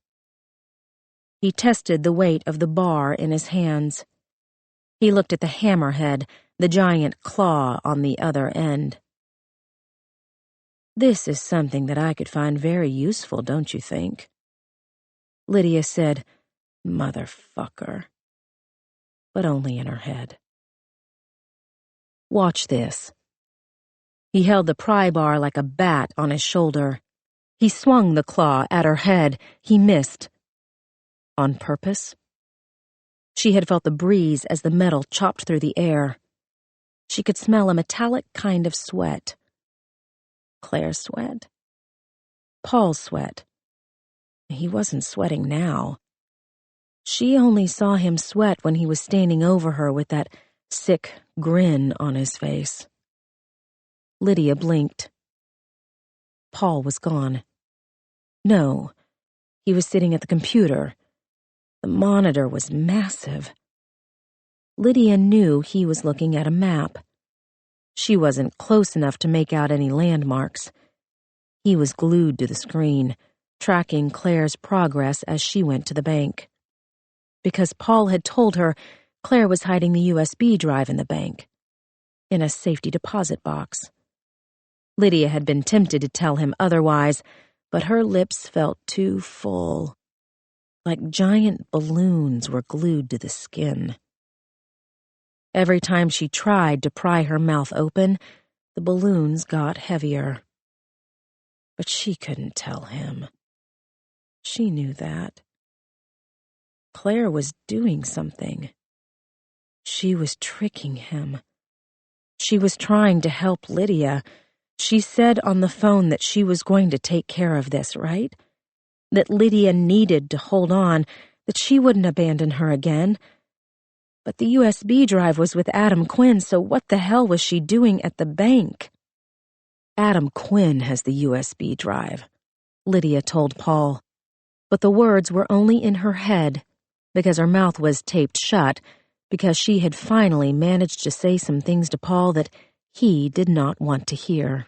A: He tested the weight of the bar in his hands. He looked at the hammerhead, the giant claw on the other end. This is something that I could find very useful, don't you think? Lydia said, "Motherfucker," but only in her head. Watch this." He held the pry bar like a bat on his shoulder. He swung the claw at her head. He missed. On purpose? She had felt the breeze as the metal chopped through the air. She could smell a metallic kind of sweat. Claire's sweat? Paul's sweat. He wasn't sweating now. She only saw him sweat when he was standing over her with that sick grin on his face. Lydia blinked. Paul was gone. No, he was sitting at the computer. The monitor was massive. Lydia knew he was looking at a map. She wasn't close enough to make out any landmarks. He was glued to the screen, tracking Claire's progress as she went to the bank. Because Paul had told her Claire was hiding the USB drive in the bank, in a safety deposit box. Lydia had been tempted to tell him otherwise, but her lips felt too full. Like giant balloons were glued to the skin. Every time she tried to pry her mouth open, the balloons got heavier. But she couldn't tell him. She knew that. Claire was doing something. She was tricking him. She was trying to help Lydia. She said on the phone that she was going to take care of this, right? That Lydia needed to hold on, that she wouldn't abandon her again. But the USB drive was with Adam Quinn, so what the hell was she doing at the bank? Adam Quinn has the USB drive, Lydia told Paul. But the words were only in her head, because her mouth was taped shut, because she had finally managed to say some things to Paul that he did not want to hear.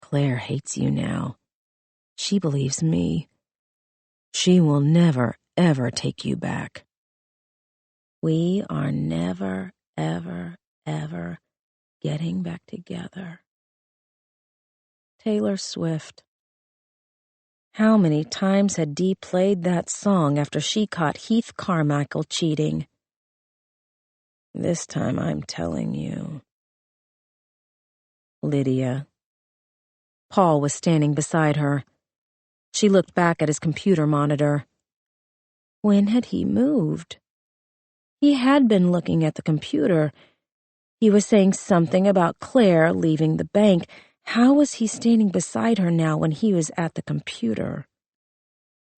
A: Claire hates you now. She believes me. She will never, ever take you back. We are never, ever, ever getting back together. Taylor Swift. How many times had Dee played that song after she caught Heath Carmichael cheating? This time I'm telling you. Lydia. Paul was standing beside her. She looked back at his computer monitor. When had he moved? He had been looking at the computer. He was saying something about Claire leaving the bank. How was he standing beside her now when he was at the computer?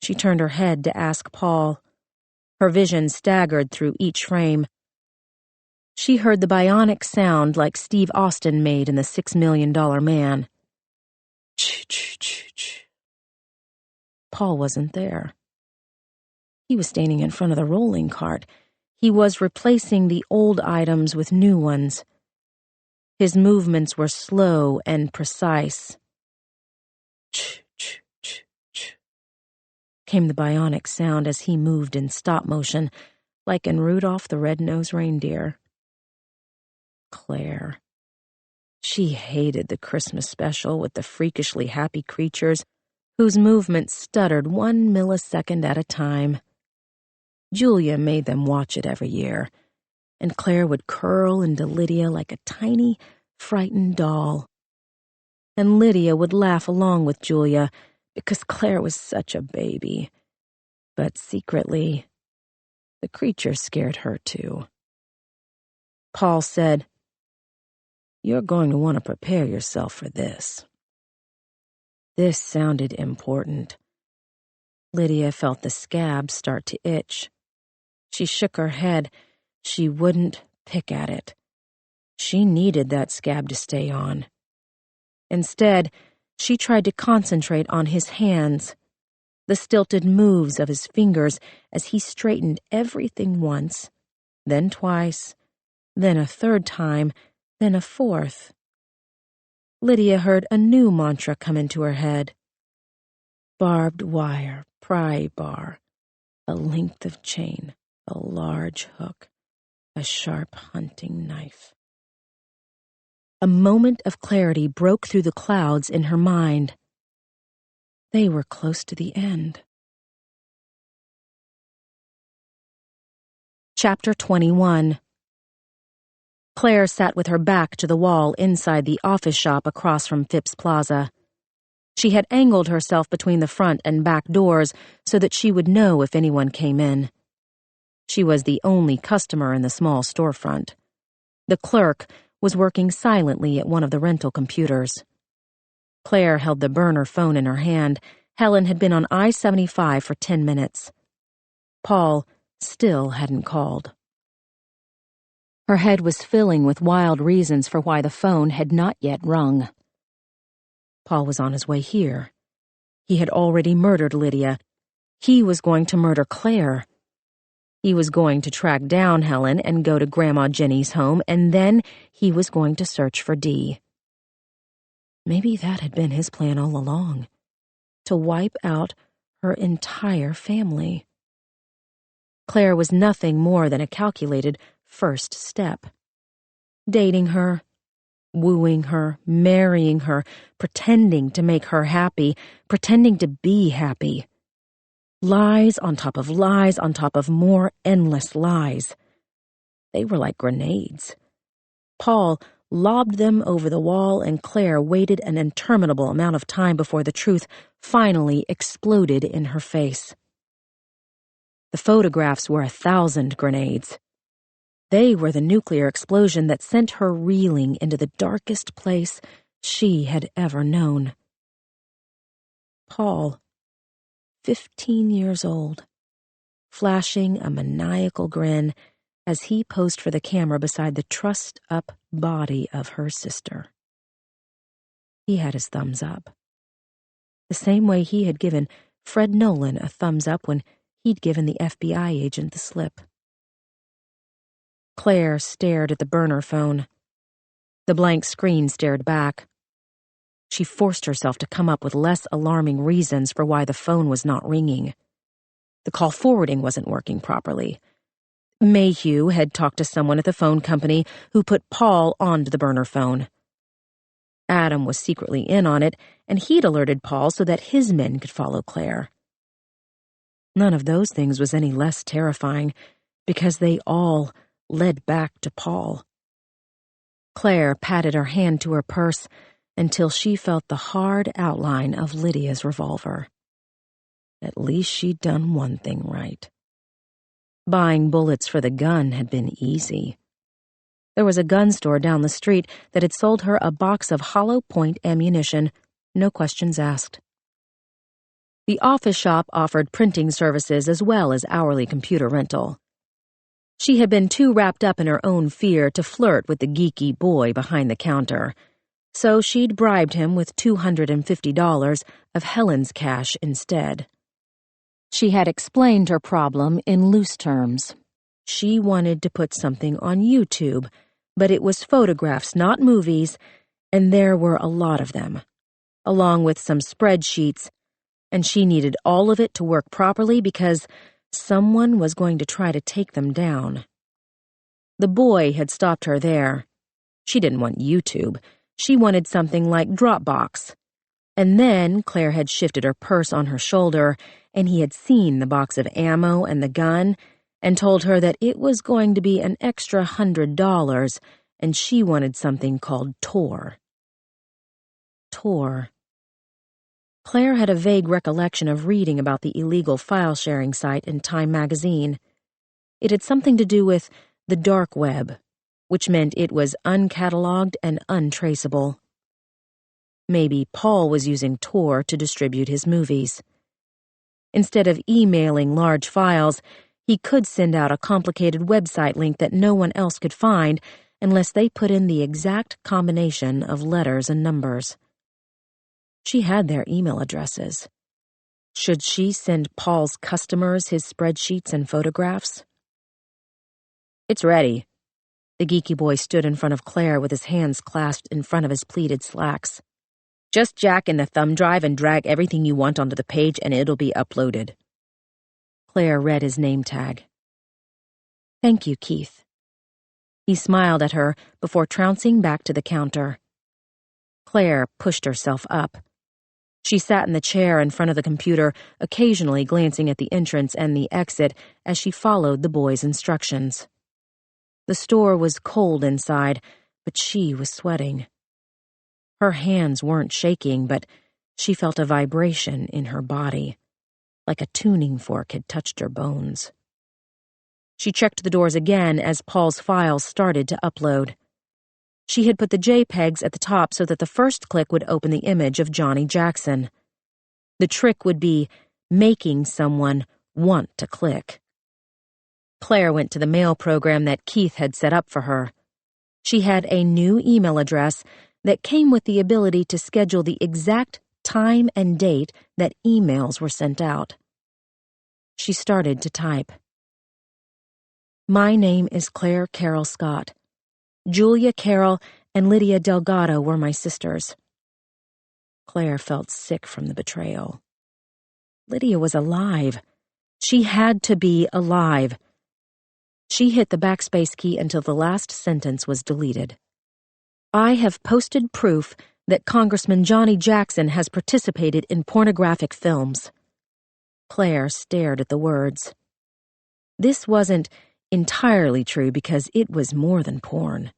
A: She turned her head to ask Paul. Her vision staggered through each frame. She heard the bionic sound like Steve Austin made in The $6 Million Man. Ch-ch-ch-ch. Paul wasn't there. He was standing in front of the rolling cart. He was replacing the old items with new ones. His movements were slow and precise. Ch-ch-ch-ch. Came the bionic sound as he moved in stop motion, like in Rudolph the Red-Nosed Reindeer. Claire. She hated the Christmas special with the freakishly happy creatures whose movements stuttered 1 millisecond at a time. Julia made them watch it every year, and Claire would curl into Lydia like a tiny, frightened doll. And Lydia would laugh along with Julia because Claire was such a baby. But secretly, the creature scared her too. Paul said, "You're going to want to prepare yourself for this." This sounded important. Lydia felt the scab start to itch. She shook her head. She wouldn't pick at it. She needed that scab to stay on. Instead, she tried to concentrate on his hands, the stilted moves of his fingers as he straightened everything once, then twice, then a third time, then a fourth. Lydia heard a new mantra come into her head. Barbed wire, pry bar, a length of chain, a large hook, a sharp hunting knife. A moment of clarity broke through the clouds in her mind. They were close to the end. Chapter 21. Claire sat with her back to the wall inside the office shop across from Phipps Plaza. She had angled herself between the front and back doors so that she would know if anyone came in. She was the only customer in the small storefront. The clerk was working silently at one of the rental computers. Claire held the burner phone in her hand. Helen had been on I-75 for 10 minutes. Paul still hadn't called. Her head was filling with wild reasons for why the phone had not yet rung. Paul was on his way here. He had already murdered Lydia. He was going to murder Claire. He was going to track down Helen and go to Grandma Jenny's home, and then he was going to search for Dee. Maybe that had been his plan all along, to wipe out her entire family. Claire was nothing more than a calculated first step. Dating her, wooing her, marrying her, pretending to make her happy, pretending to be happy. Lies on top of lies on top of more endless lies. They were like grenades. Paul lobbed them over the wall, and Claire waited an interminable amount of time before the truth finally exploded in her face. The photographs were 1,000 grenades. They were the nuclear explosion that sent her reeling into the darkest place she had ever known. Paul, 15 years old, flashing a maniacal grin as he posed for the camera beside the trussed-up body of her sister. He had his thumbs up, the same way he had given Fred Nolan a thumbs up when he'd given the FBI agent the slip. Claire stared at the burner phone. The blank screen stared back. She forced herself to come up with less alarming reasons for why the phone was not ringing. The call forwarding wasn't working properly. Mayhew had talked to someone at the phone company who put Paul onto the burner phone. Adam was secretly in on it, and he'd alerted Paul so that his men could follow Claire. None of those things was any less terrifying, because they all led back to Paul. Claire patted her hand to her purse until she felt the hard outline of Lydia's revolver. At least she'd done one thing right. Buying bullets for the gun had been easy. There was a gun store down the street that had sold her a box of hollow point ammunition, no questions asked. The office shop offered printing services as well as hourly computer rental. She had been too wrapped up in her own fear to flirt with the geeky boy behind the counter, so she'd bribed him with $250 of Helen's cash instead. She had explained her problem in loose terms. She wanted to put something on YouTube, but it was photographs, not movies, and there were a lot of them, along with some spreadsheets, and she needed all of it to work properly because someone was going to try to take them down. The boy had stopped her there. She didn't want YouTube. She wanted something like Dropbox. And then Claire had shifted her purse on her shoulder, and he had seen the box of ammo and the gun, and told her that it was going to be an extra $100, and she wanted something called Tor. Tor. Claire had a vague recollection of reading about the illegal file-sharing site in Time magazine. It had something to do with the dark web, which meant it was uncatalogued and untraceable. Maybe Paul was using Tor to distribute his movies. Instead of emailing large files, he could send out a complicated website link that no one else could find unless they put in the exact combination of letters and numbers. She had their email addresses. Should she send Paul's customers his spreadsheets and photographs? "It's ready." The geeky boy stood in front of Claire with his hands clasped in front of his pleated slacks. "Just jack in the thumb drive and drag everything you want onto the page and it'll be uploaded." Claire read his name tag. "Thank you, Keith." He smiled at her before trouncing back to the counter. Claire pushed herself up. She sat in the chair in front of the computer, occasionally glancing at the entrance and the exit as she followed the boy's instructions. The store was cold inside, but she was sweating. Her hands weren't shaking, but she felt a vibration in her body, like a tuning fork had touched her bones. She checked the doors again as Paul's files started to upload. She had put the JPEGs at the top so that the first click would open the image of Johnny Jackson. The trick would be making someone want to click. Claire went to the mail program that Keith had set up for her. She had a new email address that came with the ability to schedule the exact time and date that emails were sent out. She started to type. My name is Claire Carol Scott. Julia Carroll and Lydia Delgado were my sisters. Claire felt sick from the betrayal. Lydia was alive. She had to be alive. She hit the backspace key until the last sentence was deleted. I have posted proof that Congressman Johnny Jackson has participated in pornographic films. Claire stared at the words. This wasn't entirely true because it was more than porn.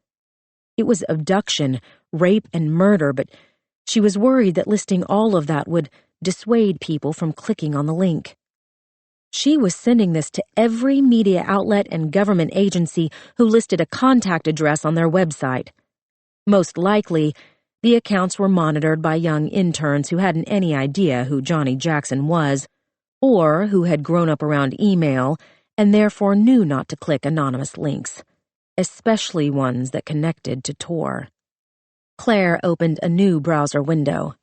A: It was abduction, rape, and murder, but she was worried that listing all of that would dissuade people from clicking on the link. She was sending this to every media outlet and government agency who listed a contact address on their website. Most likely, the accounts were monitored by young interns who hadn't any idea who Johnny Jackson was, or who had grown up around email and therefore knew not to click anonymous links, especially ones that connected to Tor. Claire opened a new browser window.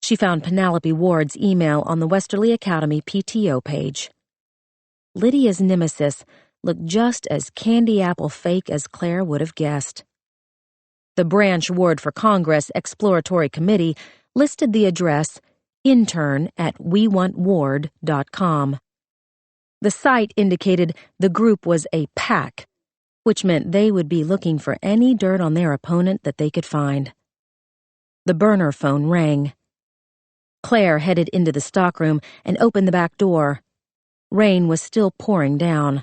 A: She found Penelope Ward's email on the Westerly Academy PTO page. Lydia's nemesis looked just as candy apple fake as Claire would have guessed. The Branch Ward for Congress Exploratory Committee listed the address intern@wewantward.com. The site indicated the group was a PAC, which meant they would be looking for any dirt on their opponent that they could find. The burner phone rang. Claire headed into the stockroom and opened the back door. Rain was still pouring down.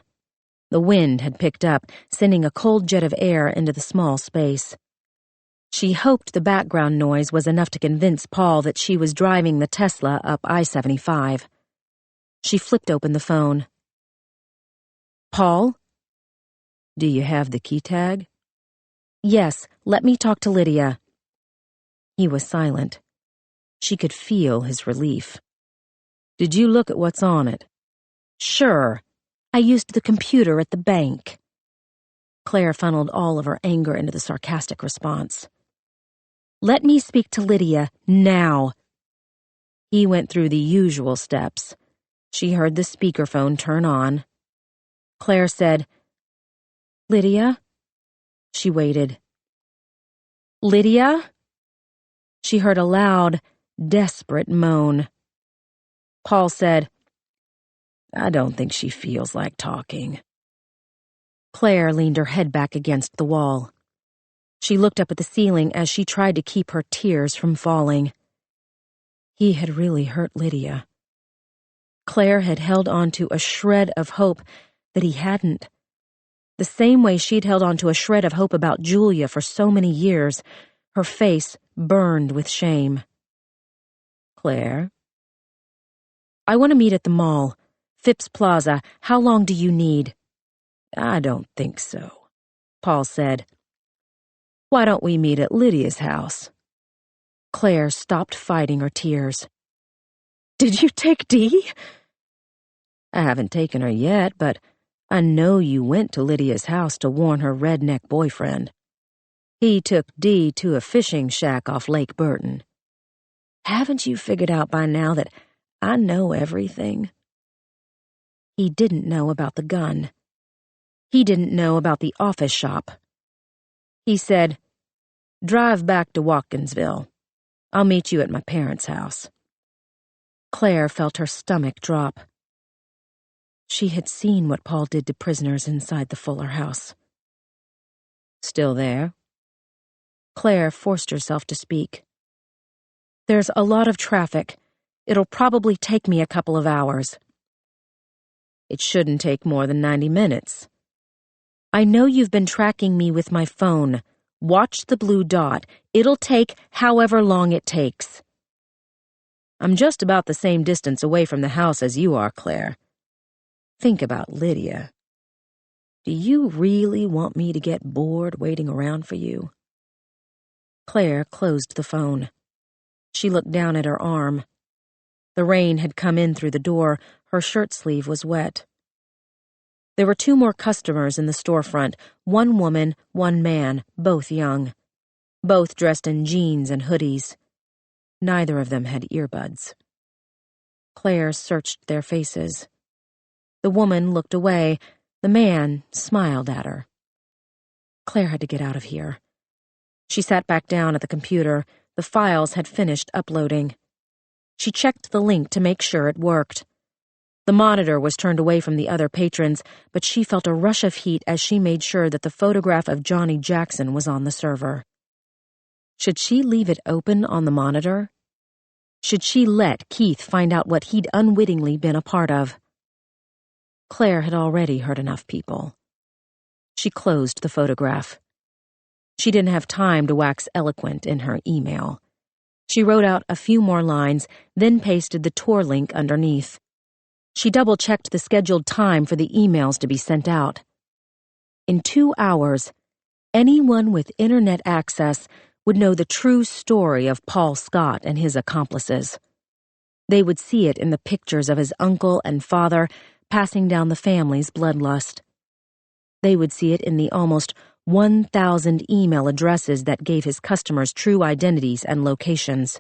A: The wind had picked up, sending a cold jet of air into the small space. She hoped the background noise was enough to convince Paul that she was driving the Tesla up I-75. She flipped open the phone. Paul? Do you have the key tag? Yes, let me talk to Lydia. He was silent. She could feel his relief. Did you look at what's on it? Sure. I used the computer at the bank. Claire funneled all of her anger into the sarcastic response. Let me speak to Lydia now. He went through the usual steps. She heard the speakerphone turn on. Claire said, Lydia? She waited. Lydia? She heard a loud, desperate moan. Paul said, I don't think she feels like talking. Claire leaned her head back against the wall. She looked up at the ceiling as she tried to keep her tears from falling. He had really hurt Lydia. Claire had held on to a shred of hope that he hadn't. The same way she'd held on to a shred of hope about Julia for so many years, her face burned with shame. Claire? I want to meet at the mall. Phipps Plaza. How long do you need? I don't think so, Paul said. Why don't we meet at Lydia's house? Claire stopped fighting her tears. Did you take Dee? I haven't taken her yet, but I know you went to Lydia's house to warn her redneck boyfriend. He took Dee to a fishing shack off Lake Burton. Haven't you figured out by now that I know everything? He didn't know about the gun. He didn't know about the office shop. He said, Drive back to Watkinsville. I'll meet you at my parents' house. Claire felt her stomach drop. She had seen what Paul did to prisoners inside the Fuller house. Still there? Claire forced herself to speak. There's a lot of traffic. It'll probably take me a couple of hours. It shouldn't take more than 90 minutes. I know you've been tracking me with my phone. Watch the blue dot. It'll take however long it takes. I'm just about the same distance away from the house as you are, Claire. Think about Lydia. Do you really want me to get bored waiting around for you? Claire closed the phone. She looked down at her arm. The rain had come in through the door. Her shirt sleeve was wet. There were 2 more customers in the storefront, 1 woman, 1 man, both young. Both dressed in jeans and hoodies. Neither of them had earbuds. Claire searched their faces. The woman looked away. The man smiled at her. Claire had to get out of here. She sat back down at the computer. The files had finished uploading. She checked the link to make sure it worked. The monitor was turned away from the other patrons, but she felt a rush of heat as she made sure that the photograph of Johnny Jackson was on the server. Should she leave it open on the monitor? Should she let Keith find out what he'd unwittingly been a part of? Claire had already hurt enough people. She closed the photograph. She didn't have time to wax eloquent in her email. She wrote out a few more lines, then pasted the tour link underneath. She double-checked the scheduled time for the emails to be sent out. In 2 hours, anyone with internet access would know the true story of Paul Scott and his accomplices. They would see it in the pictures of his uncle and father passing down the family's bloodlust. They would see it in the almost 1,000 email addresses that gave his customers true identities and locations.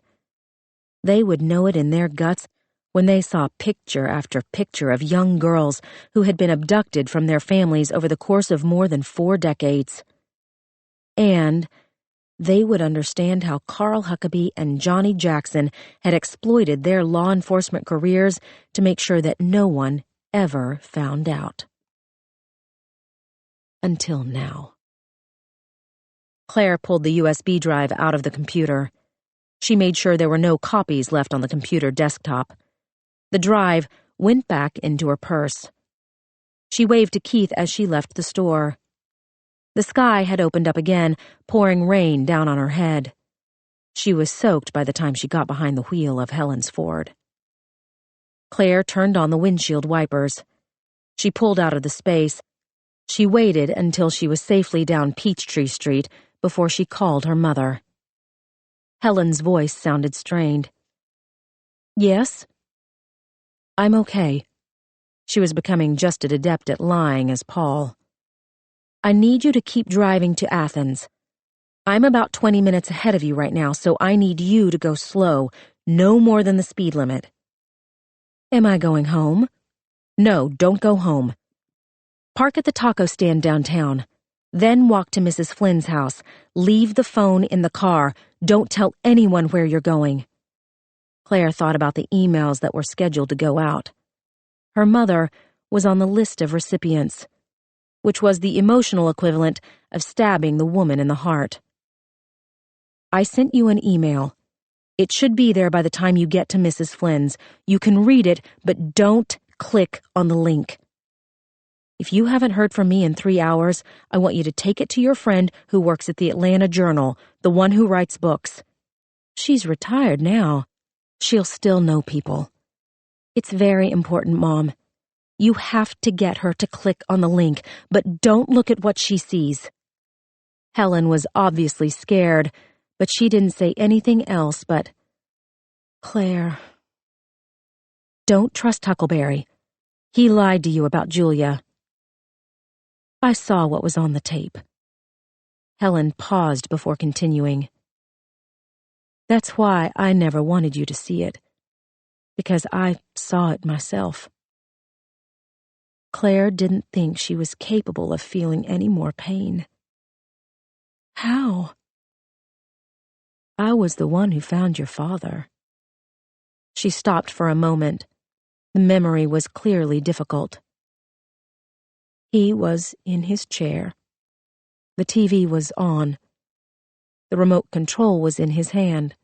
A: They would know it in their guts when they saw picture after picture of young girls who had been abducted from their families over the course of more than 4 decades. And they would understand how Carl Huckabee and Johnny Jackson had exploited their law enforcement careers to make sure that no one ever found out. Until now. Claire pulled the USB drive out of the computer. She made sure there were no copies left on the computer desktop. The drive went back into her purse. She waved to Keith as she left the store. The sky had opened up again, pouring rain down on her head. She was soaked by the time she got behind the wheel of Helen's Ford. Claire turned on the windshield wipers. She pulled out of the space. She waited until she was safely down Peachtree Street before she called her mother. Helen's voice sounded strained. Yes? I'm okay. She was becoming just as adept at lying as Paul. I need you to keep driving to Athens. I'm about 20 minutes ahead of you right now, so I need you to go slow, no more than the speed limit. Am I going home? No, don't go home. Park at the taco stand downtown. Then walk to Mrs. Flynn's house. Leave the phone in the car. Don't tell anyone where you're going. Claire thought about the emails that were scheduled to go out. Her mother was on the list of recipients, which was the emotional equivalent of stabbing the woman in the heart. I sent you an email. It should be there by the time you get to Mrs. Flynn's. You can read it, but don't click on the link. If you haven't heard from me in 3 hours, I want you to take it to your friend who works at the Atlanta Journal, the one who writes books. She's retired now. She'll still know people. It's very important, Mom. You have to get her to click on the link, but don't look at what she sees. Helen was obviously scared, but she didn't say anything else but, Claire. Don't trust Huckleberry. He lied to you about Julia. I saw what was on the tape. Helen paused before continuing. That's why I never wanted you to see it, because I saw it myself. Claire didn't think she was capable of feeling any more pain. How? I was the one who found your father. She stopped for a moment. The memory was clearly difficult. He was in his chair. The TV was on. The remote control was in his hand.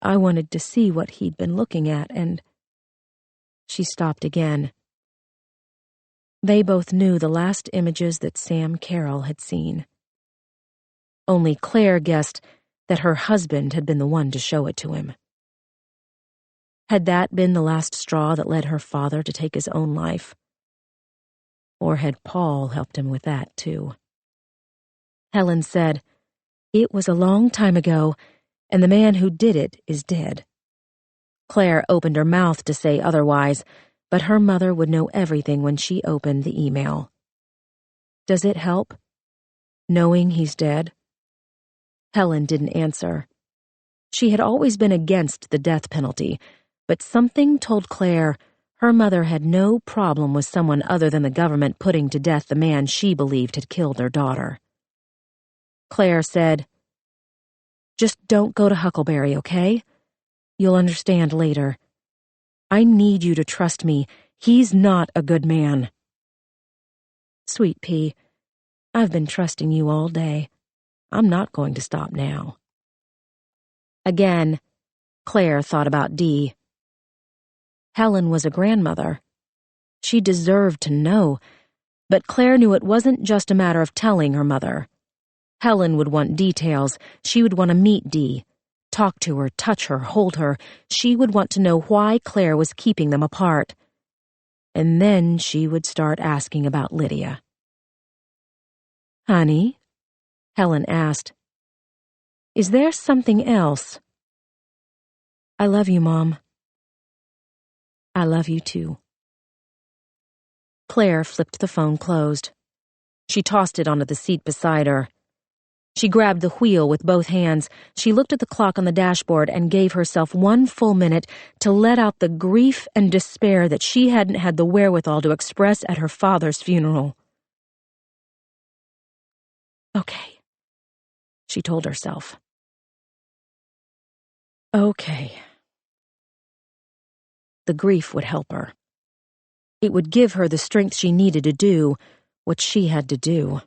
A: I wanted to see what he'd been looking at, and... She stopped again. They both knew the last images that Sam Carroll had seen. Only Claire guessed that her husband had been the one to show it to him. Had that been the last straw that led her father to take his own life? Or had Paul helped him with that, too? Helen said, "It was a long time ago, and the man who did it is dead." Claire opened her mouth to say otherwise, but her mother would know everything when she opened the email. Does it help, knowing he's dead? Helen didn't answer. She had always been against the death penalty, but something told Claire her mother had no problem with someone other than the government putting to death the man she believed had killed her daughter. Claire said, "Just don't go to Huckleberry, okay? You'll understand later. I need you to trust me. He's not a good man." "Sweet pea, I've been trusting you all day. I'm not going to stop now." Again, Claire thought about Dee. Helen was a grandmother. She deserved to know, but Claire knew it wasn't just a matter of telling her mother. Helen would want details. She would want to meet Dee, talk to her, touch her, hold her. She would want to know why Claire was keeping them apart. And then she would start asking about Lydia. "Honey?" Helen asked. "Is there something else?" "I love you, Mom." "I love you, too." Claire flipped the phone closed. She tossed it onto the seat beside her. She grabbed the wheel with both hands. She looked at the clock on the dashboard and gave herself 1 full minute to let out the grief and despair that she hadn't had the wherewithal to express at her father's funeral. "Okay," she told herself. "Okay." The grief would help her. It would give her the strength she needed to do what she had to do.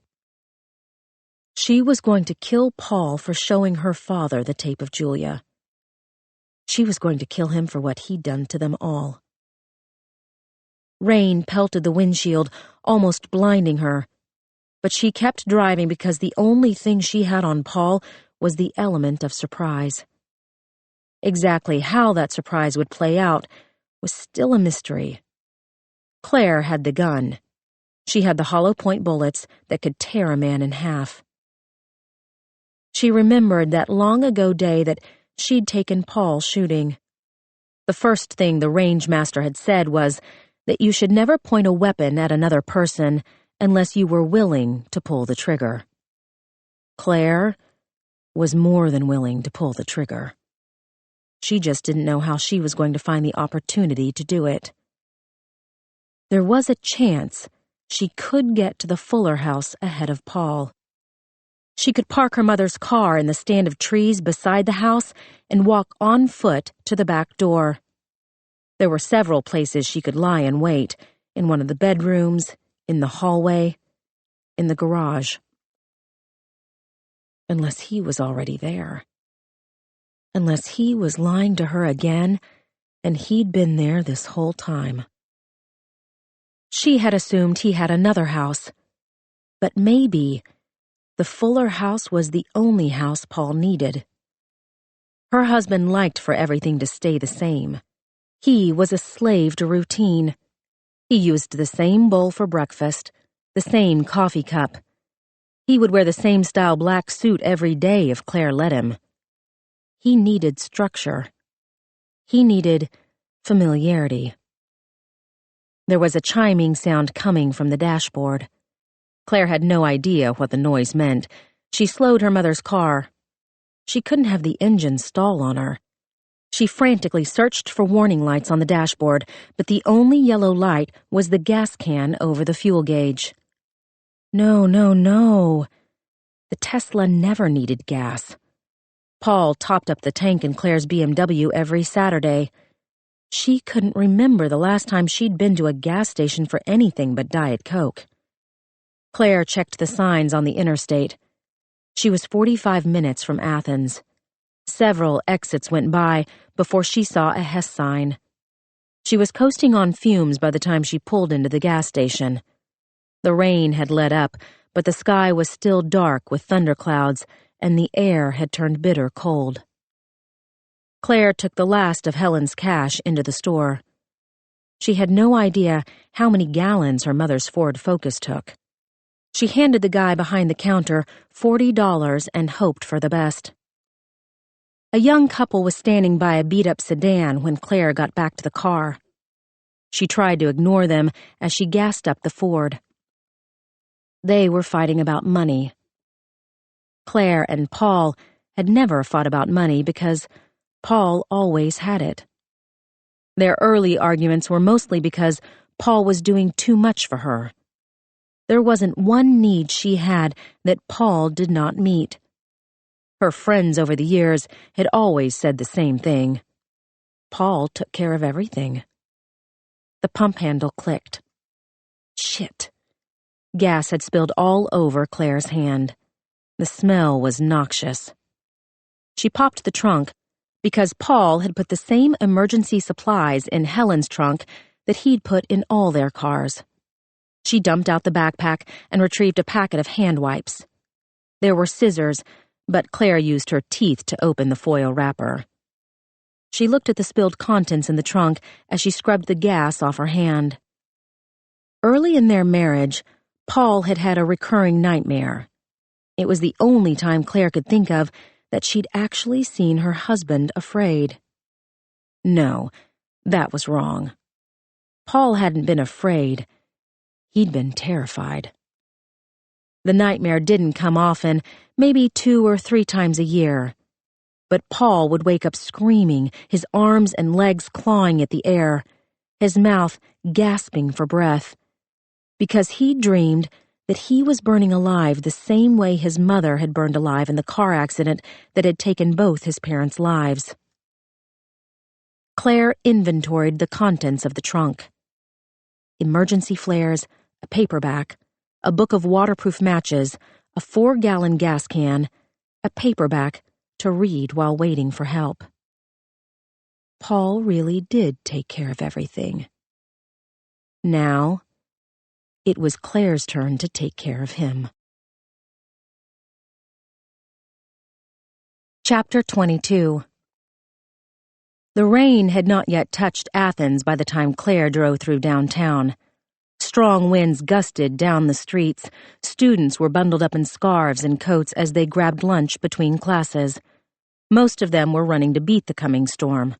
A: She was going to kill Paul for showing her father the tape of Julia. She was going to kill him for what he'd done to them all. Rain pelted the windshield, almost blinding her, but she kept driving because the only thing she had on Paul was the element of surprise. Exactly how that surprise would play out was still a mystery. Claire had the gun. She had the hollow point bullets that could tear a man in half. She remembered that long ago day that she'd taken Paul shooting. The first thing the range master had said was that you should never point a weapon at another person unless you were willing to pull the trigger. Claire was more than willing to pull the trigger. She just didn't know how she was going to find the opportunity to do it. There was a chance she could get to the Fuller house ahead of Paul. She could park her mother's car in the stand of trees beside the house and walk on foot to the back door. There were several places she could lie and wait, in one of the bedrooms, in the hallway, in the garage. Unless he was already there. Unless he was lying to her again, and he'd been there this whole time. She had assumed he had another house, but maybe the Fuller house was the only house Paul needed. Her husband liked for everything to stay the same. He was a slave to routine. He used the same bowl for breakfast, the same coffee cup. He would wear the same style black suit every day if Claire let him. He needed structure. He needed familiarity. There was a chiming sound coming from the dashboard. Claire had no idea what the noise meant. She slowed her mother's car. She couldn't have the engine stall on her. She frantically searched for warning lights on the dashboard, but the only yellow light was the gas can over the fuel gauge. No, no, no. The Tesla never needed gas. Paul topped up the tank in Claire's BMW every Saturday. She couldn't remember the last time she'd been to a gas station for anything but Diet Coke. Claire checked the signs on the interstate. She was 45 minutes from Athens. Several exits went by before she saw a Hess sign. She was coasting on fumes by the time she pulled into the gas station. The rain had let up, but the sky was still dark with thunderclouds, and the air had turned bitter cold. Claire took the last of Helen's cash into the store. She had no idea how many gallons her mother's Ford Focus took. She handed the guy behind the counter $40 and hoped for the best. A young couple was standing by a beat-up sedan when Claire got back to the car. She tried to ignore them as she gassed up the Ford. They were fighting about money. Claire and Paul had never fought about money because Paul always had it. Their early arguments were mostly because Paul was doing too much for her. There wasn't one need she had that Paul did not meet. Her friends over the years had always said the same thing. Paul took care of everything. The pump handle clicked. Shit. Gas had spilled all over Claire's hand. The smell was noxious. She popped the trunk because Paul had put the same emergency supplies in Helen's trunk that he'd put in all their cars. She dumped out the backpack and retrieved a packet of hand wipes. There were scissors, but Claire used her teeth to open the foil wrapper. She looked at the spilled contents in the trunk as she scrubbed the gas off her hand. Early in their marriage, Paul had had a recurring nightmare. It was the only time Claire could think of that she'd actually seen her husband afraid. No, that was wrong. Paul hadn't been afraid. He'd been terrified. The nightmare didn't come often, maybe 2 or 3 times a year. But Paul would wake up screaming, his arms and legs clawing at the air, his mouth gasping for breath, because he dreamed that he was burning alive the same way his mother had burned alive in the car accident that had taken both his parents' lives. Claire inventoried the contents of the trunk. Emergency flares, a paperback, a book of waterproof matches, a 4-gallon gas can, a paperback to read while waiting for help. Paul really did take care of everything. Now, it was Claire's turn to take care of him. Chapter 22. The rain had not yet touched Athens by the time Claire drove through downtown. Strong winds gusted down the streets. Students were bundled up in scarves and coats as they grabbed lunch between classes. Most of them were running to beat the coming storm.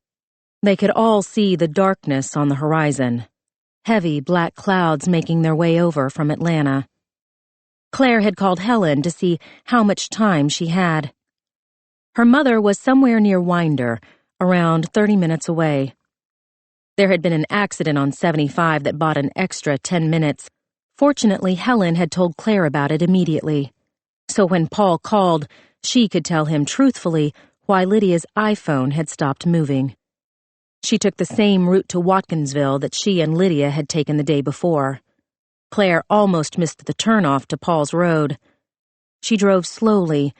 A: They could all see the darkness on the horizon, heavy black clouds making their way over from Atlanta. Claire had called Helen to see how much time she had. Her mother was somewhere near Winder, around 30 minutes away. There had been an accident on 75 that bought an extra 10 minutes. Fortunately, Helen had told Claire about it immediately. So when Paul called, she could tell him truthfully why Lydia's iPhone had stopped moving. She took the same route to Watkinsville that she and Lydia had taken the day before. Claire almost missed the turnoff to Paul's road. She drove slowly,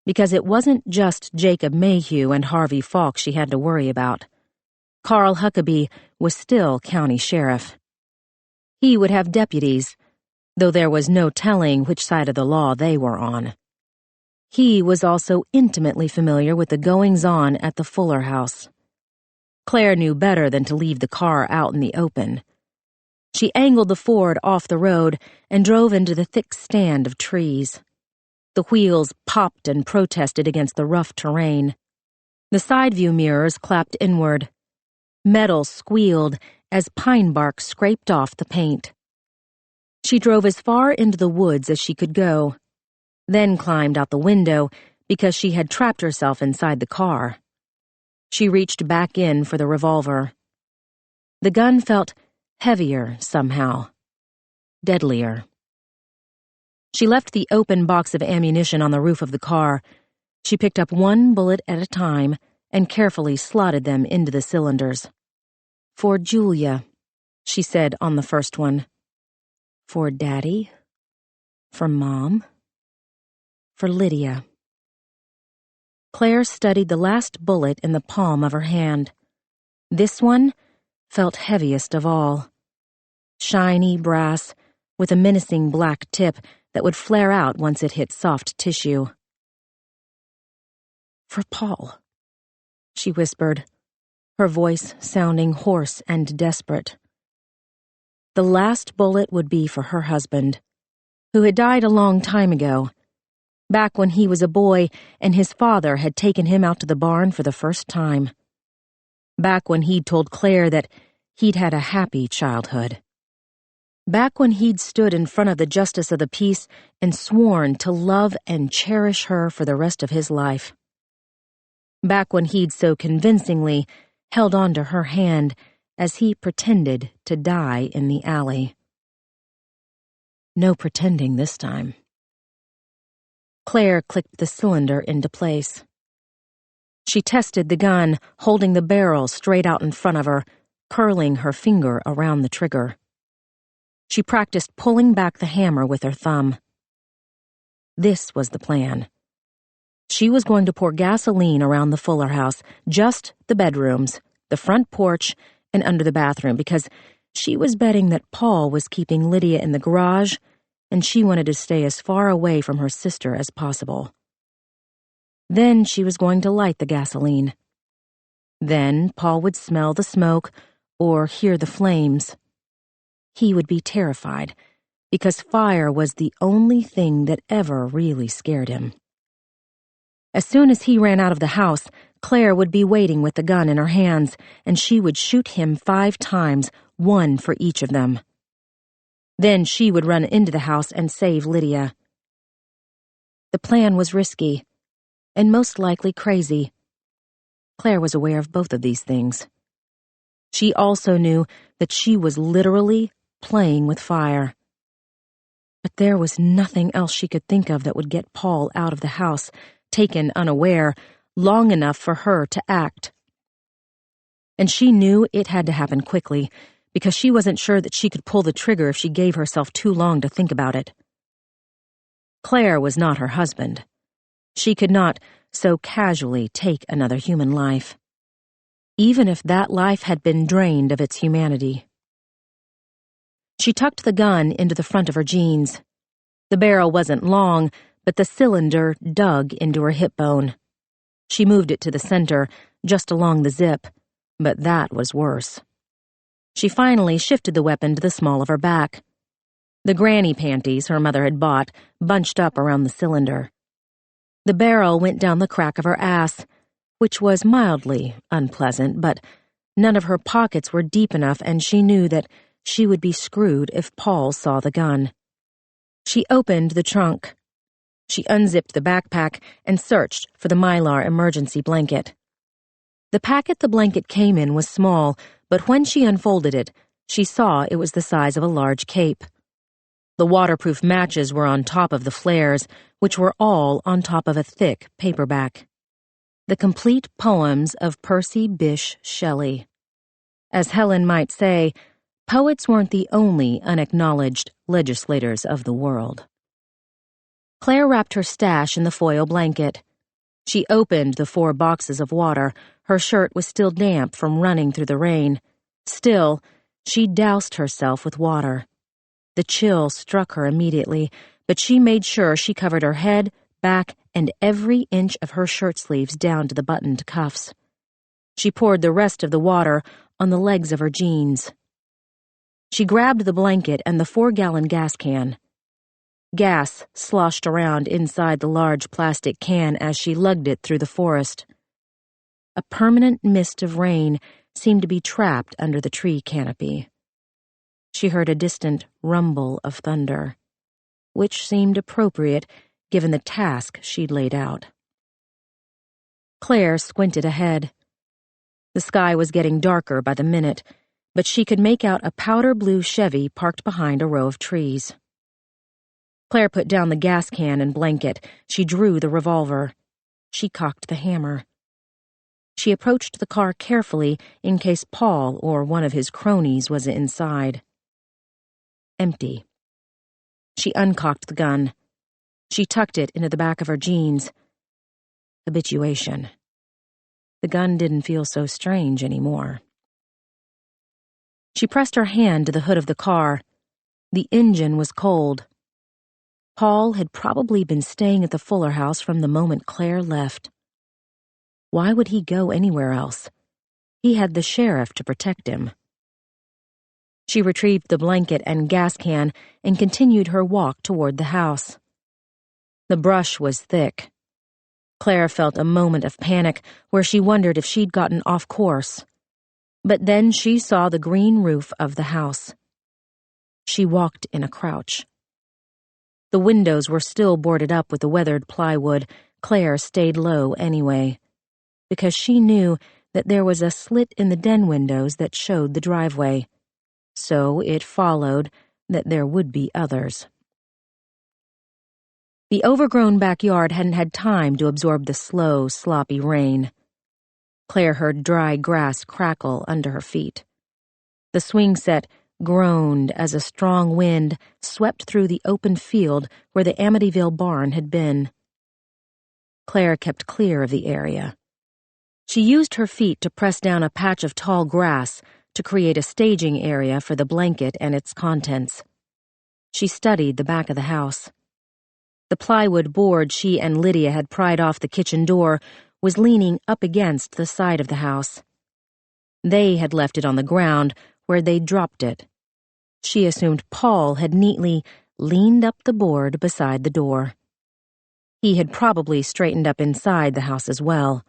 A: because it wasn't just Jacob Mayhew and Harvey Falk she had to worry about. Carl Huckabee was still county sheriff. He would have deputies, though there was no telling which side of the law they were on. He was also intimately familiar with the goings-on at the Fuller house. Claire knew better than to leave the car out in the open. She angled the Ford off the road and drove into the thick stand of trees. The wheels popped and protested against the rough terrain. The side view mirrors clapped inward. Metal squealed as pine bark scraped off the paint. She drove as far into the woods as she could go, then climbed out the window because she had trapped herself inside the car. She reached back in for the revolver. The gun felt heavier somehow, deadlier. She left the open box of ammunition on the roof of the car. She picked up one bullet at a time and carefully slotted them into the cylinders. "For Julia," she said on the first one. "For Daddy. For Mom. For Lydia." Claire studied the last bullet in the palm of her hand. This one felt heaviest of all. Shiny brass, with a menacing black tip that would flare out once it hit soft tissue. "For Paul," she whispered, her voice sounding hoarse and desperate. The last bullet would be for her husband, who had died a long time ago, back when he was a boy and his father had taken him out to the barn for the first time. Back when he'd told Claire that he'd had a happy childhood. Back when he'd stood in front of the Justice of the Peace and sworn to love and cherish her for the rest of his life. Back when he'd so convincingly held on to her hand as he pretended to die in the alley. No pretending this time. Claire clicked the cylinder into place. She tested the gun, holding the barrel straight out in front of her, curling her finger around the trigger. She practiced pulling back the hammer with her thumb. This was the plan. She was going to pour gasoline around the Fuller house, just the bedrooms, the front porch, and under the bathroom, because she was betting that Paul was keeping Lydia in the garage, and she wanted to stay as far away from her sister as possible. Then she was going to light the gasoline. Then Paul would smell the smoke or hear the flames. He would be terrified, because fire was the only thing that ever really scared him. As soon as he ran out of the house, Claire would be waiting with the gun in her hands, and she would shoot him 5 times, 1 for each of them. Then she would run into the house and save Lydia. The plan was risky, and most likely crazy. Claire was aware of both of these things. She also knew that she was literally playing with fire. But there was nothing else she could think of that would get Paul out of the house, taken unaware, long enough for her to act. And she knew it had to happen quickly, because she wasn't sure that she could pull the trigger if she gave herself too long to think about it. Claire was not her husband. She could not so casually take another human life, even if that life had been drained of its humanity. She tucked the gun into the front of her jeans. The barrel wasn't long, but the cylinder dug into her hip bone. She moved it to the center, just along the zip, but that was worse. She finally shifted the weapon to the small of her back. The granny panties her mother had bought bunched up around the cylinder. The barrel went down the crack of her ass, which was mildly unpleasant, but none of her pockets were deep enough, and she knew that she would be screwed if Paul saw the gun. She opened the trunk. She unzipped the backpack and searched for the Mylar emergency blanket. The packet the blanket came in was small, but when she unfolded it, she saw it was the size of a large cape. The waterproof matches were on top of the flares, which were all on top of a thick paperback. The complete poems of Percy Bysshe Shelley. As Helen might say, poets weren't the only unacknowledged legislators of the world. Claire wrapped her stash in the foil blanket. She opened the 4 boxes of water. Her shirt was still damp from running through the rain. Still, she doused herself with water. The chill struck her immediately, but she made sure she covered her head, back, and every inch of her shirt sleeves down to the buttoned cuffs. She poured the rest of the water on the legs of her jeans. She grabbed the blanket and the 4-gallon gas can. Gas sloshed around inside the large plastic can as she lugged it through the forest. A permanent mist of rain seemed to be trapped under the tree canopy. She heard a distant rumble of thunder, which seemed appropriate given the task she'd laid out. Claire squinted ahead. The sky was getting darker by the minute, but she could make out a powder blue Chevy parked behind a row of trees. Claire put down the gas can and blanket. She drew the revolver. She cocked the hammer. She approached the car carefully in case Paul or one of his cronies was inside. Empty. She uncocked the gun. She tucked it into the back of her jeans. Habituation. The gun didn't feel so strange anymore. She pressed her hand to the hood of the car. The engine was cold. Paul had probably been staying at the Fuller house from the moment Claire left. Why would he go anywhere else? He had the sheriff to protect him. She retrieved the blanket and gas can and continued her walk toward the house. The brush was thick. Claire felt a moment of panic where she wondered if she'd gotten off course. But then she saw the green roof of the house. She walked in a crouch. The windows were still boarded up with the weathered plywood. Claire stayed low anyway, because she knew that there was a slit in the den windows that showed the driveway, so it followed that there would be others. The overgrown backyard hadn't had time to absorb the slow, sloppy rain. Claire heard dry grass crackle under her feet. The swing set groaned as a strong wind swept through the open field where the Amityville barn had been. Claire kept clear of the area. She used her feet to press down a patch of tall grass to create a staging area for the blanket and its contents. She studied the back of the house. The plywood board she and Lydia had pried off the kitchen door was leaning up against the side of the house. They had left it on the ground where they'd dropped it. She assumed Paul had neatly leaned up the board beside the door. He had probably straightened up inside the house as well.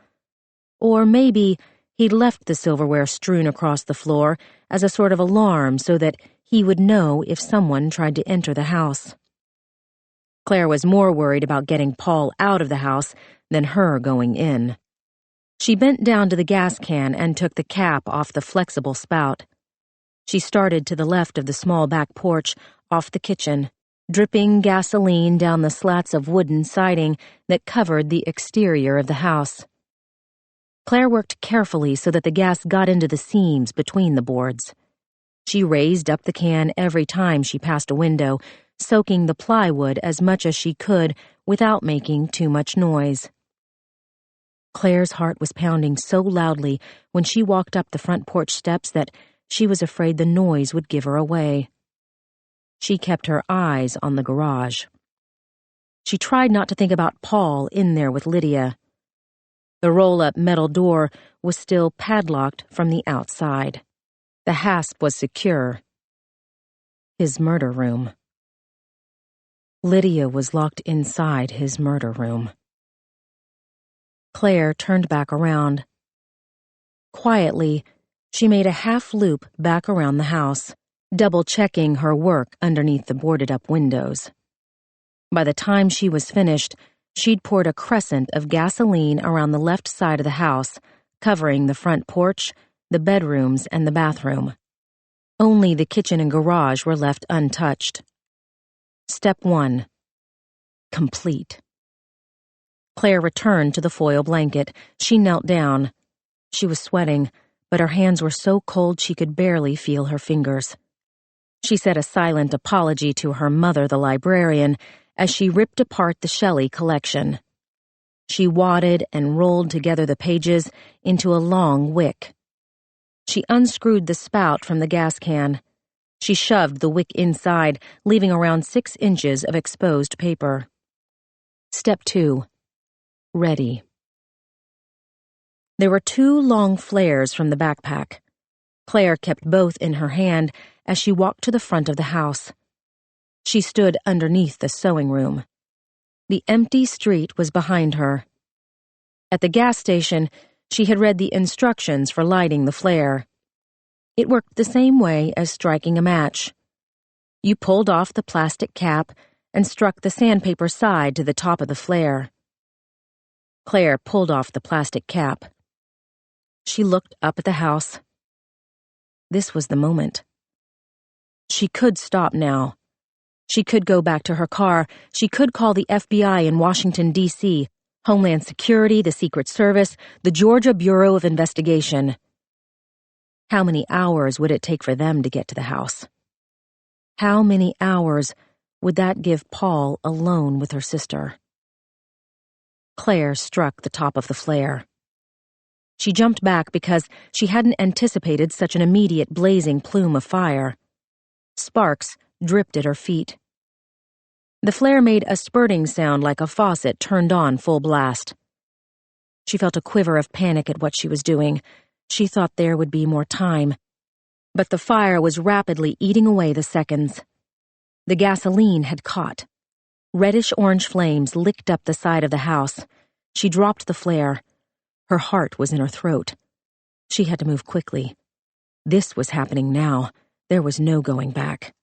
A: Or maybe he'd left the silverware strewn across the floor as a sort of alarm so that he would know if someone tried to enter the house. Claire was more worried about getting Paul out of the house than her going in. She bent down to the gas can and took the cap off the flexible spout. She started to the left of the small back porch, off the kitchen, dripping gasoline down the slats of wooden siding that covered the exterior of the house. Claire worked carefully so that the gas got into the seams between the boards. She raised up the can every time she passed a window, soaking the plywood as much as she could without making too much noise. Claire's heart was pounding so loudly when she walked up the front porch steps that she was afraid the noise would give her away. She kept her eyes on the garage. She tried not to think about Paul in there with Lydia. The roll-up metal door was still padlocked from the outside. The hasp was secure. His murder room. Lydia was locked inside his murder room. Claire turned back around. Quietly, she made a half-loop back around the house, double-checking her work underneath the boarded-up windows. By the time she was finished, she'd poured a crescent of gasoline around the left side of the house, covering the front porch, the bedrooms, and the bathroom. Only the kitchen and garage were left untouched. Step 1. Complete. Claire returned to the foil blanket. She knelt down. She was sweating, but her hands were so cold she could barely feel her fingers. She said a silent apology to her mother, the librarian, as she ripped apart the Shelley collection. She wadded and rolled together the pages into a long wick. She unscrewed the spout from the gas can. She shoved the wick inside, leaving around 6 inches of exposed paper. Step 2. Ready. There were 2 long flares from the backpack. Claire kept both in her hand as she walked to the front of the house. She stood underneath the sewing room. The empty street was behind her. At the gas station, she had read the instructions for lighting the flare. It worked the same way as striking a match. You pulled off the plastic cap and struck the sandpaper side to the top of the flare. Claire pulled off the plastic cap. She looked up at the house. This was the moment. She could stop now. She could go back to her car. She could call the FBI in Washington, D.C., Homeland Security, the Secret Service, the Georgia Bureau of Investigation. How many hours would it take for them to get to the house? How many hours would that give Paul alone with her sister? Claire struck the top of the flare. She jumped back because she hadn't anticipated such an immediate blazing plume of fire. Sparks dripped at her feet. The flare made a spurting sound like a faucet turned on full blast. She felt a quiver of panic at what she was doing. She thought there would be more time. But the fire was rapidly eating away the seconds. The gasoline had caught. Reddish-orange flames licked up the side of the house. She dropped the flare. Her heart was in her throat. She had to move quickly. This was happening now. There was no going back.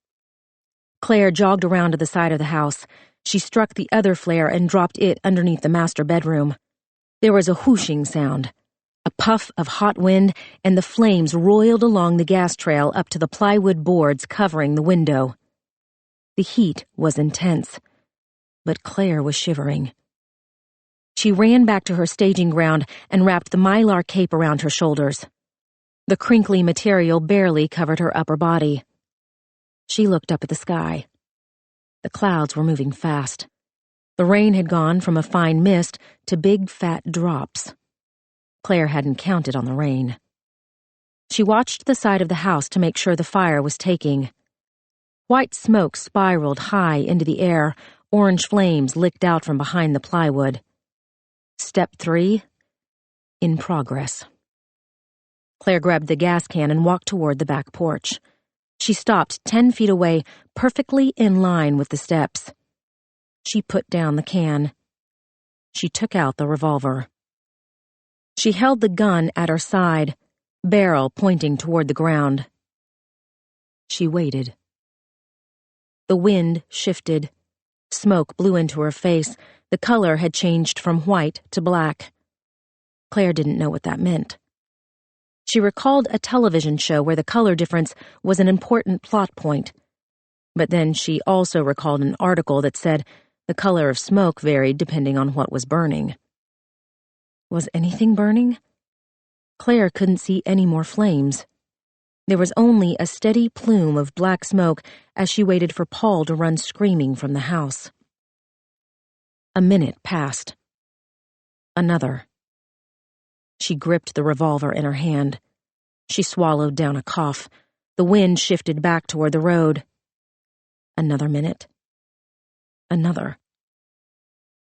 A: Claire jogged around to the side of the house. She struck the other flare and dropped it underneath the master bedroom. There was a whooshing sound. A puff of hot wind, and the flames roiled along the gas trail up to the plywood boards covering the window. The heat was intense, but Claire was shivering. She ran back to her staging ground and wrapped the mylar cape around her shoulders. The crinkly material barely covered her upper body. She looked up at the sky. The clouds were moving fast. The rain had gone from a fine mist to big, fat drops. Claire hadn't counted on the rain. She watched the side of the house to make sure the fire was taking. White smoke spiraled high into the air. Orange flames licked out from behind the plywood. Step 3. In progress. Claire grabbed the gas can and walked toward the back porch. She stopped 10 feet away, perfectly in line with the steps. She put down the can. She took out the revolver. She held the gun at her side, barrel pointing toward the ground. She waited. The wind shifted. Smoke blew into her face. The color had changed from white to black. Claire didn't know what that meant. She recalled a television show where the color difference was an important plot point. But then she also recalled an article that said the color of smoke varied depending on what was burning. Was anything burning? Claire couldn't see any more flames. There was only a steady plume of black smoke as she waited for Paul to run screaming from the house. A minute passed. Another. She gripped the revolver in her hand. She swallowed down a cough. The wind shifted back toward the road. Another minute. Another.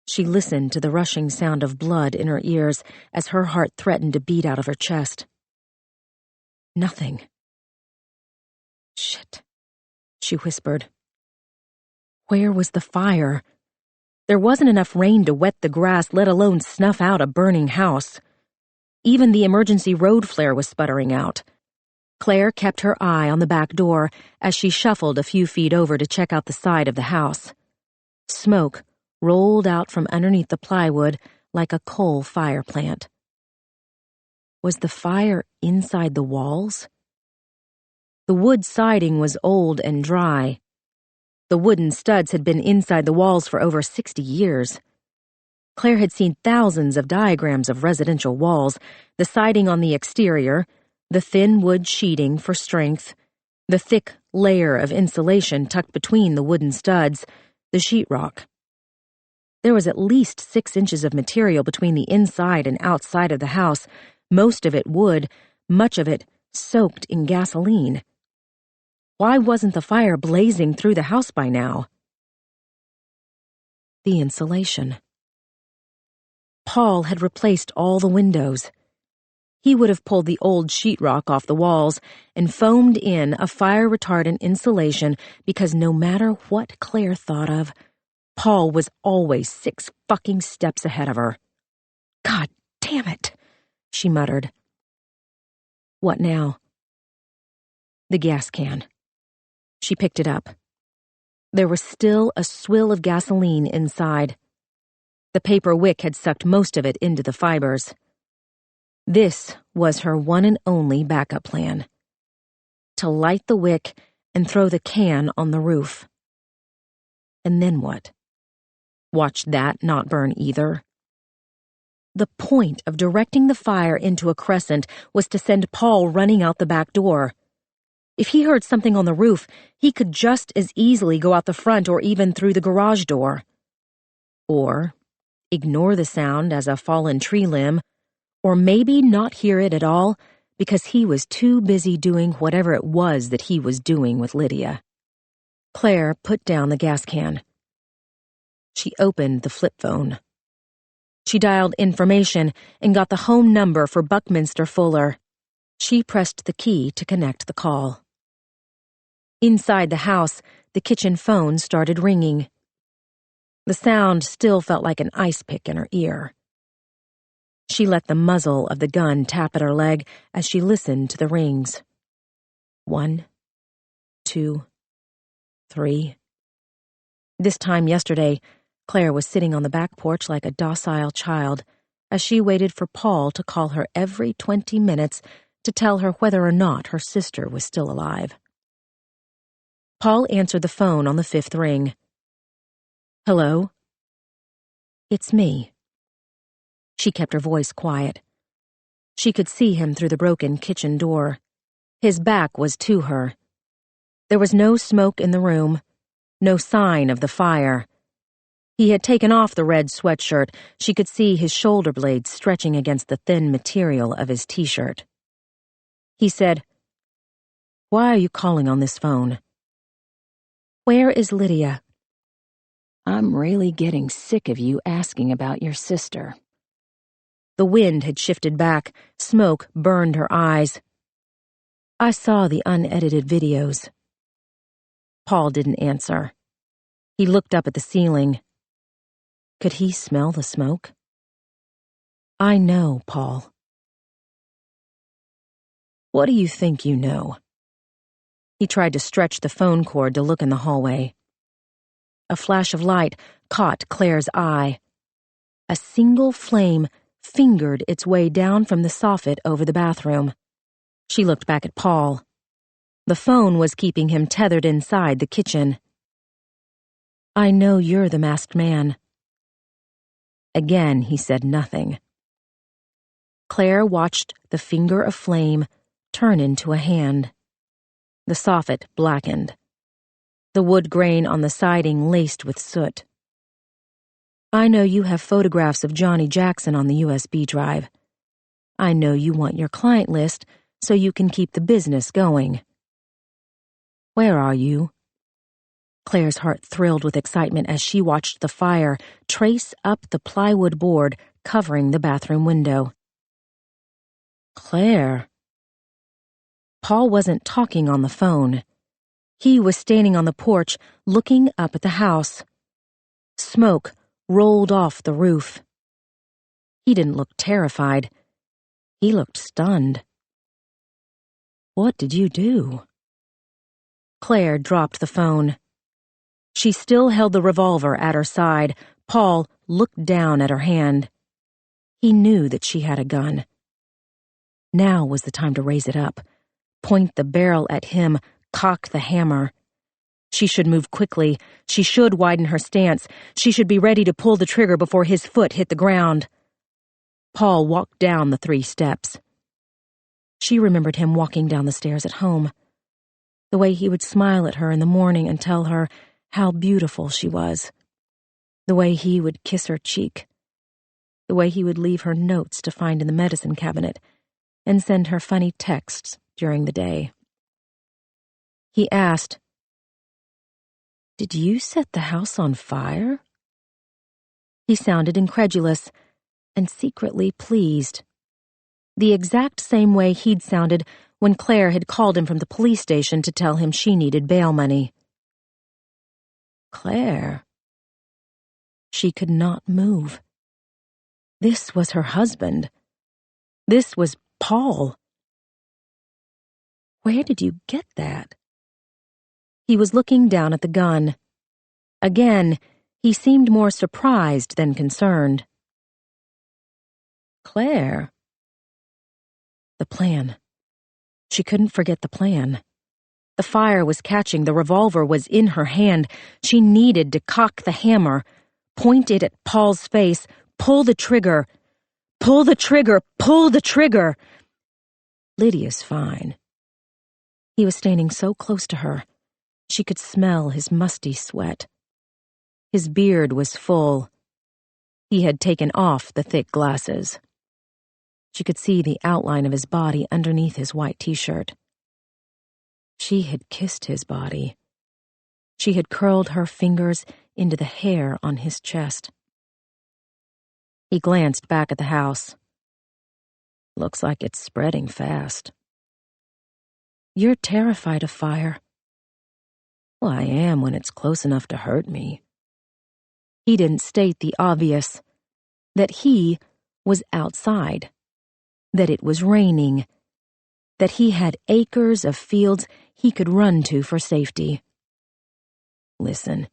A: She listened to the rushing sound of blood in her ears as her heart threatened to beat out of her chest. Nothing. Shit, she whispered. Where was the fire? There wasn't enough rain to wet the grass, let alone snuff out a burning house. Even the emergency road flare was sputtering out. Claire kept her eye on the back door as she shuffled a few feet over to check out the side of the house. Smoke rolled out from underneath the plywood like a coal fire plant. Was the fire inside the walls? The wood siding was old and dry. The wooden studs had been inside the walls for over 60 years. Claire had seen thousands of diagrams of residential walls, the siding on the exterior, the thin wood sheeting for strength, the thick layer of insulation tucked between the wooden studs, the sheetrock. There was at least 6 inches of material between the inside and outside of the house, most of it wood, much of it soaked in gasoline. Why wasn't the fire blazing through the house by now? The insulation. Paul had replaced all the windows. He would have pulled the old sheetrock off the walls and foamed in a fire-retardant insulation because no matter what Claire thought of, Paul was always 6 fucking steps ahead of her. God damn it, she muttered. What now? The gas can. She picked it up. There was still a swill of gasoline inside. The paper wick had sucked most of it into the fibers. This was her one and only backup plan. To light the wick and throw the can on the roof. And then what? Watch that not burn either? The point of directing the fire into a crescent was to send Paul running out the back door. If he heard something on the roof, he could just as easily go out the front or even through the garage door. Or ignore the sound as a fallen tree limb, or maybe not hear it at all because he was too busy doing whatever it was that he was doing with Lydia. Claire put down the gas can. She opened the flip phone. She dialed information and got the home number for Buckminster Fuller. She pressed the key to connect the call. Inside the house, the kitchen phone started ringing. The sound still felt like an ice pick in her ear. She let the muzzle of the gun tap at her leg as she listened to the rings. 1, 2, 3. This time yesterday, Claire was sitting on the back porch like a docile child as she waited for Paul to call her every 20 minutes to tell her whether or not her sister was still alive. Paul answered the phone on the 5th ring. Hello? It's me. She kept her voice quiet. She could see him through the broken kitchen door. His back was to her. There was no smoke in the room, no sign of the fire. He had taken off the red sweatshirt. She could see his shoulder blades stretching against the thin material of his t-shirt. He said, Why are you calling on this phone? Where is Lydia? I'm really getting sick of you asking about your sister. The wind had shifted back. Smoke burned her eyes. I saw the unedited videos. Paul didn't answer. He looked up at the ceiling. Could he smell the smoke? I know, Paul. What do you think you know? He tried to stretch the phone cord to look in the hallway. A flash of light caught Claire's eye. A single flame fingered its way down from the soffit over the bathroom. She looked back at Paul. The phone was keeping him tethered inside the kitchen. I know you're the masked man. Again, he said nothing. Claire watched the finger of flame turn into a hand. The soffit blackened. The wood grain on the siding laced with soot. I know you have photographs of Johnny Jackson on the USB drive. I know you want your client list so you can keep the business going. Where are you? Claire's heart thrilled with excitement as she watched the fire trace up the plywood board covering the bathroom window. Claire. Paul wasn't talking on the phone. He was standing on the porch, looking up at the house. Smoke rolled off the roof. He didn't look terrified. He looked stunned. What did you do? Claire dropped the phone. She still held the revolver at her side. Paul looked down at her hand. He knew that she had a gun. Now was the time to raise it up. Point the barrel at him, cock the hammer. She should move quickly. She should widen her stance. She should be ready to pull the trigger before his foot hit the ground. Paul walked down the 3 steps. She remembered him walking down the stairs at home. The way he would smile at her in the morning and tell her how beautiful she was. The way he would kiss her cheek. The way he would leave her notes to find in the medicine cabinet and send her funny texts during the day. He asked, Did you set the house on fire? He sounded incredulous and secretly pleased. The exact same way he'd sounded when Claire had called him from the police station to tell him she needed bail money. Claire. She could not move. This was her husband. This was Paul. Where did you get that? He was looking down at the gun. Again, he seemed more surprised than concerned. Claire. The plan. She couldn't forget the plan. The fire was catching. The revolver was in her hand. She needed to cock the hammer, point it at Paul's face, pull the trigger. Pull the trigger! Pull the trigger! Lydia's fine. He was standing so close to her. She could smell his musty sweat. His beard was full. He had taken off the thick glasses. She could see the outline of his body underneath his white t-shirt. She had kissed his body. She had curled her fingers into the hair on his chest. He glanced back at the house. Looks like it's spreading fast. You're terrified of fire. Well, I am when it's close enough to hurt me. He didn't state the obvious, that he was outside, that it was raining, that he had acres of fields he could run to for safety. Listen,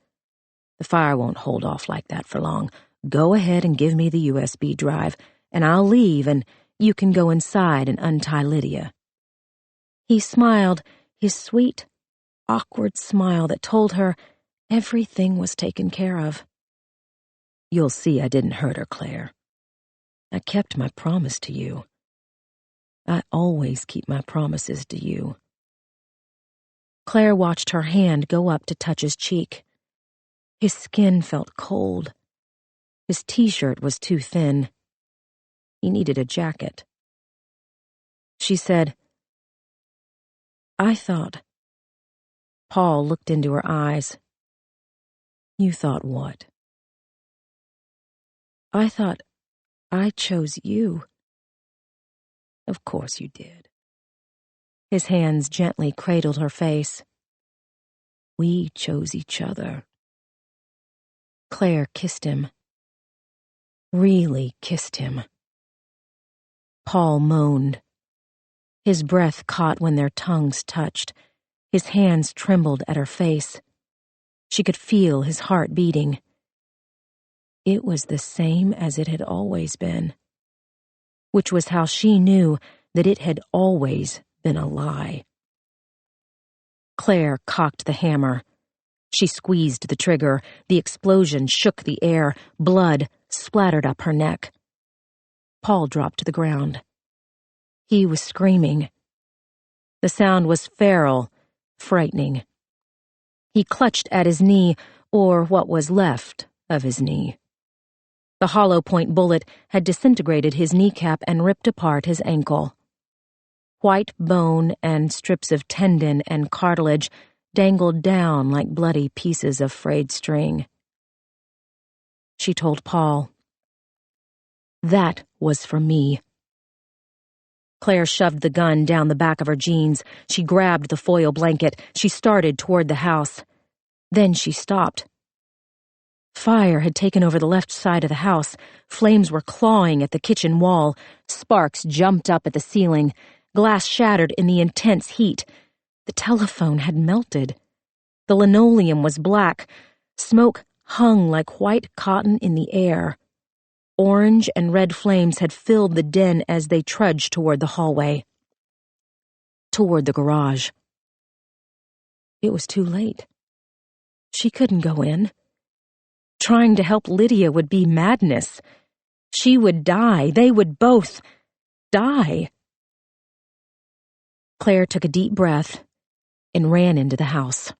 A: the fire won't hold off like that for long. Go ahead and give me the USB drive, and I'll leave, and you can go inside and untie Lydia. He smiled, his sweet, awkward smile that told her everything was taken care of. You'll see I didn't hurt her, Claire. I kept my promise to you. I always keep my promises to you. Claire watched her hand go up to touch his cheek. His skin felt cold. His t-shirt was too thin. He needed a jacket. She said, I thought. Paul looked into her eyes. You thought what? I thought I chose you. Of course you did. His hands gently cradled her face. We chose each other. Claire kissed him. Really kissed him. Paul moaned. His breath caught when their tongues touched. His hands trembled at her face. She could feel his heart beating. It was the same as it had always been, which was how she knew that it had always been a lie. Claire cocked the hammer. She squeezed the trigger. The explosion shook the air. Blood splattered up her neck. Paul dropped to the ground. He was screaming. The sound was feral, frightening. He clutched at his knee, or what was left of his knee. The hollow-point bullet had disintegrated his kneecap and ripped apart his ankle. White bone and strips of tendon and cartilage dangled down like bloody pieces of frayed string. She told Paul, That was for me. Claire shoved the gun down the back of her jeans. She grabbed the foil blanket. She started toward the house. Then she stopped. Fire had taken over the left side of the house. Flames were clawing at the kitchen wall. Sparks jumped up at the ceiling. Glass shattered in the intense heat. The telephone had melted. The linoleum was black. Smoke hung like white cotton in the air. Orange and red flames had filled the den as they trudged toward the hallway. Toward the garage. It was too late. She couldn't go in. Trying to help Lydia would be madness. She would die. They would both die. Claire took a deep breath and ran into the house.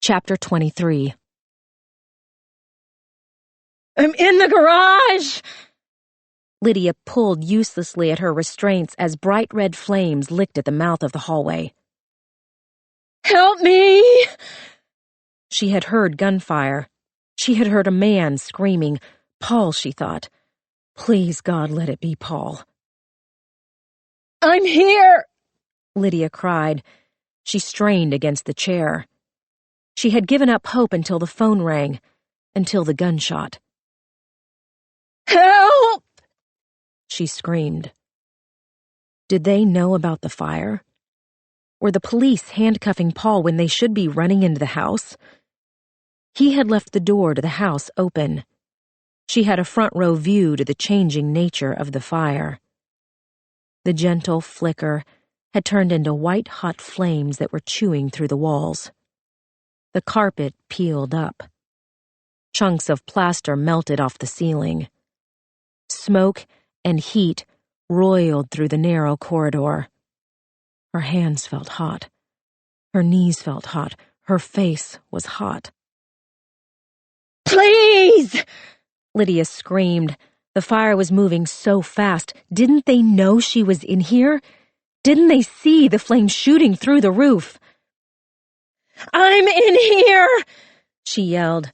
A: Chapter 23. I'm in the garage! Lydia pulled uselessly at her restraints as bright red flames licked at the mouth of the hallway. Help me! She had heard gunfire. She had heard a man screaming. Paul, she thought. Please, God, let it be Paul. I'm here! Lydia cried. She strained against the chair. She had given up hope until the phone rang, until the gunshot. Help! She screamed. Did they know about the fire? Were the police handcuffing Paul when they should be running into the house? He had left the door to the house open. She had a front row view to the changing nature of the fire. The gentle flicker had turned into white-hot flames that were chewing through the walls. The carpet peeled up. Chunks of plaster melted off the ceiling. Smoke and heat roiled through the narrow corridor. Her hands felt hot. Her knees felt hot. Her face was hot. Please! Lydia screamed. The fire was moving so fast. Didn't they know she was in here? Didn't they see the flame shooting through the roof? "I'm in here!" she yelled.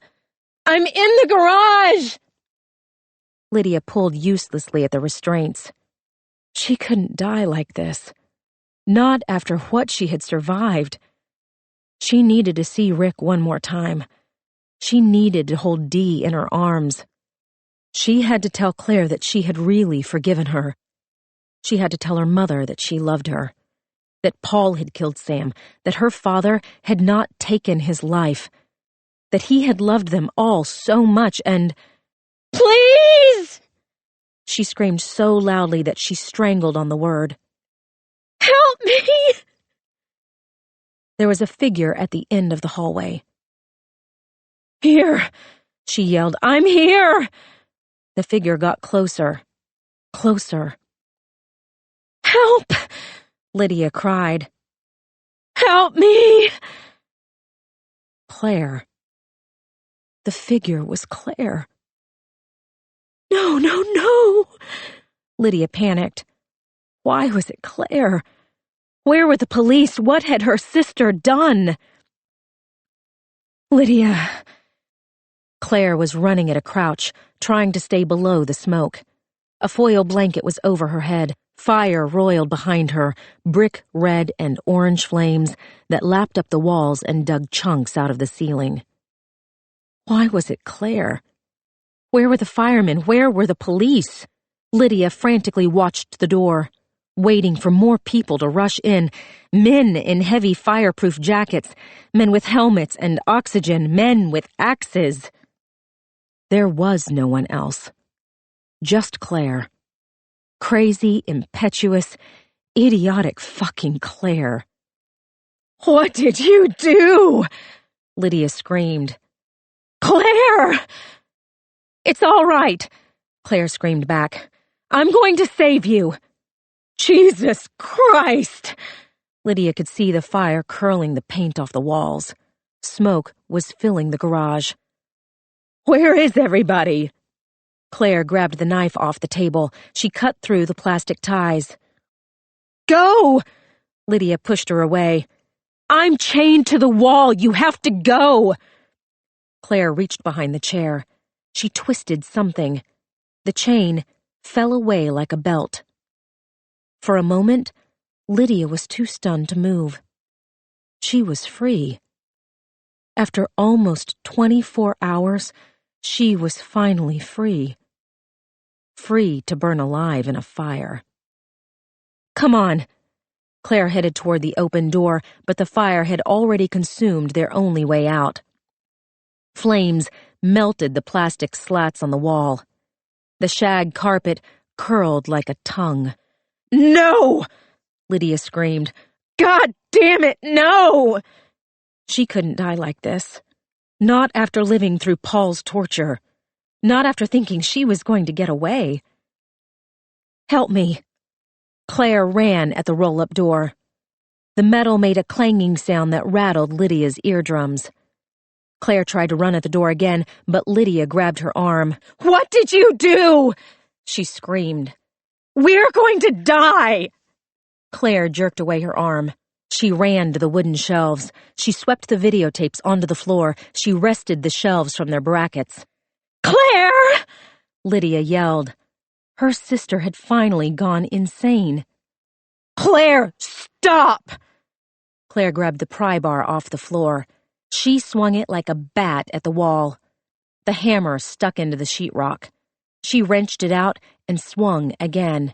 A: "I'm in the garage!" Lydia pulled uselessly at the restraints. She couldn't die like this. Not after what she had survived. She needed to see Rick one more time. She needed to hold Dee in her arms. She had to tell Claire that she had really forgiven her. She had to tell her mother that she loved her, that Paul had killed Sam, that her father had not taken his life, that he had loved them all so much and... "Please!" She screamed so loudly that she strangled on the word. "Help me!" There was a figure at the end of the hallway. "Here!" she yelled. "I'm here!" The figure got closer. Closer. "Help!" Lydia cried. "Help me!" Claire. The figure was Claire. "No, no, no!" Lydia panicked. Why was it Claire? Where were the police? What had her sister done? "Lydia." Claire was running at a crouch, trying to stay below the smoke. A foil blanket was over her head. Fire roiled behind her, brick red and orange flames that lapped up the walls and dug chunks out of the ceiling. Why was it Claire? Where were the firemen? Where were the police? Lydia frantically watched the door, waiting for more people to rush in. Men in heavy fireproof jackets, men with helmets and oxygen, men with axes. There was no one else. Just Claire. Crazy, impetuous, idiotic fucking Claire. "What did you do?" Lydia screamed. "Claire!" "It's all right," Claire screamed back. "I'm going to save you." "Jesus Christ!" Lydia could see the fire curling the paint off the walls. Smoke was filling the garage. "Where is everybody?" Claire grabbed the knife off the table. She cut through the plastic ties. "Go!" Lydia pushed her away. "I'm chained to the wall. You have to go." Claire reached behind the chair. She twisted something. The chain fell away like a belt. For a moment, Lydia was too stunned to move. She was free. After almost 24 hours, she was finally free. Free to burn alive in a fire. "Come on." Claire headed toward the open door, but the fire had already consumed their only way out. Flames melted the plastic slats on the wall. The shag carpet curled like a tongue. "No!" Lydia screamed. "God damn it, no!" She couldn't die like this. Not after living through Paul's torture. Not after thinking she was going to get away. "Help me." Claire ran at the roll-up door. The metal made a clanging sound that rattled Lydia's eardrums. Claire tried to run at the door again, but Lydia grabbed her arm. "What did you do?" she screamed. "We're going to die!" Claire jerked away her arm. She ran to the wooden shelves. She swept the videotapes onto the floor. She wrested the shelves from their brackets. "Claire!" Lydia yelled. Her sister had finally gone insane. "Claire, stop!" Claire grabbed the pry bar off the floor. She swung it like a bat at the wall. The hammer stuck into the sheetrock. She wrenched it out and swung again.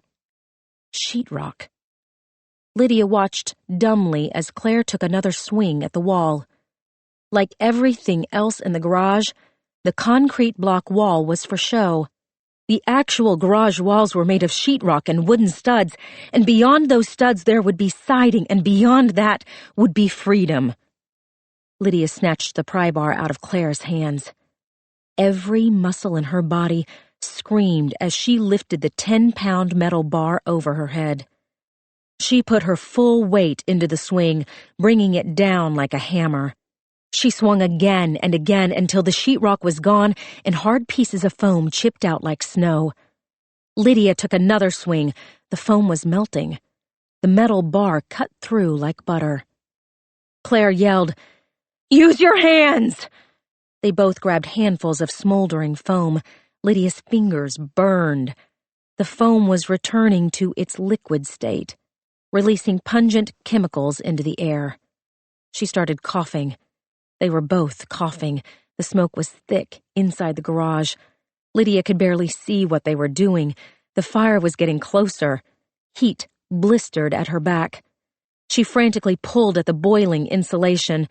A: Sheetrock. Lydia watched dumbly as Claire took another swing at the wall. Like everything else in the garage, the concrete block wall was for show. The actual garage walls were made of sheetrock and wooden studs, and beyond those studs there would be siding, and beyond that would be freedom. Lydia snatched the pry bar out of Claire's hands. Every muscle in her body screamed as she lifted the 10-pound metal bar over her head. She put her full weight into the swing, bringing it down like a hammer. She swung again and again until the sheetrock was gone and hard pieces of foam chipped out like snow. Lydia took another swing. The foam was melting. The metal bar cut through like butter. Claire yelled, "Use your hands!" They both grabbed handfuls of smoldering foam. Lydia's fingers burned. The foam was returning to its liquid state, releasing pungent chemicals into the air. She started coughing. They were both coughing. The smoke was thick inside the garage. Lydia could barely see what they were doing. The fire was getting closer. Heat blistered at her back. She frantically pulled at the boiling insulation.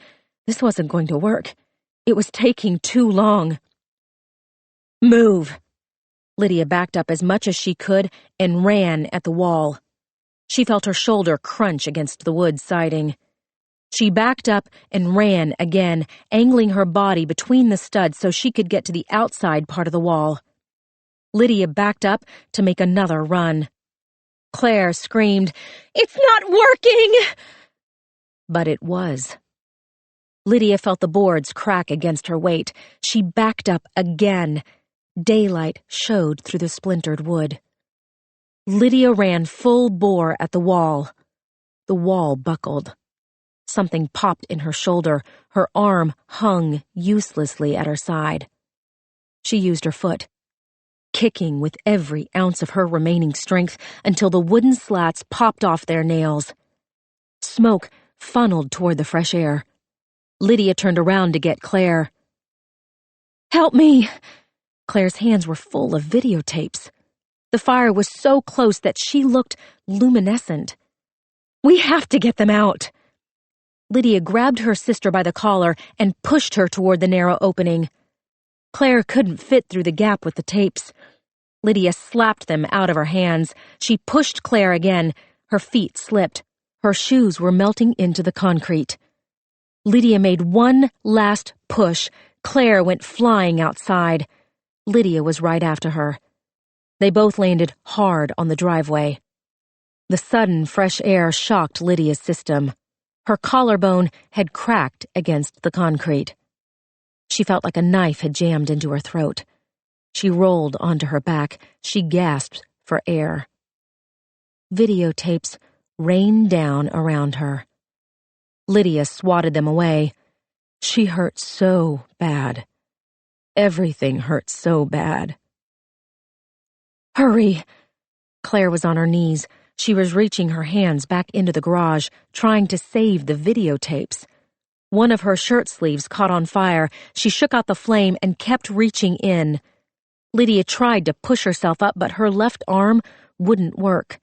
A: This wasn't going to work. It was taking too long. "Move!" Lydia backed up as much as she could and ran at the wall. She felt her shoulder crunch against the wood siding. She backed up and ran again, angling her body between the studs so she could get to the outside part of the wall. Lydia backed up to make another run. Claire screamed, "It's not working!" But it was. Lydia felt the boards crack against her weight. She backed up again. Daylight showed through the splintered wood. Lydia ran full bore at the wall. The wall buckled. Something popped in her shoulder. Her arm hung uselessly at her side. She used her foot, kicking with every ounce of her remaining strength until the wooden slats popped off their nails. Smoke funneled toward the fresh air. Lydia turned around to get Claire. "Help me!" Claire's hands were full of videotapes. The fire was so close that she looked luminescent. "We have to get them out." Lydia grabbed her sister by the collar and pushed her toward the narrow opening. Claire couldn't fit through the gap with the tapes. Lydia slapped them out of her hands. She pushed Claire again. Her feet slipped. Her shoes were melting into the concrete. Lydia made one last push. Claire went flying outside. Lydia was right after her. They both landed hard on the driveway. The sudden fresh air shocked Lydia's system. Her collarbone had cracked against the concrete. She felt like a knife had jammed into her throat. She rolled onto her back. She gasped for air. Videotapes rained down around her. Lydia swatted them away. She hurt so bad. Everything hurt so bad. "Hurry!" Claire was on her knees. She was reaching her hands back into the garage, trying to save the videotapes. One of her shirt sleeves caught on fire. She shook out the flame and kept reaching in. Lydia tried to push herself up, but her left arm wouldn't work.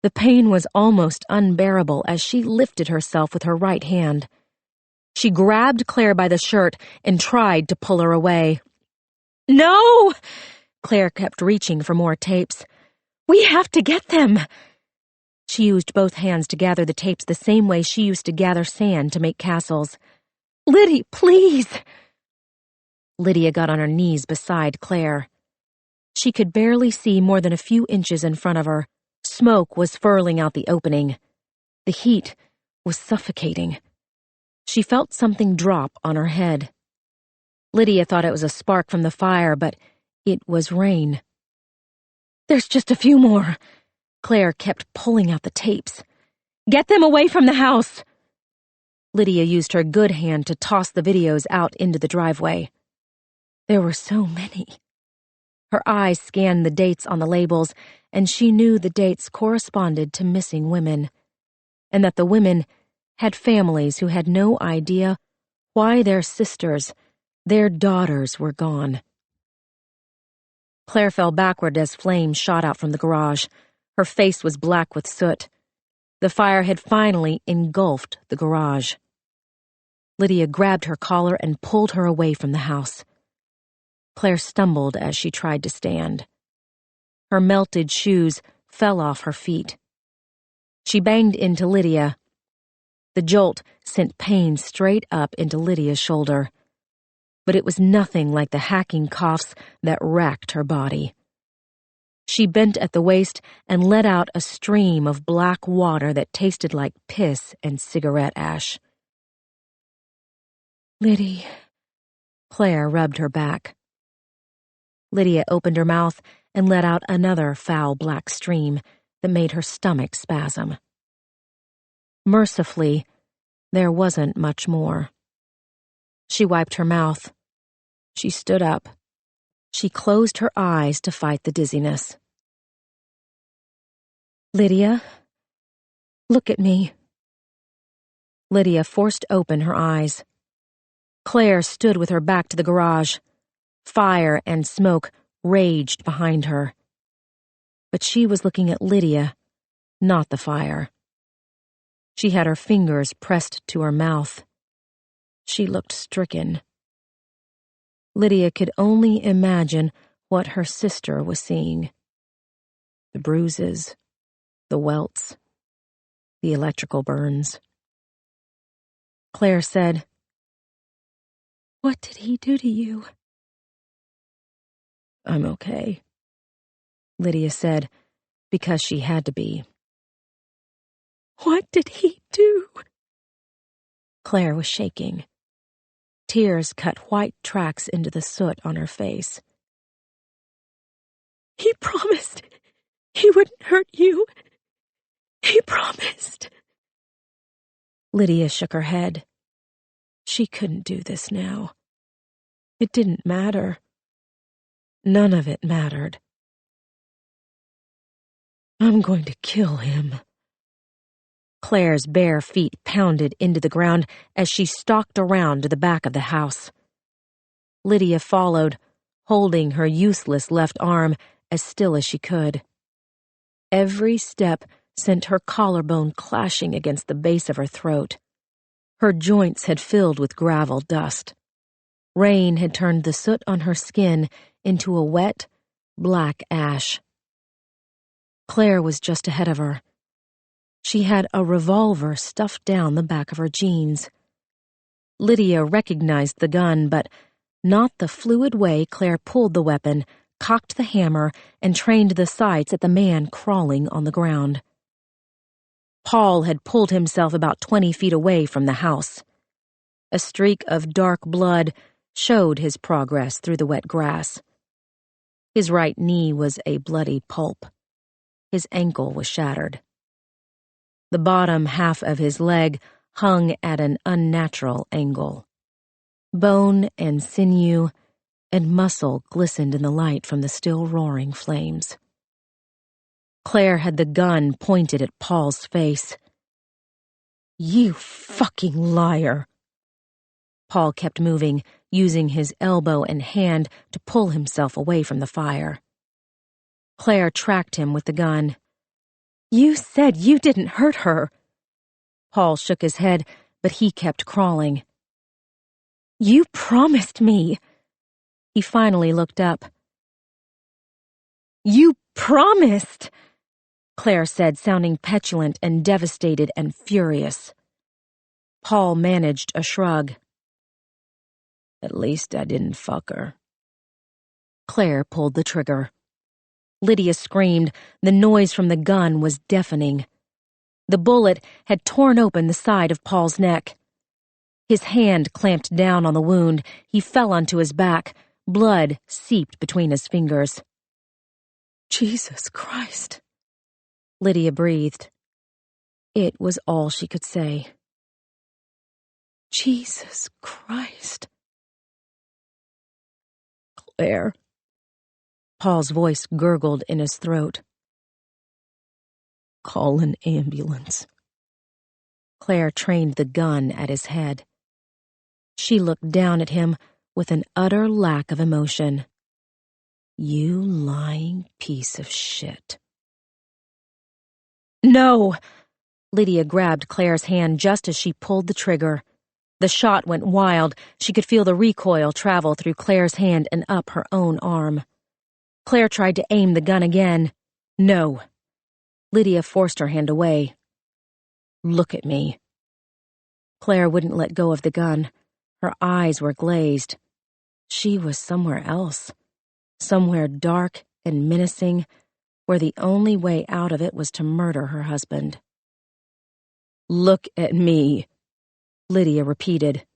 A: The pain was almost unbearable as she lifted herself with her right hand. She grabbed Claire by the shirt and tried to pull her away. "No!" Claire kept reaching for more tapes. "We have to get them!" She used both hands to gather the tapes the same way she used to gather sand to make castles. "Liddy, please!" Lydia got on her knees beside Claire. She could barely see more than a few inches in front of her. Smoke was furling out the opening. The heat was suffocating. She felt something drop on her head. Lydia thought it was a spark from the fire, but it was rain. "There's just a few more." Claire kept pulling out the tapes. "Get them away from the house!" Lydia used her good hand to toss the videos out into the driveway. There were so many. Her eyes scanned the dates on the labels, and she knew the dates corresponded to missing women, and that the women had families who had no idea why their sisters, their daughters, were gone. Claire fell backward as flames shot out from the garage. Her face was black with soot. The fire had finally engulfed the garage. Lydia grabbed her collar and pulled her away from the house. Claire stumbled as she tried to stand. Her melted shoes fell off her feet. She banged into Lydia. The jolt sent pain straight up into Lydia's shoulder, but it was nothing like the hacking coughs that racked her body. She bent at the waist and let out a stream of black water that tasted like piss and cigarette ash. "Liddy," Claire rubbed her back. Lydia opened her mouth and let out another foul black stream that made her stomach spasm. Mercifully, there wasn't much more. She wiped her mouth. She stood up. She closed her eyes to fight the dizziness. "Lydia, look at me." Lydia forced open her eyes. Claire stood with her back to the garage. Fire and smoke raged behind her. But she was looking at Lydia, not the fire. She had her fingers pressed to her mouth. She looked stricken. Lydia could only imagine what her sister was seeing. The bruises, the welts, the electrical burns. Claire said, "What did he do to you?" "I'm okay," Lydia said, because she had to be. "What did he do?" Claire was shaking. Tears cut white tracks into the soot on her face. "He promised he wouldn't hurt you. He promised." Lydia shook her head. She couldn't do this now. It didn't matter. None of it mattered. "I'm going to kill him." Claire's bare feet pounded into the ground as she stalked around to the back of the house. Lydia followed, holding her useless left arm as still as she could. Every step sent her collarbone clashing against the base of her throat. Her joints had filled with gravel dust. Rain had turned the soot on her skin into a wet, black ash. Claire was just ahead of her. She had a revolver stuffed down the back of her jeans. Lydia recognized the gun, but not the fluid way Claire pulled the weapon, cocked the hammer, and trained the sights at the man crawling on the ground. Paul had pulled himself about 20 feet away from the house. A streak of dark blood showed his progress through the wet grass. His right knee was a bloody pulp. His ankle was shattered. The bottom half of his leg hung at an unnatural angle. Bone and sinew and muscle glistened in the light from the still roaring flames. Claire had the gun pointed at Paul's face. "You fucking liar!" Paul kept moving, using his elbow and hand to pull himself away from the fire. Claire tracked him with the gun. "You said you didn't hurt her." Paul shook his head, but he kept crawling. "You promised me." He finally looked up. "You promised," Claire said, sounding petulant and devastated and furious. Paul managed a shrug. "At least I didn't fuck her." Claire pulled the trigger. Lydia screamed. The noise from the gun was deafening. The bullet had torn open the side of Paul's neck. His hand clamped down on the wound. He fell onto his back. Blood seeped between his fingers. "Jesus Christ," Lydia breathed. It was all she could say. "Jesus Christ." "Claire." Paul's voice gurgled in his throat. "Call an ambulance." Claire trained the gun at his head. She looked down at him with an utter lack of emotion. "You lying piece of shit." "No!" Lydia grabbed Claire's hand just as she pulled the trigger. The shot went wild. She could feel the recoil travel through Claire's hand and up her own arm. Claire tried to aim the gun again. "No." Lydia forced her hand away. "Look at me." Claire wouldn't let go of the gun. Her eyes were glazed. She was somewhere else. Somewhere dark and menacing, where the only way out of it was to murder her husband. "Look at me," Lydia repeated.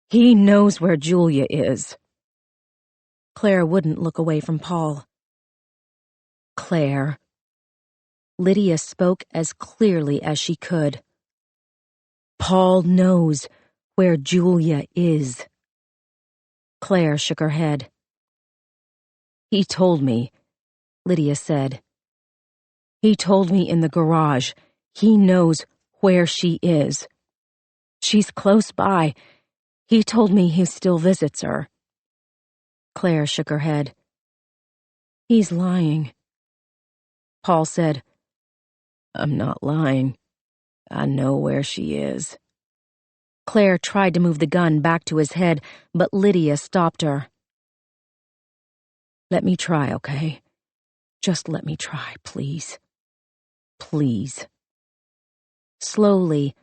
A: "He knows where Julia is." Claire wouldn't look away from Paul. "Claire." Lydia spoke as clearly as she could. Paul knows where Julia is. Claire shook her head. He told me, Lydia said. He told me in the garage. He knows where she is. She's close by. He told me he still visits her. Claire shook her head. He's lying. Paul said, I'm not lying. I know where she is. Claire tried to move the gun back to his head, but Lydia stopped her. Let me try, okay? Just let me try, please. Please. Slowly,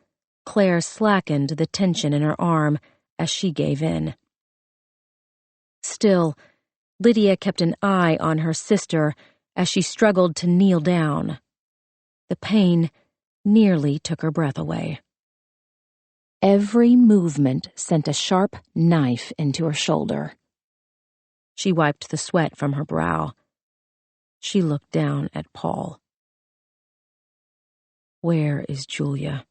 A: Claire slackened the tension in her arm as she gave in. Still, Lydia kept an eye on her sister as she struggled to kneel down. The pain nearly took her breath away. Every movement sent a sharp knife into her shoulder. She wiped the sweat from her brow. She looked down at Paul. Where is Julia?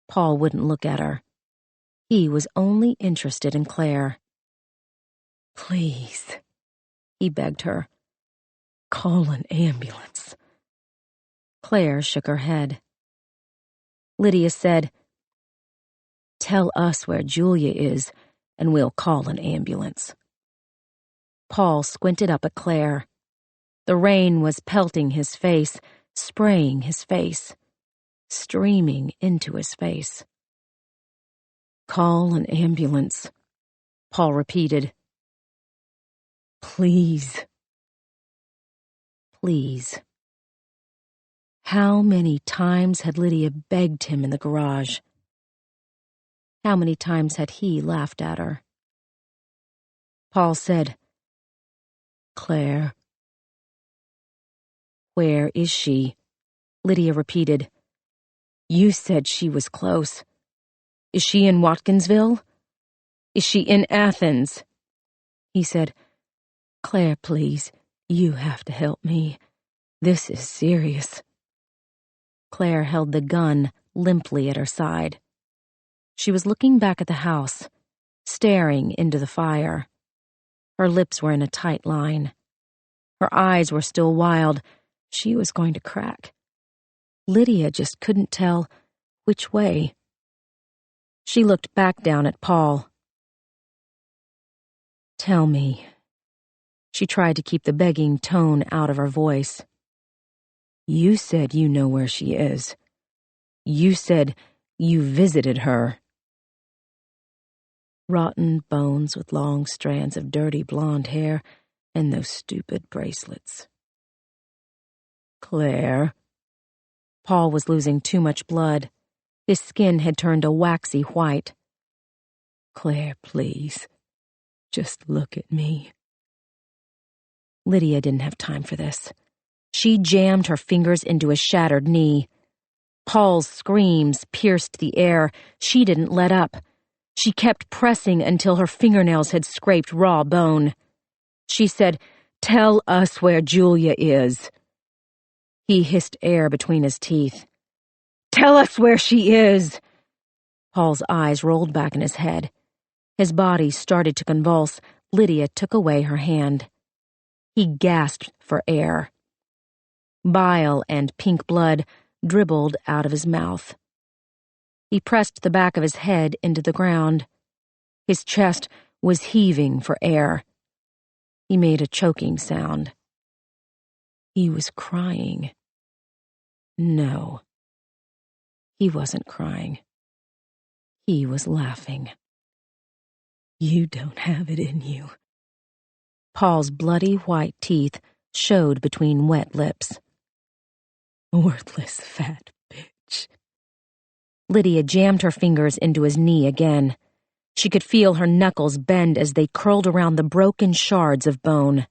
A: Paul wouldn't look at her. He was only interested in Claire. Please, he begged her. Call an ambulance. Claire shook her head. Lydia said, Tell us where Julia is, and we'll call an ambulance. Paul squinted up at Claire. The rain was pelting his face, spraying his face, streaming into his face. Call an ambulance, Paul repeated. Please. Please. How many times had Lydia begged him in the garage? How many times had he laughed at her? Paul said, Claire. Where is she? Lydia repeated. You said she was close. Is she in Watkinsville? Is she in Athens? He said, Claire, please, you have to help me. This is serious. Claire held the gun limply at her side. She was looking back at the house, staring into the fire. Her lips were in a tight line. Her eyes were still wild. She was going to crack. Lydia just couldn't tell which way. She looked back down at Paul. Tell me. She tried to keep the begging tone out of her voice. You said you know where she is. You said you visited her. Rotten bones with long strands of dirty blonde hair and those stupid bracelets. Claire. Paul was losing too much blood. His skin had turned a waxy white. Claire, please. Just look at me. Lydia didn't have time for this. She jammed her fingers into his shattered knee. Paul's screams pierced the air. She didn't let up. She kept pressing until her fingernails had scraped raw bone. She said, Tell us where Julia is. He hissed air between his teeth. Tell us where she is! Paul's eyes rolled back in his head. His body started to convulse. Lydia took away her hand. He gasped for air. Bile and pink blood dribbled out of his mouth. He pressed the back of his head into the ground. His chest was heaving for air. He made a choking sound. He was crying. No. He wasn't crying. He was laughing. You don't have it in you. Paul's bloody white teeth showed between wet lips. Worthless fat bitch. Lydia jammed her fingers into his knee again. She could feel her knuckles bend as they curled around the broken shards of bone.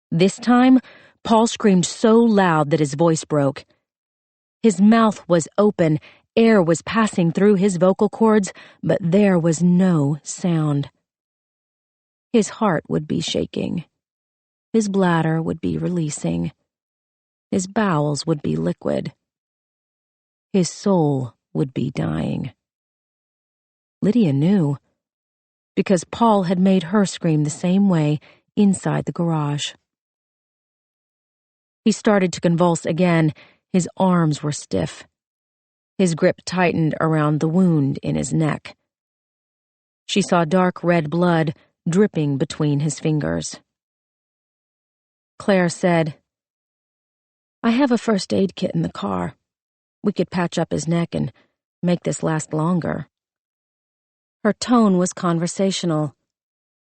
A: This time, Paul screamed so loud that his voice broke. His mouth was open, air was passing through his vocal cords, but there was no sound. His heart would be shaking. His bladder would be releasing. His bowels would be liquid. His soul would be dying. Lydia knew, because Paul had made her scream the same way inside the garage. He started to convulse again. His arms were stiff. His grip tightened around the wound in his neck. She saw dark red blood dripping between his fingers. Claire said, "I have a first aid kit in the car. We could patch up his neck and make this last longer." Her tone was conversational,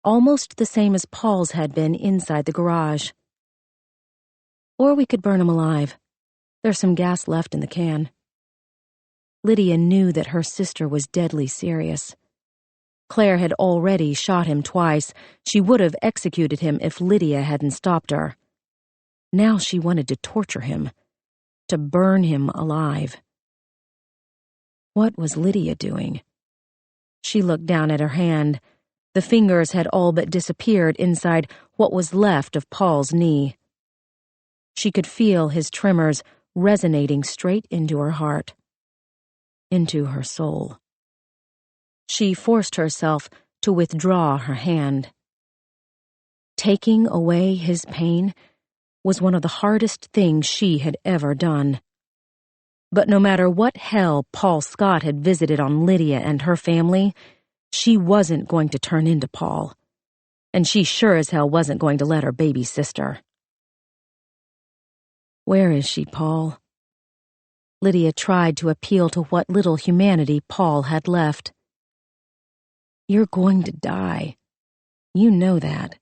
A: almost the same as Paul's had been inside the garage. "Or we could burn him alive. There's some gas left in the can." Lydia knew that her sister was deadly serious. Claire had already shot him twice. She would have executed him if Lydia hadn't stopped her. Now she wanted to torture him, to burn him alive. What was Lydia doing? She looked down at her hand. The fingers had all but disappeared inside what was left of Paul's knee. She could feel his tremors resonating straight into her heart, into her soul. She forced herself to withdraw her hand. Taking away his pain was one of the hardest things she had ever done. But no matter what hell Paul Scott had visited on Lydia and her family, she wasn't going to turn into Paul. And she sure as hell wasn't going to let her baby sister. "Where is she, Paul?" Lydia tried to appeal to what little humanity Paul had left. "You're going to die. You know that.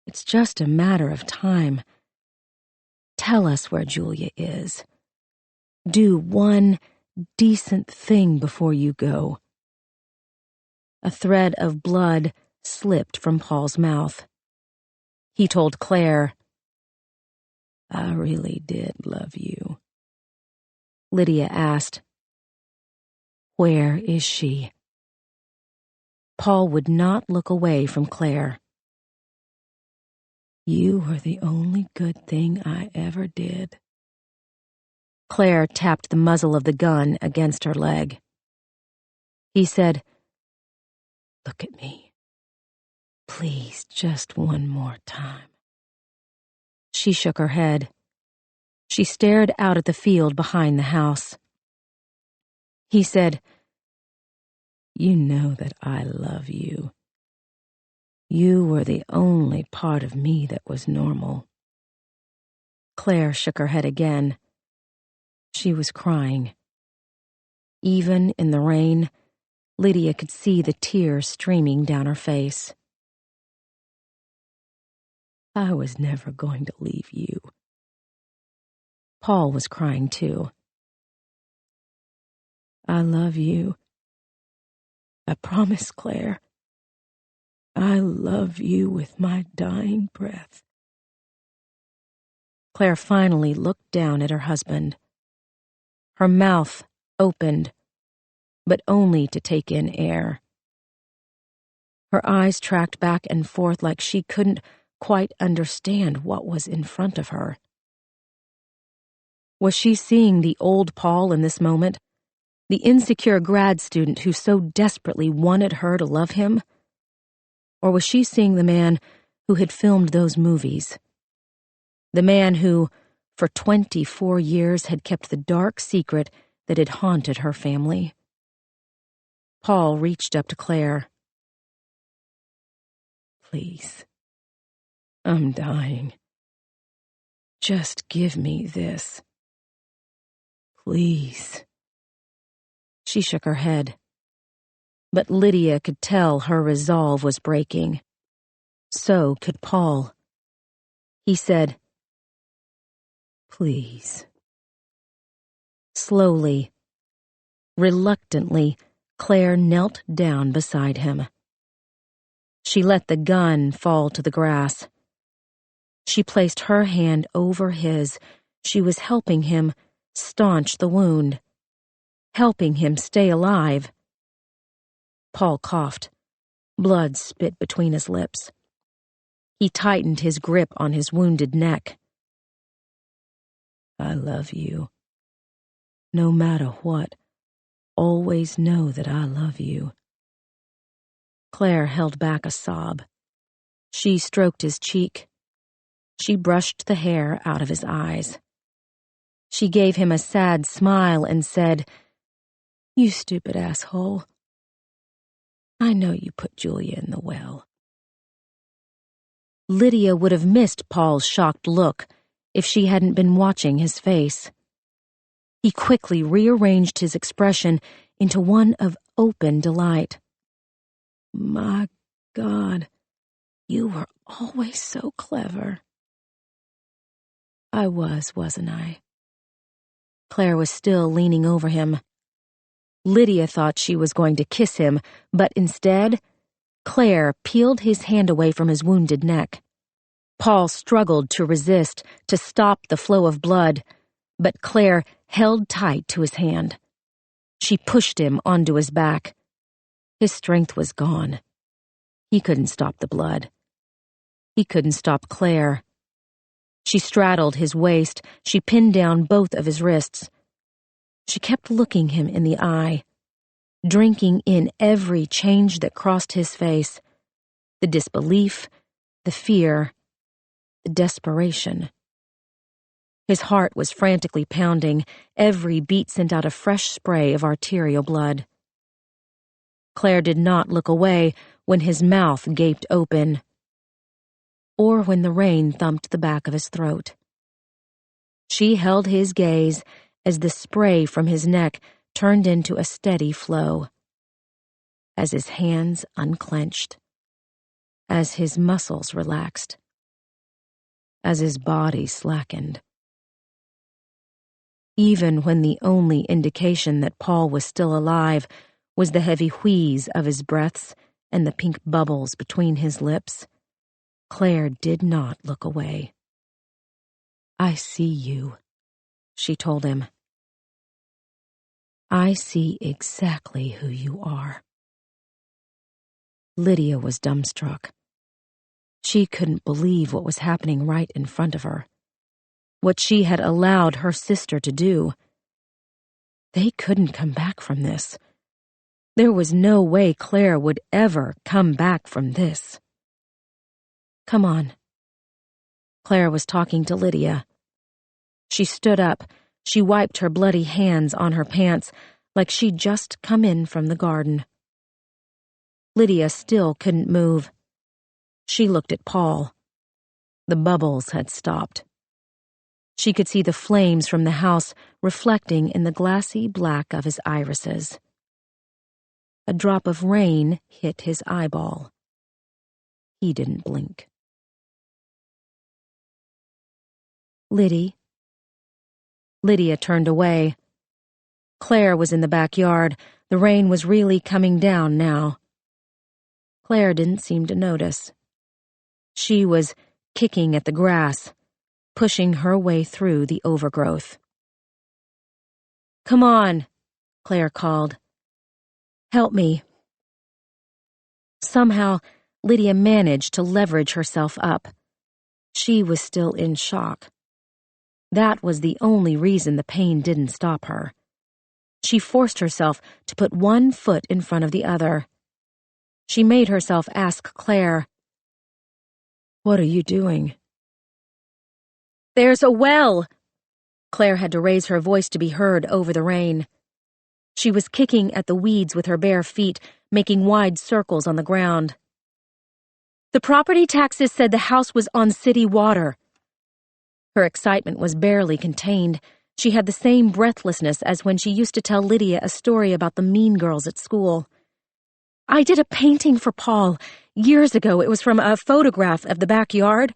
A: It's just a matter of time. Tell us where Julia is. Do one decent thing before you go." A thread of blood slipped from Paul's mouth. He told Claire, "I really did love you." Lydia asked, "Where is she?" Paul would not look away from Claire. "You were the only good thing I ever did." Claire tapped the muzzle of the gun against her leg. He said, "Look at me. Please, just one more time." She shook her head. She stared out at the field behind the house. He said, "You know that I love you. You were the only part of me that was normal." Claire shook her head again. She was crying. Even in the rain, Lydia could see the tears streaming down her face. "I was never going to leave you." Paul was crying too. "I love you. I promise, Claire. I love you with my dying breath." Claire finally looked down at her husband. Her mouth opened, but only to take in air. Her eyes tracked back and forth like she couldn't quite understand what was in front of her. Was she seeing the old Paul in this moment? The insecure grad student who so desperately wanted her to love him? Or was she seeing the man who had filmed those movies? The man who, for 24 years, had kept the dark secret that had haunted her family? Paul reached up to Claire. "Please, I'm dying. Just give me this. Please." She shook her head. But Lydia could tell her resolve was breaking. So could Paul. He said, "Please." Slowly, reluctantly, Claire knelt down beside him. She let the gun fall to the grass. She placed her hand over his. She was helping him staunch the wound, helping him stay alive. Paul coughed. Blood spit between his lips. He tightened his grip on his wounded neck. "I love you. No matter what, always know that I love you." Claire held back a sob. She stroked his cheek. She brushed the hair out of his eyes. She gave him a sad smile and said, "You stupid asshole. I know you put Julia in the well." Lydia would have missed Paul's shocked look if she hadn't been watching his face. He quickly rearranged his expression into one of open delight. "My God, you were always so clever." "I was, wasn't I?" Claire was still leaning over him. Lydia thought she was going to kiss him, but instead, Claire peeled his hand away from his wounded neck. Paul struggled to resist, to stop the flow of blood, but Claire held tight to his hand. She pushed him onto his back. His strength was gone. He couldn't stop the blood. He couldn't stop Claire. She straddled his waist. She pinned down both of his wrists. She kept looking him in the eye, drinking in every change that crossed his face, the disbelief, the fear, the desperation. His heart was frantically pounding. Every beat sent out a fresh spray of arterial blood. Claire did not look away when his mouth gaped open, or when the rain thumped the back of his throat. She held his gaze as the spray from his neck turned into a steady flow, as his hands unclenched, as his muscles relaxed, as his body slackened. Even when the only indication that Paul was still alive was the heavy wheeze of his breaths and the pink bubbles between his lips, Claire did not look away. "I see you," she told him. "I see exactly who you are." Lydia was dumbstruck. She couldn't believe what was happening right in front of her, what she had allowed her sister to do. They couldn't come back from this. There was no way Claire would ever come back from this. "Come on." Claire was talking to Lydia. She stood up. She wiped her bloody hands on her pants like she'd just come in from the garden. Lydia still couldn't move. She looked at Paul. The bubbles had stopped. She could see the flames from the house reflecting in the glassy black of his irises. A drop of rain hit his eyeball. He didn't blink. "Liddy." Lydia turned away. Claire was in the backyard. The rain was really coming down now. Claire didn't seem to notice. She was kicking at the grass, pushing her way through the overgrowth. "Come on," Claire called. "Help me." Somehow, Lydia managed to leverage herself up. She was still in shock. That was the only reason the pain didn't stop her. She forced herself to put one foot in front of the other. She made herself ask Claire, "What are you doing?" "There's a well!" Claire had to raise her voice to be heard over the rain. She was kicking at the weeds with her bare feet, making wide circles on the ground. "The property taxes said the house was on city water." Her excitement was barely contained. She had the same breathlessness as when she used to tell Lydia a story about the mean girls at school. "I did a painting for Paul years ago. It was from a photograph of the backyard.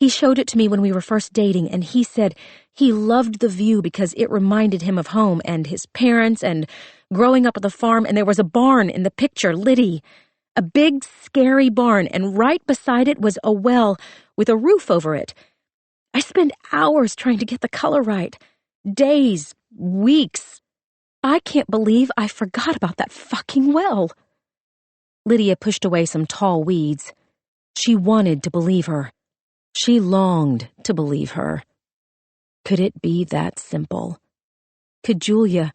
A: He showed it to me when we were first dating, and he said he loved the view because it reminded him of home and his parents and growing up at the farm, and there was a barn in the picture, Liddy. A big, scary barn, and right beside it was a well with a roof over it. I spent hours trying to get the color right. Days, weeks. I can't believe I forgot about that fucking well." Lydia pushed away some tall weeds. She wanted to believe her. She longed to believe her. Could it be that simple? Could Julia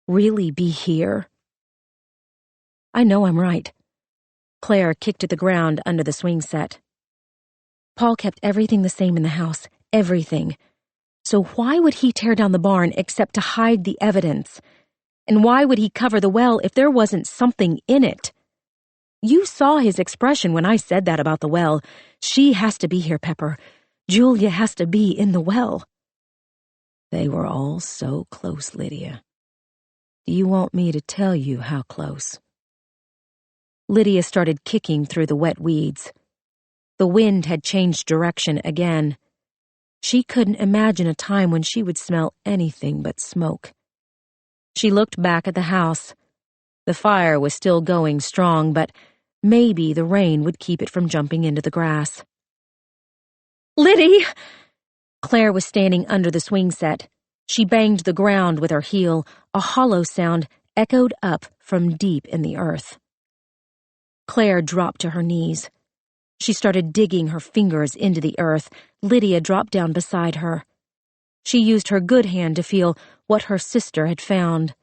A: really be here? I know I'm right. Claire kicked at the ground under the swing set. Paul kept everything the same in the house, everything. So why would he tear down the barn except to hide the evidence? And why would he cover the well if there wasn't something in it? You saw his expression when I said that about the well. She has to be here, Pepper. Julia has to be in the well. They were all so close, Lydia. Do you want me to tell you how close? Lydia started kicking through the wet weeds. The wind had changed direction again. She couldn't imagine a time when she would smell anything but smoke. She looked back at the house. The fire was still going strong, but maybe the rain would keep it from jumping into the grass. Liddy! Claire was standing under the swing set. She banged the ground with her heel. A hollow sound echoed up from deep in the earth. Claire dropped to her knees. She started digging her fingers into the earth. Lydia dropped down beside her. She used her good hand to feel what her sister had found.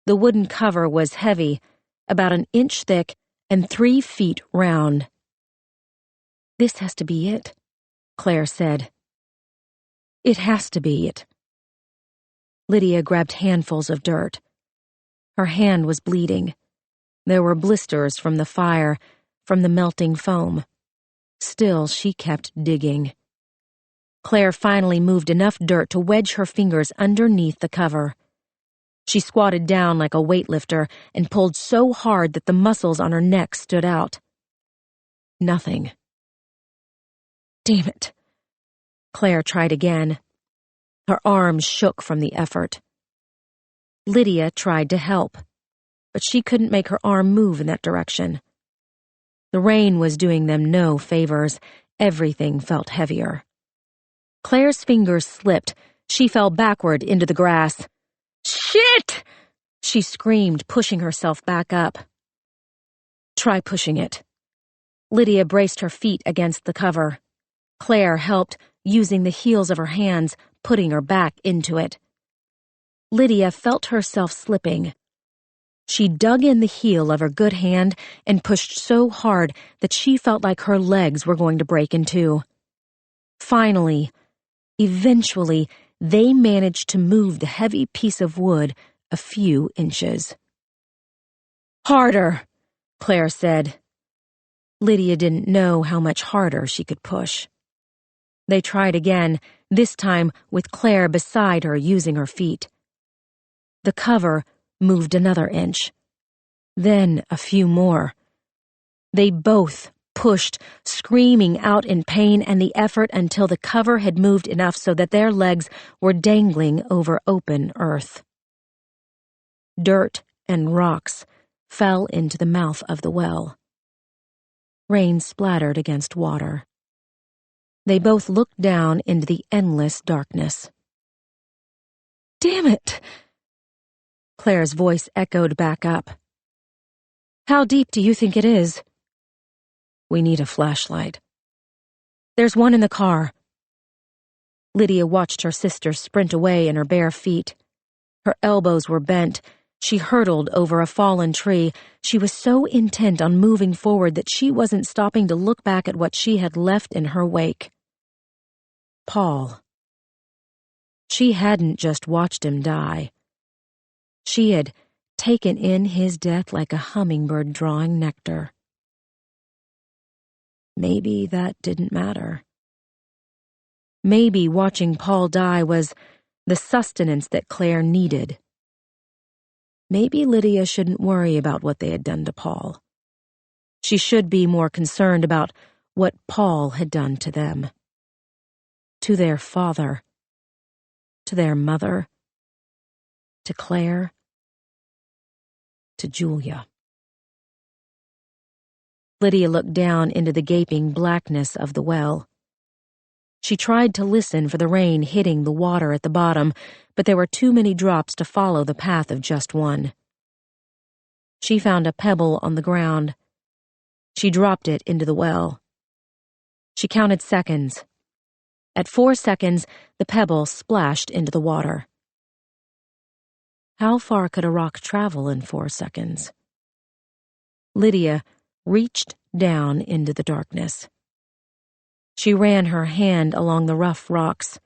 A: The wooden cover was heavy, about an inch thick and 3 feet round. This has to be it, Claire said. It has to be it. Lydia grabbed handfuls of dirt. Her hand was bleeding. There were blisters from the fire, from the melting foam. Still, she kept digging. Claire finally moved enough dirt to wedge her fingers underneath the cover. She squatted down like a weightlifter and pulled so hard that the muscles on her neck stood out. Nothing. Damn it. Claire tried again. Her arms shook from the effort. Lydia tried to help, but she couldn't make her arm move in that direction. The rain was doing them no favors. Everything felt heavier. Claire's fingers slipped. She fell backward into the grass. Shit! She screamed, pushing herself back up. Try pushing it. Lydia braced her feet against the cover. Claire helped, using the heels of her hands, putting her back into it. Lydia felt herself slipping. She dug in the heel of her good hand and pushed so hard that she felt like her legs were going to break in two. Finally, eventually, they managed to move the heavy piece of wood a few inches. Harder, Claire said. Lydia didn't know how much harder she could push. They tried again, this time with Claire beside her using her feet. The cover moved another inch. Then a few more. They both pushed, screaming out in pain and the effort until the cover had moved enough so that their legs were dangling over open earth. Dirt and rocks fell into the mouth of the well. Rain splattered against water. They both looked down into the endless darkness. Damn it! Claire's voice echoed back up. How deep do you think it is? We need a flashlight. There's one in the car. Lydia watched her sister sprint away in her bare feet. Her elbows were bent. She hurtled over a fallen tree. She was so intent on moving forward that she wasn't stopping to look back at what she had left in her wake. Paul. She hadn't just watched him die. She had taken in his death like a hummingbird drawing nectar. Maybe that didn't matter. Maybe watching Paul die was the sustenance that Claire needed. Maybe Lydia shouldn't worry about what they had done to Paul. She should be more concerned about what Paul had done to them. To their father. To their mother. To Claire. To Julia. Lydia looked down into the gaping blackness of the well. She tried to listen for the rain hitting the water at the bottom, but there were too many drops to follow the path of just one. She found a pebble on the ground. She dropped it into the well. She counted seconds. At 4 seconds, the pebble splashed into the water. How far could a rock travel in 4 seconds? Lydia reached down into the darkness. She ran her hand along the rough rocks,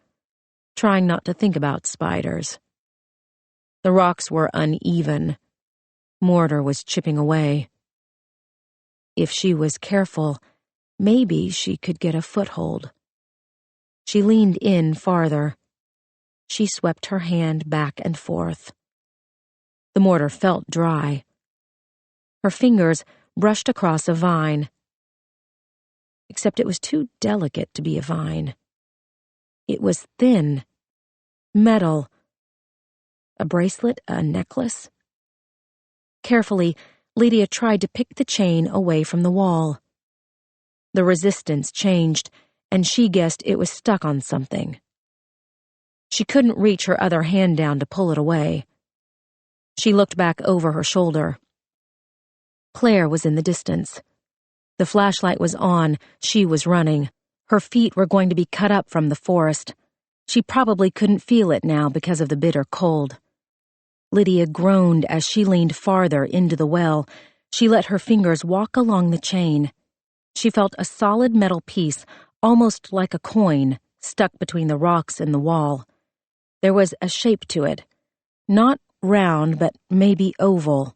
A: trying not to think about spiders. The rocks were uneven. Mortar was chipping away. If she was careful, maybe she could get a foothold. She leaned in farther. She swept her hand back and forth. The mortar felt dry. Her fingers brushed across a vine. Except it was too delicate to be a vine. It was thin, metal. A bracelet, a necklace? Carefully, Lydia tried to pick the chain away from the wall. The resistance changed, and she guessed it was stuck on something. She couldn't reach her other hand down to pull it away. She looked back over her shoulder. Claire was in the distance. The flashlight was on. She was running. Her feet were going to be cut up from the forest. She probably couldn't feel it now because of the bitter cold. Lydia groaned as she leaned farther into the well. She let her fingers walk along the chain. She felt a solid metal piece, almost like a coin, stuck between the rocks and the wall. There was a shape to it. Not round, but maybe oval.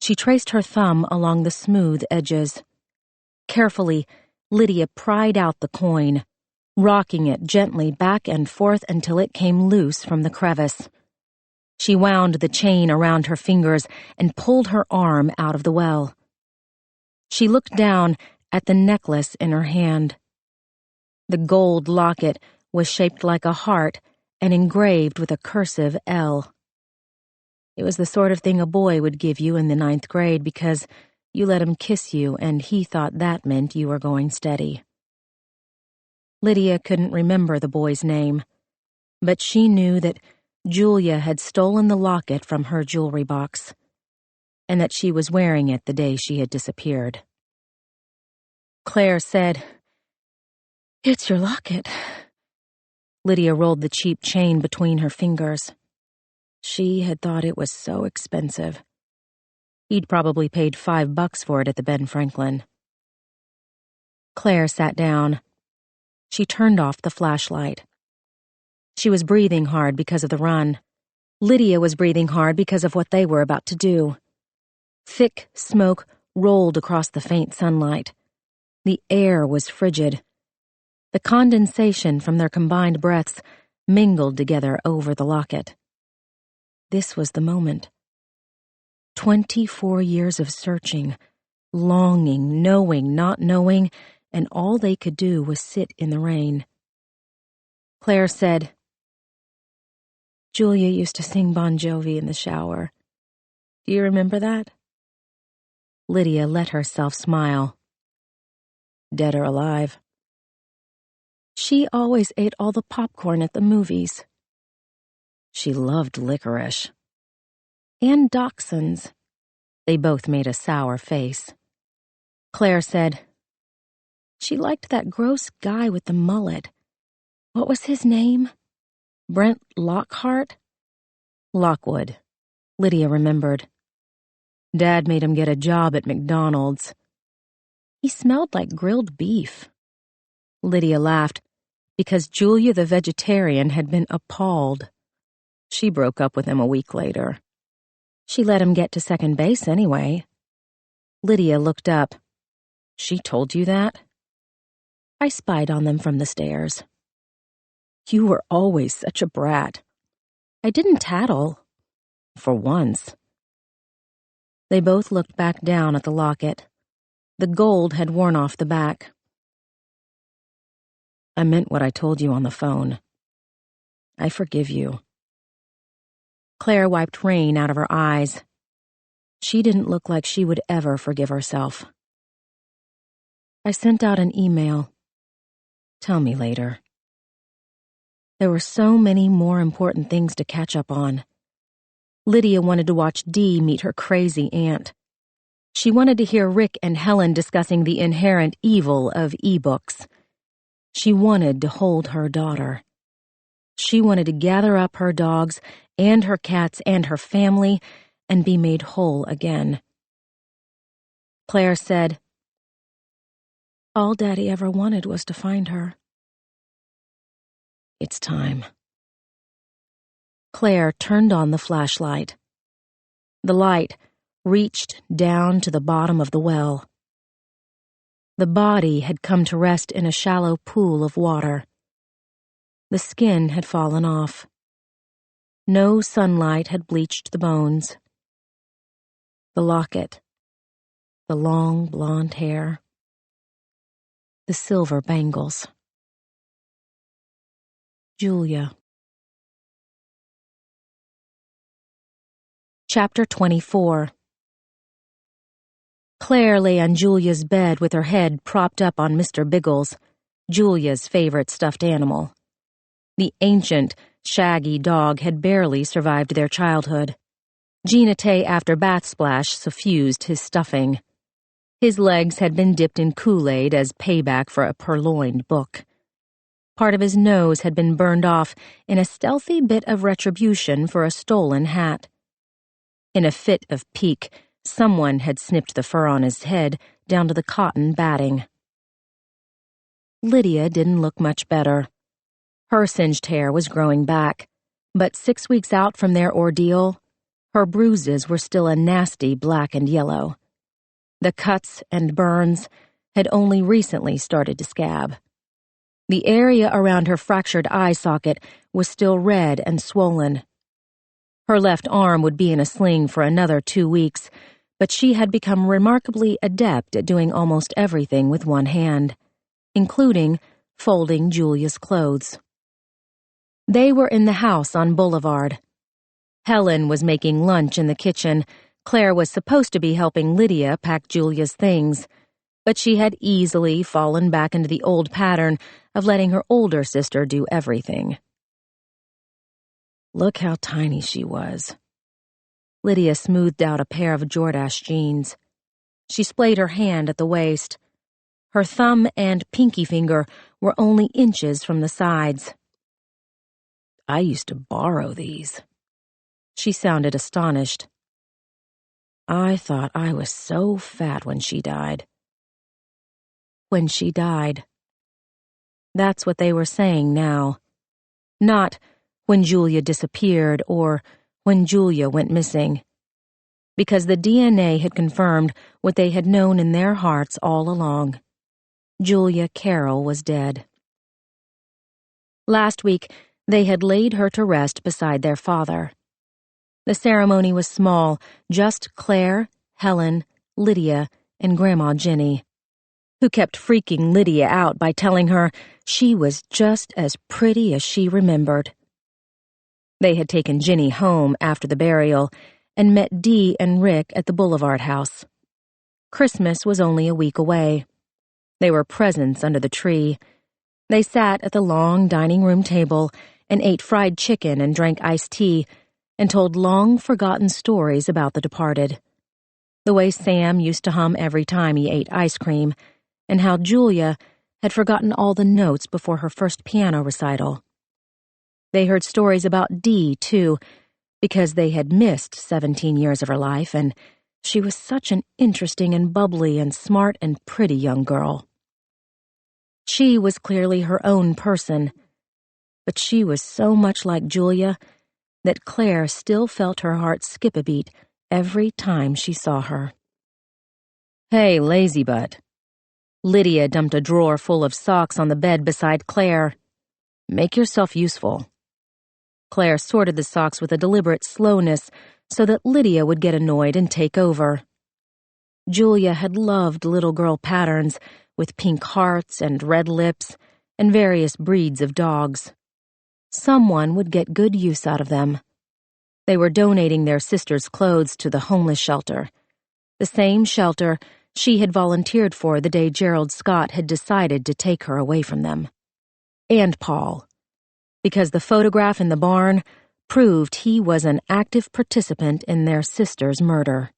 A: She traced her thumb along the smooth edges. Carefully, Lydia pried out the coin, rocking it gently back and forth until it came loose from the crevice. She wound the chain around her fingers and pulled her arm out of the well. She looked down at the necklace in her hand. The gold locket was shaped like a heart and engraved with a cursive L. It was the sort of thing a boy would give you in the 9th grade because you let him kiss you and he thought that meant you were going steady. Lydia couldn't remember the boy's name, but she knew that Julia had stolen the locket from her jewelry box, and that she was wearing it the day she had disappeared. Claire said, "It's your locket." Lydia rolled the cheap chain between her fingers. She had thought it was so expensive. He'd probably paid $5 for it at the Ben Franklin. Claire sat down. She turned off the flashlight. She was breathing hard because of the run. Lydia was breathing hard because of what they were about to do. Thick smoke rolled across the faint sunlight. The air was frigid. The condensation from their combined breaths mingled together over the locket. This was the moment. 24 years of searching, longing, knowing, not knowing, and all they could do was sit in the rain. Claire said, "Julia used to sing Bon Jovi in the shower. Do you remember that?" Lydia let herself smile. "Dead or alive?" "She always ate all the popcorn at the movies." She loved licorice. And dachshunds. They both made a sour face. Claire said, "She liked that gross guy with the mullet. What was his name? Brent Lockhart?" Lockwood, Lydia remembered. Dad made him get a job at McDonald's. He smelled like grilled beef. Lydia laughed because Julia the vegetarian had been appalled. She broke up with him a week later. She let him get to second base anyway. Lydia looked up. "She told you that?" "I spied on them from the stairs." "You were always such a brat." "I didn't tattle." "For once." They both looked back down at the locket. The gold had worn off the back. "I meant what I told you on the phone. I forgive you." Claire wiped rain out of her eyes. She didn't look like she would ever forgive herself. "I sent out an email. Tell me later." There were so many more important things to catch up on. Lydia wanted to watch Dee meet her crazy aunt. She wanted to hear Rick and Helen discussing the inherent evil of e-books. She wanted to hold her daughter. She wanted to gather up her dogs and her cats and her family and be made whole again. Claire said, "All Daddy ever wanted was to find her." "It's time." Claire turned on the flashlight. The light reached down to the bottom of the well. The body had come to rest in a shallow pool of water. The skin had fallen off. No sunlight had bleached the bones. The locket, the long blonde hair, the silver bangles. Julia. Chapter 24. Claire lay on Julia's bed with her head propped up on Mr. Biggles, Julia's favorite stuffed animal. The ancient, shaggy dog had barely survived their childhood. Genate after bath splash suffused his stuffing. His legs had been dipped in Kool-Aid as payback for a purloined book. Part of his nose had been burned off in a stealthy bit of retribution for a stolen hat. In a fit of pique, someone had snipped the fur on his head down to the cotton batting. Lydia didn't look much better. Her singed hair was growing back, but 6 weeks out from their ordeal, her bruises were still a nasty black and yellow. The cuts and burns had only recently started to scab. The area around her fractured eye socket was still red and swollen. Her left arm would be in a sling for another 2 weeks, but she had become remarkably adept at doing almost everything with one hand, including folding Julia's clothes. They were in the house on Boulevard. Helen was making lunch in the kitchen. Claire was supposed to be helping Lydia pack Julia's things, but she had easily fallen back into the old pattern of letting her older sister do everything. Look how tiny she was. Lydia smoothed out a pair of Jordache jeans. She splayed her hand at the waist. Her thumb and pinky finger were only inches from the sides. I used to borrow these. She sounded astonished. I thought I was so fat when she died. When she died. That's what they were saying now. Not when Julia disappeared or when Julia went missing. Because the DNA had confirmed what they had known in their hearts all along. Julia Carroll was dead. Last week, they had laid her to rest beside their father. The ceremony was small, just Claire, Helen, Lydia, and Grandma Jenny, who kept freaking Lydia out by telling her she was just as pretty as she remembered. They had taken Jenny home after the burial and met Dee and Rick at the Boulevard house. Christmas was only a week away. They were presents under the tree. They sat at the long dining room table and ate fried chicken and drank iced tea and told long-forgotten stories about the departed. The way Sam used to hum every time he ate ice cream, and how Julia had forgotten all the notes before her first piano recital. They heard stories about Dee, too, because they had missed 17 years of her life, and she was such an interesting and bubbly and smart and pretty young girl. She was clearly her own person, but she was so much like Julia that Claire still felt her heart skip a beat every time she saw her. Hey, lazy butt. Lydia dumped a drawer full of socks on the bed beside Claire. Make yourself useful. Claire sorted the socks with a deliberate slowness so that Lydia would get annoyed and take over. Julia had loved little girl patterns with pink hearts and red lips and various breeds of dogs. Someone would get good use out of them. They were donating their sister's clothes to the homeless shelter, the same shelter she had volunteered for the day Gerald Scott had decided to take her away from them. And Paul, because the photograph in the barn proved he was an active participant in their sister's murder.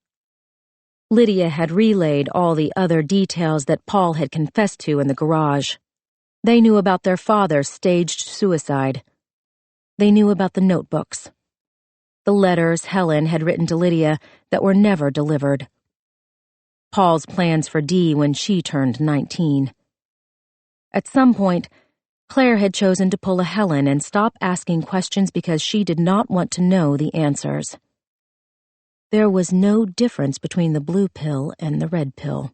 A: Lydia had relayed all the other details that Paul had confessed to in the garage. They knew about their father's staged suicide. They knew about the notebooks. the letters Helen had written to Lydia that were never delivered. Paul's plans for Dee when she turned 19. At some point, Claire had chosen to pull a Helen and stop asking questions because she did not want to know the answers. There was no difference between the blue pill and the red pill.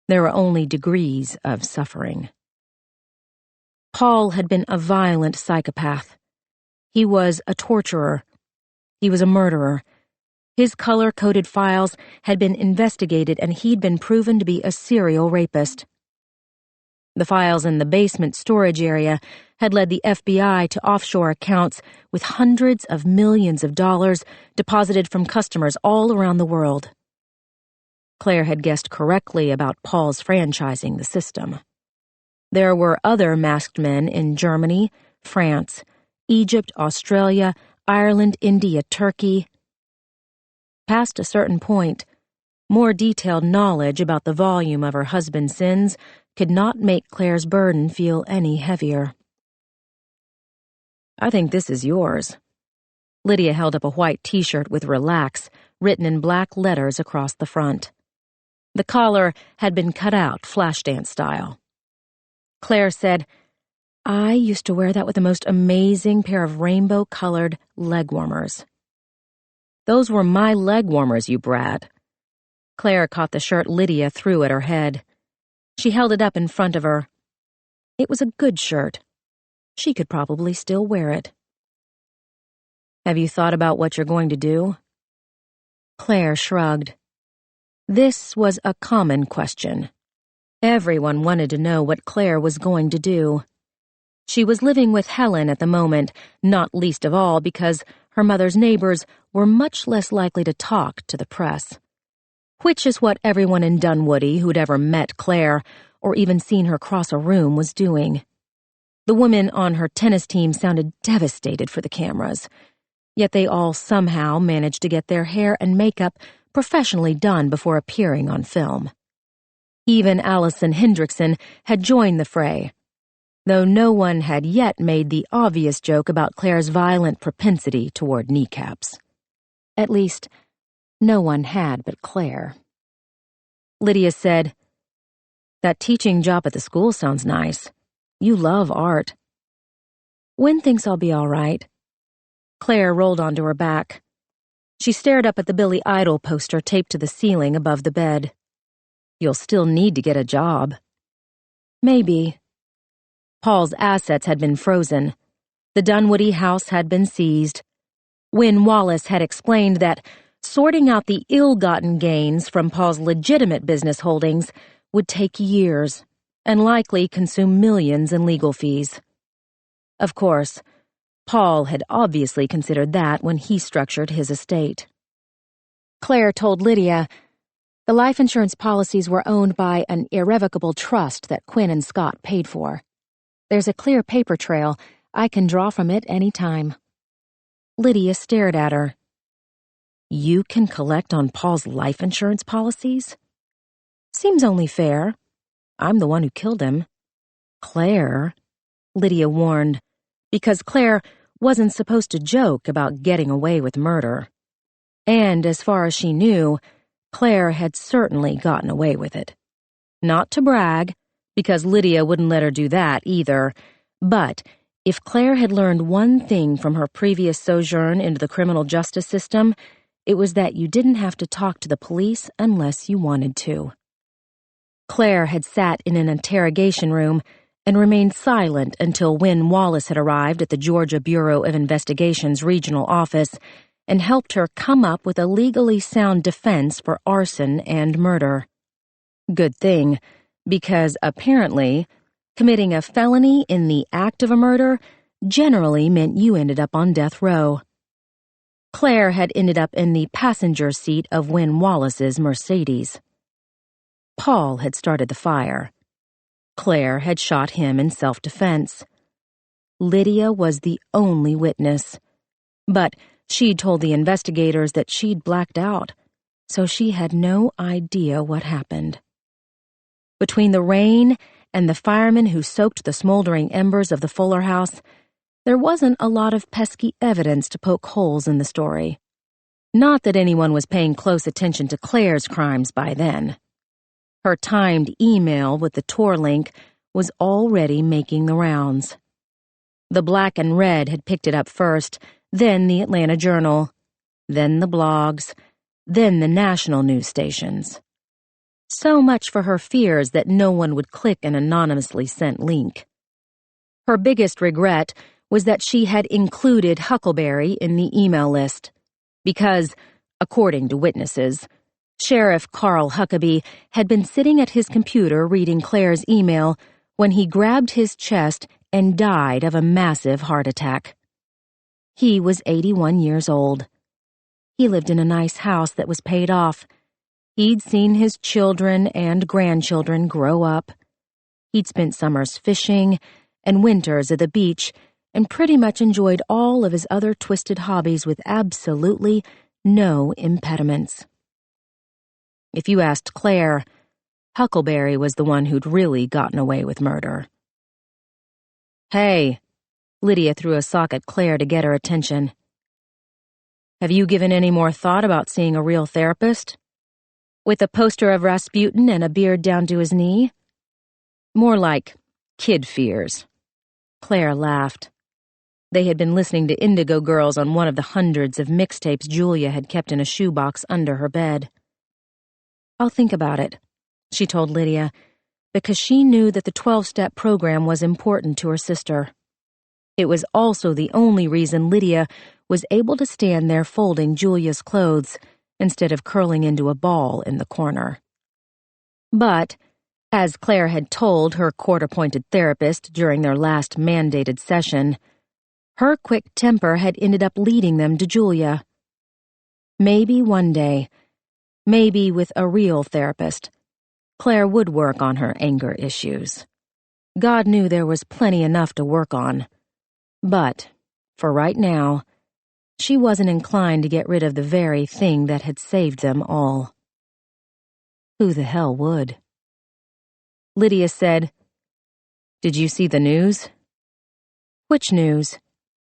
A: There were only degrees of suffering. Paul had been a violent psychopath. He was a torturer. He was a murderer. His color-coded files had been investigated and he'd been proven to be a serial rapist. The files in the basement storage area had led the FBI to offshore accounts with hundreds of millions of dollars deposited from customers all around the world. Claire had guessed correctly about Paul's franchising the system. There were other masked men in Germany, France, Egypt, Australia, Ireland, India, Turkey. Past a certain point, more detailed knowledge about the volume of her husband's sins could not make Claire's burden feel any heavier. "I think this is yours." Lydia held up a white t-shirt with "Relax" written in black letters across the front. The collar had been cut out, Flashdance style. Claire said, "I used to wear that with the most amazing pair of rainbow-colored leg warmers." "Those were my leg warmers, you brat." Claire caught the shirt Lydia threw at her head. She held it up in front of her. It was a good shirt. She could probably still wear it. "Have you thought about what you're going to do?" Claire shrugged. This was a common question. Everyone wanted to know what Claire was going to do. She was living with Helen at the moment, not least of all because her mother's neighbors were much less likely to talk to the press. Which is what everyone in Dunwoody who'd ever met Claire or even seen her cross a room was doing. The women on her tennis team sounded devastated for the cameras, yet they all somehow managed to get their hair and makeup professionally done before appearing on film. Even Allison Hendrickson had joined the fray, though no one had yet made the obvious joke about Claire's violent propensity toward kneecaps. At least, no one had but Claire. Lydia said, "That teaching job at the school sounds nice. You love art." "Wynn thinks I'll be all right." Claire rolled onto her back. She stared up at the Billy Idol poster taped to the ceiling above the bed. "You'll still need to get a job." "Maybe." Paul's assets had been frozen. The Dunwoody house had been seized. Wynne Wallace had explained that sorting out the ill-gotten gains from Paul's legitimate business holdings would take years and likely consume millions in legal fees. Of course, Paul had obviously considered that when he structured his estate. Claire told Lydia the life insurance policies were owned by an irrevocable trust that Quinn and Scott paid for. There's a clear paper trail. I can draw from it any time. Lydia stared at her. "You can collect on Paul's life insurance policies?" "Seems only fair. I'm the one who killed him." "Claire," Lydia warned, because Claire wasn't supposed to joke about getting away with murder. And as far as she knew, Claire had certainly gotten away with it. Not to brag, because Lydia wouldn't let her do that either, but if Claire had learned one thing from her previous sojourn into the criminal justice system, it was that you didn't have to talk to the police unless you wanted to. Claire had sat in an interrogation room and remained silent until Wynne Wallace had arrived at the Georgia Bureau of Investigation's regional office and helped her come up with a legally sound defense for arson and murder. Good thing, because apparently, committing a felony in the act of a murder generally meant you ended up on death row. Claire had ended up in the passenger seat of Wynne Wallace's Mercedes. Paul had started the fire. Claire had shot him in self-defense. Lydia was the only witness, but she'd told the investigators that she'd blacked out, so she had no idea what happened. Between the rain and the firemen who soaked the smoldering embers of the Fuller house, there wasn't a lot of pesky evidence to poke holes in the story. Not that anyone was paying close attention to Claire's crimes by then. Her timed email with the Tor link was already making the rounds. The Black and Red had picked it up first, then the Atlanta Journal, then the blogs, then the national news stations. So much for her fears that no one would click an anonymously sent link. Her biggest regret was that she had included Huckleberry in the email list, because, according to witnesses, Sheriff Carl Huckabee had been sitting at his computer reading Claire's email when he grabbed his chest and died of a massive heart attack. He was 81 years old. He lived in a nice house that was paid off. He'd seen his children and grandchildren grow up. He'd spent summers fishing and winters at the beach and pretty much enjoyed all of his other twisted hobbies with absolutely no impediments. If you asked Claire, Huckleberry was the one who'd really gotten away with murder. "Hey," Lydia threw a sock at Claire to get her attention. "Have you given any more thought about seeing a real therapist? With a poster of Rasputin and a beard down to his knee? More like kid fears." Claire laughed. They had been listening to Indigo Girls on one of the hundreds of mixtapes Julia had kept in a shoebox under her bed. "I'll think about it," she told Lydia, because she knew that the 12-step program was important to her sister. It was also the only reason Lydia was able to stand there folding Julia's clothes instead of curling into a ball in the corner. But, as Claire had told her court-appointed therapist during their last mandated session, her quick temper had ended up leading them to Julia. Maybe one day, maybe with a real therapist, Claire would work on her anger issues. God knew there was plenty enough to work on. But, for right now, she wasn't inclined to get rid of the very thing that had saved them all. Who the hell would? Lydia said, "Did you see the news?" "Which news?"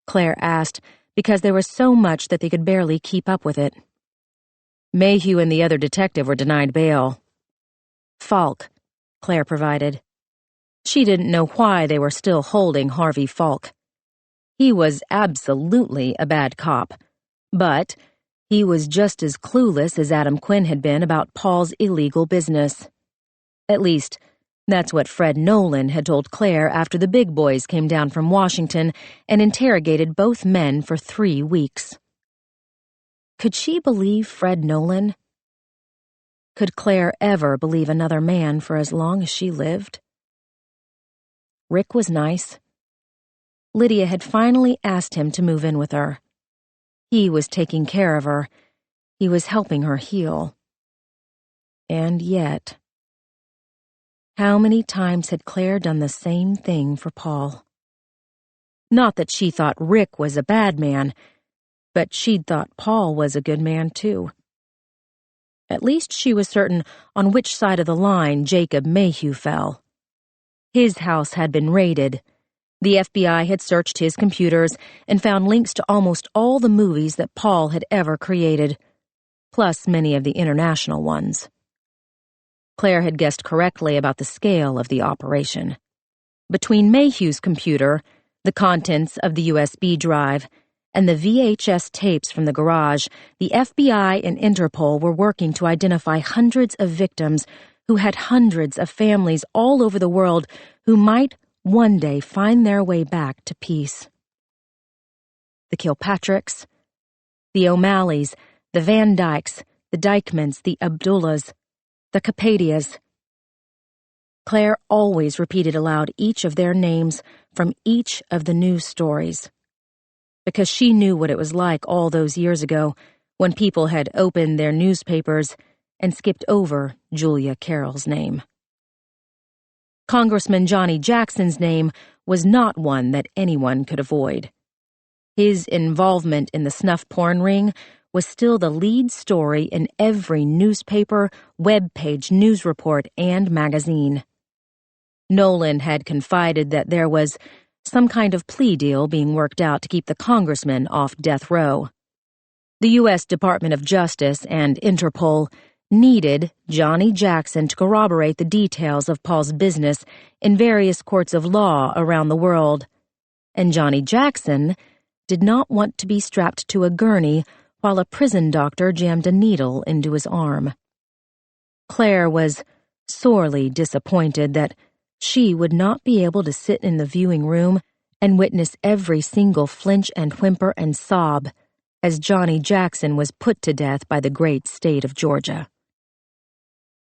A: Claire asked, because there was so much that they could barely keep up with it. "Mayhew and the other detective were denied bail." "Falk," Claire provided. She didn't know why they were still holding Harvey Falk. He was absolutely a bad cop, but he was just as clueless as Adam Quinn had been about Paul's illegal business. At least, that's what Fred Nolan had told Claire after the big boys came down from Washington and interrogated both men for 3 weeks. Could she believe Fred Nolan? Could Claire ever believe another man for as long as she lived? Rick was nice. Lydia had finally asked him to move in with her. He was taking care of her. He was helping her heal. And yet, how many times had Claire done the same thing for Paul? Not that she thought Rick was a bad man, but she'd thought Paul was a good man too. At least she was certain on which side of the line Jacob Mayhew fell. His house had been raided. The FBI had searched his computers and found links to almost all the movies that Paul had ever created, plus many of the international ones. Claire had guessed correctly about the scale of the operation. Between Mayhew's computer, the contents of the USB drive, and the VHS tapes from the garage, the FBI and Interpol were working to identify hundreds of victims who had hundreds of families all over the world who might one day find their way back to peace. The Kilpatricks, the O'Malleys, the Van Dykes, the Dykmans, the Abdullahs, the Capadias. Claire always repeated aloud each of their names from each of the news stories, because she knew what it was like all those years ago when people had opened their newspapers and skipped over Julia Carroll's name. Congressman Johnny Jackson's name was not one that anyone could avoid. His involvement in the snuff porn ring was still the lead story in every newspaper, web-page news report, and magazine. Nolan had confided that there was some kind of plea deal being worked out to keep the congressman off death row. The U.S. Department of Justice and Interpol needed Johnny Jackson to corroborate the details of Paul's business in various courts of law around the world, and Johnny Jackson did not want to be strapped to a gurney while a prison doctor jammed a needle into his arm. Claire was sorely disappointed that she would not be able to sit in the viewing room and witness every single flinch and whimper and sob as Johnny Jackson was put to death by the great state of Georgia.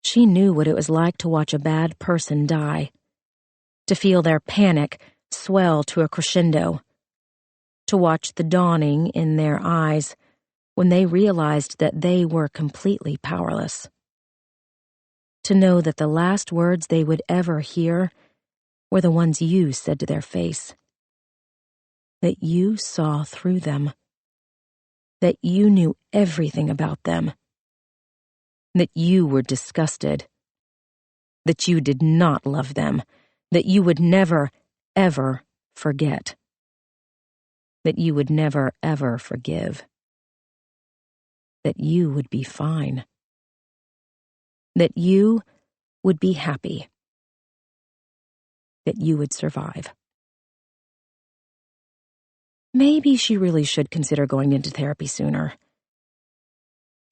A: She knew what it was like to watch a bad person die, to feel their panic swell to a crescendo, to watch the dawning in their eyes when they realized that they were completely powerless. To know that the last words they would ever hear were the ones you said to their face. That you saw through them. That you knew everything about them. That you were disgusted. That you did not love them. That you would never, ever forget. That you would never, ever forgive. That you would be fine. That you would be happy. That you would survive. Maybe she really should consider going into therapy sooner.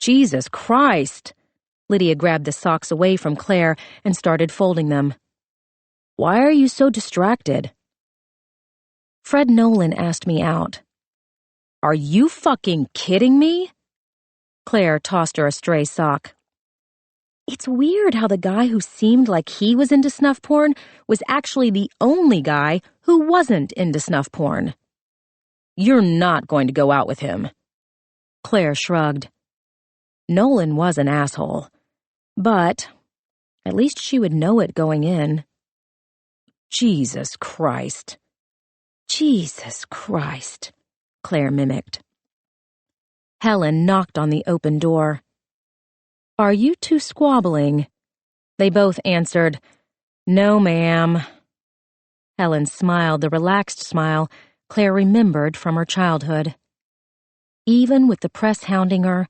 A: Jesus Christ! Lydia grabbed the socks away from Claire and started folding them. Why are you so distracted? Fred Nolan asked me out. Are you fucking kidding me? Claire tossed her a stray sock. It's weird how the guy who seemed like he was into snuff porn was actually the only guy who wasn't into snuff porn. You're not going to go out with him. Claire shrugged. Nolan was an asshole, but at least she would know it going in. Jesus Christ. Jesus Christ, Claire mimicked. Helen knocked on the open door. Are you two squabbling? They both answered, No, ma'am. Helen smiled the relaxed smile Claire remembered from her childhood. Even with the press hounding her,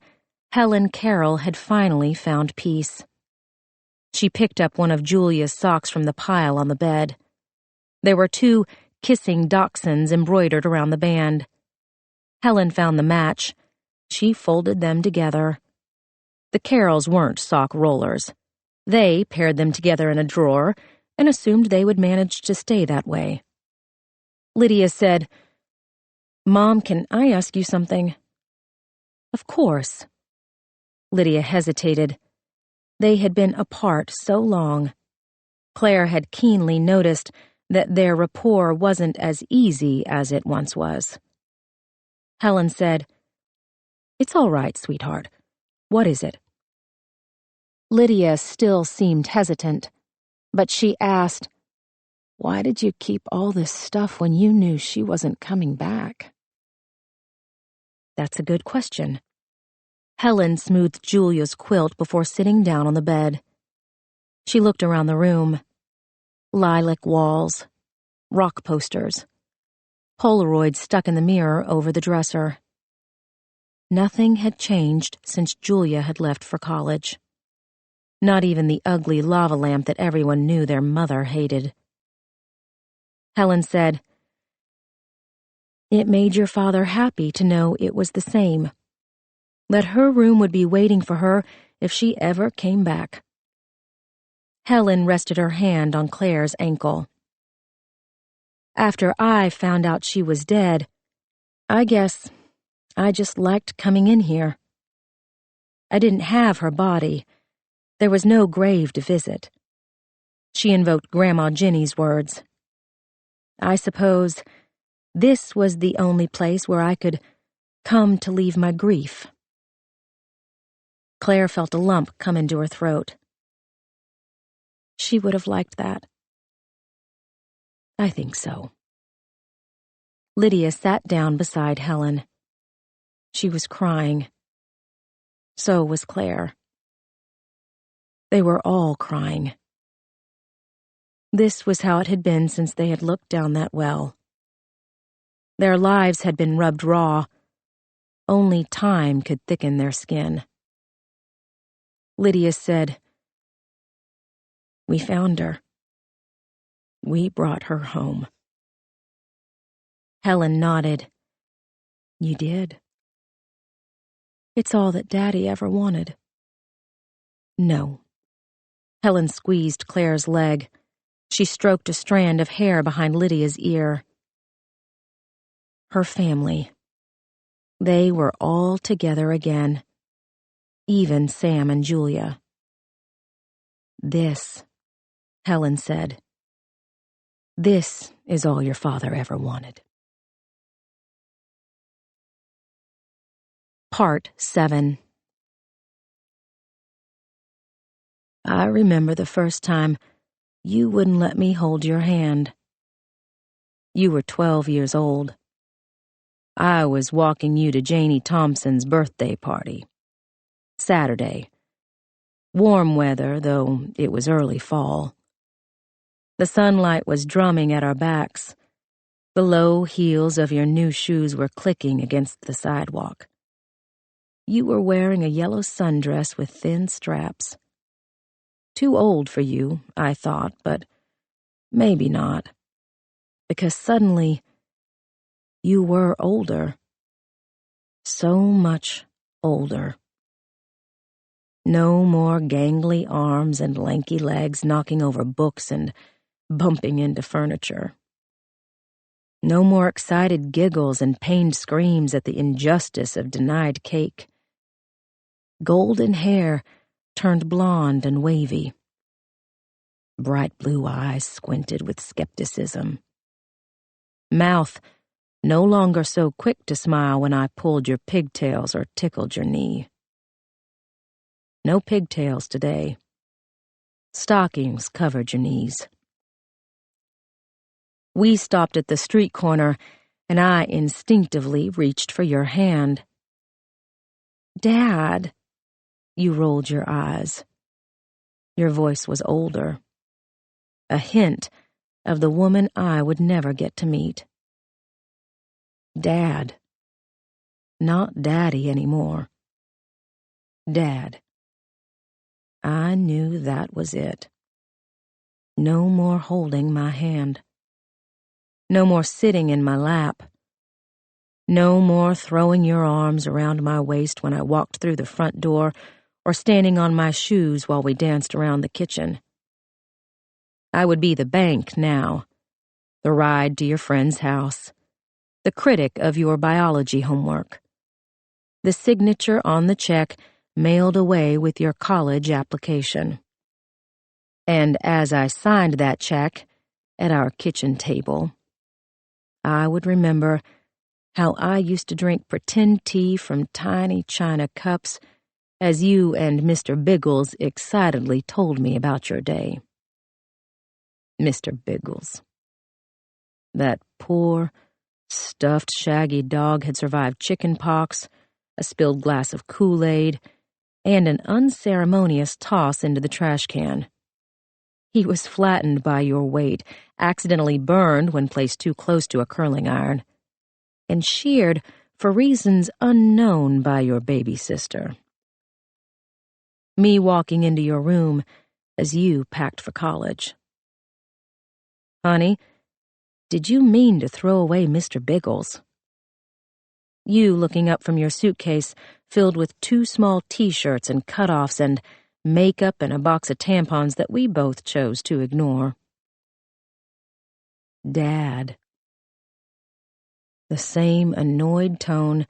A: Helen Carroll had finally found peace. She picked up one of Julia's socks from the pile on the bed. There were 2 kissing dachshunds embroidered around the band. Helen found the match. She folded them together. The Carrolls weren't sock rollers. They paired them together in a drawer and assumed they would manage to stay that way. Lydia said, Mom, can I ask you something? Of course. Lydia hesitated. They had been apart so long. Claire had keenly noticed that their rapport wasn't as easy as it once was. Helen said, It's all right, sweetheart. What is it? Lydia still seemed hesitant, but she asked, Why did you keep all this stuff when you knew she wasn't coming back? That's a good question. Helen smoothed Julia's quilt before sitting down on the bed. She looked around the room. Lilac walls, rock posters, Polaroids stuck in the mirror over the dresser. Nothing had changed since Julia had left for college. Not even the ugly lava lamp that everyone knew their mother hated. Helen said, It made your father happy to know it was the same. That her room would be waiting for her if she ever came back. Helen rested her hand on Claire's ankle. After I found out she was dead, I guess I just liked coming in here. I didn't have her body. There was no grave to visit. She invoked Grandma Jenny's words. I suppose this was the only place where I could come to leave my grief. Claire felt a lump come into her throat. She would have liked that. I think so. Lydia sat down beside Helen. She was crying. So was Claire. They were all crying. This was how it had been since they had looked down that well. Their lives had been rubbed raw. Only time could thicken their skin. Lydia said, "We found her. We brought her home." Helen nodded. "You did. It's all that Daddy ever wanted." "No." Helen squeezed Claire's leg. She stroked a strand of hair behind Lydia's ear. Her family. They were all together again. Even Sam and Julia. "This," Helen said. "This is all your father ever wanted." Part 7. I remember the first time you wouldn't let me hold your hand. You were 12 years old. I was walking you to Janie Thompson's birthday party. Saturday. Warm weather, though it was early fall. The sunlight was drumming at our backs. The low heels of your new shoes were clicking against the sidewalk. You were wearing a yellow sundress with thin straps. Too old for you, I thought, but maybe not. Because suddenly, you were older. So much older. No more gangly arms and lanky legs knocking over books and bumping into furniture. No more excited giggles and pained screams at the injustice of denied cake. Golden hair turned blonde and wavy. Bright blue eyes squinted with skepticism. Mouth no longer so quick to smile when I pulled your pigtails or tickled your knee. No pigtails today. Stockings covered your knees. We stopped at the street corner, and I instinctively reached for your hand. "Dad," you rolled your eyes. Your voice was older. A hint of the woman I would never get to meet. Dad. Not Daddy anymore. Dad. I knew that was it. No more holding my hand. No more sitting in my lap. No more throwing your arms around my waist when I walked through the front door or standing on my shoes while we danced around the kitchen. I would be the bank now, the ride to your friend's house, the critic of your biology homework, the signature on the check mailed away with your college application. And as I signed that check at our kitchen table, I would remember how I used to drink pretend tea from tiny china cups as you and Mr. Biggles excitedly told me about your day. Mr. Biggles. That poor, stuffed, shaggy dog had survived chicken pox, a spilled glass of Kool-Aid, and an unceremonious toss into the trash can. He was flattened by your weight, accidentally burned when placed too close to a curling iron, and sheared for reasons unknown by your baby sister. Me walking into your room as you packed for college. Honey, did you mean to throw away Mr. Biggles? You looking up from your suitcase filled with 2 small t-shirts and cutoffs and makeup and a box of tampons that we both chose to ignore. Dad. The same annoyed tone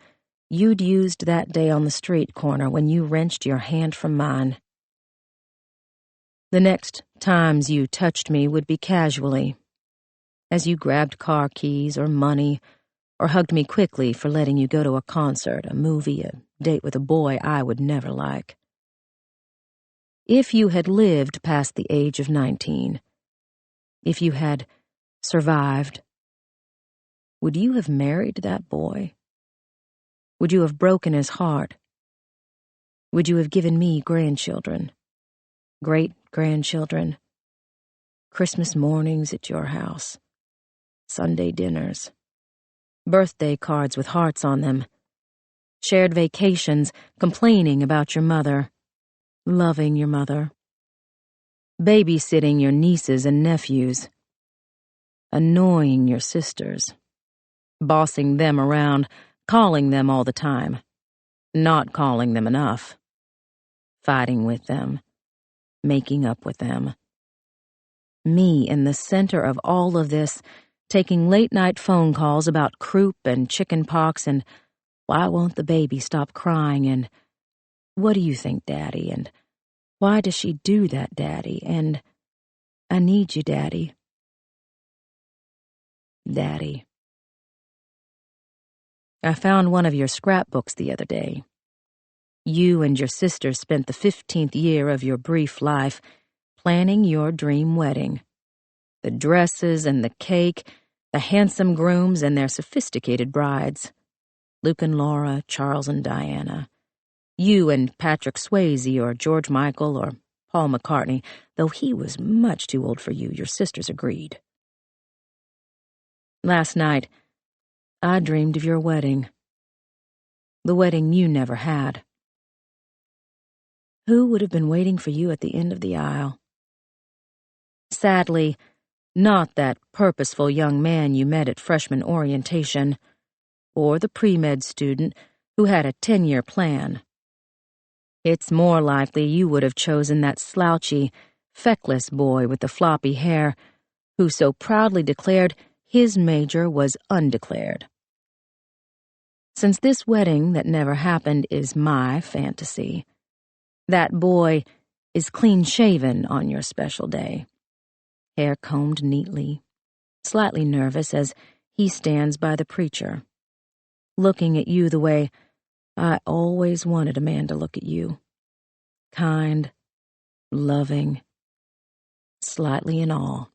A: you'd used that day on the street corner when you wrenched your hand from mine. The next times you touched me would be casually, as you grabbed car keys or money, or hugged me quickly for letting you go to a concert, a movie, a date with a boy I would never like. If you had lived past the age of 19, if you had survived, would you have married that boy? Would you have broken his heart? Would you have given me grandchildren, great-grandchildren, Christmas mornings at your house, Sunday dinners? birthday cards with hearts on them, shared vacations complaining about your mother, loving your mother, babysitting your nieces and nephews, annoying your sisters, bossing them around, calling them all the time, not calling them enough, fighting with them, making up with them. Me in the center of all of this, taking late-night phone calls about croup and chicken pox and why won't the baby stop crying and what do you think, Daddy, and why does she do that, Daddy, and I need you, Daddy. Daddy. I found one of your scrapbooks the other day. You and your sister spent the 15th year of your brief life planning your dream wedding. The dresses and the cake, the handsome grooms and their sophisticated brides. Luke and Laura, Charles and Diana. You and Patrick Swayze or George Michael or Paul McCartney, though he was much too old for you, your sisters agreed. Last night, I dreamed of your wedding. The wedding you never had. Who would have been waiting for you at the end of the aisle? Sadly, not that purposeful young man you met at freshman orientation, or the pre-med student who had a 10-year plan. It's more likely you would have chosen that slouchy, feckless boy with the floppy hair who so proudly declared his major was undeclared. Since this wedding that never happened is my fantasy, that boy is clean-shaven on your special day, hair combed neatly, slightly nervous as he stands by the preacher, looking at you the way I always wanted a man to look at you. Kind, loving, slightly in awe.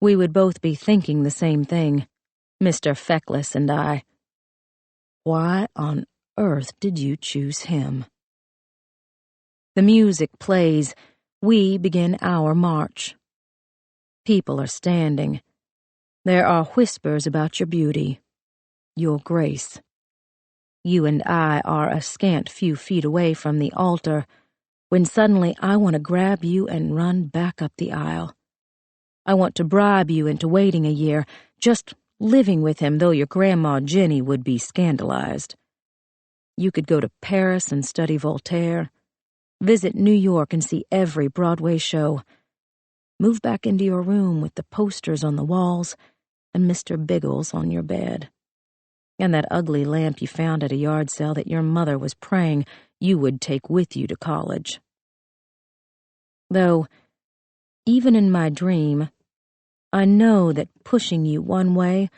A: We would both be thinking the same thing, Mr. Feckless and I. Why on earth did you choose him? The music plays. We begin our march. People are standing. There are whispers about your beauty, your grace. You and I are a scant few feet away from the altar when suddenly I want to grab you and run back up the aisle. I want to bribe you into waiting a year, just living with him, though your Grandma Jenny would be scandalized. You could go to Paris and study Voltaire, visit New York and see every Broadway show, move back into your room with the posters on the walls and Mr. Biggles on your bed, and that ugly lamp you found at a yard sale that your mother was praying you would take with you to college. Though, even in my dream, I know that pushing you one way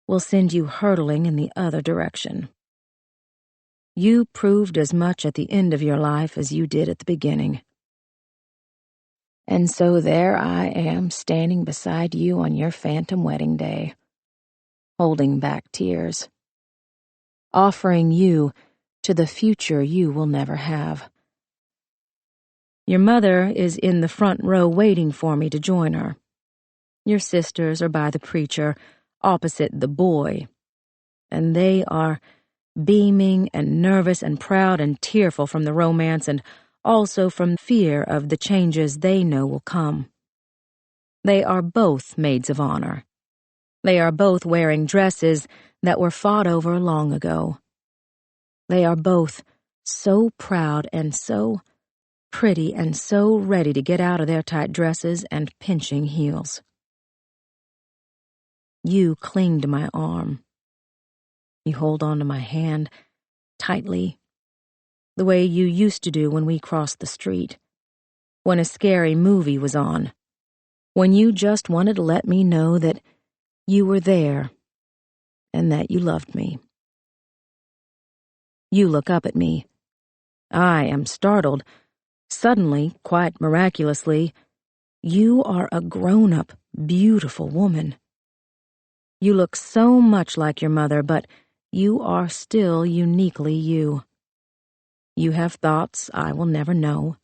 A: will send you hurtling in the other direction. You proved as much at the end of your life as you did at the beginning. And so there I am standing beside you on your phantom wedding day, holding back tears, offering you to the future you will never have. Your mother is in the front row waiting for me to join her. Your sisters are by the preacher, opposite the boy, and they are beaming and nervous and proud and tearful from the romance and also from fear of the changes they know will come. They are both maids of honor. They are both wearing dresses that were fought over long ago. They are both so proud and so pretty and so ready to get out of their tight dresses and pinching heels. You cling to my arm. You hold on to my hand tightly, the way you used to do when we crossed the street, when a scary movie was on, when you just wanted to let me know that you were there and that you loved me. You look up at me. I am startled. Suddenly, quite miraculously, you are a grown-up, beautiful woman. You look so much like your mother, but you are still uniquely you. You have thoughts I will never know,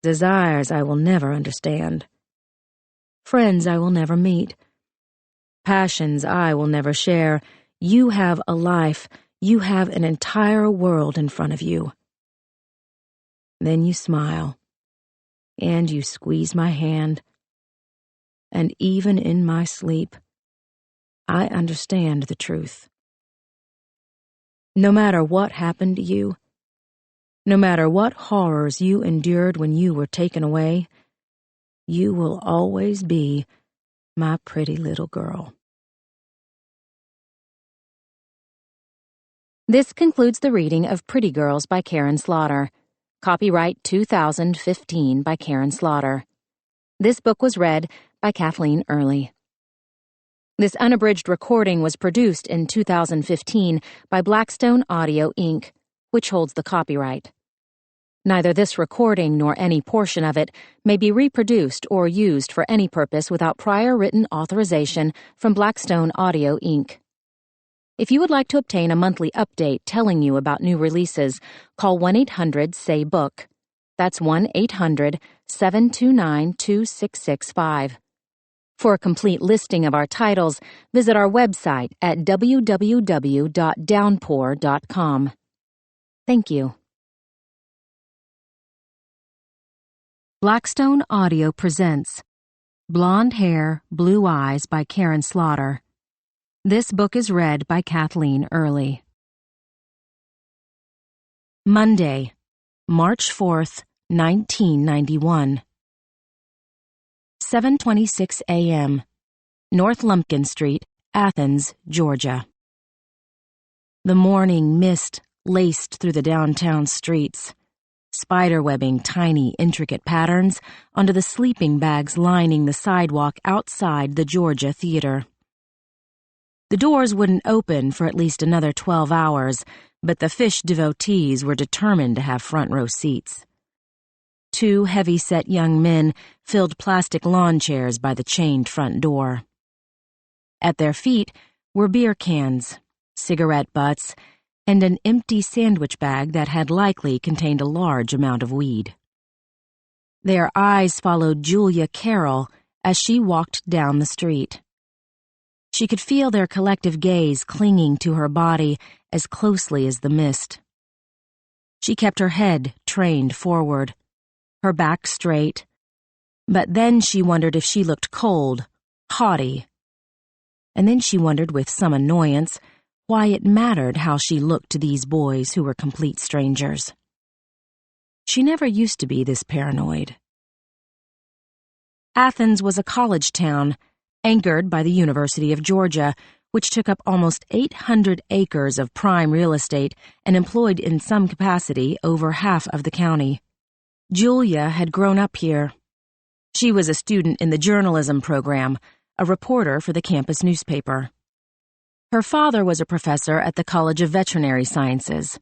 A: desires I will never understand, friends I will never meet, passions I will never share. You have a life. You have an entire world in front of you. Then you smile, and you squeeze my hand, and even in my sleep, I understand the truth. No matter what happened to you, no matter what horrors you endured when you were taken away, you will always be my pretty little girl. This concludes the reading of Pretty Girls by Karin Slaughter. Copyright 2015 by Karin Slaughter. This book was read by Kathleen Early. This unabridged recording was produced in 2015 by Blackstone Audio, Inc., which holds the copyright. Neither this recording nor any portion of it may be reproduced or used for any purpose without prior written authorization from Blackstone Audio, Inc. If you would like to obtain a monthly update telling you about new releases, call 1-800-SAY-BOOK. That's 1-800-729-2665. For a complete listing of our titles, visit our website at www.downpour.com. Thank you. Blackstone Audio presents Blonde Hair, Blue Eyes by Karin Slaughter. This book is read by Kathleen Early. Monday, March 4th, 1991. 7:26 a.m. North Lumpkin Street, Athens, Georgia. The morning mist laced through the downtown streets, spiderwebbing tiny, intricate patterns onto the sleeping bags lining the sidewalk outside the Georgia Theater. The doors wouldn't open for at least another 12 hours, but the Fish devotees were determined to have front row seats. Two heavy-set young men filled plastic lawn chairs by the chained front door. At their feet were beer cans, cigarette butts, and an empty sandwich bag that had likely contained a large amount of weed. Their eyes followed Julia Carroll as she walked down the street. She could feel their collective gaze clinging to her body as closely as the mist. She kept her head trained forward, her back straight, but then she wondered if she looked cold, haughty. And then she wondered with some annoyance why it mattered how she looked to these boys who were complete strangers. She never used to be this paranoid. Athens was a college town, anchored by the University of Georgia, which took up almost 800 acres of prime real estate and employed in some capacity over half of the county. Julia had grown up here. She was a student in the journalism program, a reporter for the campus newspaper. Her father was a professor at the College of Veterinary Sciences.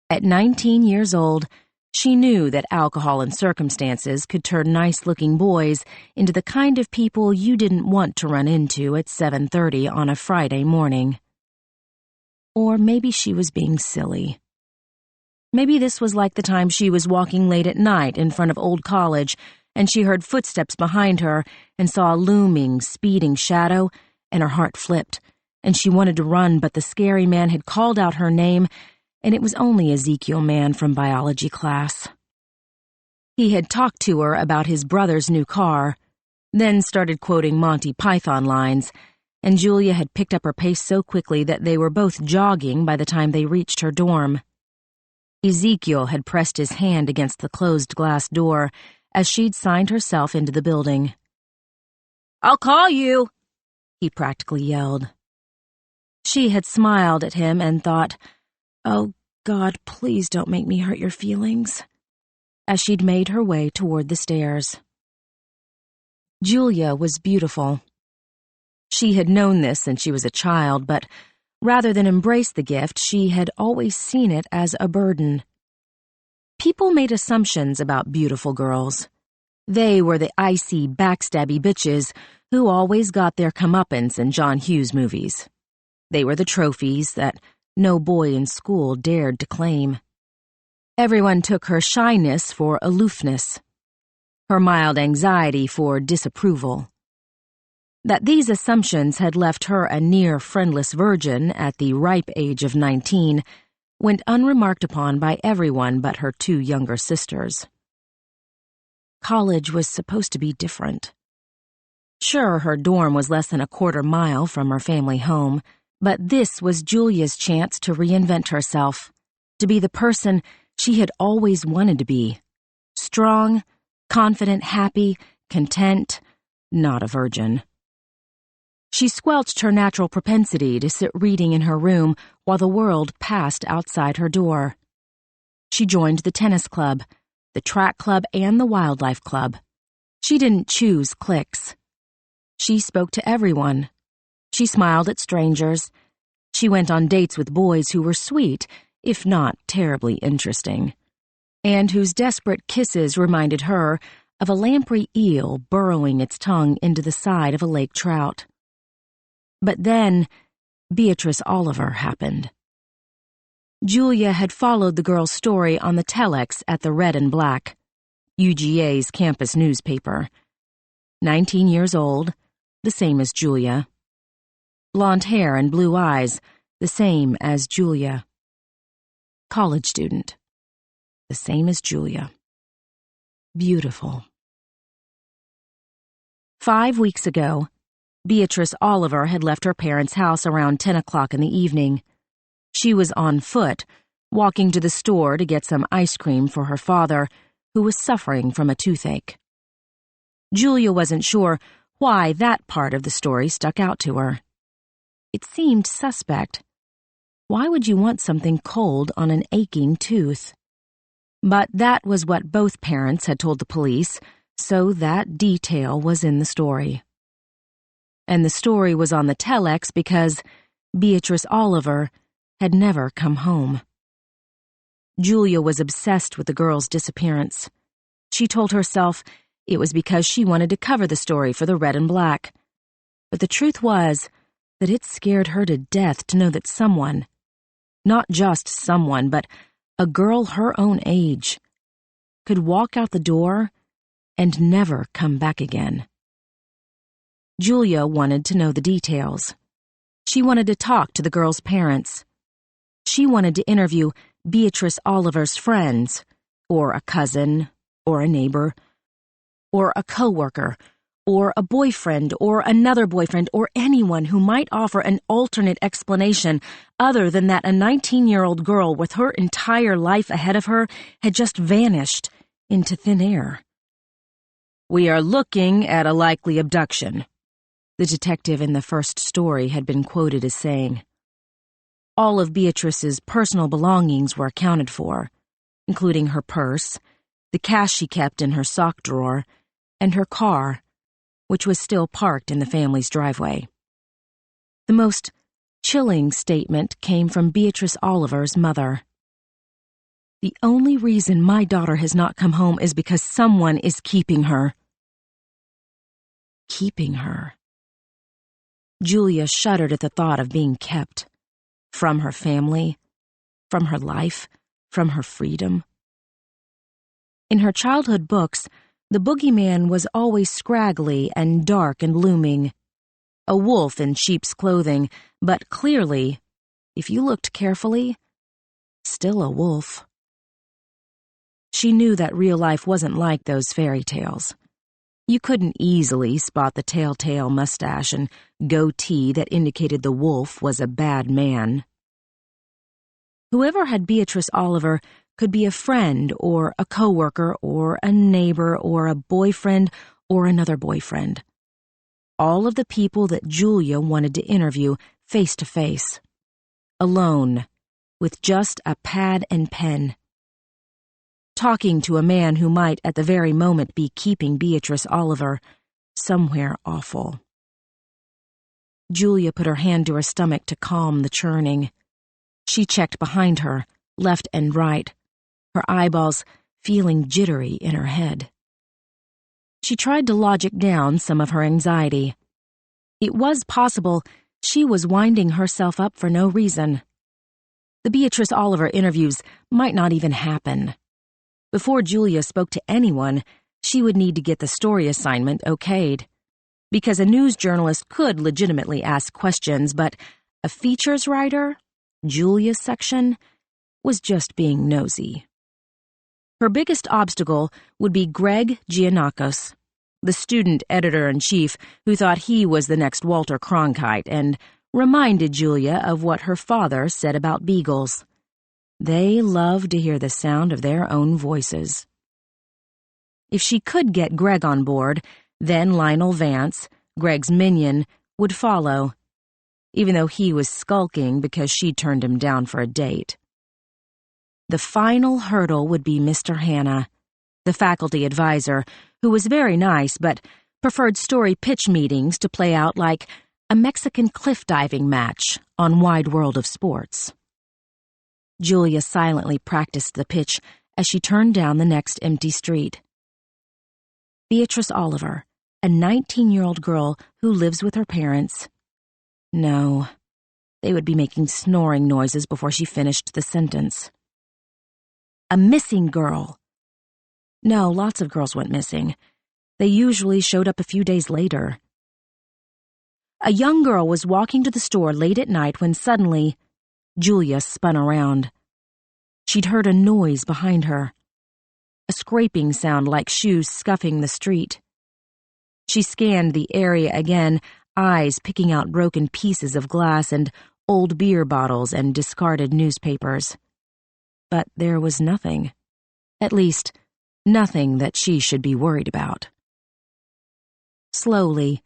A: At 19 years old, she knew that alcohol and circumstances could turn nice-looking boys into the kind of people you didn't want to run into at 7:30 on a Friday morning. Or maybe she was being silly. Maybe this was like the time she was walking late at night in front of Old College and she heard footsteps behind her and saw a looming, speeding shadow, and her heart flipped, and she wanted to run, but the scary man had called out her name, and it was only Ezekiel Man from biology class. He had talked to her about his brother's new car, then started quoting Monty Python lines, and Julia had picked up her pace so quickly that they were both jogging by the time they reached her dorm. Ezekiel had pressed his hand against the closed glass door as she'd signed herself into the building. "I'll call you," he practically yelled. She had smiled at him and thought, "Oh, God, please don't make me hurt your feelings," as she'd made her way toward the stairs. Julia was beautiful. She had known this since she was a child, but rather than embrace the gift, she had always seen it as a burden. People made assumptions about beautiful girls. They were the icy, backstabby bitches who always got their comeuppance in John Hughes movies. They were the trophies that no boy in school dared to claim. Everyone took her shyness for aloofness, her mild anxiety for disapproval. That these assumptions had left her a near friendless virgin at the ripe age of 19 went unremarked upon by everyone but her two younger sisters. College was supposed to be different. Sure, her dorm was less than a quarter mile from her family home, but this was Julia's chance to reinvent herself, to be the person she had always wanted to be. Strong, confident, happy, content, not a virgin. She squelched her natural propensity to sit reading in her room while the world passed outside her door. She joined the tennis club, the track club, and the wildlife club. She didn't choose cliques. She spoke to everyone. She smiled at strangers. She went on dates with boys who were sweet, if not terribly interesting, and whose desperate kisses reminded her of a lamprey eel burrowing its tongue into the side of a lake trout. But then, Beatrice Oliver happened. Julia had followed the girl's story on the telex at the Red and Black, UGA's campus newspaper. 19 years old, the same as Julia. Blonde hair and blue eyes, the same as Julia. College student, the same as Julia. Beautiful. 5 weeks ago, Beatrice Oliver had left her parents' house around 10 o'clock in the evening. She was on foot, walking to the store to get some ice cream for her father, who was suffering from a toothache. Julia wasn't sure why that part of the story stuck out to her. It seemed suspect. Why would you want something cold on an aching tooth? But that was what both parents had told the police, so that detail was in the story. And the story was on the telex because Beatrice Oliver had never come home. Julia was obsessed with the girl's disappearance. She told herself it was because she wanted to cover the story for the Red and Black. But the truth was that it scared her to death to know that someone, not just someone, but a girl her own age, could walk out the door and never come back again. Julia wanted to know the details. She wanted to talk to the girl's parents. She wanted to interview Beatrice Oliver's friends, or a cousin, or a neighbor, or a coworker, or a boyfriend, or another boyfriend, or anyone who might offer an alternate explanation other than that a 19-year-old girl with her entire life ahead of her had just vanished into thin air. "We are looking at a likely abduction," the detective in the first story had been quoted as saying. All of Beatrice's personal belongings were accounted for, including her purse, the cash she kept in her sock drawer, and her car, which was still parked in the family's driveway. The most chilling statement came from Beatrice Oliver's mother. "The only reason my daughter has not come home is because someone is keeping her." Keeping her. Julia shuddered at the thought of being kept. From her family, from her life, from her freedom. In her childhood books, the boogeyman was always scraggly and dark and looming. A wolf in sheep's clothing, but clearly, if you looked carefully, still a wolf. She knew that real life wasn't like those fairy tales. You couldn't easily spot the telltale mustache and goatee that indicated the wolf was a bad man. Whoever had Beatrice Oliver could be a friend or a coworker or a neighbor or a boyfriend or another boyfriend. All of the people that Julia wanted to interview face to face. Alone, with just a pad and pen. Talking to a man who might at the very moment be keeping Beatrice Oliver somewhere awful. Julia put her hand to her stomach to calm the churning. She checked behind her, left and right, her eyeballs feeling jittery in her head. She tried to logic down some of her anxiety. It was possible she was winding herself up for no reason. The Beatrice Oliver interviews might not even happen. Before Julia spoke to anyone, she would need to get the story assignment okayed. because a news journalist could legitimately ask questions, but a features writer, Julia's section, was just being nosy. Her biggest obstacle would be Greg Giannakos, the student editor-in-chief who thought he was the next Walter Cronkite and reminded Julia of what her father said about beagles. They love to hear the sound of their own voices. If she could get Greg on board, then Lionel Vance, Greg's minion, would follow, even though he was skulking because she turned him down for a date. The final hurdle would be Mr. Hanna, the faculty advisor, who was very nice but preferred story pitch meetings to play out like a Mexican cliff diving match on Wide World of Sports. Julia silently practiced the pitch as she turned down the next empty street. Beatrice Oliver, a 19-year-old girl who lives with her parents. No, they would be making snoring noises before she finished the sentence. A missing girl. No, lots of girls went missing. They usually showed up a few days later. A young girl was walking to the store late at night when suddenly, Julia spun around. She'd heard a noise behind her. A scraping sound like shoes scuffing the street. She scanned the area again, eyes picking out broken pieces of glass and old beer bottles and discarded newspapers. But there was nothing. At least, nothing that she should be worried about. Slowly,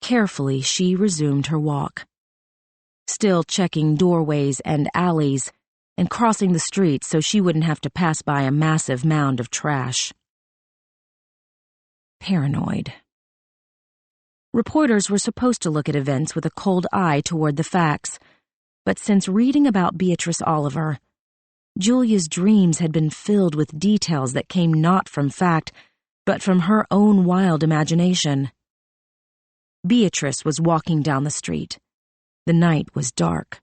A: carefully, she resumed her walk, still checking doorways and alleys and crossing the street so she wouldn't have to pass by a massive mound of trash. Paranoid. Reporters were supposed to look at events with a cold eye toward the facts, but since reading about Beatrice Oliver, Julia's dreams had been filled with details that came not from fact, but from her own wild imagination. Beatrice was walking down the street. The night was dark.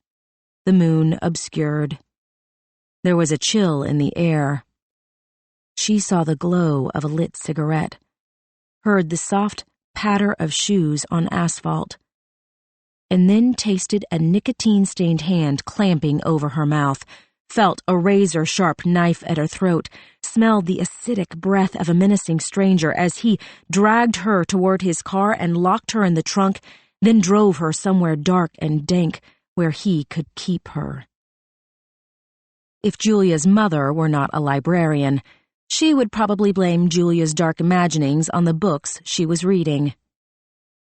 A: The moon obscured. There was a chill in the air. She saw the glow of a lit cigarette, heard the soft patter of shoes on asphalt, and then tasted a nicotine-stained hand clamping over her mouth, felt a razor-sharp knife at her throat, smelled the acidic breath of a menacing stranger as he dragged her toward his car and locked her in the trunk, then drove her somewhere dark and dank where he could keep her. If Julia's mother were not a librarian, she would probably blame Julia's dark imaginings on the books she was reading.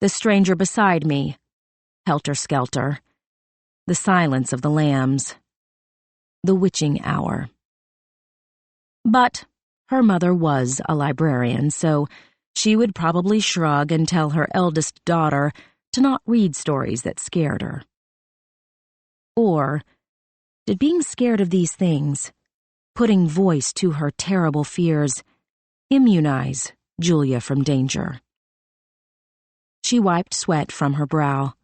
A: The Stranger Beside Me, Helter Skelter, The Silence of the Lambs, The Witching Hour. But her mother was a librarian, so she would probably shrug and tell her eldest daughter to not read stories that scared her. Or did being scared of these things, putting voice to her terrible fears, immunize Julia from danger? She wiped sweat from her brow.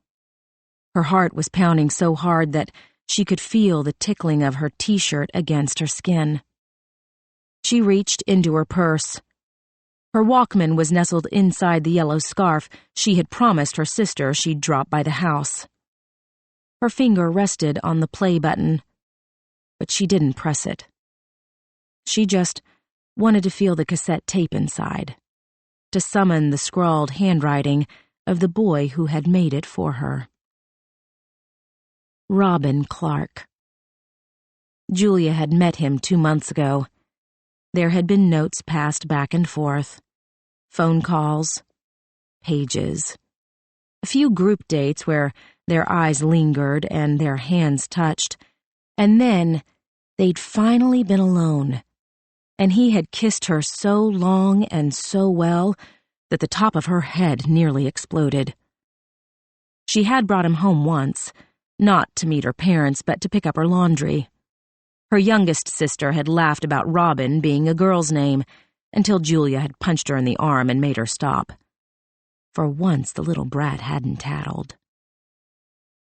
A: Her heart was pounding so hard that she could feel the tickling of her t-shirt against her skin. She reached into her purse. Her Walkman was nestled inside the yellow scarf she had promised her sister she'd drop by the house. Her finger rested on the play button, but she didn't press it. She just wanted to feel the cassette tape inside, to summon the scrawled handwriting of the boy who had made it for her. Robin Clark. Julia had met him 2 months ago. There had been notes passed back and forth, phone calls, pages, a few group dates where their eyes lingered and their hands touched, and then they'd finally been alone, and he had kissed her so long and so well that the top of her head nearly exploded. She had brought him home once, not to meet her parents, but to pick up her laundry. Her youngest sister had laughed about Robin being a girl's name until Julia had punched her in the arm and made her stop. For once, the little brat hadn't tattled.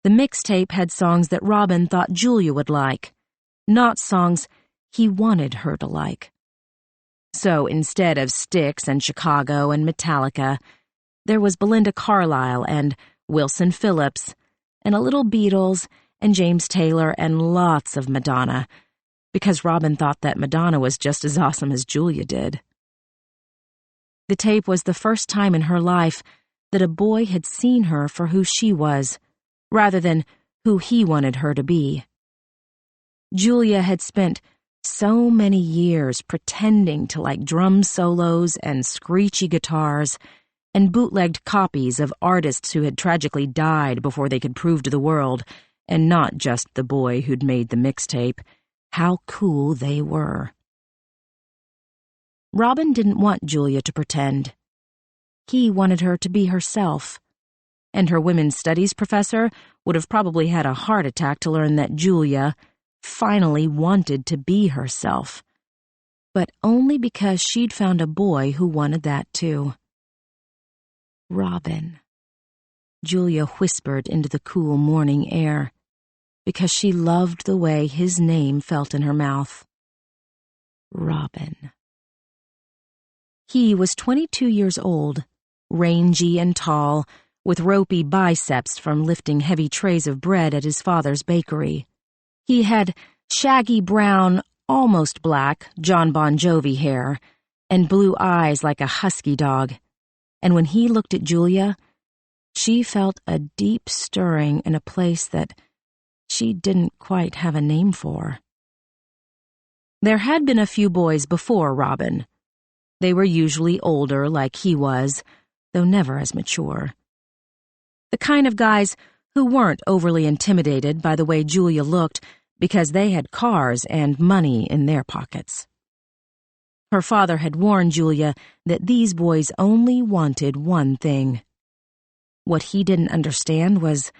A: The mixtape had songs that Robin thought Julia would like, not songs he wanted her to like. So instead of Styx and Chicago and Metallica, there was Belinda Carlisle and Wilson Phillips, and a little Beatles and James Taylor and lots of Madonna, because Robin thought that Madonna was just as awesome as Julia did. The tape was the first time in her life that a boy had seen her for who she was, rather than who he wanted her to be. Julia had spent so many years pretending to like drum solos and screechy guitars and bootlegged copies of artists who had tragically died before they could prove to the world, and not just the boy who'd made the mixtape, how cool they were. Robin didn't want Julia to pretend. He wanted her to be herself, and her women's studies professor would have probably had a heart attack to learn that Julia finally wanted to be herself, but only because she'd found a boy who wanted that too. Robin, Julia whispered into the cool morning air, because she loved the way his name felt in her mouth. Robin. He was 22 years old, rangy and tall, with ropey biceps from lifting heavy trays of bread at his father's bakery. He had shaggy brown, almost black, John Bon Jovi hair, and blue eyes like a husky dog, and when he looked at Julia, she felt a deep stirring in a place that she didn't quite have a name for. There had been a few boys before Robin. They were usually older, like he was, though never as mature. The kind of guys who weren't overly intimidated by the way Julia looked because they had cars and money in their pockets. Her father had warned Julia that these boys only wanted one thing. What he didn't understand was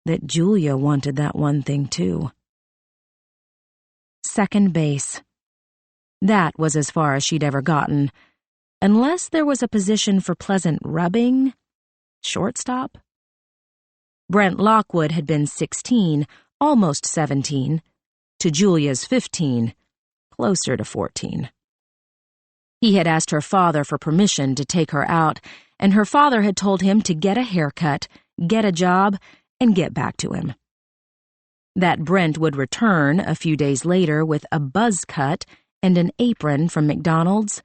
A: that Julia wanted that one thing too. Second base. That was as far as she'd ever gotten, unless there was a position for pleasant rubbing. Shortstop? Brent Lockwood had been 16, almost 17, to Julia's 15, closer to 14. He had asked her father for permission to take her out, and her father had told him to get a haircut, get a job, and get back to him. That Brent would return a few days later with a buzz cut and an apron from McDonald's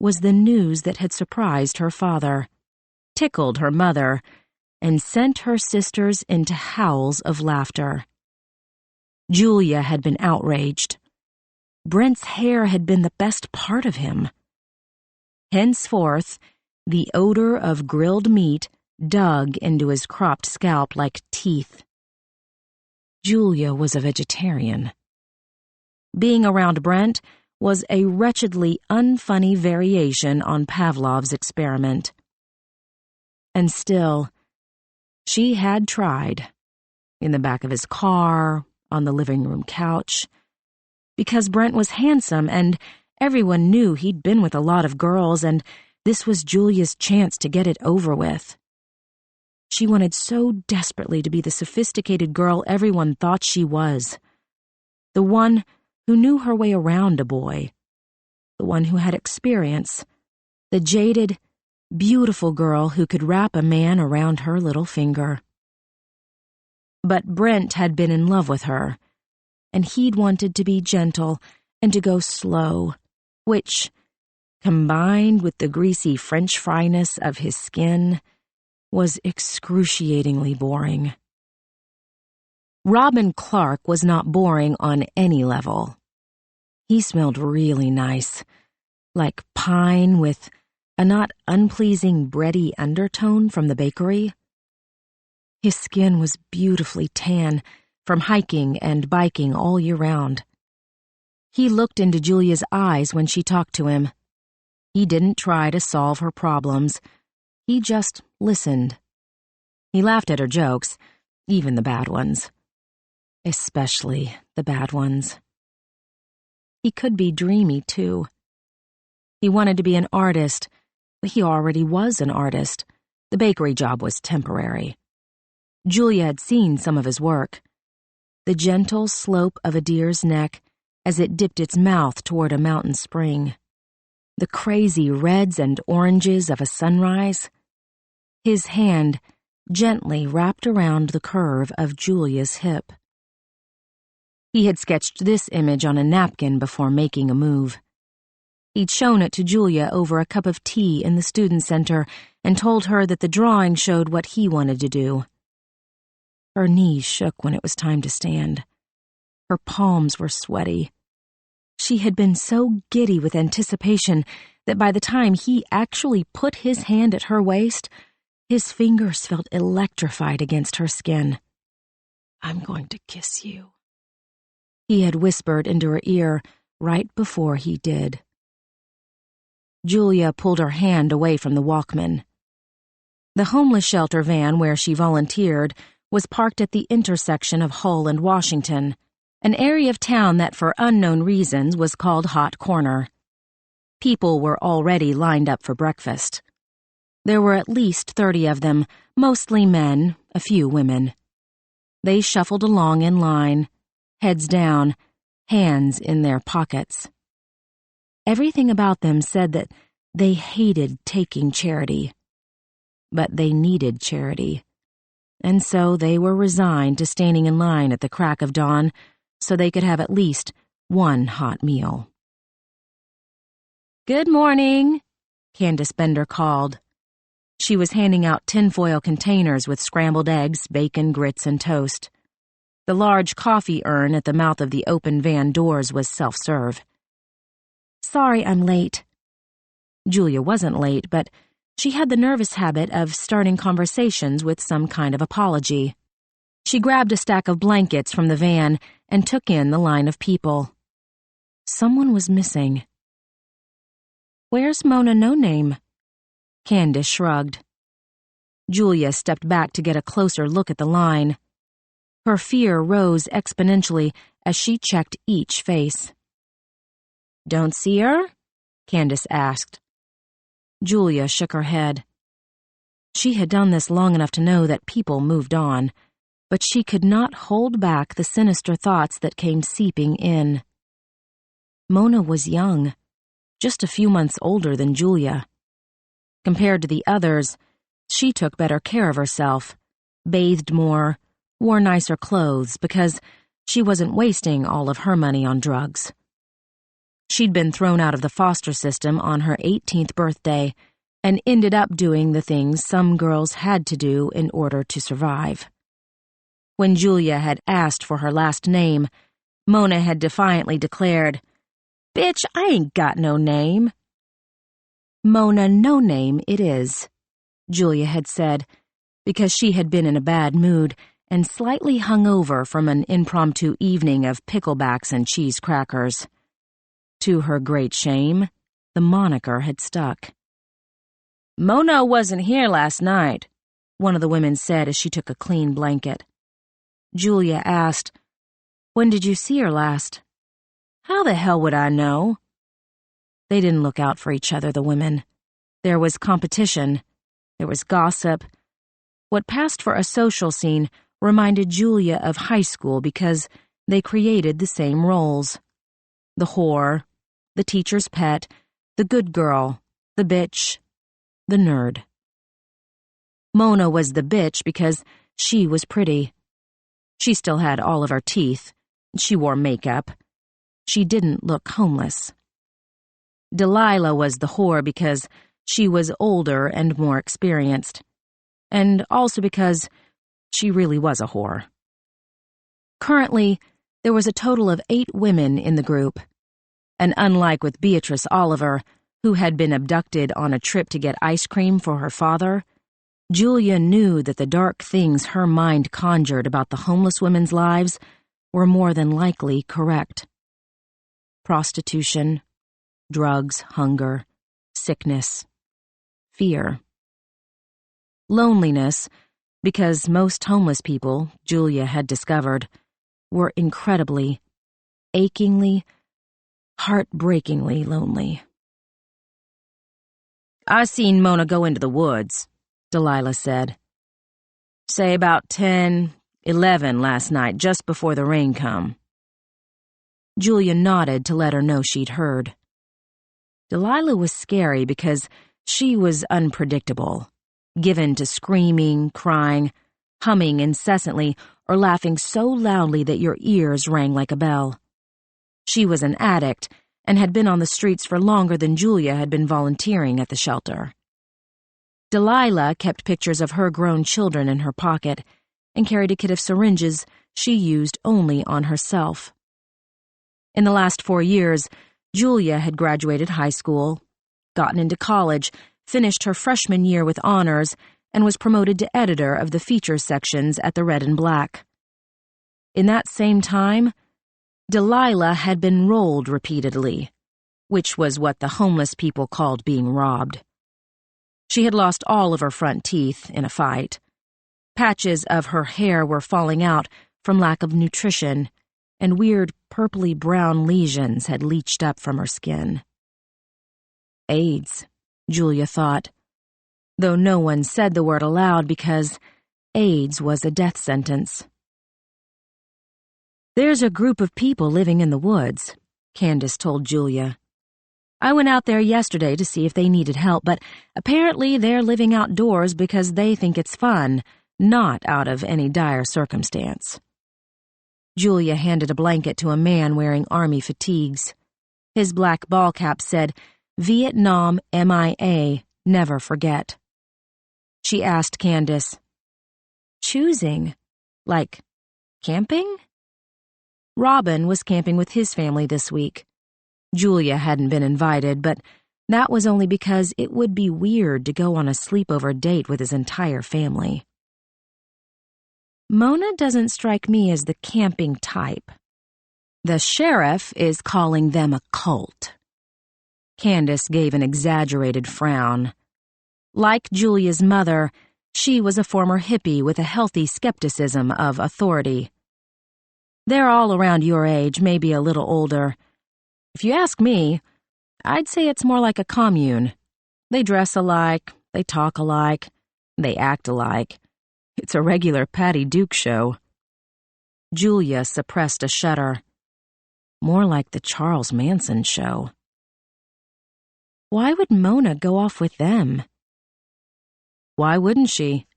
A: was the news that had surprised her father, tickled her mother, and sent her sisters into howls of laughter. Julia had been outraged. Brent's hair had been the best part of him. Henceforth, the odor of grilled meat dug into his cropped scalp like teeth. Julia was a vegetarian. Being around Brent was a wretchedly unfunny variation on Pavlov's experiment. And still, she had tried, in the back of his car, on the living room couch, because Brent was handsome and everyone knew he'd been with a lot of girls, and this was Julia's chance to get it over with. She wanted so desperately to be the sophisticated girl everyone thought she was, the one who knew her way around a boy, the one who had experience, the jaded, beautiful girl who could wrap a man around her little finger. But Brent had been in love with her, and he'd wanted to be gentle and to go slow, which, combined with the greasy French fryness of his skin, was excruciatingly boring. Robin Clark was not boring on any level. He smelled really nice, like pine with a not unpleasing bready undertone from the bakery. His skin was beautifully tan from hiking and biking all year round. He looked into Julia's eyes when she talked to him. He didn't try to solve her problems. He just listened. He laughed at her jokes, even the bad ones. Especially the bad ones. He could be dreamy, too. He wanted to be an artist, but he already was an artist. The bakery job was temporary. Julia had seen some of his work. The gentle slope of a deer's neck as it dipped its mouth toward a mountain spring. The crazy reds and oranges of a sunrise. his hand gently wrapped around the curve of Julia's hip. He had sketched this image on a napkin before making a move. He'd shown it to Julia over a cup of tea in the student center and told her that the drawing showed what he wanted to do. Her knees shook when it was time to stand. Her palms were sweaty. She had been so giddy with anticipation that by the time he actually put his hand at her waist, his fingers felt electrified against her skin. "I'm going to kiss you," he had whispered into her ear right before he did. Julia pulled her hand away from the Walkman. The homeless shelter van where she volunteered was parked at the intersection of Hull and Washington, an area of town that for unknown reasons was called Hot Corner. People were already lined up for breakfast. There were at least 30 of them, mostly men, a few women. They shuffled along in line, heads down, hands in their pockets. Everything about them said that they hated taking charity. But they needed charity. And so they were resigned to standing in line at the crack of dawn so they could have at least one hot meal. "Good morning," Candace Bender called. She was handing out tinfoil containers with scrambled eggs, bacon, grits, and toast. The large coffee urn at the mouth of the open van doors was self-serve. "Sorry I'm late." Julia wasn't late, but she had the nervous habit of starting conversations with some kind of apology. She grabbed a stack of blankets from the van and took in the line of people. Someone was missing. "Where's Mona No Name?" Candace shrugged. Julia stepped back to get a closer look at the line. Her fear rose exponentially as she checked each face. "Don't see her?" Candace asked. Julia shook her head. She had done this long enough to know that people moved on, but she could not hold back the sinister thoughts that came seeping in. Mona was young, just a few months older than Julia. Compared to the others, she took better care of herself, bathed more, wore nicer clothes because she wasn't wasting all of her money on drugs. She'd been thrown out of the foster system on her 18th birthday and ended up doing the things some girls had to do in order to survive. When Julia had asked for her last name, Mona had defiantly declared, "Bitch, I ain't got no name." "Mona No Name it is," Julia had said, because she had been in a bad mood and slightly hungover from an impromptu evening of picklebacks and cheese crackers. To her great shame, the moniker had stuck. "Mona wasn't here last night," one of the women said as she took a clean blanket. Julia asked, "When did you see her last?" "How the hell would I know?" They didn't look out for each other, the women. There was competition. There was gossip. What passed for a social scene reminded Julia of high school because they created the same roles. The whore, the teacher's pet, the good girl, the bitch, the nerd. Mona was the bitch because she was pretty. She still had all of her teeth. She wore makeup. She didn't look homeless. Delilah was the whore because she was older and more experienced, and also because she really was a whore. Currently, there was a total of 8 women in the group, and unlike with Beatrice Oliver, who had been abducted on a trip to get ice cream for her father, Julia knew that the dark things her mind conjured about the homeless women's lives were more than likely correct. Prostitution, drugs, hunger, sickness, fear. Loneliness, because most homeless people, Julia had discovered, were incredibly, achingly, heartbreakingly lonely. "I seen Mona go into the woods," Delilah said. "Say about 10, 11 last night, just before the rain come." Julia nodded to let her know she'd heard. Delilah was scary because she was unpredictable, given to screaming, crying, humming incessantly, or laughing so loudly that your ears rang like a bell. She was an addict and had been on the streets for longer than Julia had been volunteering at the shelter. Delilah kept pictures of her grown children in her pocket and carried a kit of syringes she used only on herself. In the last 4 years, Julia had graduated high school, gotten into college, finished her freshman year with honors, and was promoted to editor of the feature sections at the Red and Black. In that same time, Delilah had been rolled repeatedly, which was what the homeless people called being robbed. She had lost all of her front teeth in a fight. Patches of her hair were falling out from lack of nutrition, and weird purpley-brown lesions had leached up from her skin. AIDS, Julia thought, though no one said the word aloud because AIDS was a death sentence. "There's a group of people living in the woods," Candace told Julia. "I went out there yesterday to see if they needed help, but apparently they're living outdoors because they think it's fun, not out of any dire circumstance." Julia handed a blanket to a man wearing army fatigues. His black ball cap said, "Vietnam MIA, never forget." She asked Candace, "Choosing? Like camping?" Robin was camping with his family this week. Julia hadn't been invited, but that was only because it would be weird to go on a sleepover date with his entire family. "Mona doesn't strike me as the camping type. The sheriff is calling them a cult." Candace gave an exaggerated frown. Like Julia's mother, she was a former hippie with a healthy skepticism of authority. "They're all around your age, maybe a little older. If you ask me, I'd say it's more like a commune. They dress alike, they talk alike, they act alike. It's a regular Patty Duke show." Julia suppressed a shudder. More like the Charles Manson show. Why would Mona go off with them? Why wouldn't she?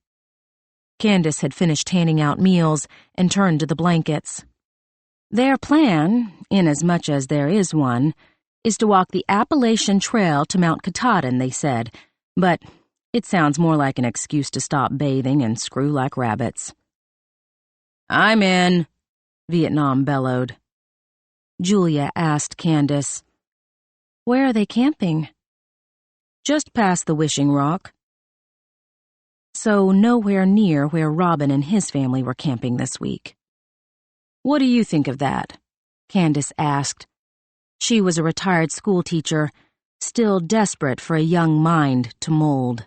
A: Candace had finished handing out meals and turned to the blankets. "Their plan, inasmuch as there is one, is to walk the Appalachian Trail to Mount Katahdin," they said, "but it sounds more like an excuse to stop bathing and screw like rabbits." "I'm in," Vietnam bellowed. Julia asked Candace, "Where are they camping?" "Just past the Wishing Rock." So nowhere near where Robin and his family were camping this week. "What do you think of that?" Candace asked. She was a retired schoolteacher, still desperate for a young mind to mold.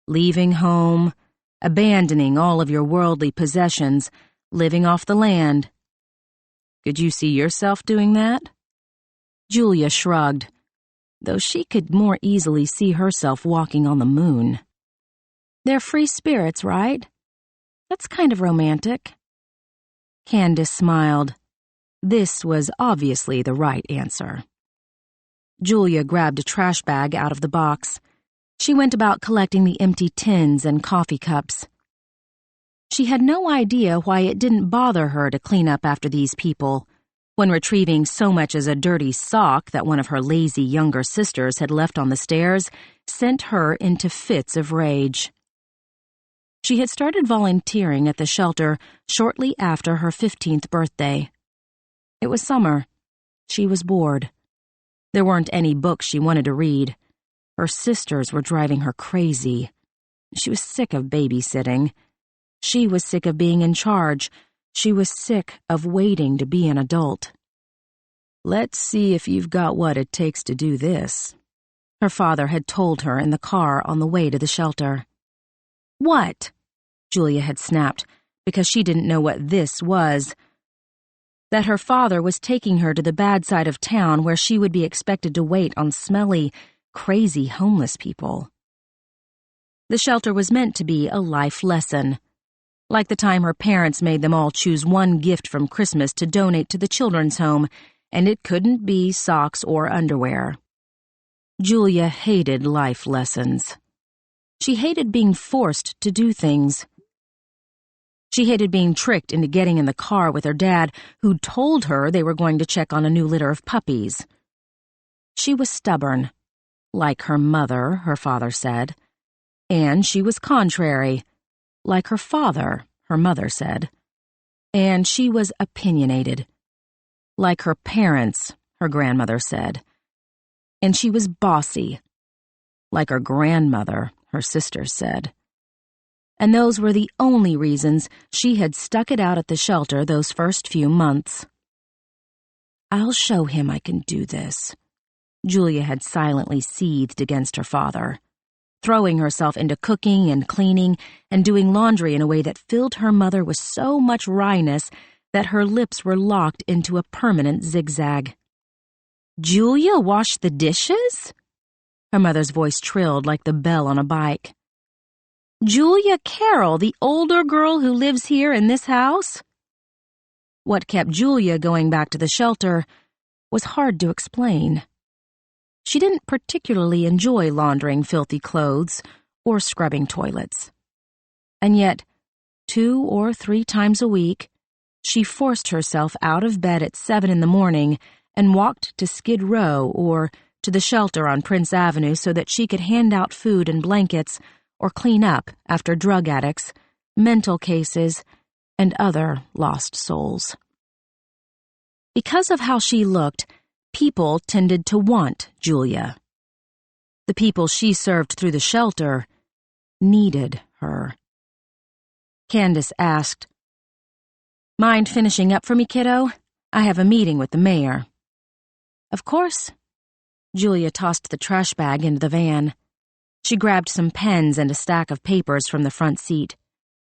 A: Leaving home, abandoning all of your worldly possessions, living off the land. Could you see yourself doing that? Julia shrugged, though she could more easily see herself walking on the moon. "They're free spirits, right? That's kind of romantic." Candace smiled. This was obviously the right answer. Julia grabbed a trash bag out of the box. She went about collecting the empty tins and coffee cups. She had no idea why it didn't bother her to clean up after these people, when retrieving so much as a dirty sock that one of her lazy younger sisters had left on the stairs sent her into fits of rage. She had started volunteering at the shelter shortly after her 15th birthday. It was summer. She was bored. There weren't any books she wanted to read. Her sisters were driving her crazy. She was sick of babysitting. She was sick of being in charge. She was sick of waiting to be an adult. "Let's see if you've got what it takes to do this," her father had told her in the car on the way to the shelter. "What?" Julia had snapped, because she didn't know what this was. That her father was taking her to the bad side of town where she would be expected to wait on smelly, crazy homeless people. The shelter was meant to be a life lesson, like the time her parents made them all choose one gift from Christmas to donate to the children's home, and it couldn't be socks or underwear. Julia hated life lessons. She hated being forced to do things. She hated being tricked into getting in the car with her dad, who'd told her they were going to check on a new litter of puppies. She was stubborn, like her mother, her father said, and she was contrary, like her father, her mother said, and she was opinionated, like her parents, her grandmother said, and she was bossy, like her grandmother, her sisters said. And those were the only reasons she had stuck it out at the shelter those first few months. "I'll show him I can do this," Julia had silently seethed against her father, throwing herself into cooking and cleaning and doing laundry in a way that filled her mother with so much wryness that her lips were locked into a permanent zigzag. "Julia wash the dishes?" Her mother's voice trilled like the bell on a bike. "Julia Carroll, the older girl who lives here in this house?" What kept Julia going back to the shelter was hard to explain. She didn't particularly enjoy laundering filthy clothes or scrubbing toilets. And yet, 2 or 3 times a week, she forced herself out of bed at 7 in the morning and walked to Skid Row or to the shelter on Prince Avenue so that she could hand out food and blankets or clean up after drug addicts, mental cases, and other lost souls. Because of how she looked, people tended to want Julia. The people she served through the shelter needed her. Candace asked, "Mind finishing up for me, kiddo? I have a meeting with the mayor." "Of course." Julia tossed the trash bag into the van. She grabbed some pens and a stack of papers from the front seat,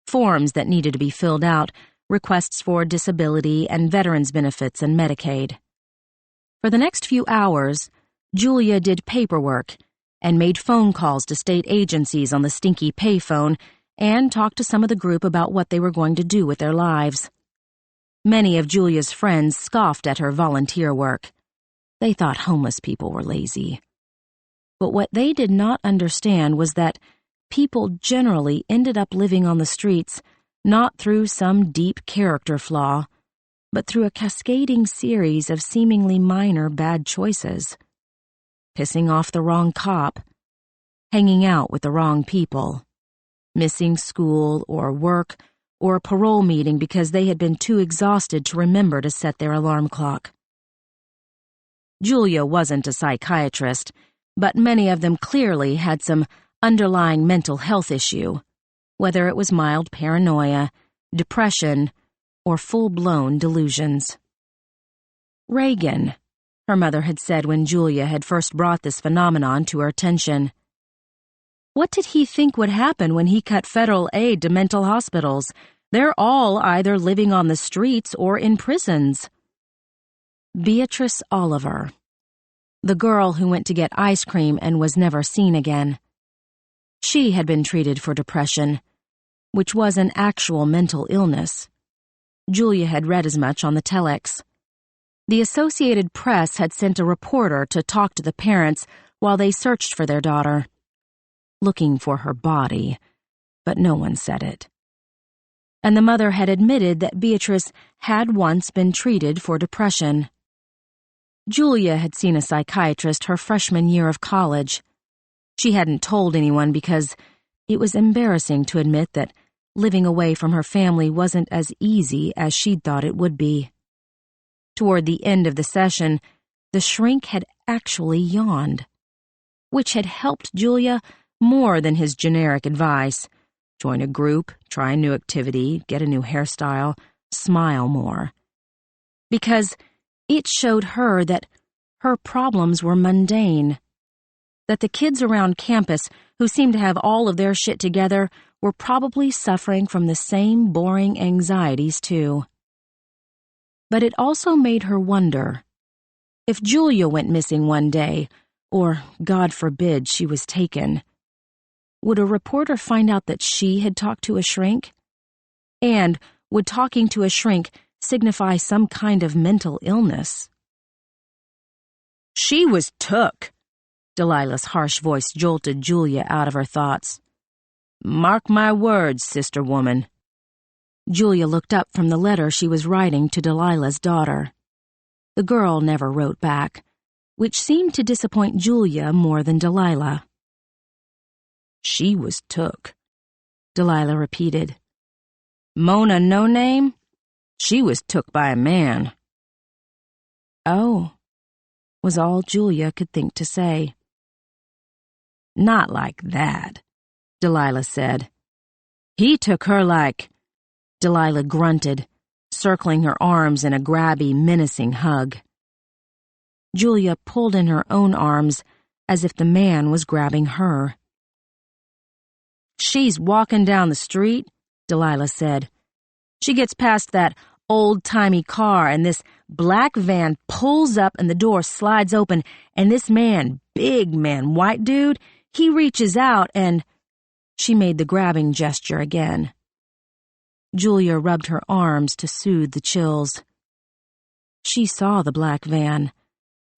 A: forms that needed to be filled out, requests for disability and veterans benefits and Medicaid. For the next few hours, Julia did paperwork and made phone calls to state agencies on the stinky payphone and talked to some of the group about what they were going to do with their lives. Many of Julia's friends scoffed at her volunteer work. They thought homeless people were lazy. But what they did not understand was that people generally ended up living on the streets not through some deep character flaw, but through a cascading series of seemingly minor bad choices. Pissing off the wrong cop, hanging out with the wrong people, missing school or work or a parole meeting because they had been too exhausted to remember to set their alarm clock. Julia wasn't a psychiatrist, but many of them clearly had some underlying mental health issue, whether it was mild paranoia, depression, or full-blown delusions. "Reagan," her mother had said when Julia had first brought this phenomenon to her attention. "What did he think would happen when he cut federal aid to mental hospitals? They're all either living on the streets or in prisons." Beatrice Oliver, the girl who went to get ice cream and was never seen again. She had been treated for depression, which was an actual mental illness. Julia had read as much on the telex. The Associated Press had sent a reporter to talk to the parents while they searched for their daughter, looking for her body, but no one said it. And the mother had admitted that Beatrice had once been treated for depression. Julia had seen a psychiatrist her freshman year of college. She hadn't told anyone because it was embarrassing to admit that living away from her family wasn't as easy as she'd thought it would be. Toward the end of the session, the shrink had actually yawned, which had helped Julia more than his generic advice: join a group, try a new activity, get a new hairstyle, smile more. Because it showed her that her problems were mundane, that the kids around campus who seemed to have all of their shit together were probably suffering from the same boring anxieties too. But it also made her wonder, if Julia went missing one day, or, God forbid, she was taken, would a reporter find out that she had talked to a shrink? And would talking to a shrink signify some kind of mental illness? "She was took," Delilah's harsh voice jolted Julia out of her thoughts. Mark my words, sister woman." Julia looked up from the letter she was writing to Delilah's daughter. The girl never wrote back, which seemed to disappoint Julia more than Delilah. "She was took," Delilah repeated. "Mona No Name? She was took by a man." "Oh," was all Julia could think to say. "Not like that," Delilah said. "He took her like—" Delilah grunted, circling her arms in a grabby, menacing hug. Julia pulled in her own arms as if the man was grabbing her. "She's walking down the street," Delilah said. "She gets past that old-timey car, and this black van pulls up and the door slides open, and this man, big man, white dude, he reaches out and—" She made the grabbing gesture again. Julia rubbed her arms to soothe the chills. She saw the black van,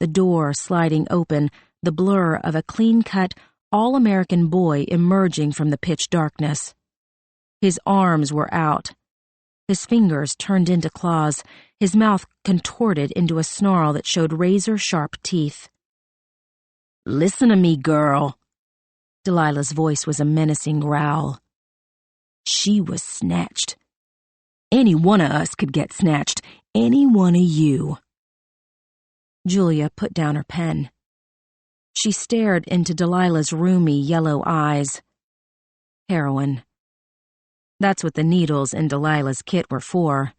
A: the door sliding open, the blur of a clean-cut, all-American boy emerging from the pitch darkness. His arms were out. His fingers turned into claws, his mouth contorted into a snarl that showed razor-sharp teeth. "Listen to me, girl." Delilah's voice was a menacing growl. "She was snatched. Any one of us could get snatched. Any one of you." Julia put down her pen. She stared into Delilah's roomy yellow eyes. Heroin. That's what the needles in Delilah's kit were for.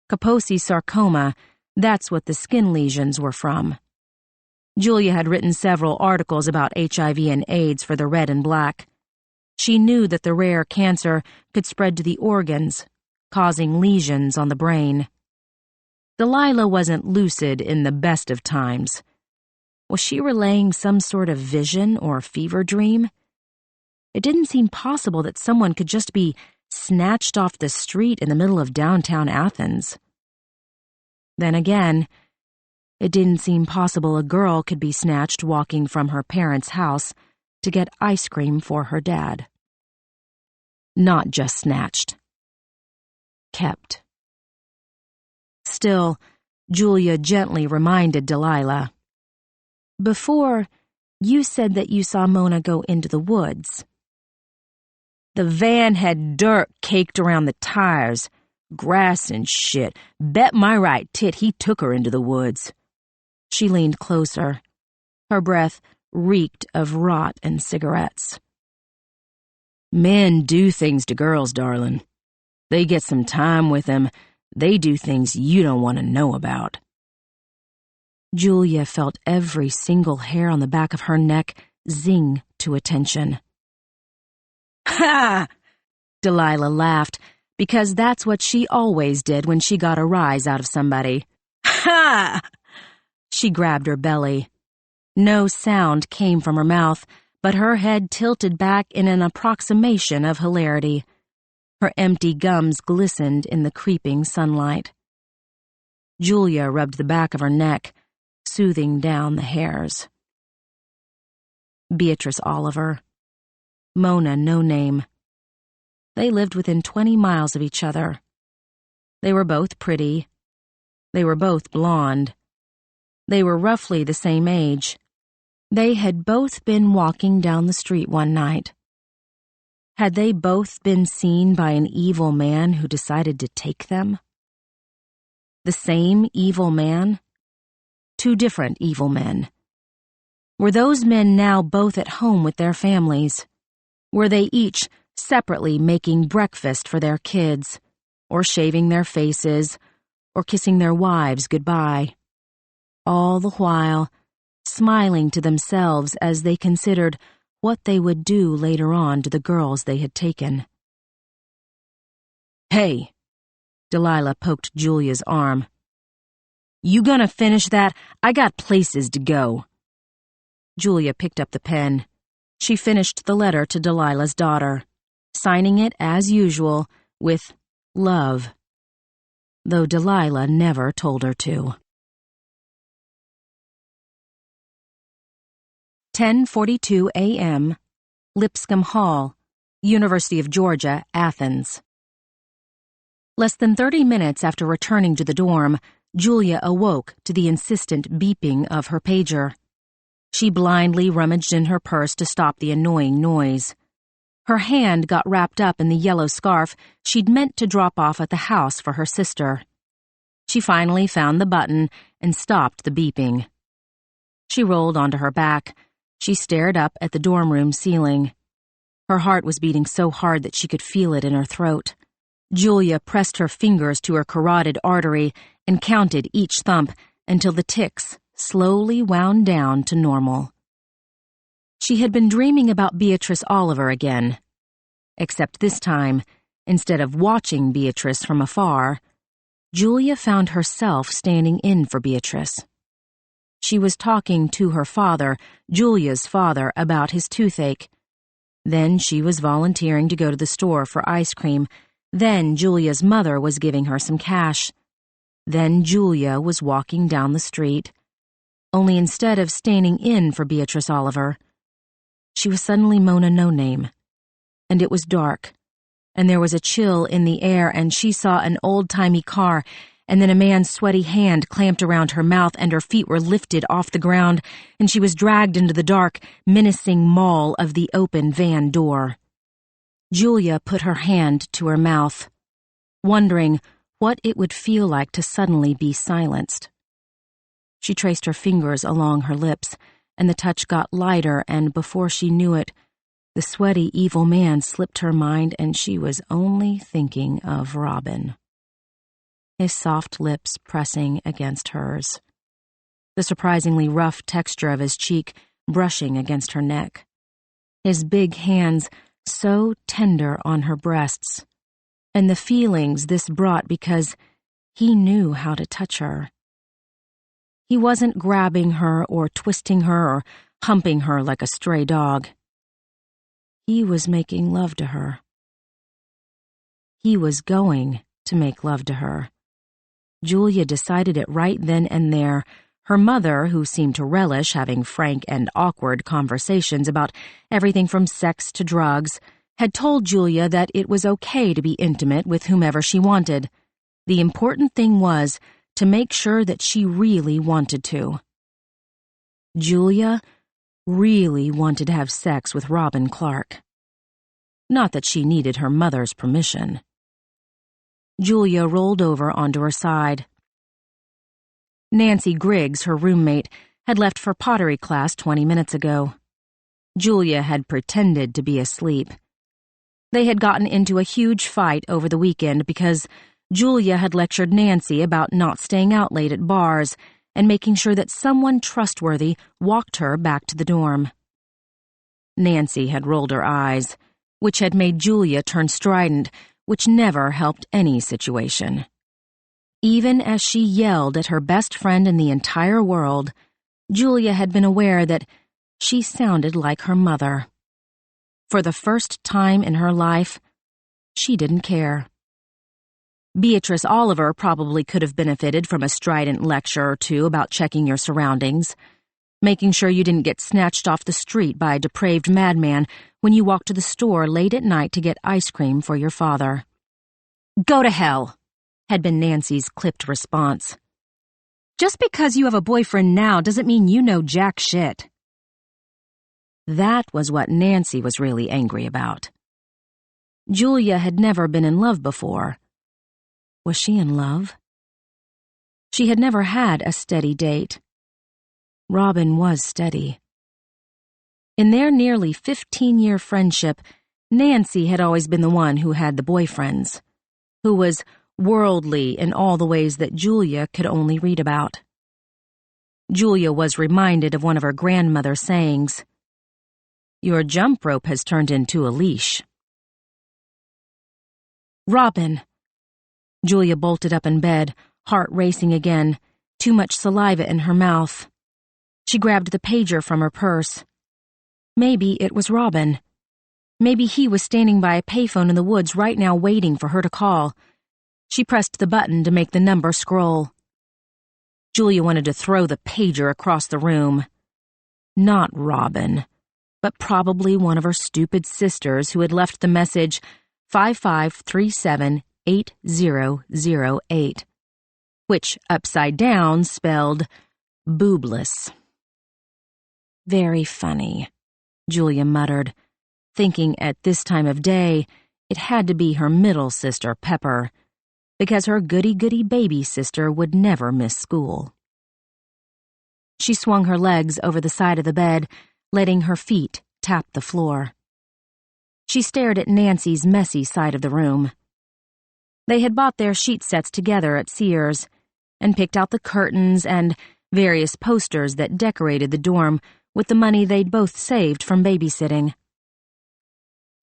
A: Kaposi sarcoma, that's what the skin lesions were from. Julia had written several articles about HIV and AIDS for the Red and Black. She knew that the rare cancer could spread to the organs, causing lesions on the brain. Delilah wasn't lucid in the best of times. Was she relaying some sort of vision or fever dream? It didn't seem possible that someone could just be snatched off the street in the middle of downtown Athens. Then again, it didn't seem possible a girl could be snatched walking from her parents' house to get ice cream for her dad. Not just snatched. Kept. Still, Julia gently reminded Delilah. "Before, you said that you saw Mona go into the woods." "The van had dirt caked around the tires, grass and shit. Bet my right tit he took her into the woods." She leaned closer. Her breath reeked of rot and cigarettes. "Men do things to girls, darling. They get some time with them. They do things you don't want to know about." Julia felt every single hair on the back of her neck zing to attention. "Ha!" Delilah laughed, because that's what she always did when she got a rise out of somebody. "Ha!" She grabbed her belly. No sound came from her mouth, but her head tilted back in an approximation of hilarity. Her empty gums glistened in the creeping sunlight. Julia rubbed the back of her neck, soothing down the hairs. Beatrice Oliver. Mona No Name. They lived within 20 miles of each other. They were both pretty. They were both blonde. They were roughly the same age. They had both been walking down the street one night. Had they both been seen by an evil man who decided to take them? The same evil man? Two different evil men. Were those men now both at home with their families? Were they each separately making breakfast for their kids, or shaving their faces, or kissing their wives goodbye? All the while, smiling to themselves as they considered what they would do later on to the girls they had taken. "Hey," Delilah poked Julia's arm. "You gonna finish that? I got places to go." Julia picked up the pen. She finished the letter to Delilah's daughter, signing it, as usual, with love, though Delilah never told her to. 10:42 a.m., Lipscomb Hall, University of Georgia, Athens. Less than 30 minutes after returning to the dorm, Julia awoke to the insistent beeping of her pager. She blindly rummaged in her purse to stop the annoying noise. Her hand got wrapped up in the yellow scarf she'd meant to drop off at the house for her sister. She finally found the button and stopped the beeping. She rolled onto her back. She stared up at the dorm room ceiling. Her heart was beating so hard that she could feel it in her throat. Julia pressed her fingers to her carotid artery and counted each thump until the ticks slowly wound down to normal. She had been dreaming about Beatrice Oliver again. Except this time, instead of watching Beatrice from afar, Julia found herself standing in for Beatrice. She was talking to her father, Julia's father, about his toothache. Then she was volunteering to go to the store for ice cream. Then Julia's mother was giving her some cash. Then Julia was walking down the street. Only instead of standing in for Beatrice Oliver, she was suddenly Mona No-Name. And it was dark, and there was a chill in the air, and she saw an old-timey car, and then a man's sweaty hand clamped around her mouth, and her feet were lifted off the ground, and she was dragged into the dark, menacing maul of the open van door. Julia put her hand to her mouth, wondering what it would feel like to suddenly be silenced. She traced her fingers along her lips, and the touch got lighter, and before she knew it, the sweaty, evil man slipped her mind, and she was only thinking of Robin. His soft lips pressing against hers. The surprisingly rough texture of his cheek brushing against her neck. His big hands so tender on her breasts. And the feelings this brought because he knew how to touch her. He wasn't grabbing her or twisting her or humping her like a stray dog. He was making love to her. He was going to make love to her. Julia decided it right then and there. Her mother, who seemed to relish having frank and awkward conversations about everything from sex to drugs, had told Julia that it was okay to be intimate with whomever she wanted. The important thing was to make sure that she really wanted to. Julia really wanted to have sex with Robin Clark. Not that she needed her mother's permission. Julia rolled over onto her side. Nancy Griggs, her roommate, had left for pottery class 20 minutes ago. Julia had pretended to be asleep. They had gotten into a huge fight over the weekend because Julia had lectured Nancy about not staying out late at bars and making sure that someone trustworthy walked her back to the dorm. Nancy had rolled her eyes, which had made Julia turn strident, which never helped any situation. Even as she yelled at her best friend in the entire world, Julia had been aware that she sounded like her mother. For the first time in her life, she didn't care. Beatrice Oliver probably could have benefited from a strident lecture or two about checking your surroundings, making sure you didn't get snatched off the street by a depraved madman when you walked to the store late at night to get ice cream for your father. "Go to hell," had been Nancy's clipped response. "Just because you have a boyfriend now doesn't mean you know jack shit." That was what Nancy was really angry about. Julia had never been in love before. Was she in love? She had never had a steady date. Robin was steady. In their nearly 15-year friendship, Nancy had always been the one who had the boyfriends, who was worldly in all the ways that Julia could only read about. Julia was reminded of one of her grandmother's sayings, "Your jump rope has turned into a leash." Robin. Julia bolted up in bed, heart racing again, too much saliva in her mouth. She grabbed the pager from her purse. Maybe it was Robin. Maybe he was standing by a payphone in the woods right now waiting for her to call. She pressed the button to make the number scroll. Julia wanted to throw the pager across the room. Not Robin. but probably one of her stupid sisters who had left the message 55378008, which upside down spelled boobless. Very funny, Julia muttered, thinking at this time of day it had to be her middle sister, Pepper, because her goody-goody baby sister would never miss school. She swung her legs over the side of the bed, letting her feet tap the floor. She stared at Nancy's messy side of the room. They had bought their sheet sets together at Sears and picked out the curtains and various posters that decorated the dorm with the money they'd both saved from babysitting.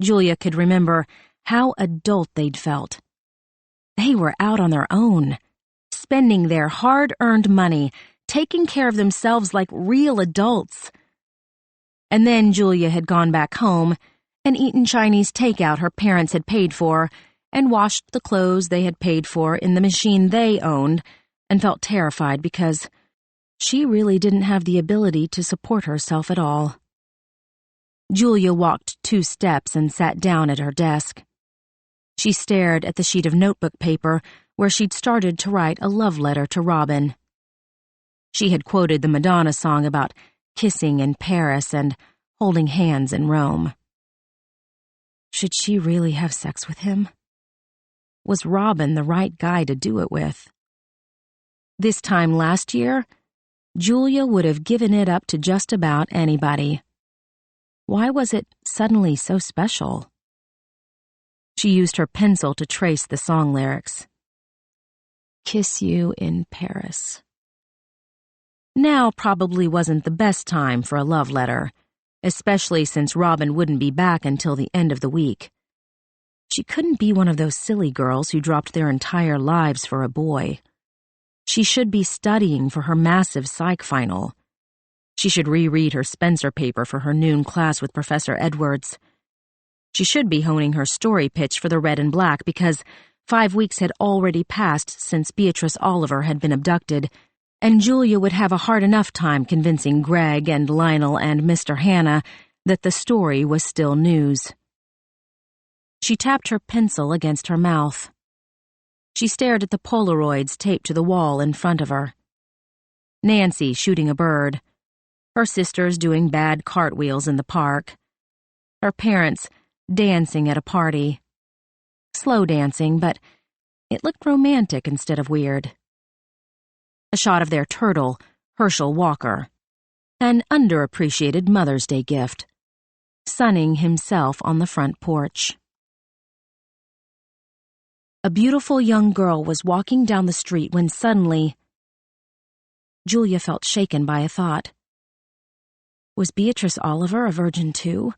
A: Julia could remember how adult they'd felt. They were out on their own, spending their hard-earned money, taking care of themselves like real adults. And then Julia had gone back home and eaten Chinese takeout her parents had paid for and washed the clothes they had paid for in the machine they owned and felt terrified because she really didn't have the ability to support herself at all. Julia walked 2 steps and sat down at her desk. She stared at the sheet of notebook paper where she'd started to write a love letter to Robin. She had quoted the Madonna song about kissing in Paris and holding hands in Rome. Should she really have sex with him? Was Robin the right guy to do it with? This time last year, Julia would have given it up to just about anybody. Why was it suddenly so special? She used her pencil to trace the song lyrics. Kiss you in Paris. Now probably wasn't the best time for a love letter, especially since Robin wouldn't be back until the end of the week. She couldn't be one of those silly girls who dropped their entire lives for a boy. She should be studying for her massive psych final. She should reread her Spencer paper for her noon class with Professor Edwards. She should be honing her story pitch for the Red and Black because 5 weeks had already passed since Beatrice Oliver had been abducted, and Julia would have a hard enough time convincing Greg and Lionel and Mr. Hannah that the story was still news. She tapped her pencil against her mouth. She stared at the Polaroids taped to the wall in front of her. Nancy shooting a bird. Her sisters doing bad cartwheels in the park. Her parents dancing at a party. Slow dancing, but it looked romantic instead of weird. A shot of their turtle, Herschel Walker. An underappreciated Mother's Day gift. Sunning himself on the front porch. A beautiful young girl was walking down the street when suddenly, Julia felt shaken by a thought. Was Beatrice Oliver a virgin too?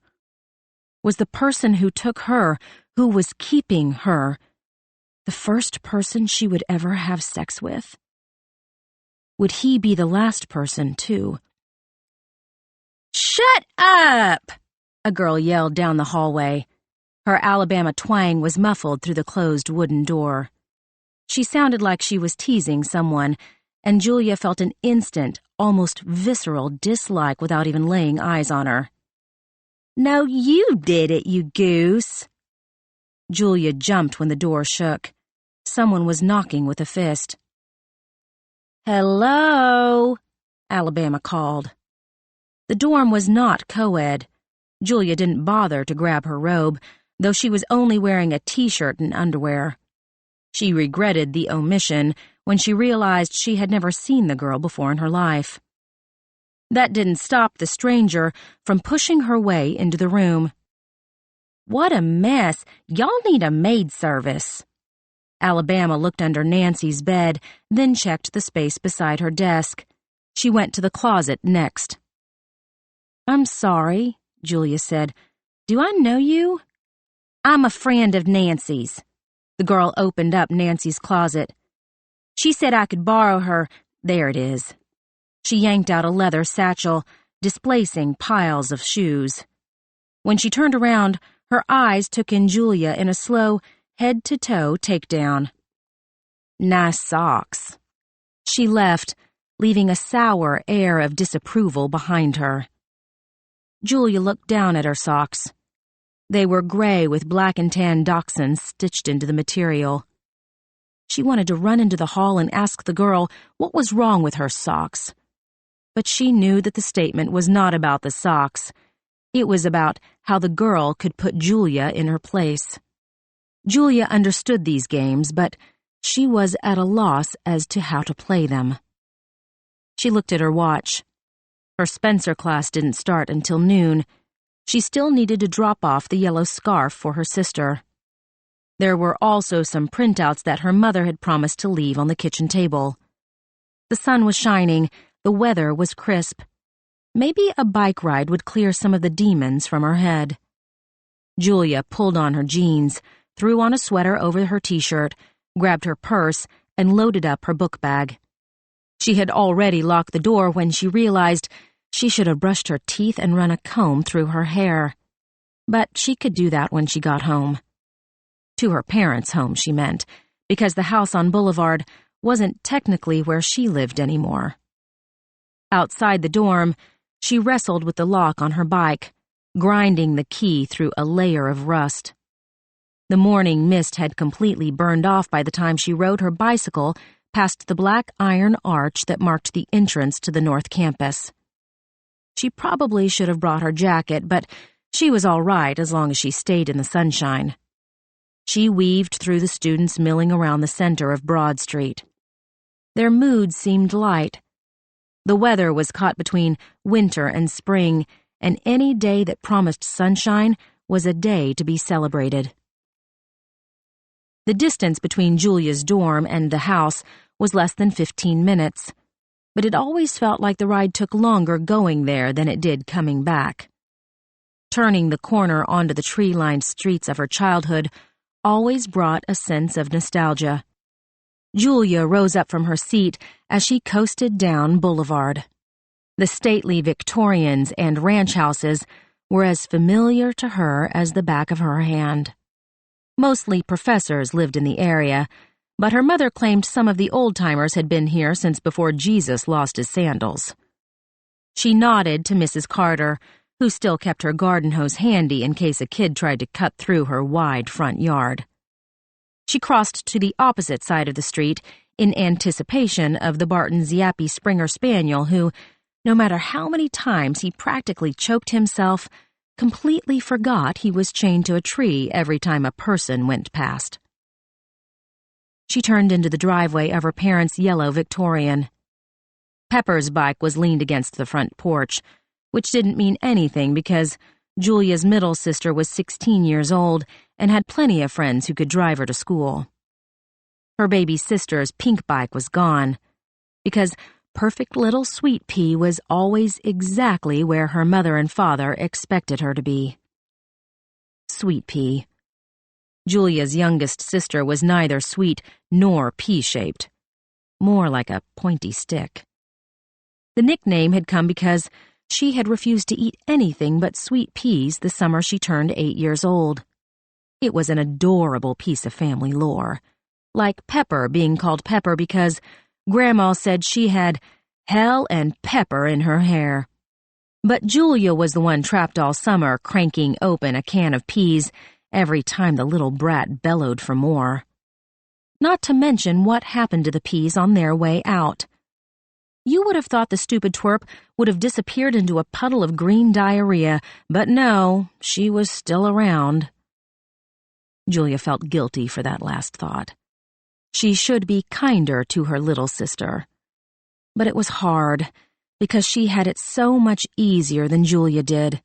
A: Was the person who took her, who was keeping her, the first person she would ever have sex with? Would he be the last person too? Shut up! A girl yelled down the hallway. Her Alabama twang was muffled through the closed wooden door. She sounded like she was teasing someone, and Julia felt an instant, almost visceral dislike without even laying eyes on her. No, you did it, you goose. Julia jumped when the door shook. Someone was knocking with a fist. Hello, Alabama called. The dorm was not co-ed. Julia didn't bother to grab her robe, though she was only wearing a t-shirt and underwear. She regretted the omission when she realized she had never seen the girl before in her life. That didn't stop the stranger from pushing her way into the room. What a mess! Y'all need a maid service. Alabama looked under Nancy's bed, then checked the space beside her desk. She went to the closet next. I'm sorry, Julia said. Do I know you? I'm a friend of Nancy's. The girl opened up Nancy's closet. She said I could borrow her. There it is. She yanked out a leather satchel, displacing piles of shoes. When she turned around, her eyes took in Julia in a slow, head-to-toe takedown. Nice socks. She left, leaving a sour air of disapproval behind her. Julia looked down at her socks. They were gray with black and tan dachshunds stitched into the material. She wanted to run into the hall and ask the girl what was wrong with her socks. But she knew that the statement was not about the socks. It was about how the girl could put Julia in her place. Julia understood these games, but she was at a loss as to how to play them. She looked at her watch. Her Spencer class didn't start until noon. She still needed to drop off the yellow scarf for her sister. There were also some printouts that her mother had promised to leave on the kitchen table. The sun was shining. The weather was crisp. Maybe a bike ride would clear some of the demons from her head. Julia pulled on her jeans, threw on a sweater over her t-shirt, grabbed her purse, and loaded up her book bag. She had already locked the door when she realized she should have brushed her teeth and run a comb through her hair. But she could do that when she got home. To her parents' home, she meant, because the house on Boulevard wasn't technically where she lived anymore. Outside the dorm, she wrestled with the lock on her bike, grinding the key through a layer of rust. The morning mist had completely burned off by the time she rode her bicycle past the black iron arch that marked the entrance to the North Campus. She probably should have brought her jacket, but she was all right as long as she stayed in the sunshine. She weaved through the students milling around the center of Broad Street. Their moods seemed light. The weather was caught between winter and spring, and any day that promised sunshine was a day to be celebrated. The distance between Julia's dorm and the house was less than 15 minutes, but it always felt like the ride took longer going there than it did coming back. Turning the corner onto the tree-lined streets of her childhood always brought a sense of nostalgia. Julia rose up from her seat as she coasted down Boulevard. The stately Victorians and ranch houses were as familiar to her as the back of her hand. Mostly professors lived in the area, but her mother claimed some of the old-timers had been here since before Jesus lost his sandals. She nodded to Mrs. Carter, who still kept her garden hose handy in case a kid tried to cut through her wide front yard. She crossed to the opposite side of the street in anticipation of the Barton's yappy Springer Spaniel who, no matter how many times he practically choked himself, completely forgot he was chained to a tree every time a person went past. She turned into the driveway of her parents' yellow Victorian. Pepper's bike was leaned against the front porch, which didn't mean anything because Julia's middle sister was 16 years old and had plenty of friends who could drive her to school. Her baby sister's pink bike was gone, because perfect little Sweet Pea was always exactly where her mother and father expected her to be. Sweet Pea. Julia's youngest sister was neither sweet nor pea-shaped, more like a pointy stick. The nickname had come because she had refused to eat anything but sweet peas the summer she turned 8 years old. It was an adorable piece of family lore, like Pepper being called Pepper because Grandma said she had hell and pepper in her hair. But Julia was the one trapped all summer cranking open a can of peas every time the little brat bellowed for more. Not to mention what happened to the peas on their way out. You would have thought the stupid twerp would have disappeared into a puddle of green diarrhea, but no, she was still around. Julia felt guilty for that last thought. She should be kinder to her little sister. But it was hard, because she had it so much easier than Julia did,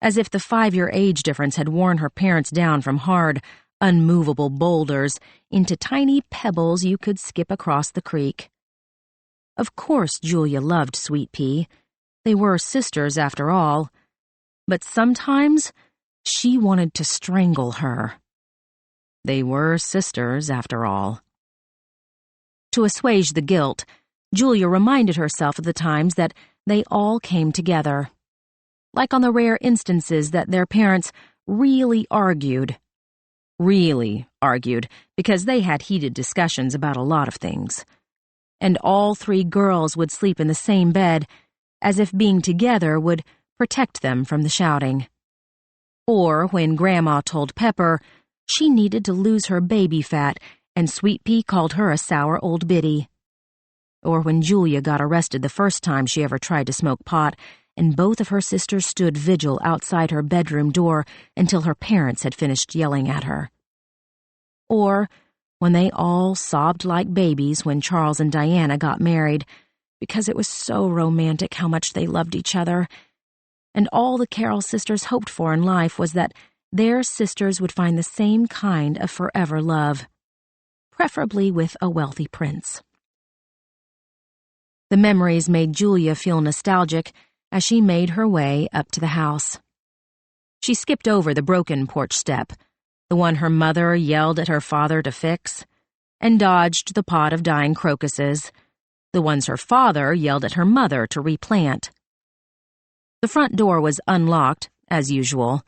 A: as if the 5-year age difference had worn her parents down from hard, unmovable boulders into tiny pebbles you could skip across the creek. Of course Julia loved Sweet Pea. They were sisters after all. But sometimes she wanted to strangle her. They were sisters after all. To assuage the guilt, Julia reminded herself of the times that they all came together. Like on the rare instances that their parents really argued. Really argued, because they had heated discussions about a lot of things. And all 3 girls would sleep in the same bed, as if being together would protect them from the shouting. Or when Grandma told Pepper she needed to lose her baby fat and Sweet Pea called her a sour old biddy. Or when Julia got arrested the first time she ever tried to smoke pot and both of her sisters stood vigil outside her bedroom door until her parents had finished yelling at her. Or when they all sobbed like babies when Charles and Diana got married because it was so romantic how much they loved each other, and all the Carroll sisters hoped for in life was that their sisters would find the same kind of forever love, preferably with a wealthy prince. The memories made Julia feel nostalgic as she made her way up to the house. She skipped over the broken porch step, the one her mother yelled at her father to fix, and dodged the pot of dying crocuses, the ones her father yelled at her mother to replant. The front door was unlocked, as usual.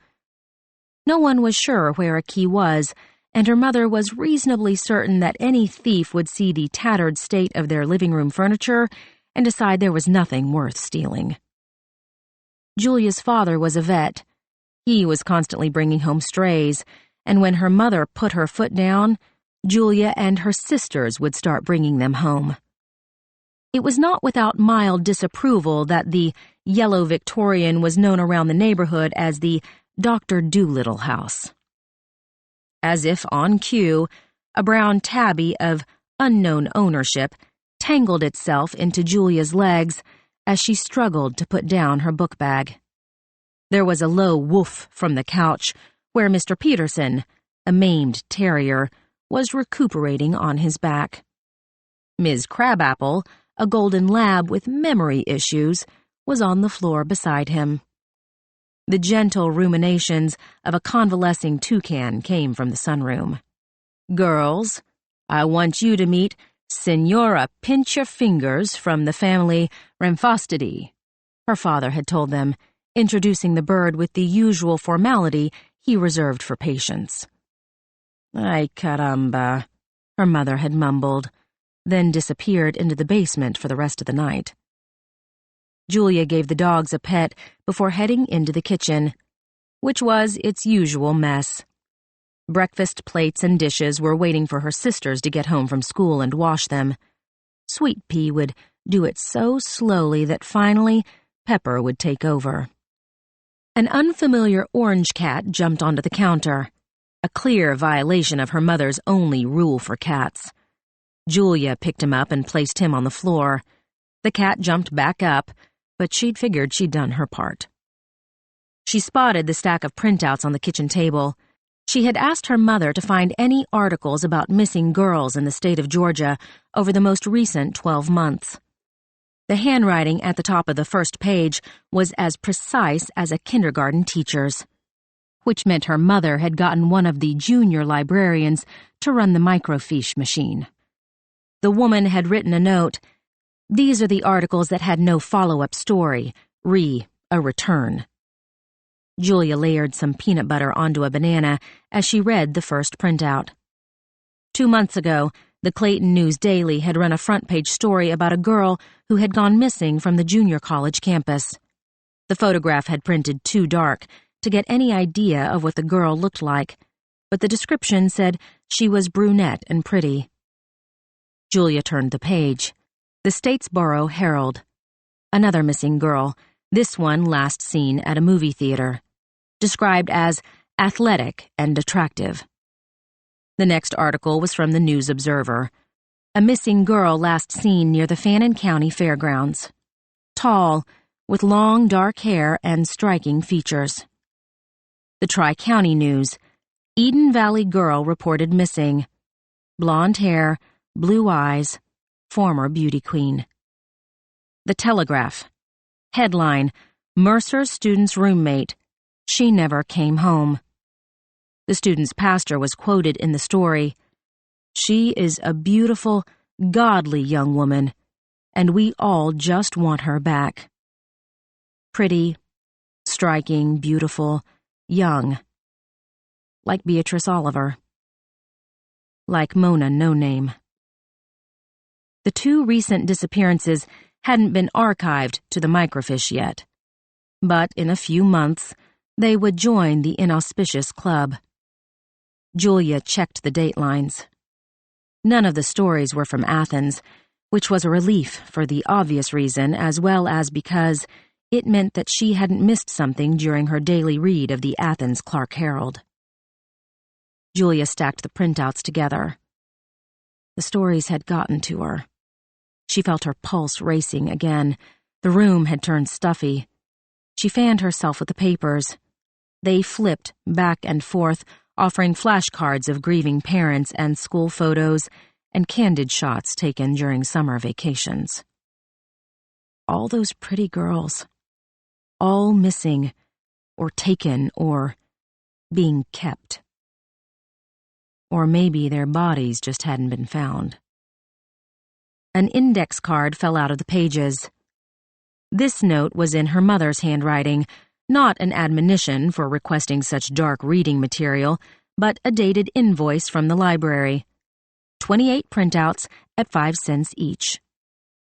A: No one was sure where a key was, and her mother was reasonably certain that any thief would see the tattered state of their living room furniture and decide there was nothing worth stealing. Julia's father was a vet. He was constantly bringing home strays, and when her mother put her foot down, Julia and her sisters would start bringing them home. It was not without mild disapproval that the yellow Victorian was known around the neighborhood as the Dr. Dolittle house. As if on cue, a brown tabby of unknown ownership tangled itself into Julia's legs as she struggled to put down her book bag. There was a low woof from the couch where Mr. Peterson, a maimed terrier, was recuperating on his back. Ms. Crabapple, a golden lab with memory issues, was on the floor beside him. The gentle ruminations of a convalescing toucan came from the sunroom. "Girls, I want you to meet Signora Pinch-Your-Fingers from the family Rhamphostidae," her father had told them, introducing the bird with the usual formality he reserved for patients. "Ay caramba," her mother had mumbled, then disappeared into the basement for the rest of the night. Julia gave the dogs a pet before heading into the kitchen, which was its usual mess. Breakfast plates and dishes were waiting for her sisters to get home from school and wash them. Sweet Pea would do it so slowly that finally Pepper would take over. An unfamiliar orange cat jumped onto the counter, a clear violation of her mother's only rule for cats. Julia picked him up and placed him on the floor. The cat jumped back up, but she'd figured she'd done her part. She spotted the stack of printouts on the kitchen table. She had asked her mother to find any articles about missing girls in the state of Georgia over the most recent 12 months. The handwriting at the top of the first page was as precise as a kindergarten teacher's, which meant her mother had gotten one of the junior librarians to run the microfiche machine. The woman had written a note. These are the articles that had no follow-up story, a return. Julia layered some peanut butter onto a banana as she read the first printout. 2 months ago, the Clayton News Daily had run a front-page story about a girl who had gone missing from the junior college campus. The photograph had printed too dark to get any idea of what the girl looked like, but the description said she was brunette and pretty. Julia turned the page. The Statesboro Herald. Another missing girl, this one last seen at a movie theater. Described as athletic and attractive. The next article was from the News Observer. A missing girl last seen near the Fannin County Fairgrounds. Tall, with long dark hair and striking features. The Tri-County News. Eden Valley girl reported missing. Blonde hair, blue eyes, former beauty queen. The Telegraph. Headline, Mercer's student's roommate. She never came home. The student's pastor was quoted in the story. She is a beautiful, godly young woman, and we all just want her back. Pretty, striking, beautiful, young. Like Beatrice Oliver. Like Mona No Name. The 2 recent disappearances hadn't been archived to the microfiche yet. but in a few months, they would join the inauspicious club. Julia checked the datelines. None of the stories were from Athens, which was a relief for the obvious reason as well as because it meant that she hadn't missed something during her daily read of the Athens Clark Herald. Julia stacked the printouts together. The stories had gotten to her. She felt her pulse racing again. The room had turned stuffy. She fanned herself with the papers. They flipped back and forth, offering flashcards of grieving parents and school photos and candid shots taken during summer vacations. All those pretty girls, all missing, or taken, or being kept. Or maybe their bodies just hadn't been found. An index card fell out of the pages. This note was in her mother's handwriting, not an admonition for requesting such dark reading material, but a dated invoice from the library. 28 printouts at 5 cents each.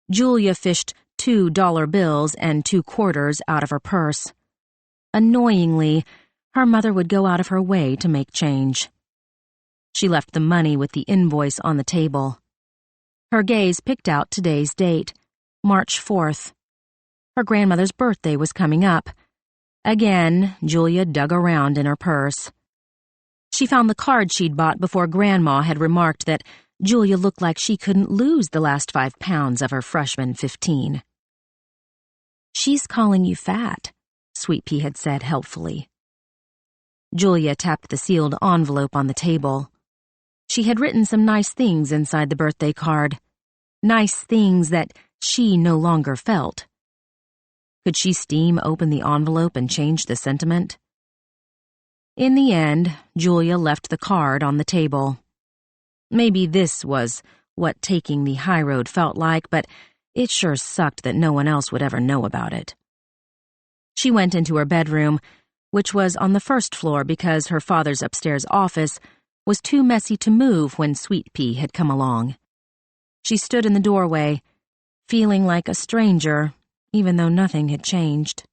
A: Julia fished $2 bills and 2 quarters out of her purse. Annoyingly, her mother would go out of her way to make change. She left the money with the invoice on the table. Her gaze picked out today's date, March 4th. Her grandmother's birthday was coming up. Again, Julia dug around in her purse. She found the card she'd bought before Grandma had remarked that Julia looked like she couldn't lose the last 5 pounds of her freshman 15. "She's calling you fat," Sweet Pea had said helpfully. Julia tapped the sealed envelope on the table. She had written some nice things inside the birthday card. Nice things that she no longer felt. Could she steam open the envelope and change the sentiment? In the end, Julia left the card on the table. Maybe this was what taking the high road felt like, but it sure sucked that no one else would ever know about it. She went into her bedroom, which was on the first floor because her father's upstairs office was too messy to move when Sweet Pea had come along. She stood in the doorway, feeling like a stranger, even though nothing had changed.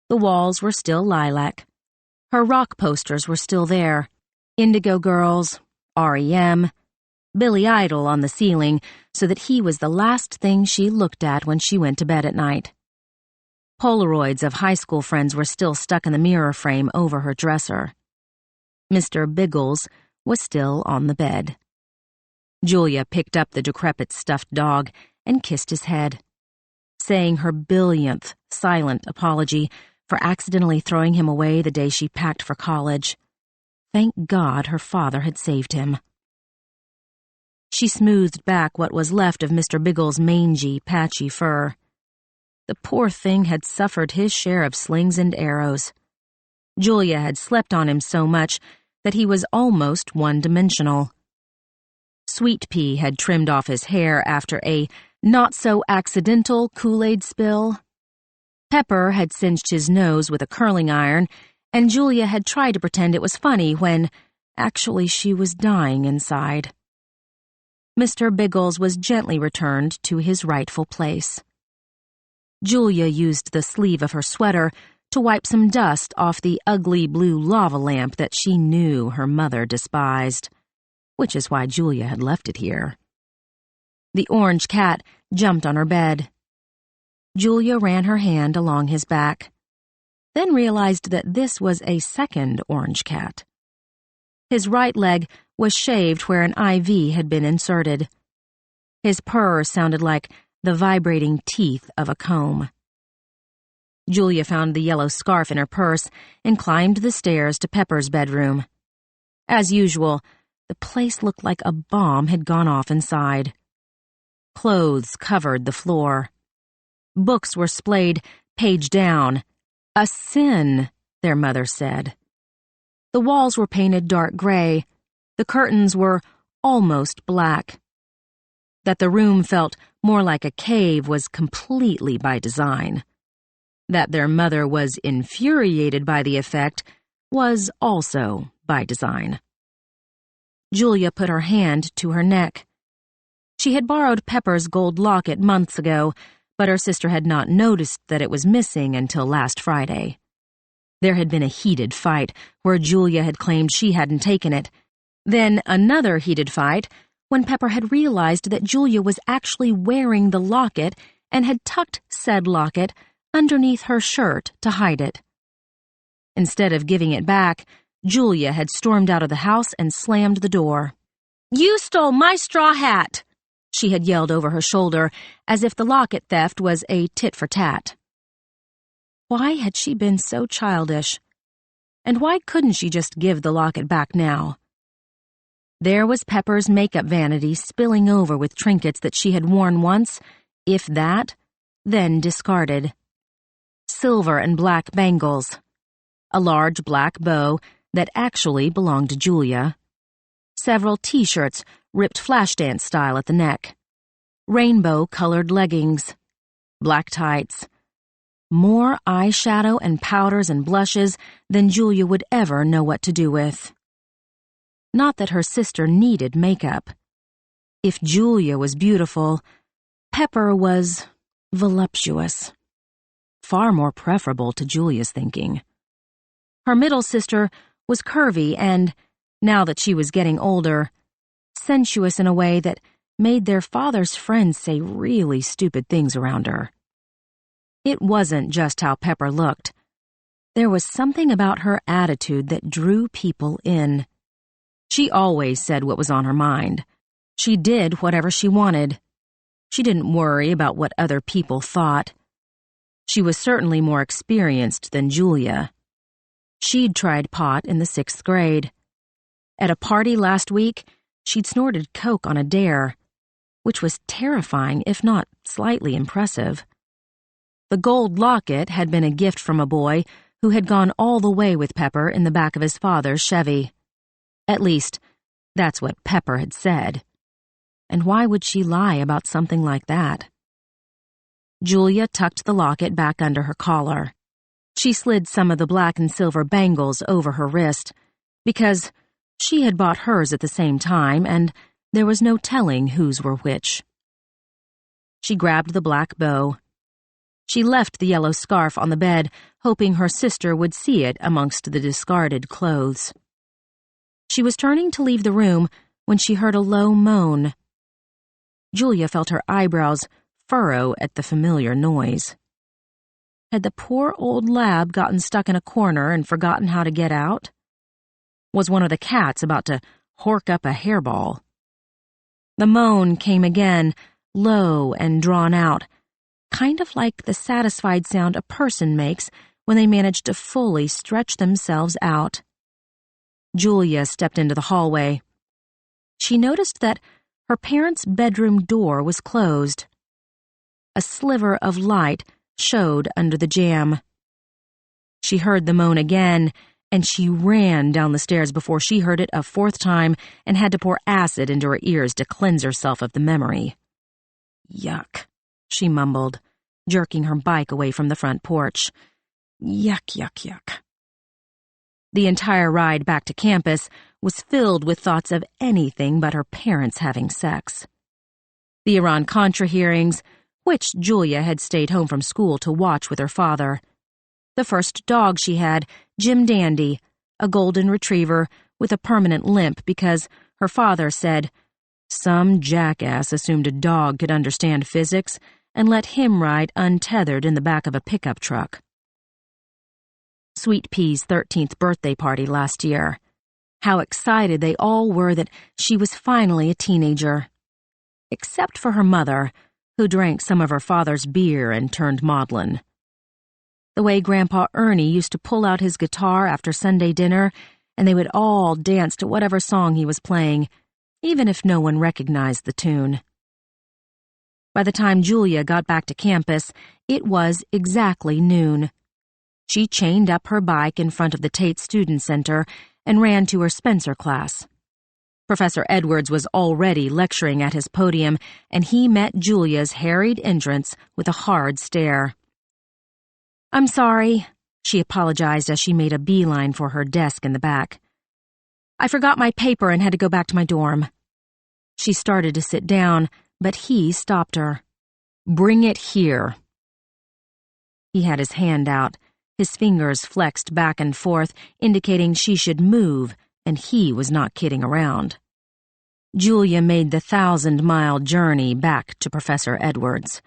A: The walls were still lilac. Her rock posters were still there. Indigo Girls, REM, Billy Idol on the ceiling so that he was the last thing she looked at when she went to bed at night. Polaroids of high school friends were still stuck in the mirror frame over her dresser. Mr. Biggles was still on the bed. Julia picked up the decrepit stuffed dog and kissed his head, saying her billionth silent apology for accidentally throwing him away the day she packed for college. Thank God her father had saved him. She smoothed back what was left of Mr. Biggles' mangy, patchy fur. The poor thing had suffered his share of slings and arrows. Julia had slept on him so much that he was almost one-dimensional. Sweet Pea had trimmed off his hair after a not-so-accidental Kool-Aid spill. Pepper had cinched his nose with a curling iron, and Julia had tried to pretend it was funny when, actually, she was dying inside. Mr. Biggles was gently returned to his rightful place. Julia used the sleeve of her sweater to wipe some dust off the ugly blue lava lamp that she knew her mother despised, which is why Julia had left it here. The orange cat jumped on her bed. Julia ran her hand along his back, then realized that this was a second orange cat. His right leg was shaved where an IV had been inserted. His purr sounded like the vibrating teeth of a comb. Julia found the yellow scarf in her purse and climbed the stairs to Pepper's bedroom. As usual, the place looked like a bomb had gone off inside. Clothes covered the floor. Books were splayed page down. A sin, their mother said. The walls were painted dark gray. The curtains were almost black. That the room felt more like a cave was completely by design. That their mother was infuriated by the effect was also by design. Julia put her hand to her neck. She had borrowed Pepper's gold locket months ago, but her sister had not noticed that it was missing until last Friday. There had been a heated fight where Julia had claimed she hadn't taken it, then another heated fight when Pepper had realized that Julia was actually wearing the locket and had tucked said locket underneath her shirt to hide it. Instead of giving it back, Julia had stormed out of the house and slammed the door. "You stole my straw hat!" she had yelled over her shoulder, as if the locket theft was a tit-for-tat. Why had she been so childish? And why couldn't she just give the locket back now? There was Pepper's makeup vanity spilling over with trinkets that she had worn once, if that, then discarded. Silver and black bangles. A large black bow that actually belonged to Julia. Several t-shirts ripped Flashdance style at the neck. Rainbow-colored leggings. Black tights. More eyeshadow and powders and blushes than Julia would ever know what to do with. Not that her sister needed makeup. If Julia was beautiful, Pepper was voluptuous. Far more preferable to Julia's thinking. Her middle sister was curvy and, now that she was getting older, sensuous in a way that made their father's friends say really stupid things around her. It wasn't just how Pepper looked. There was something about her attitude that drew people in. She always said what was on her mind. She did whatever she wanted. She didn't worry about what other people thought. She was certainly more experienced than Julia. She'd tried pot in the 6th grade. At a party last week, she'd snorted coke on a dare, which was terrifying if not slightly impressive. The gold locket had been a gift from a boy who had gone all the way with Pepper in the back of his father's Chevy. At least, that's what Pepper had said. And why would she lie about something like that? Julia tucked the locket back under her collar. She slid some of the black and silver bangles over her wrist, because she had bought hers at the same time, and there was no telling whose were which. She grabbed the black bow. She left the yellow scarf on the bed, hoping her sister would see it amongst the discarded clothes. She was turning to leave the room when she heard a low moan. Julia felt her eyebrows furrow at the familiar noise. Had the poor old lab gotten stuck in a corner and forgotten how to get out? Was one of the cats about to hork up a hairball? The moan came again, low and drawn out, kind of like the satisfied sound a person makes when they manage to fully stretch themselves out. Julia stepped into the hallway. She noticed that her parents' bedroom door was closed. A sliver of light showed under the jamb. She heard the moan again, and she ran down the stairs before she heard it a 4th time and had to pour acid into her ears to cleanse herself of the memory. Yuck, she mumbled, jerking her bike away from the front porch. Yuck, yuck, yuck. The entire ride back to campus was filled with thoughts of anything but her parents having sex. The Iran-Contra hearings, which Julia had stayed home from school to watch with her father. The first dog she had, Jim Dandy, a golden retriever with a permanent limp because her father said, some jackass assumed a dog could understand physics and let him ride untethered in the back of a pickup truck. Sweet Pea's 13th birthday party last year. How excited they all were that she was finally a teenager. Except for her mother, who drank some of her father's beer and turned maudlin. The way Grandpa Ernie used to pull out his guitar after Sunday dinner, and they would all dance to whatever song he was playing, even if no one recognized the tune. By the time Julia got back to campus, it was exactly noon. She chained up her bike in front of the Tate Student Center and ran to her Spencer class. Professor Edwards was already lecturing at his podium, and he met Julia's harried entrance with a hard stare. "I'm sorry," she apologized as she made a beeline for her desk in the back. "I forgot my paper and had to go back to my dorm." She started to sit down, but he stopped her. Bring it here." He had his hand out, his fingers flexed back and forth, indicating she should move, and he was not kidding around. Julia made the 1,000-mile journey back to Professor Edwards.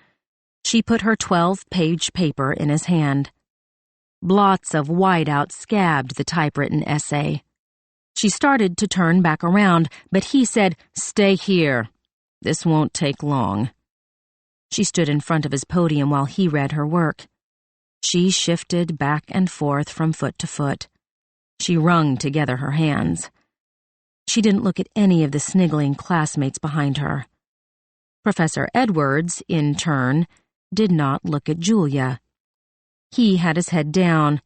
A: She put her 12-page paper in his hand. Blots of whiteout scabbed the typewritten essay. She started to turn back around, but he said, "Stay here. This won't take long." She stood in front of his podium while he read her work. She shifted back and forth from foot to foot. She wrung together her hands. She didn't look at any of the sniggling classmates behind her. Professor Edwards, in turn, did not look at Julia. He had his head down.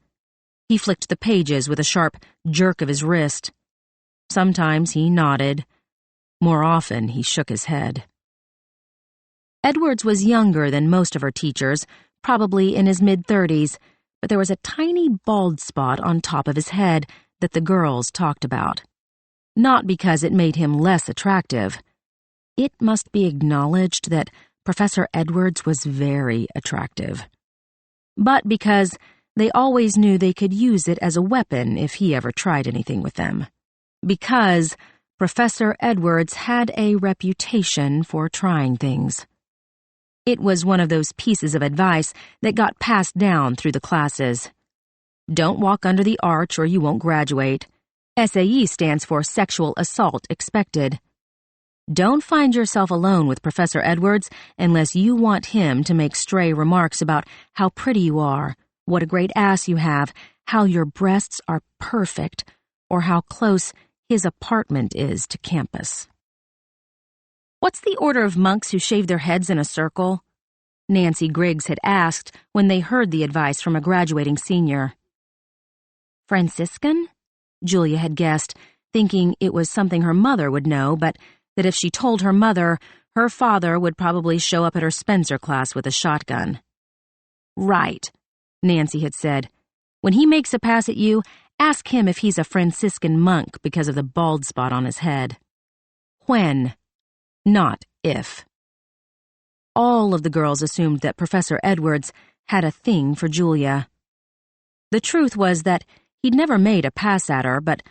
A: He flicked the pages with a sharp jerk of his wrist. Sometimes he nodded. More often he shook his head. Edwards was younger than most of her teachers, probably in his mid-30s, but there was a tiny bald spot on top of his head that the girls talked about. Not because it made him less attractive. It must be acknowledged that Professor Edwards was very attractive. But because they always knew they could use it as a weapon if he ever tried anything with them. Because Professor Edwards had a reputation for trying things. It was one of those pieces of advice that got passed down through the classes. Don't walk under the arch or you won't graduate. SAE stands for Sexual Assault Expected. Don't find yourself alone with Professor Edwards unless you want him to make stray remarks about how pretty you are, what a great ass you have, how your breasts are perfect, or how close his apartment is to campus. "What's the order of monks who shave their heads in a circle?" Nancy Griggs had asked when they heard the advice from a graduating senior. "Franciscan?" Julia had guessed, thinking it was something her mother would know, but that if she told her mother, her father would probably show up at her Spencer class with a shotgun. "Right," Nancy had said. "When he makes a pass at you, ask him if he's a Franciscan monk because of the bald spot on his head." When, not if. All of the girls assumed that Professor Edwards had a thing for Julia. The truth was that he'd never made a pass at her, but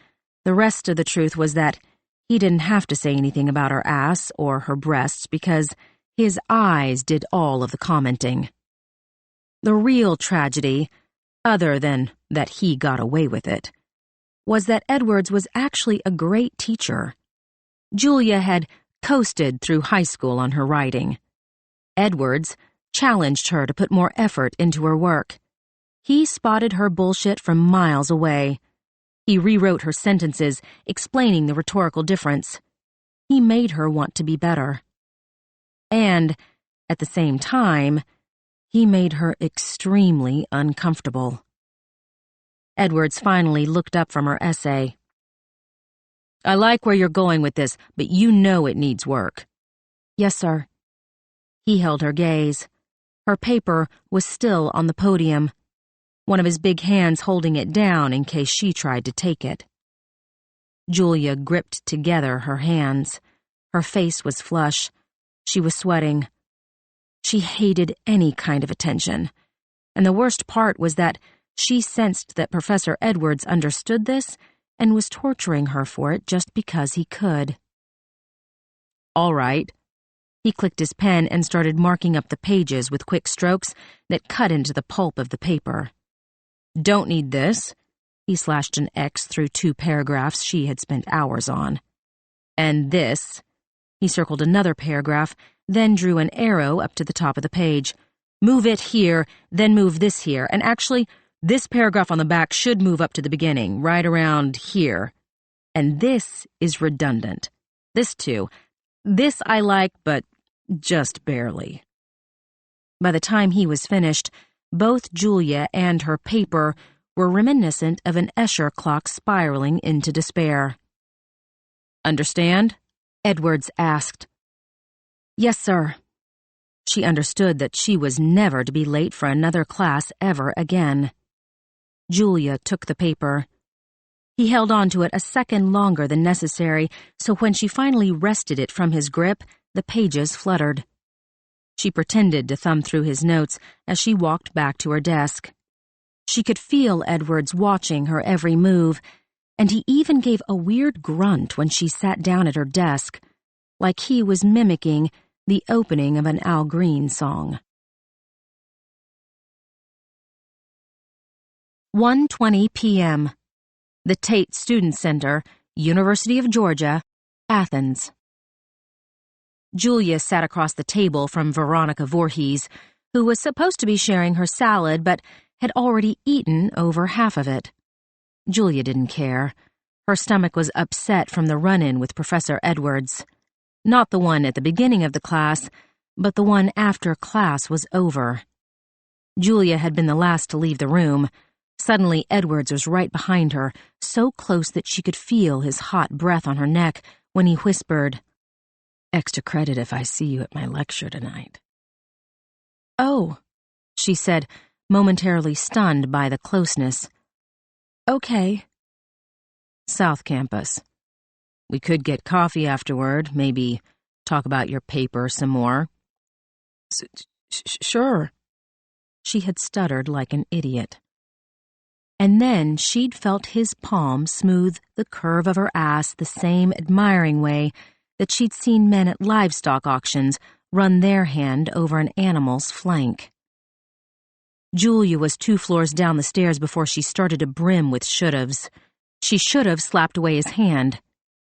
A: the rest of the truth was that he didn't have to say anything about her ass or her breasts because his eyes did all of the commenting. The real tragedy, other than that he got away with it, was that Edwards was actually a great teacher. Julia had coasted through high school on her writing. Edwards challenged her to put more effort into her work. He spotted her bullshit from miles away. He rewrote her sentences, explaining the rhetorical difference. He made her want to be better. And, at the same time, he made her extremely uncomfortable. Edwards finally looked up from her essay. "I like where you're going with this, but you know it needs work." "Yes, sir." He held her gaze. Her paper was still on the podium, one of his big hands holding it down in case she tried to take it. Julia gripped together her hands. Her face was flush. She was sweating. She hated any kind of attention, and the worst part was that she sensed that Professor Edwards understood this and was torturing her for it just because he could. "All right." He clicked his pen and started marking up the pages with quick strokes that cut into the pulp of the paper. "Don't need this." He slashed an X through 2 paragraphs she had spent hours on. "And this." He circled another paragraph, then drew an arrow up to the top of the page. "Move it here, then move this here, and actually, this paragraph on the back should move up to the beginning, right around here. And this is redundant. This too. This I like, but just barely." By the time he was finished, both Julia and her paper were reminiscent of an Escher clock spiraling into despair. "Understand?" Edwards asked. "Yes, sir." She understood that she was never to be late for another class ever again. Julia took the paper. He held on to it a second longer than necessary, so when she finally wrested it from his grip, the pages fluttered. She pretended to thumb through his notes as she walked back to her desk. She could feel Edwards watching her every move, and he even gave a weird grunt when she sat down at her desk, like he was mimicking the opening of an Al Green song. 1:20 p.m. The Tate Student Center, University of Georgia, Athens. Julia sat across the table from Veronica Voorhees, who was supposed to be sharing her salad but had already eaten over half of it. Julia didn't care. Her stomach was upset from the run-in with Professor Edwards. Not the one at the beginning of the class, but the one after class was over. Julia had been the last to leave the room. Suddenly, Edwards was right behind her, so close that she could feel his hot breath on her neck when he whispered, "Extra credit if I see you at my lecture tonight." "Oh," she said, momentarily stunned by the closeness. "Okay." "South Campus. We could get coffee afterward, maybe talk about your paper some more." Sure." She had stuttered like an idiot. And then she'd felt his palm smooth the curve of her ass the same admiring way that she'd seen men at livestock auctions run their hand over an animal's flank. Julia was 2 floors down the stairs before she started to brim with should-haves. She should have slapped away his hand.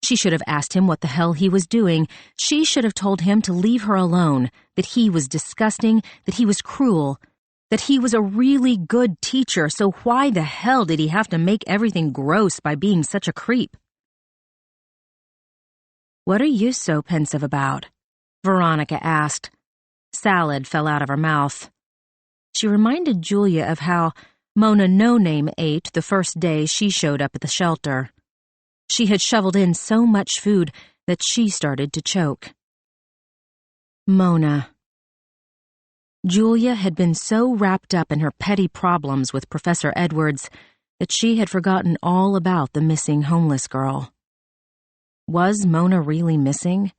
A: She should have asked him what the hell he was doing. She should have told him to leave her alone, that he was disgusting, that he was cruel, that he was a really good teacher, so why the hell did he have to make everything gross by being such a creep? "What are you so pensive about?" Veronica asked. Salad fell out of her mouth. She reminded Julia of how Mona No-Name ate the first day she showed up at the shelter. She had shoveled in so much food that she started to choke. Mona. Julia had been so wrapped up in her petty problems with Professor Edwards that she had forgotten all about the missing homeless girl. Was Mona really missing?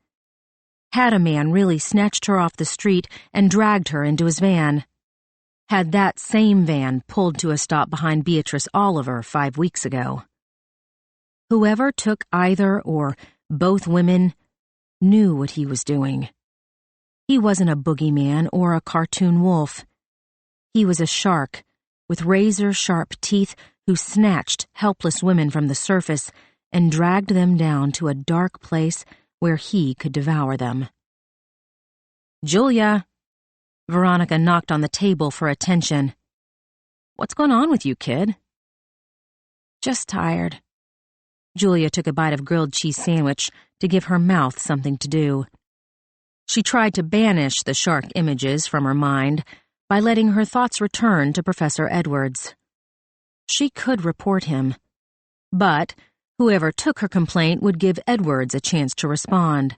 A: Had a man really snatched her off the street and dragged her into his van? Had that same van pulled to a stop behind Beatrice Oliver 5 weeks ago? Whoever took either or both women knew what he was doing. He wasn't a boogeyman or a cartoon wolf. He was a shark with razor-sharp teeth who snatched helpless women from the surface and dragged them down to a dark place where he could devour them. "Julia!" Veronica knocked on the table for attention. "What's going on with you, kid?" "Just tired." Julia took a bite of grilled cheese sandwich to give her mouth something to do. She tried to banish the shark images from her mind by letting her thoughts return to Professor Edwards. She could report him, but whoever took her complaint would give Edwards a chance to respond.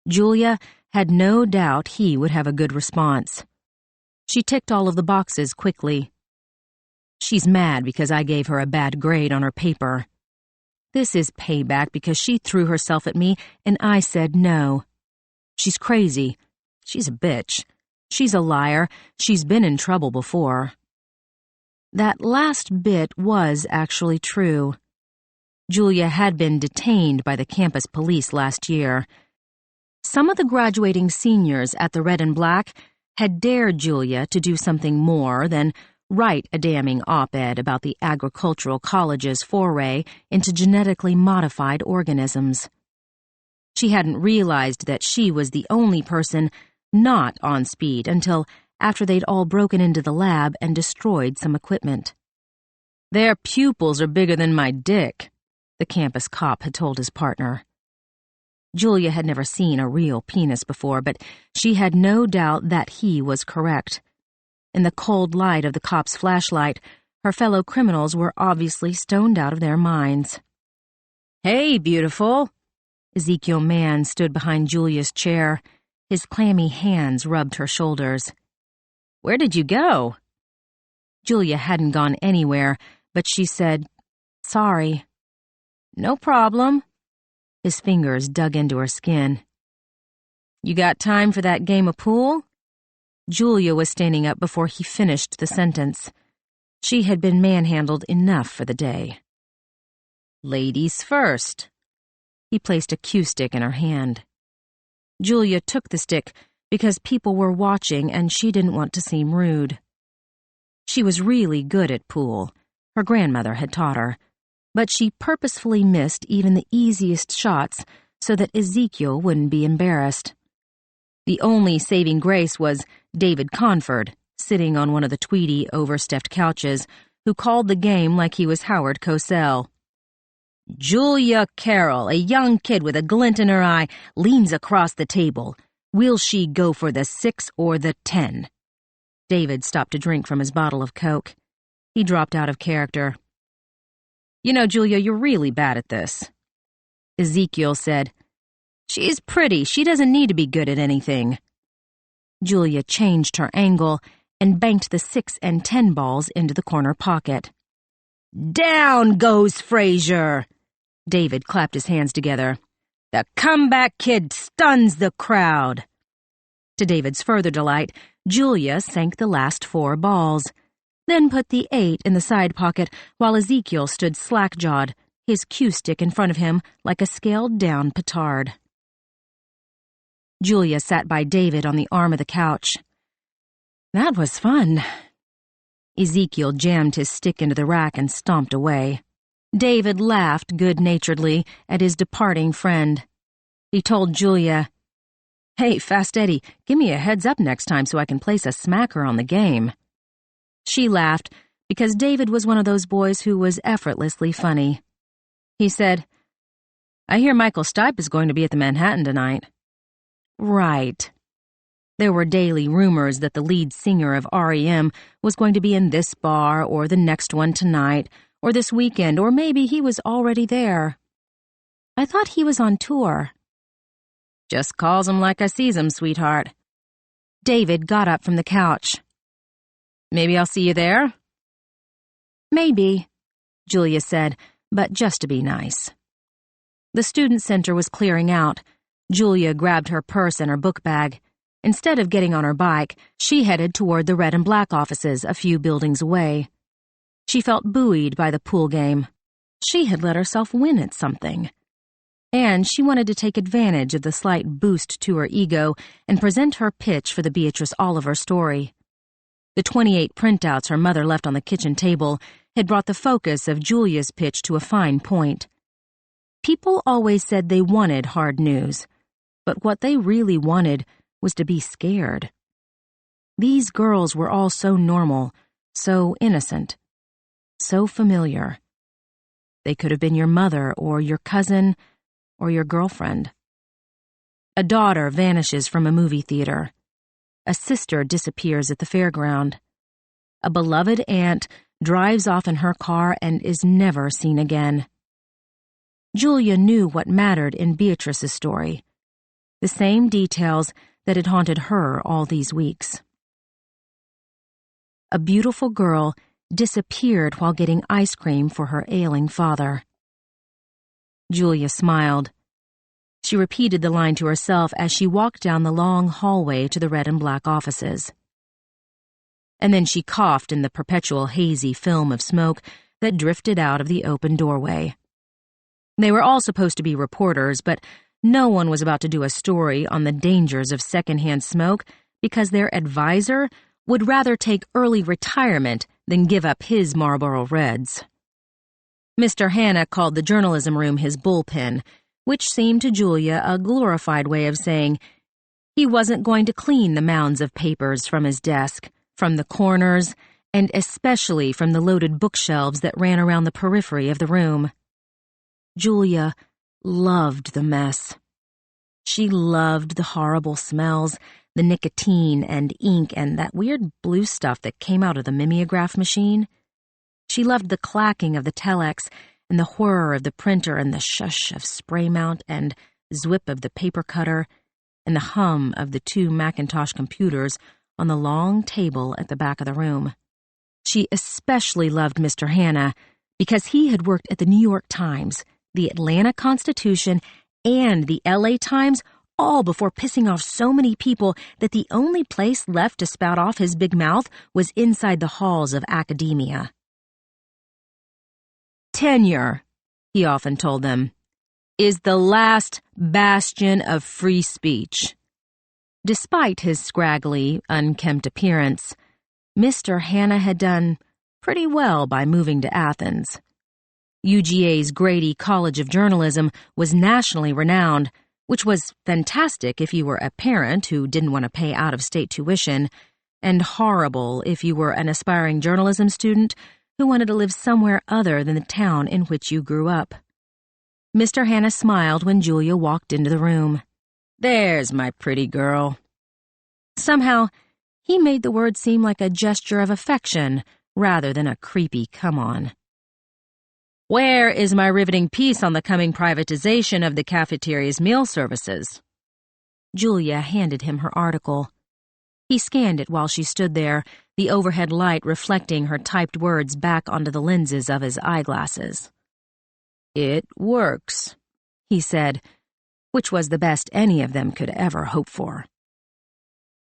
A: Julia had no doubt he would have a good response. She ticked all of the boxes quickly. "She's mad because I gave her a bad grade on her paper. This is payback because she threw herself at me and I said no. She's crazy. She's a bitch. She's a liar. She's been in trouble before." That last bit was actually true. Julia had been detained by the campus police last year. Some of the graduating seniors at the Red and Black had dared Julia to do something more than write a damning op-ed about the agricultural college's foray into genetically modified organisms. She hadn't realized that she was the only person not on speed until after they'd all broken into the lab and destroyed some equipment. "Their pupils are bigger than my dick," the campus cop had told his partner. Julia had never seen a real penis before, but she had no doubt that he was correct. In the cold light of the cop's flashlight, her fellow criminals were obviously stoned out of their minds. "Hey, beautiful!" Ezekiel Mann stood behind Julia's chair. His clammy hands rubbed her shoulders. "Where did you go?" Julia hadn't gone anywhere, but she said, "Sorry." "No problem." His fingers dug into her skin. "You got time for that game of pool?" Julia was standing up before he finished the sentence. She had been manhandled enough for the day. "Ladies first." He placed a cue stick in her hand. Julia took the stick because people were watching and she didn't want to seem rude. She was really good at pool. Her grandmother had taught her. But she purposefully missed even the easiest shots so that Ezekiel wouldn't be embarrassed. The only saving grace was David Conford, sitting on one of the tweedy, overstuffed couches, who called the game like he was Howard Cosell. "Julia Carroll, a young kid with a glint in her eye, leans across the table. Will she go for the 6 or the 10? David stopped to drink from his bottle of Coke. He dropped out of character. "You know, Julia, you're really bad at this." Ezekiel said, "She's pretty. She doesn't need to be good at anything." Julia changed her angle and banked the 6 and 10 balls into the corner pocket. "Down goes Frazier!" David clapped his hands together. "The comeback kid stuns the crowd." To David's further delight, Julia sank the last 4 balls, then put the 8 in the side pocket while Ezekiel stood slack-jawed, his cue stick in front of him like a scaled-down petard. Julia sat by David on the arm of the couch. "That was fun." Ezekiel jammed his stick into the rack and stomped away. David laughed good-naturedly at his departing friend. He told Julia, "Hey, Fast Eddie, give me a heads up next time so I can place a smacker on the game." She laughed because David was one of those boys who was effortlessly funny. He said, "I hear Michael Stipe is going to be at the Manhattan tonight." Right. There were daily rumors that the lead singer of REM was going to be in this bar or the next one tonight, or this weekend, or maybe he was already there. I thought he was on tour. "Just calls him like I sees him, sweetheart." David got up from the couch. "Maybe I'll see you there?" "Maybe," Julia said, but just to be nice. The student center was clearing out. Julia grabbed her purse and her book bag. Instead of getting on her bike, she headed toward the red and black offices a few buildings away. She felt buoyed by the pool game. She had let herself win at something. And she wanted to take advantage of the slight boost to her ego and present her pitch for the Beatrice Oliver story. The 28 printouts her mother left on the kitchen table had brought the focus of Julia's pitch to a fine point. People always said they wanted hard news, but what they really wanted was to be scared. These girls were all so normal, so innocent, so familiar. They could have been your mother or your cousin or your girlfriend. A daughter vanishes from a movie theater. A sister disappears at the fairground. A beloved aunt drives off in her car and is never seen again. Julia knew what mattered in Beatrice's story, the same details that had haunted her all these weeks. A beautiful girl disappeared while getting ice cream for her ailing father. Julia smiled. She repeated the line to herself as she walked down the long hallway to the red and black offices. And then she coughed in the perpetual hazy film of smoke that drifted out of the open doorway. They were all supposed to be reporters, but no one was about to do a story on the dangers of secondhand smoke because their advisor would rather take early retirement than give up his Marlboro Reds. Mr. Hanna called the journalism room his bullpen, which seemed to Julia a glorified way of saying he wasn't going to clean the mounds of papers from his desk, from the corners, and especially from the loaded bookshelves that ran around the periphery of the room. Julia loved the mess. She loved the horrible smells, the nicotine and ink and that weird blue stuff that came out of the mimeograph machine. She loved the clacking of the telex and the whir of the printer and the shush of spray mount and zwip of the paper cutter and the hum of the 2 Macintosh computers on the long table at the back of the room. She especially loved Mr. Hanna because he had worked at the New York Times, the Atlanta Constitution, and the LA Times all before pissing off so many people that the only place left to spout off his big mouth was inside the halls of academia. Tenure, he often told them, is the last bastion of free speech. Despite his scraggly, unkempt appearance, Mr. Hanna had done pretty well by moving to Athens. UGA's Grady College of Journalism was nationally renowned, which was fantastic if you were a parent who didn't want to pay out-of-state tuition, and horrible if you were an aspiring journalism student who wanted to live somewhere other than the town in which you grew up. Mr. Hanna smiled when Julia walked into the room. "There's my pretty girl." Somehow, he made the word seem like a gesture of affection rather than a creepy come-on. "Where is my riveting piece on the coming privatization of the cafeteria's meal services?" Julia handed him her article. He scanned it while she stood there, the overhead light reflecting her typed words back onto the lenses of his eyeglasses. "It works," he said, which was the best any of them could ever hope for.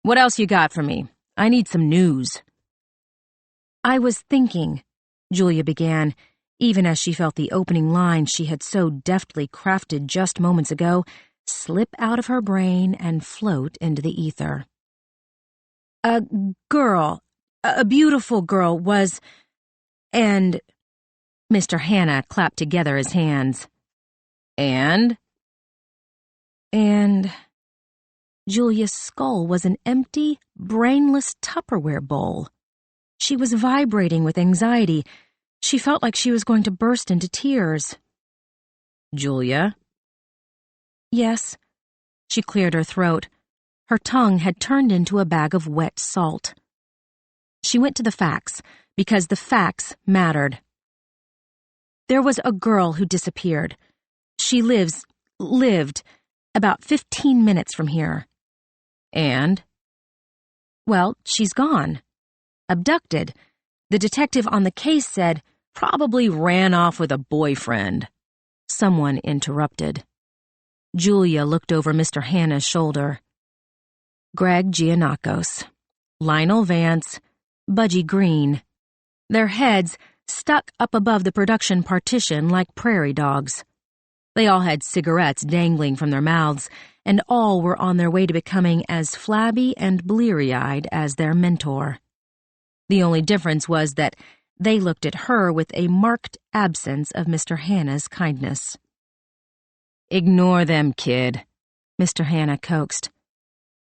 A: "What else you got for me? I need some news." "I was thinking," Julia began, even as she felt the opening line she had so deftly crafted just moments ago slip out of her brain and float into the ether. "A girl, a beautiful girl, was..." And Mr. Hanna clapped together his hands. And Julia's skull was an empty, brainless Tupperware bowl. She was vibrating with anxiety. She felt like she was going to burst into tears. "Julia?" "Yes." She cleared her throat. Her tongue had turned into a bag of wet salt. She went to the facts, because the facts mattered. "There was a girl who disappeared. She lived about 15 minutes from here." "And?" "Well, she's gone. Abducted. The detective on the case said, probably ran off with a boyfriend." Someone interrupted. Julia looked over Mr. Hanna's shoulder. Greg Giannakos, Lionel Vance, Budgie Green. Their heads stuck up above the production partition like prairie dogs. They all had cigarettes dangling from their mouths, and all were on their way to becoming as flabby and bleary-eyed as their mentor. The only difference was that they looked at her with a marked absence of Mr. Hanna's kindness. "Ignore them, kid," Mr. Hanna coaxed.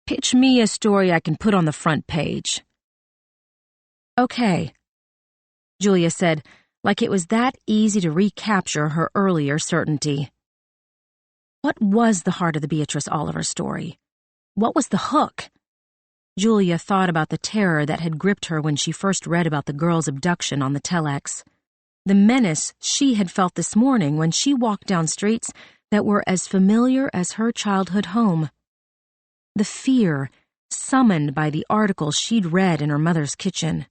A: "Pitch me a story I can put on the front page." "Okay," Julia said, like it was that easy to recapture her earlier certainty. What was the heart of the Beatrice Oliver story? What was the hook? Julia thought about the terror that had gripped her when she first read about the girl's abduction on the telex. The menace she had felt this morning when she walked down streets that were as familiar as her childhood home. The fear summoned by the article she'd read in her mother's kitchen.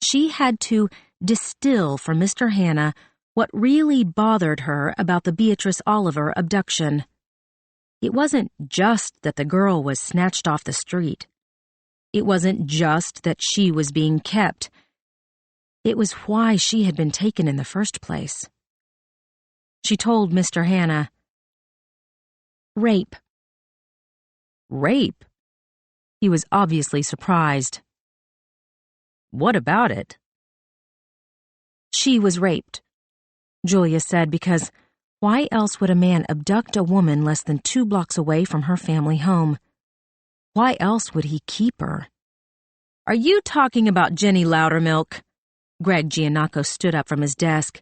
A: She had to distill for Mr. Hanna what really bothered her about the Beatrice Oliver abduction. It wasn't just that the girl was snatched off the street. It wasn't just that she was being kept. It was why she had been taken in the first place. She told Mr. Hanna, "Rape." "Rape?" He was obviously surprised. "What about it?" "She was raped," Julia said, because why else would a man abduct a woman less than 2 blocks away from her family home? Why else would he keep her? "Are you talking about Jenny Loudermilk?" Greg Giannakos stood up from his desk.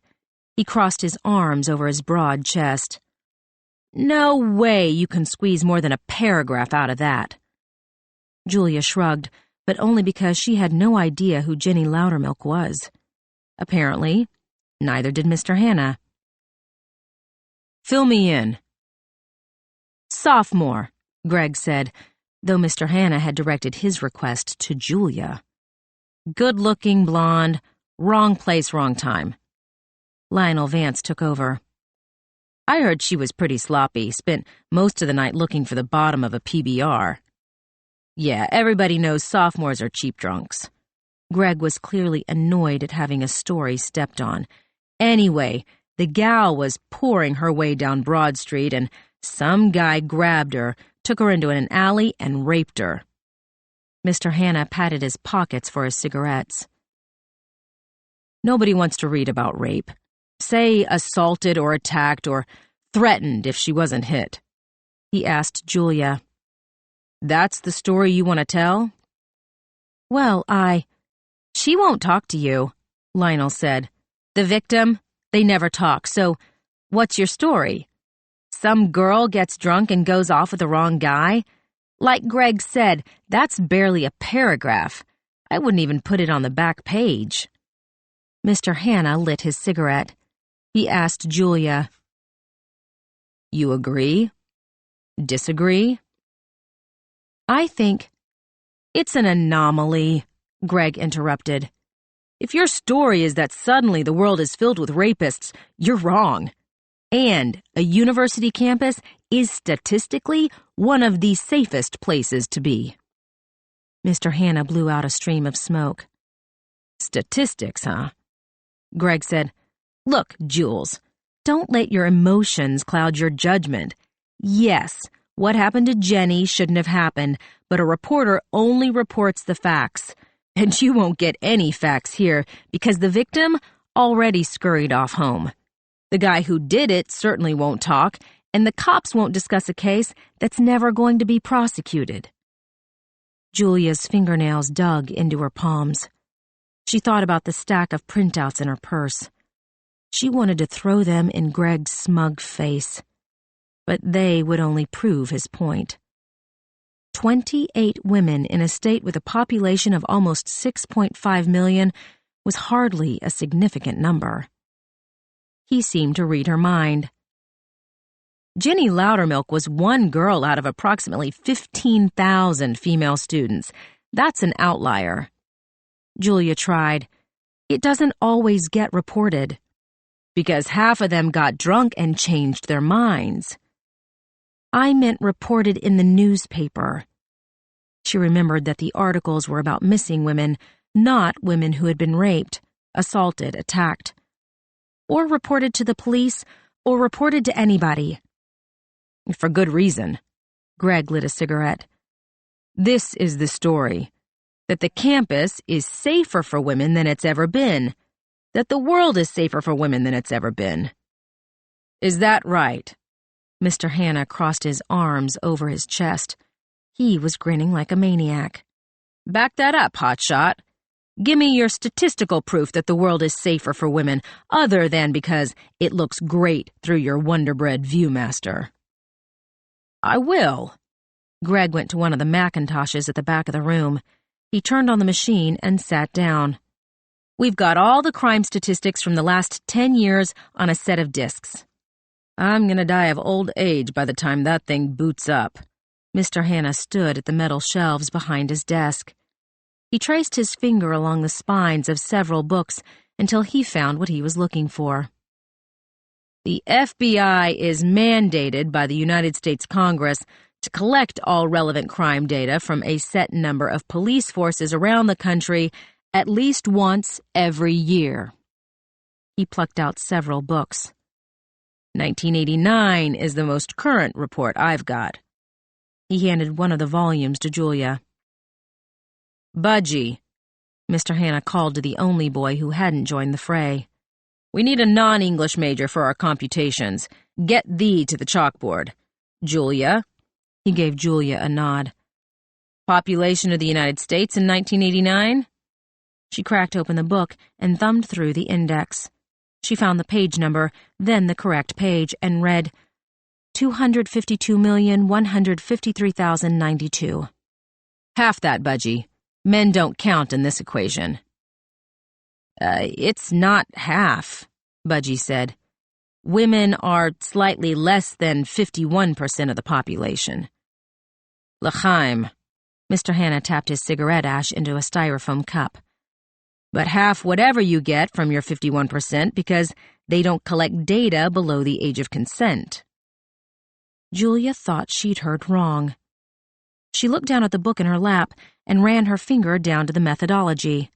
A: He crossed his arms over his broad chest. "No way you can squeeze more than a paragraph out of that." Julia shrugged, but only because she had no idea who Jenny Loudermilk was. Apparently, neither did Mr. Hanna. "Fill me in." "Sophomore," Greg said, though Mr. Hanna had directed his request to Julia. "Good-looking blonde, wrong place, wrong time." Lionel Vance took over. I heard she was pretty sloppy, spent most of the night looking for the bottom of a PBR. Yeah, everybody knows sophomores are cheap drunks. Greg was clearly annoyed at having a story stepped on. Anyway, the gal was pouring her way down Broad Street and some guy grabbed her, took her into an alley, and raped her. Mr. Hanna patted his pockets for his cigarettes. Nobody wants to read about rape. Say assaulted or attacked or threatened if she wasn't hit. He asked Julia. That's the story you want to tell? Well, She won't talk to you, Lionel said. The victim, they never talk, so what's your story? Some girl gets drunk and goes off with the wrong guy? Like Greg said, that's barely a paragraph. I wouldn't even put it on the back page. Mr. Hanna lit his cigarette. He asked Julia, You agree? Disagree? I think it's an anomaly, Greg interrupted. If your story is that suddenly the world is filled with rapists, you're wrong. And a university campus is statistically one of the safest places to be. Mr. Hanna blew out a stream of smoke. Statistics, huh? Greg said, Look, Jules, don't let your emotions cloud your judgment. Yes, what happened to Jenny shouldn't have happened, but a reporter only reports the facts. And you won't get any facts here because the victim already scurried off home. The guy who did it certainly won't talk, and the cops won't discuss a case that's never going to be prosecuted. Julia's fingernails dug into her palms. She thought about the stack of printouts in her purse. She wanted to throw them in Greg's smug face, but they would only prove his point. 28 women in a state with a population of almost 6.5 million was hardly a significant number. He seemed to read her mind. Jenny Loudermilk was one girl out of approximately 15,000 female students. That's an outlier. Julia tried. It doesn't always get reported. Because half of them got drunk and changed their minds. I meant reported in the newspaper. She remembered that the articles were about missing women, not women who had been raped, assaulted, attacked. Or reported to the police, or reported to anybody. For good reason. Greg lit a cigarette. This is the story. That the campus is safer for women than it's ever been. That the world is safer for women than it's ever been. Is that right? Mr. Hanna crossed his arms over his chest. He was grinning like a maniac. Back that up, hotshot. Give me your statistical proof that the world is safer for women, other than because it looks great through your Wonderbread Viewmaster. I will. Greg went to one of the Macintoshes at the back of the room. He turned on the machine and sat down. We've got all the crime statistics from the last 10 years on a set of discs. I'm gonna die of old age by the time that thing boots up. Mr. Hanna stood at the metal shelves behind his desk. He traced his finger along the spines of several books until he found what he was looking for. The FBI is mandated by the United States Congress to collect all relevant crime data from a set number of police forces around the country at least once every year. He plucked out several books. 1989 is the most current report I've got. He handed one of the volumes to Julia. Budgie, Mr. Hanna called to the only boy who hadn't joined the fray. We need a non-English major for our computations. Get thee to the chalkboard. Julia, he gave Julia a nod. Population of the United States in 1989? She cracked open the book and thumbed through the index. She found the page number, then the correct page, and read 252,153,092. Half that, Budgie. Men don't count in this equation. It's not half, Budgie said. Women are slightly less than 51% of the population. L'chaim. Mr. Hanna tapped his cigarette ash into a styrofoam cup. but half whatever you get from your 51% because they don't collect data below the age of consent. Julia thought she'd heard wrong. She looked down at the book in her lap and ran her finger down to the methodology.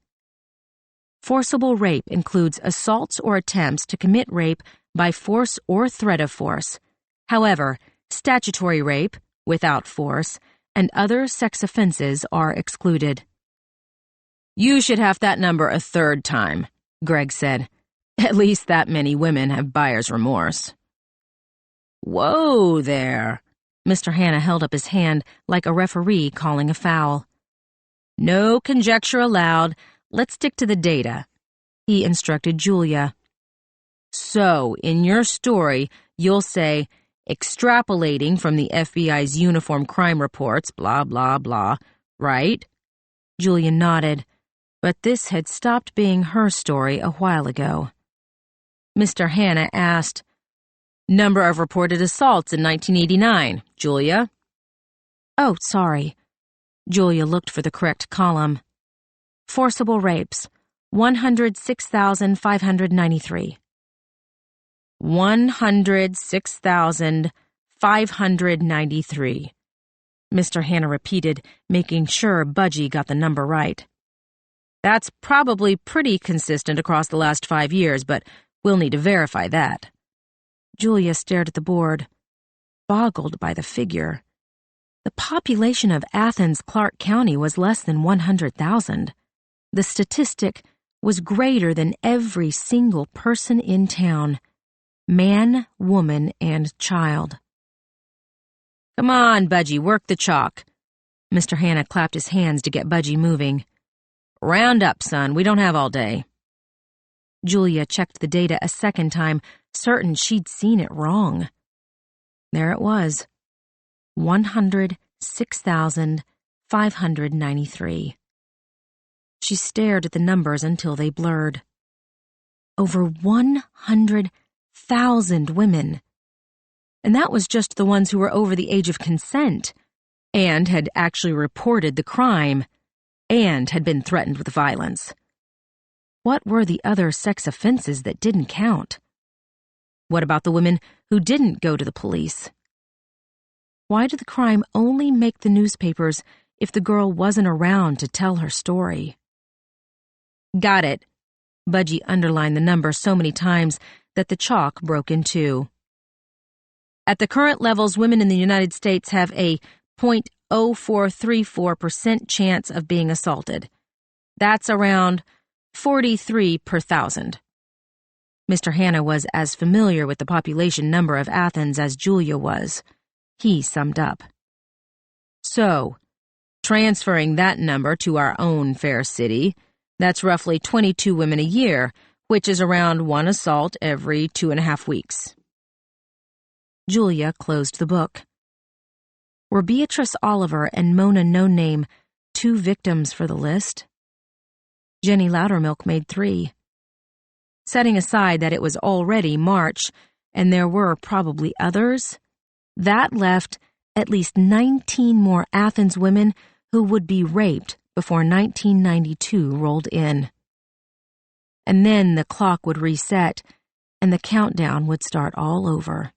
A: Forcible rape includes assaults or attempts to commit rape by force or threat of force. However, statutory rape, without force, and other sex offenses are excluded. You should have that number a third time, Greg said. At least that many women have buyer's remorse. Whoa there. Mr. Hanna held up his hand like a referee calling a foul. No conjecture allowed. Let's stick to the data, he instructed Julia. So, in your story, you'll say, extrapolating from the FBI's uniform crime reports, blah, blah, blah, right? Julia nodded, but this had stopped being her story a while ago. Mr. Hanna asked, Number of reported assaults in 1989, Julia? Oh, sorry. Julia looked for the correct column. Forcible rapes, 106,593. 106,593. Mr. Hanna repeated, making sure Budgie got the number right. That's probably pretty consistent across the last 5 years, but we'll need to verify that. Julia stared at the board, boggled by the figure. The population of Athens, Clark County was less than 100,000. The statistic was greater than every single person in town. Man, woman, and child. Come on, Budgie, work the chalk. Mr. Hanna clapped his hands to get Budgie moving. Round up, son, we don't have all day. Julia checked the data a second time, certain she'd seen it wrong. There it was. 106,593. She stared at the numbers until they blurred. Over 100,000 women. And that was just the ones who were over the age of consent, and had actually reported the crime, and had been threatened with violence. What were the other sex offenses that didn't count? What about the women who didn't go to the police? Why did the crime only make the newspapers if the girl wasn't around to tell her story? Got it. Budgie underlined the number so many times that the chalk broke in two. At the current levels, women in the United States have a 0.0434% chance of being assaulted. That's around 43 per thousand. Mr. Hanna was as familiar with the population number of Athens as Julia was. He summed up. So, transferring that number to our own fair city, that's roughly 22 women a year, which is around one assault every 2.5 weeks. Julia closed the book. Were Beatrice Oliver and Mona No Name 2 victims for the list? Jenny Loudermilk made 3. Setting aside that it was already March, and there were probably others, that left at least 19 more Athens women who would be raped before 1992 rolled in. And then the clock would reset, and the countdown would start all over.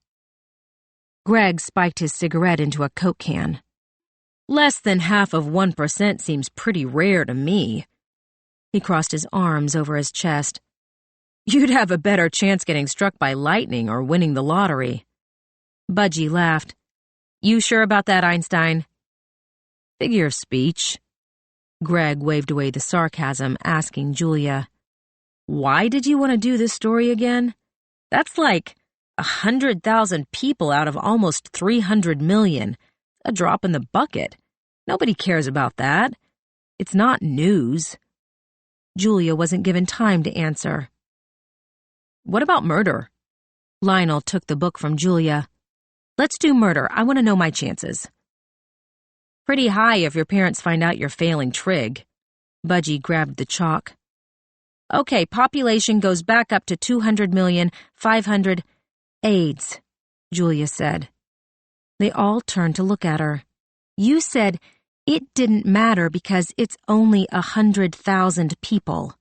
A: Greg spiked his cigarette into a Coke can. Less than half of 1% seems pretty rare to me. He crossed his arms over his chest. You'd have a better chance getting struck by lightning or winning the lottery. Budgie laughed. You sure about that, Einstein? Figure of speech. Greg waved away the sarcasm, asking Julia, Why did you want to do this story again? That's like 100,000 people out of almost 300 million. A drop in the bucket. Nobody cares about that. It's not news. Julia wasn't given time to answer. What about murder? Lionel took the book from Julia. Let's do murder. I want to know my chances. Pretty high if your parents find out you're failing trig. Budgie grabbed the chalk. Okay, population goes back up to 200,500,000. AIDS, Julia said. They all turned to look at her. You said it didn't matter because it's only 100,000 people.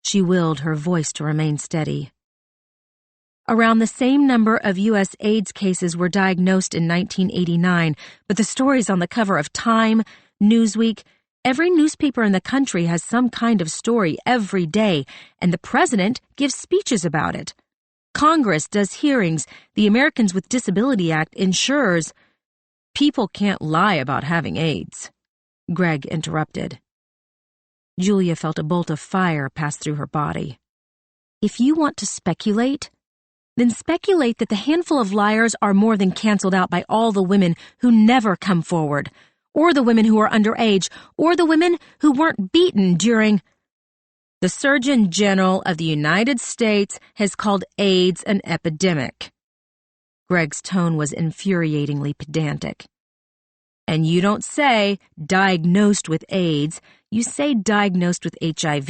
A: She willed her voice to remain steady. Around the same number of U.S. AIDS cases were diagnosed in 1989, but the stories on the cover of Time, Newsweek, every newspaper in the country has some kind of story every day, and the president gives speeches about it. Congress does hearings, the Americans with Disability Act ensures. People can't lie about having AIDS, Greg interrupted. Julia felt a bolt of fire pass through her body. If you want to speculate, then speculate that the handful of liars are more than canceled out by all the women who never come forward, or the women who are underage, or the women who weren't beaten during... The Surgeon General of the United States has called AIDS an epidemic. Greg's tone was infuriatingly pedantic. And you don't say diagnosed with AIDS, you say diagnosed with HIV,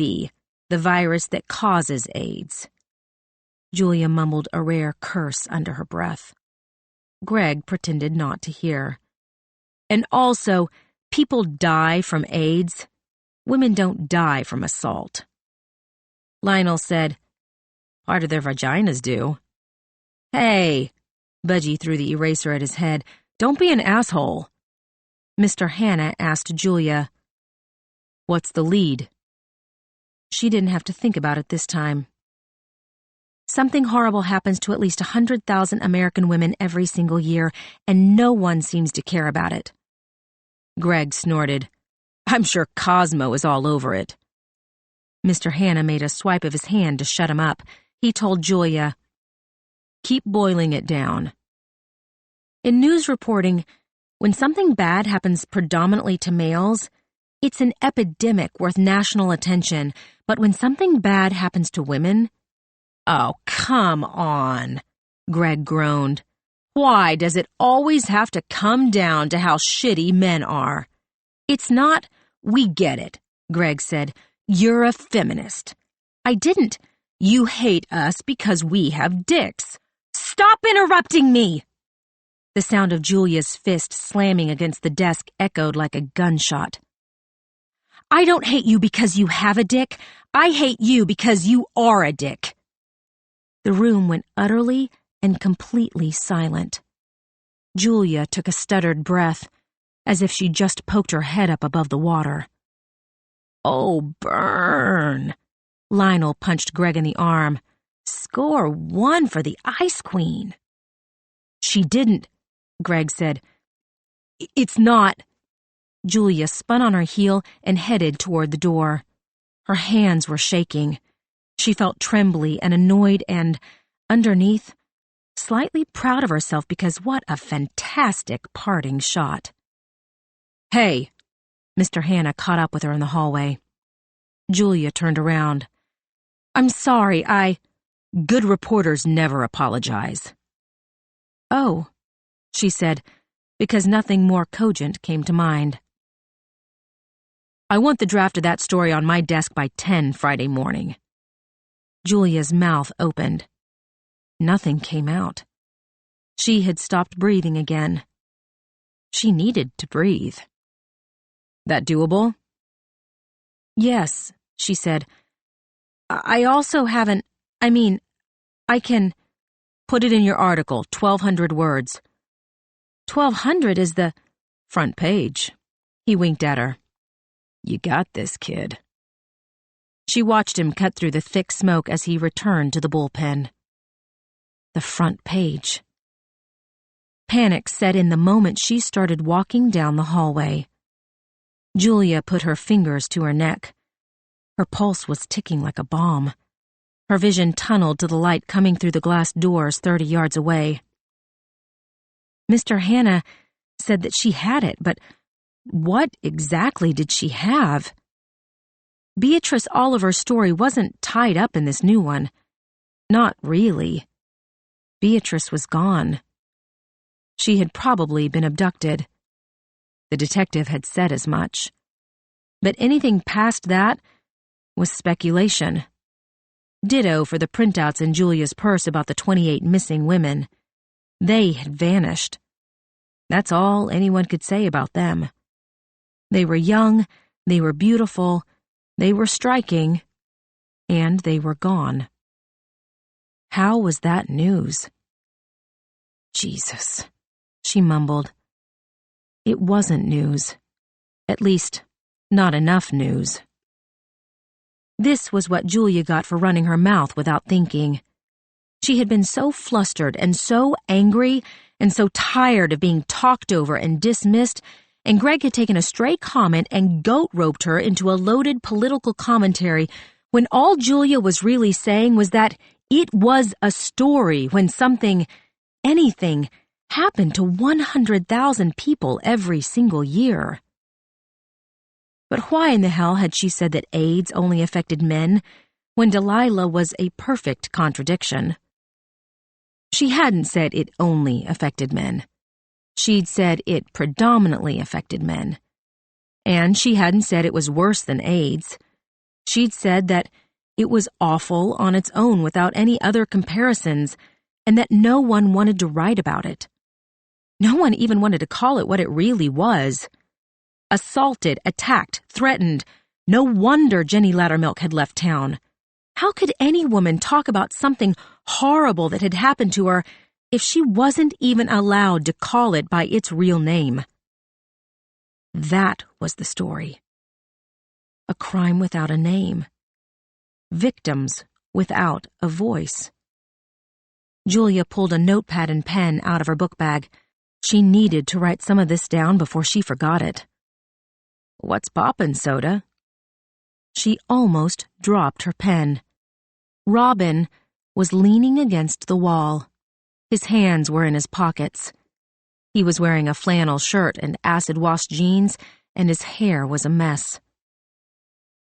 A: the virus that causes AIDS. Julia mumbled a rare curse under her breath. Greg pretended not to hear. And also, people die from AIDS. Women don't die from assault. Lionel said, part of their vaginas do. Hey, Budgie threw the eraser at his head. Don't be an asshole. Mr. Hannah asked Julia, what's the lead? She didn't have to think about it this time. Something horrible happens to at least 100,000 American women every single year, and no one seems to care about it. Greg snorted. I'm sure Cosmo is all over it. Mr. Hannah made a swipe of his hand to shut him up. He told Julia, keep boiling it down. In news reporting, when something bad happens predominantly to males, it's an epidemic worth national attention, but when something bad happens to women... Oh, come on, Greg groaned. Why does it always have to come down to how shitty men are? It's not, we get it, Greg said. You're a feminist. I didn't. You hate us because we have dicks. Stop interrupting me! The sound of Julia's fist slamming against the desk echoed like a gunshot. I don't hate you because you have a dick. I hate you because you are a dick. The room went utterly and completely silent. Julia took a stuttered breath, as if she'd just poked her head up above the water. Oh, burn! Lionel punched Greg in the arm. Score 1 for the Ice Queen. She didn't, Greg said. It's not. Julia spun on her heel and headed toward the door. Her hands were shaking. She felt trembly and annoyed and, underneath, slightly proud of herself because what a fantastic parting shot. Hey, Mr. Hannah caught up with her in the hallway. Julia turned around. I'm sorry, Good reporters never apologize. Oh, she said, because nothing more cogent came to mind. I want the draft of that story on my desk by 10 Friday morning. Julia's mouth opened. Nothing came out. She had stopped breathing again. She needed to breathe. That doable? Yes, she said. I also haven't, I can put it in your article, 1,200 words. 1,200 is the front page. He winked at her. You got this, kid. She watched him cut through the thick smoke as he returned to the bullpen. The front page. Panic set in the moment she started walking down the hallway. Julia put her fingers to her neck. Her pulse was ticking like a bomb. Her vision tunneled to the light coming through the glass doors 30 yards away. Mr. Hannah said that she had it, but what exactly did she have? Beatrice Oliver's story wasn't tied up in this new one. Not really. Beatrice was gone. She had probably been abducted. The detective had said as much. But anything past that was speculation. Ditto for the printouts in Julia's purse about the 28 missing women. They had vanished. That's all anyone could say about them. They were young, they were beautiful, they were striking, and they were gone. How was that news? Jesus, she mumbled. It wasn't news. At least, not enough news. This was what Julia got for running her mouth without thinking. She had been so flustered and so angry and so tired of being talked over and dismissed, and Greg had taken a stray comment and goat-roped her into a loaded political commentary when all Julia was really saying was that it was a story when something, anything, happened to 100,000 people every single year. But why in the hell had she said that AIDS only affected men when Delilah was a perfect contradiction? She hadn't said it only affected men. She'd said it predominantly affected men. And she hadn't said it was worse than AIDS. She'd said that it was awful on its own without any other comparisons, and that no one wanted to write about it. No one even wanted to call it what it really was. Assaulted, attacked, threatened. No wonder Jenny Loudermilk had left town. How could any woman talk about something horrible that had happened to her if she wasn't even allowed to call it by its real name? That was the story. A crime without a name. Victims without a voice. Julia pulled a notepad and pen out of her book bag. She needed to write some of this down before she forgot it. What's poppin', Soda? She almost dropped her pen. Robin was leaning against the wall. His hands were in his pockets. He was wearing a flannel shirt and acid-washed jeans, and his hair was a mess.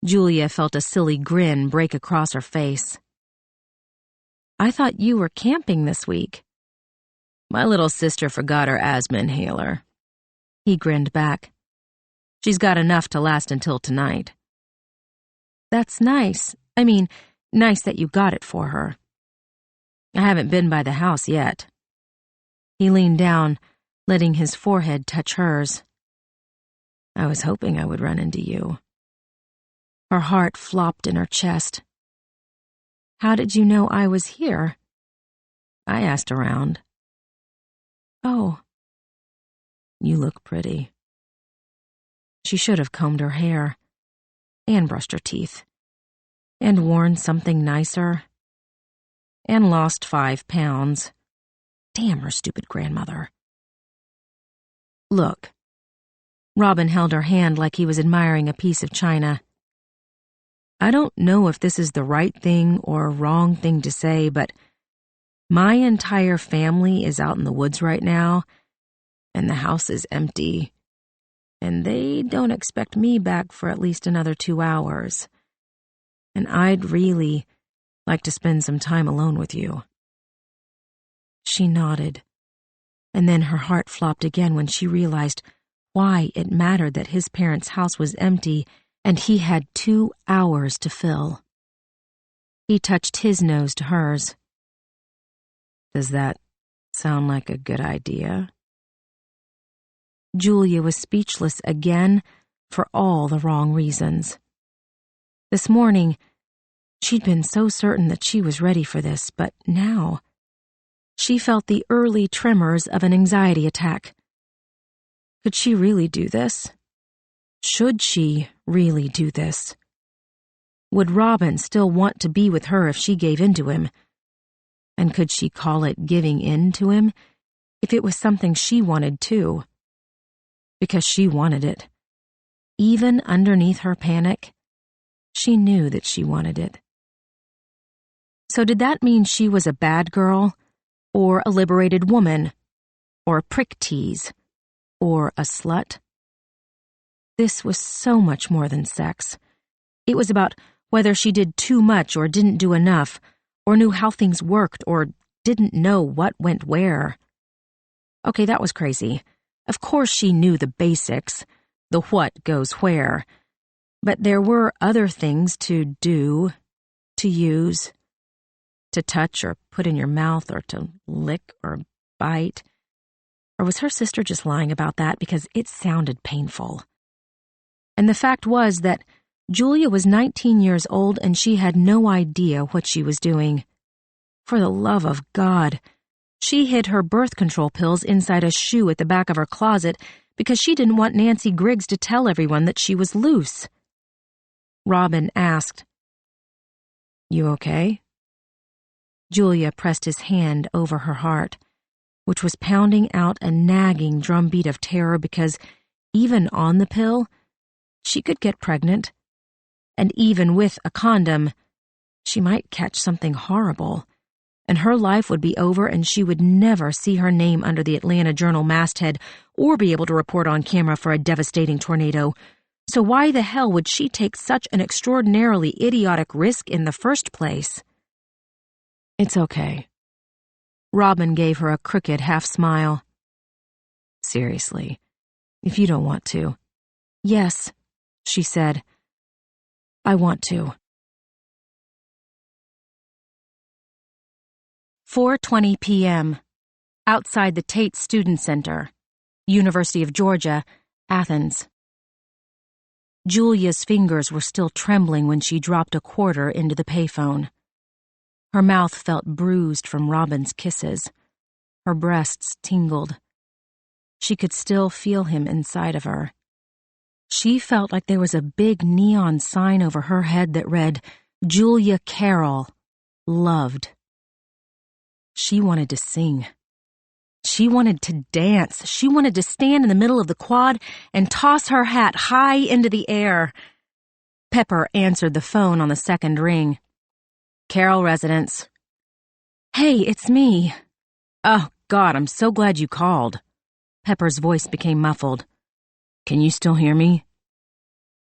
A: Julia felt a silly grin break across her face. I thought you were camping this week. My little sister forgot her asthma inhaler. He grinned back. She's got enough to last until tonight. That's nice. I mean, nice that you got it for her. I haven't been by the house yet. He leaned down, letting his forehead touch hers. I was hoping I would run into you. Her heart flopped in her chest. How did you know I was here? I asked around. Oh. You look pretty. She should have combed her hair, and brushed her teeth, and worn something nicer, and lost 5 pounds. Damn her stupid grandmother. Look. Robin held her hand like he was admiring a piece of china. I don't know if this is the right thing or wrong thing to say, but my entire family is out in the woods right now, and the house is empty, and they don't expect me back for at least another 2 hours, and I'd really like to spend some time alone with you. She nodded, and then her heart flopped again when she realized why it mattered that his parents' house was empty and he had 2 hours to fill. He touched his nose to hers. Does that sound like a good idea? Julia was speechless again for all the wrong reasons. This morning, she'd been so certain that she was ready for this, but now she felt the early tremors of an anxiety attack. Could she really do this? Should she really do this? Would Robin still want to be with her if she gave in to him? And could she call it giving in to him if it was something she wanted too? Because she wanted it. Even underneath her panic, she knew that she wanted it. So did that mean she was a bad girl, or a liberated woman, or a prick tease, or a slut? This was so much more than sex. It was about whether she did too much or didn't do enough, or knew how things worked, or didn't know what went where. Okay, that was crazy. Of course she knew the basics, the what goes where. But there were other things to do, to use, to touch or put in your mouth or to lick or bite. Or was her sister just lying about that because it sounded painful? And the fact was that Julia was 19 years old and she had no idea what she was doing. For the love of God, she hid her birth control pills inside a shoe at the back of her closet because she didn't want Nancy Griggs to tell everyone that she was loose. Robin asked, "You okay?" Julia pressed his hand over her heart, which was pounding out a nagging drumbeat of terror because, even on the pill, she could get pregnant. And even with a condom, she might catch something horrible, and her life would be over and she would never see her name under the Atlanta Journal masthead or be able to report on camera for a devastating tornado. So why the hell would she take such an extraordinarily idiotic risk in the first place? "It's okay." Robin gave her a crooked half-smile. "Seriously, if you don't want to." "Yes," she said. "I want to." 4:20 p.m. Outside the Tate Student Center, University of Georgia, Athens. Julia's fingers were still trembling when she dropped a quarter into the payphone. Her mouth felt bruised from Robin's kisses. Her breasts tingled. She could still feel him inside of her. She felt like there was a big neon sign over her head that read, "Julia Carroll, loved." She wanted to sing. She wanted to dance. She wanted to stand in the middle of the quad and toss her hat high into the air. Pepper answered the phone on the second ring. "Carroll residence." "Hey, it's me." "Oh, God, I'm so glad you called." Pepper's voice became muffled. "Can you still hear me?"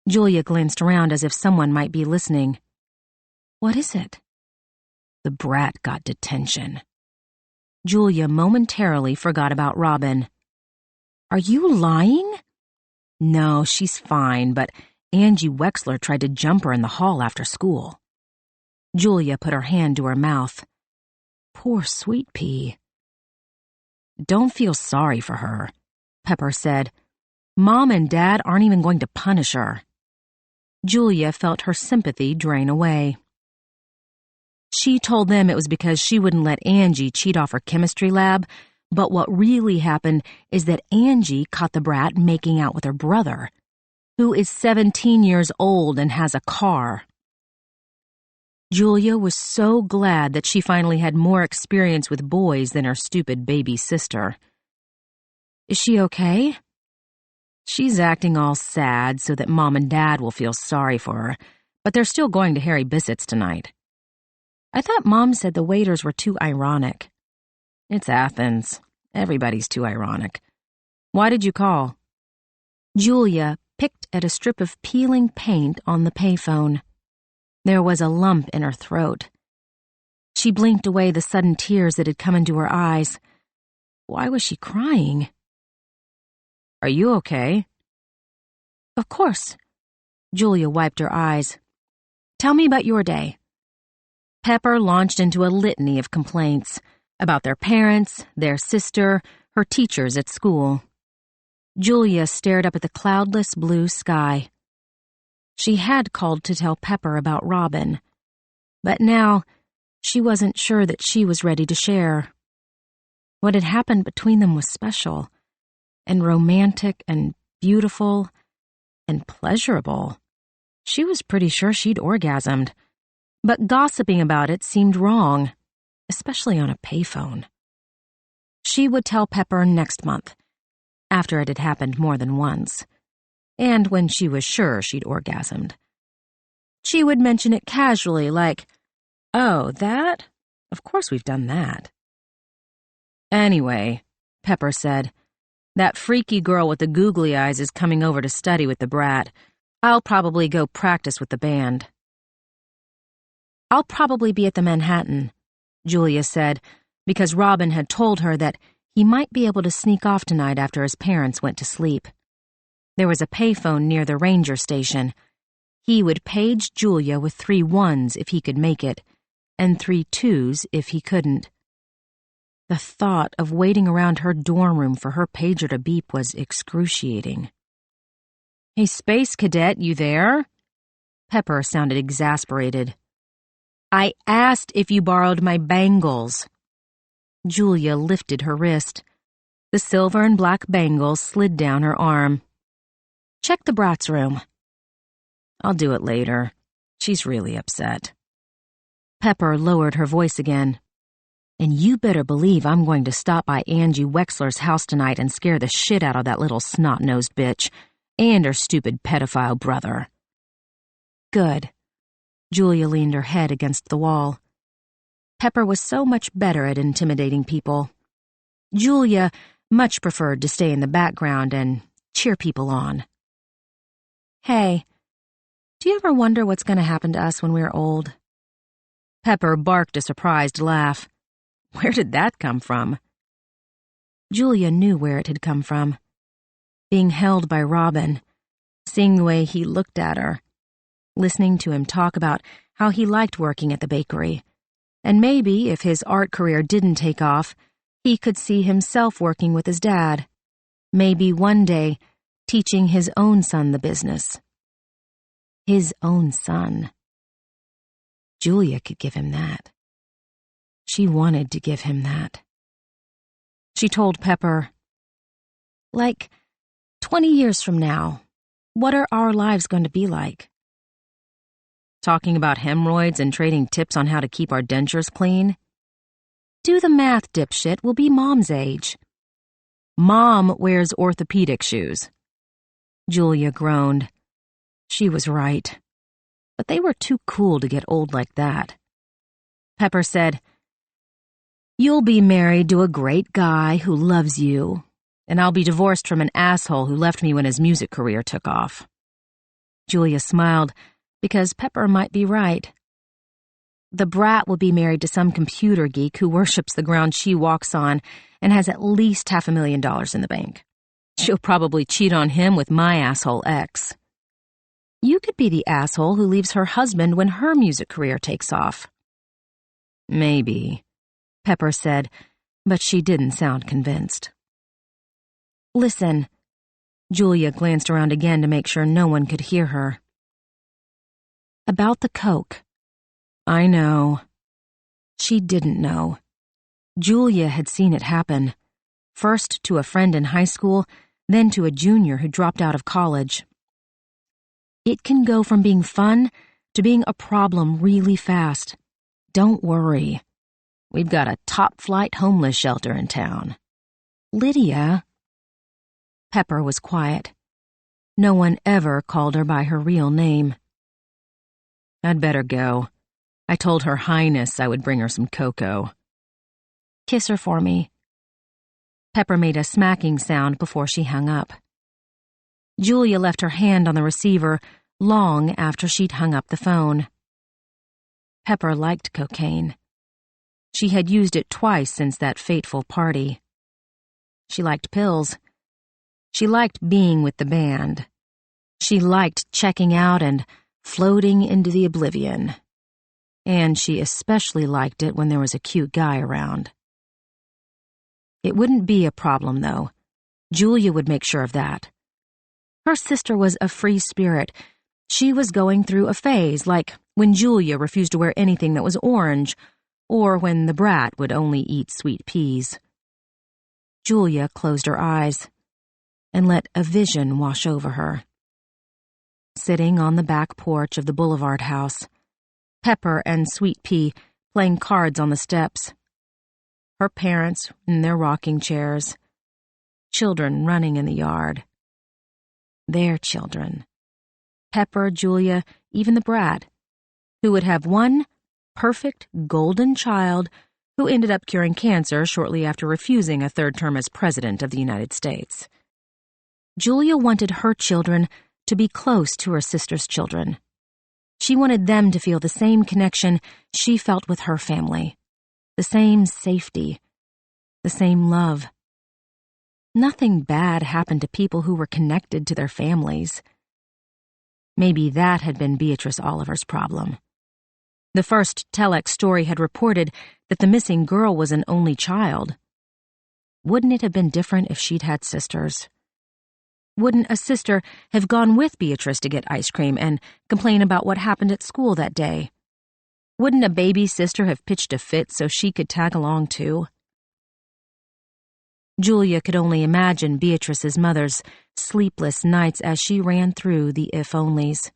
A: Julia glanced around as if someone might be listening. "What is it?" "The brat got detention." Julia momentarily forgot about Robin. "Are you lying?" "No, she's fine, but Angie Wexler tried to jump her in the hall after school." Julia put her hand to her mouth. "Poor sweet pea." "Don't feel sorry for her," Pepper said. "Mom and Dad aren't even going to punish her." Julia felt her sympathy drain away. She told them it was because she wouldn't let Angie cheat off her chemistry lab, but what really happened is that Angie caught the brat making out with her brother, who is 17 years old and has a car. Julia was so glad that she finally had more experience with boys than her stupid baby sister. "Is she okay?" "She's acting all sad so that Mom and Dad will feel sorry for her, but they're still going to Harry Bissett's tonight." "I thought Mom said the waiters were too ironic." "It's Athens. Everybody's too ironic. Why did you call?" Julia picked at a strip of peeling paint on the payphone. There was a lump in her throat. She blinked away the sudden tears that had come into her eyes. Why was she crying? "Are you okay?" "Of course." Julia wiped her eyes. "Tell me about your day." Pepper launched into a litany of complaints about their parents, their sister, her teachers at school. Julia stared up at the cloudless blue sky. She had called to tell Pepper about Robin, but now she wasn't sure that she was ready to share. What had happened between them was special, and romantic, and beautiful, and pleasurable. She was pretty sure she'd orgasmed. But gossiping about it seemed wrong, especially on a payphone. She would tell Pepper next month, after it had happened more than once, and when she was sure she'd orgasmed. She would mention it casually, like, "Oh, that? Of course we've done that." "Anyway," Pepper said, "that freaky girl with the googly eyes is coming over to study with the brat. I'll probably go practice with the band." "I'll probably be at the Manhattan," Julia said, because Robin had told her that he might be able to sneak off tonight after his parents went to sleep. There was a payphone near the ranger station. He would page Julia with 3 1s if he could make it, and 3 2s if he couldn't. The thought of waiting around her dorm room for her pager to beep was excruciating. "Hey, Space Cadet, you there?" Pepper sounded exasperated. "I asked if you borrowed my bangles." Julia lifted her wrist. The silver and black bangles slid down her arm. "Check the brat's room." "I'll do it later. She's really upset." Pepper lowered her voice again. "And you better believe I'm going to stop by Angie Wexler's house tonight and scare the shit out of that little snot-nosed bitch and her stupid pedophile brother." "Good." Julia leaned her head against the wall. Pepper was so much better at intimidating people. Julia much preferred to stay in the background and cheer people on. "Hey, do you ever wonder what's going to happen to us when we're old?" Pepper barked a surprised laugh. Where did that come from? Julia knew where it had come from. Being held by Robin, seeing the way he looked at her, listening to him talk about how he liked working at the bakery, and maybe if his art career didn't take off, he could see himself working with his dad, maybe one day teaching his own son the business. His own son. Julia could give him that. She wanted to give him that. She told Pepper, "Like 20 years from now, what are our lives going to be like?" "Talking about hemorrhoids and trading tips on how to keep our dentures clean?" "Do the math, dipshit. We'll be Mom's age." "Mom wears orthopedic shoes." Julia groaned. She was right. But they were too cool to get old like that. Pepper said, "You'll be married to a great guy who loves you, and I'll be divorced from an asshole who left me when his music career took off." Julia smiled, because Pepper might be right. The brat will be married to some computer geek who worships the ground she walks on and has at least $500,000 in the bank. She'll probably cheat on him with my asshole ex. You could be the asshole who leaves her husband when her music career takes off. Maybe, Pepper said, but she didn't sound convinced. "Listen." Julia glanced around again to make sure no one could hear her. "About the coke." "I know." She didn't know. Julia had seen it happen. First to a friend in high school, then to a junior who dropped out of college. It can go from being fun to being a problem really fast. Don't worry. We've got a top-flight homeless shelter in town. Lydia. Pepper was quiet. No one ever called her by her real name. "I'd better go. I told Her Highness I would bring her some cocoa." "Kiss her for me." Pepper made a smacking sound before she hung up. Julia left her hand on the receiver long after she'd hung up the phone. Pepper liked cocaine. She had used it twice since that fateful party. She liked pills. She liked being with the band. She liked checking out and floating into the oblivion. And she especially liked it when there was a cute guy around. It wouldn't be a problem, though. Julia would make sure of that. Her sister was a free spirit. She was going through a phase, like when Julia refused to wear anything that was orange, or when the brat would only eat sweet peas. Julia closed her eyes and let a vision wash over her. Sitting on the back porch of the Boulevard house, Pepper and Sweet Pea playing cards on the steps. Her parents in their rocking chairs. Children running in the yard. Their children. Pepper, Julia, even the brat, who would have one perfect golden child who ended up curing cancer shortly after refusing a third term as president of the United States. Julia wanted her children to be close to her sister's children. She wanted them to feel the same connection she felt with her family, the same safety, the same love. Nothing bad happened to people who were connected to their families. Maybe that had been Beatrice Oliver's problem. The first telex story had reported that the missing girl was an only child. Wouldn't it have been different if she'd had sisters? Wouldn't a sister have gone with Beatrice to get ice cream and complain about what happened at school that day? Wouldn't a baby sister have pitched a fit so she could tag along too? Julia could only imagine Beatrice's mother's sleepless nights as she ran through the if-onlys.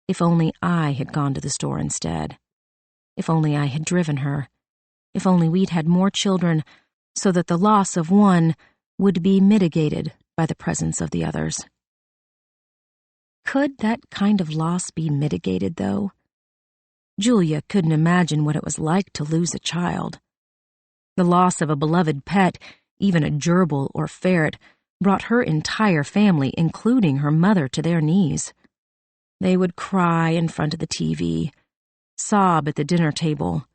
A: If only I had gone to the store instead. If only I had driven her. If only we'd had more children so that the loss of one would be mitigated by the presence of the others. Could that kind of loss be mitigated, though? Julia couldn't imagine what it was like to lose a child. The loss of a beloved pet, even a gerbil or ferret, brought her entire family, including her mother, to their knees. They would cry in front of the TV, sob at the dinner table,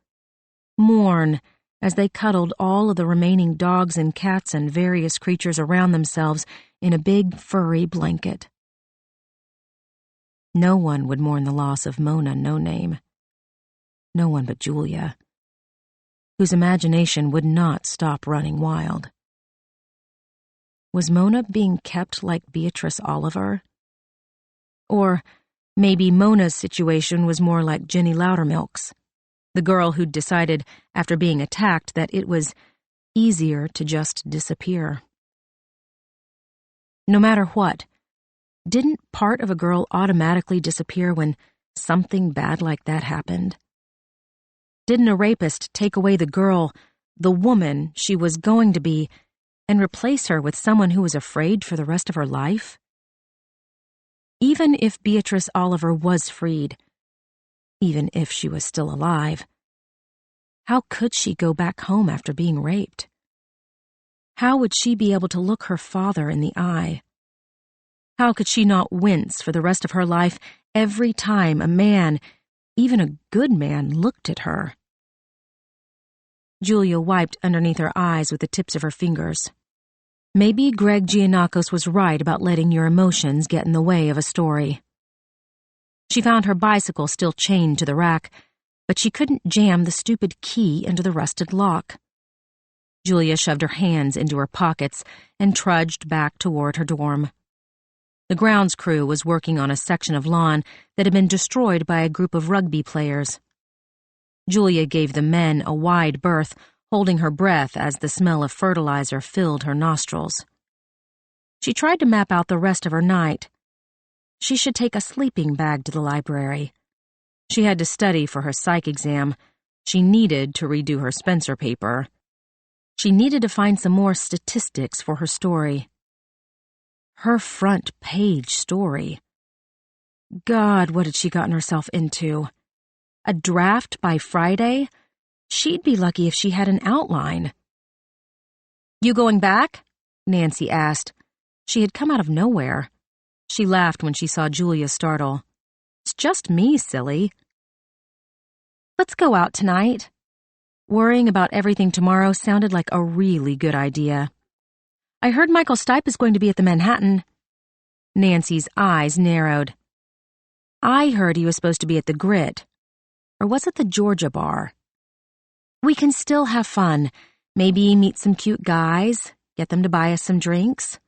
A: mourn as they cuddled all of the remaining dogs and cats and various creatures around themselves in a big furry blanket. No one would mourn the loss of Mona No Name. No one but Julia, whose imagination would not stop running wild. Was Mona being kept like Beatrice Oliver? Or maybe Mona's situation was more like Jenny Loudermilk's, the girl who'd decided after being attacked that it was easier to just disappear. No matter what, didn't part of a girl automatically disappear when something bad like that happened? Didn't a rapist take away the girl, the woman she was going to be, and replace her with someone who was afraid for the rest of her life? Even if Beatrice Oliver was freed, even if she was still alive, how could she go back home after being raped? How would she be able to look her father in the eye? How could she not wince for the rest of her life every time a man, even a good man, looked at her? Julia wiped underneath her eyes with the tips of her fingers. Maybe Greg Giannakos was right about letting your emotions get in the way of a story. She found her bicycle still chained to the rack, but she couldn't jam the stupid key into the rusted lock. Julia shoved her hands into her pockets and trudged back toward her dorm. The grounds crew was working on a section of lawn that had been destroyed by a group of rugby players. Julia gave the men a wide berth, holding her breath as the smell of fertilizer filled her nostrils. She tried to map out the rest of her night. She should take a sleeping bag to the library. She had to study for her psych exam. She needed to redo her Spencer paper. She needed to find some more statistics for her story. Her front page story. God, what had she gotten herself into? A draft by Friday? She'd be lucky if she had an outline. "You going back?" Nancy asked. She had come out of nowhere. She laughed when she saw Julia startle. "It's just me, silly." "Let's go out tonight." Worrying about everything tomorrow sounded like a really good idea. "I heard Michael Stipe is going to be at the Manhattan." Nancy's eyes narrowed. "I heard he was supposed to be at the Grit. Or was it the Georgia Bar? We can still have fun. Maybe meet some cute guys, get them to buy us some drinks."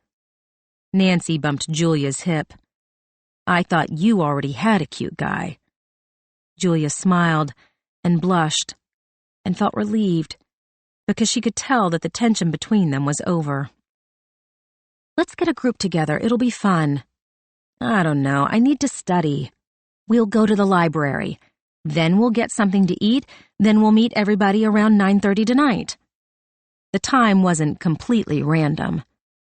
A: Nancy bumped Julia's hip. "I thought you already had a cute guy." Julia smiled and blushed and felt relieved because she could tell that the tension between them was over. "Let's get a group together. It'll be fun." "I don't know. I need to study." "We'll go to the library. Then we'll get something to eat. Then we'll meet everybody around 9:30 tonight." The time wasn't completely random.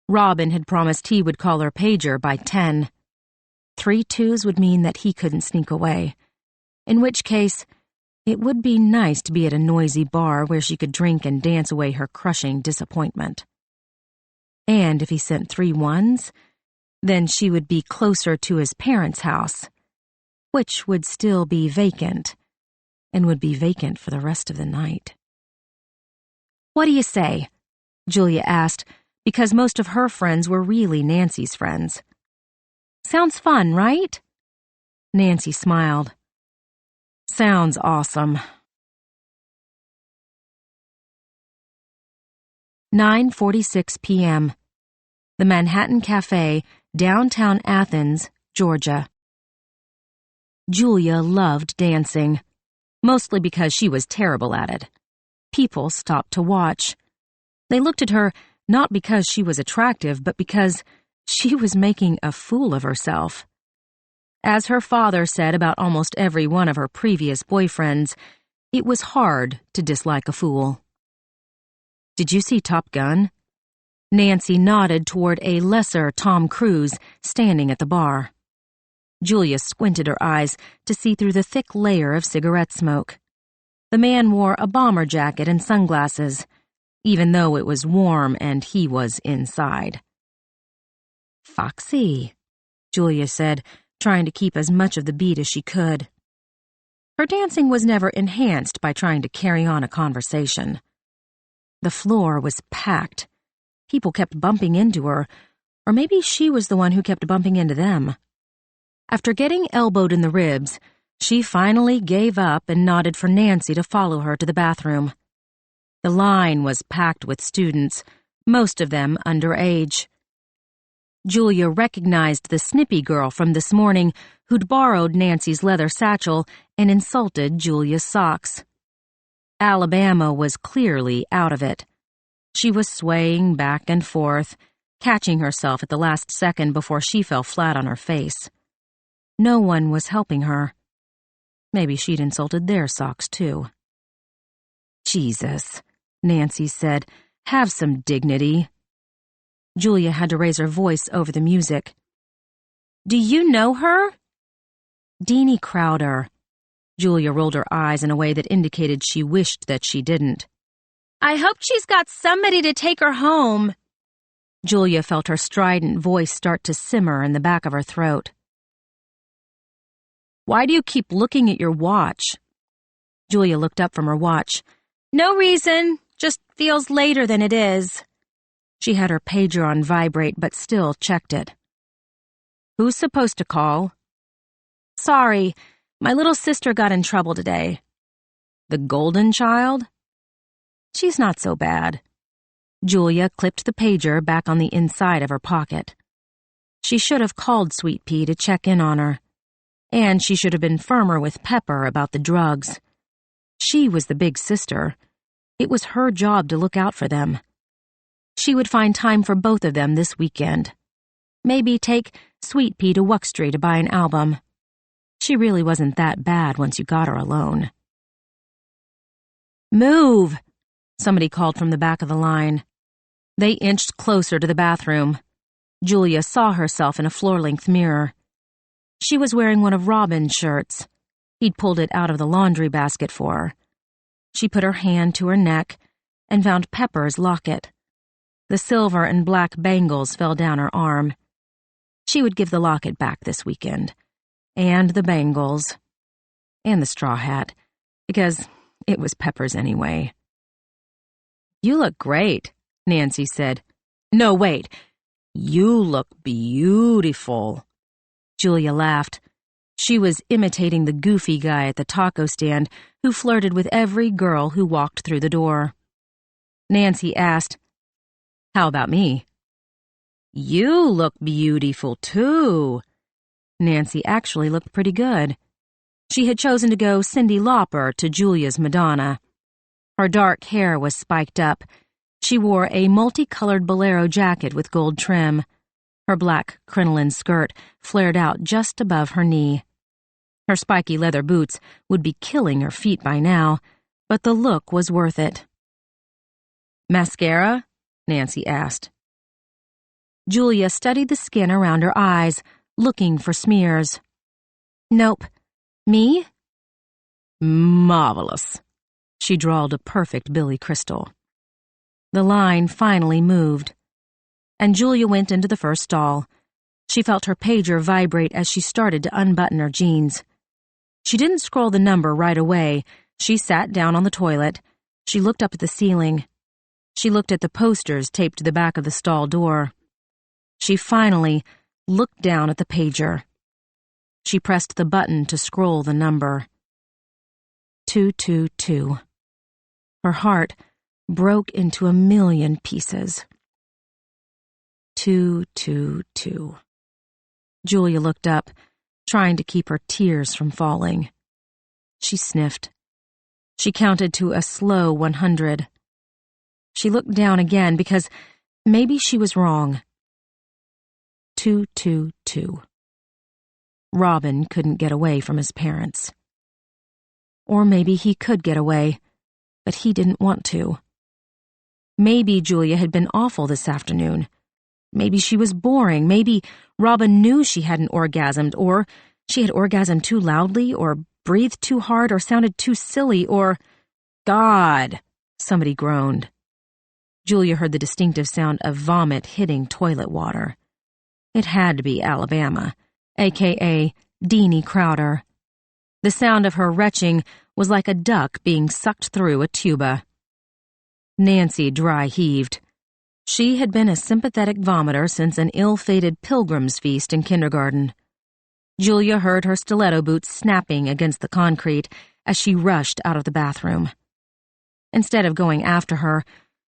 A: Robin had promised he would call her pager by 10. 3 2s would mean that he couldn't sneak away. In which case, it would be nice to be at a noisy bar where she could drink and dance away her crushing disappointment. And if he sent 3 1s, then she would be closer to his parents' house, which would still be vacant, and would be vacant for the rest of the night. "What do you say?" Julia asked, because most of her friends were really Nancy's friends. "Sounds fun, right?" Nancy smiled. "Sounds awesome." 9:46 p.m. the Manhattan Cafe, downtown Athens, Georgia. Julia loved dancing, mostly because she was terrible at it. People stopped to watch. They looked at her not because she was attractive, but because she was making a fool of herself. As her father said about almost every one of her previous boyfriends, it was hard to dislike a fool. "Did you see Top Gun?" Nancy nodded toward a lesser Tom Cruise standing at the bar. Julia squinted her eyes to see through the thick layer of cigarette smoke. The man wore a bomber jacket and sunglasses, even though it was warm and he was inside. "Foxy," Julia said, trying to keep as much of the beat as she could. Her dancing was never enhanced by trying to carry on a conversation. The floor was packed. People kept bumping into her, or maybe she was the one who kept bumping into them. After getting elbowed in the ribs, she finally gave up and nodded for Nancy to follow her to the bathroom. The line was packed with students, most of them underage. Julia recognized the snippy girl from this morning who'd borrowed Nancy's leather satchel and insulted Julia's socks. Alabama was clearly out of it. She was swaying back and forth, catching herself at the last second before she fell flat on her face. No one was helping her. Maybe she'd insulted their socks, too. "Jesus," Nancy said, "have some dignity." Julia had to raise her voice over the music. "Do you know her?" "Deanie Crowder." Julia rolled her eyes in a way that indicated she wished that she didn't. "I hope she's got somebody to take her home." Julia felt her strident voice start to simmer in the back of her throat. "Why do you keep looking at your watch?" Julia looked up from her watch. "No reason, just feels later than it is." She had her pager on vibrate but still checked it. "Who's supposed to call?" "Sorry, my little sister got in trouble today." "The golden child?" "She's not so bad." Julia clipped the pager back on the inside of her pocket. She should have called Sweet Pea to check in on her. And she should have been firmer with Pepper about the drugs. She was the big sister. It was her job to look out for them. She would find time for both of them this weekend. Maybe take Sweet Pea to Wuxtry to buy an album. She really wasn't that bad once you got her alone. "Move!" somebody called from the back of the line. They inched closer to the bathroom. Julia saw herself in a floor-length mirror. She was wearing one of Robin's shirts. He'd pulled it out of the laundry basket for her. She put her hand to her neck and found Pepper's locket. The silver and black bangles fell down her arm. She would give the locket back this weekend. And the bangles. And the straw hat, because it was Pepper's anyway. "You look great," Nancy said. "No, wait. You look beautiful." Julia laughed. She was imitating the goofy guy at the taco stand who flirted with every girl who walked through the door. Nancy asked, "How about me?" "You look beautiful, too." Nancy actually looked pretty good. She had chosen to go Cyndi Lauper to Julia's Madonna. Her dark hair was spiked up. She wore a multicolored bolero jacket with gold trim. Her black crinoline skirt flared out just above her knee. Her spiky leather boots would be killing her feet by now, but the look was worth it. "Mascara?" Nancy asked. Julia studied the skin around her eyes, looking for smears. "Nope. Me?" "Marvelous." She drawled a perfect Billy Crystal. The line finally moved, and Julia went into the first stall. She felt her pager vibrate as she started to unbutton her jeans. She didn't scroll the number right away. She sat down on the toilet. She looked up at the ceiling. She looked at the posters taped to the back of the stall door. She finally looked down at the pager. She pressed the button to scroll the number. 222. Her heart broke into a million pieces. 222. Julia looked up, trying to keep her tears from falling. She sniffed. She counted to a slow 100. She looked down again because maybe she was wrong. 222. Robin couldn't get away from his parents. Or maybe he could get away, but he didn't want to. Maybe Julia had been awful this afternoon. Maybe she was boring. Maybe Robin knew she hadn't orgasmed, or she had orgasmed too loudly, or breathed too hard, or sounded too silly, or... God! Somebody groaned. Julia heard the distinctive sound of vomit hitting toilet water. It had to be Alabama, a.k.a. Deanie Crowder. The sound of her retching was like a duck being sucked through a tuba. Nancy dry-heaved. She had been a sympathetic vomiter since an ill-fated pilgrim's feast in kindergarten. Julia heard her stiletto boots snapping against the concrete as she rushed out of the bathroom. Instead of going after her,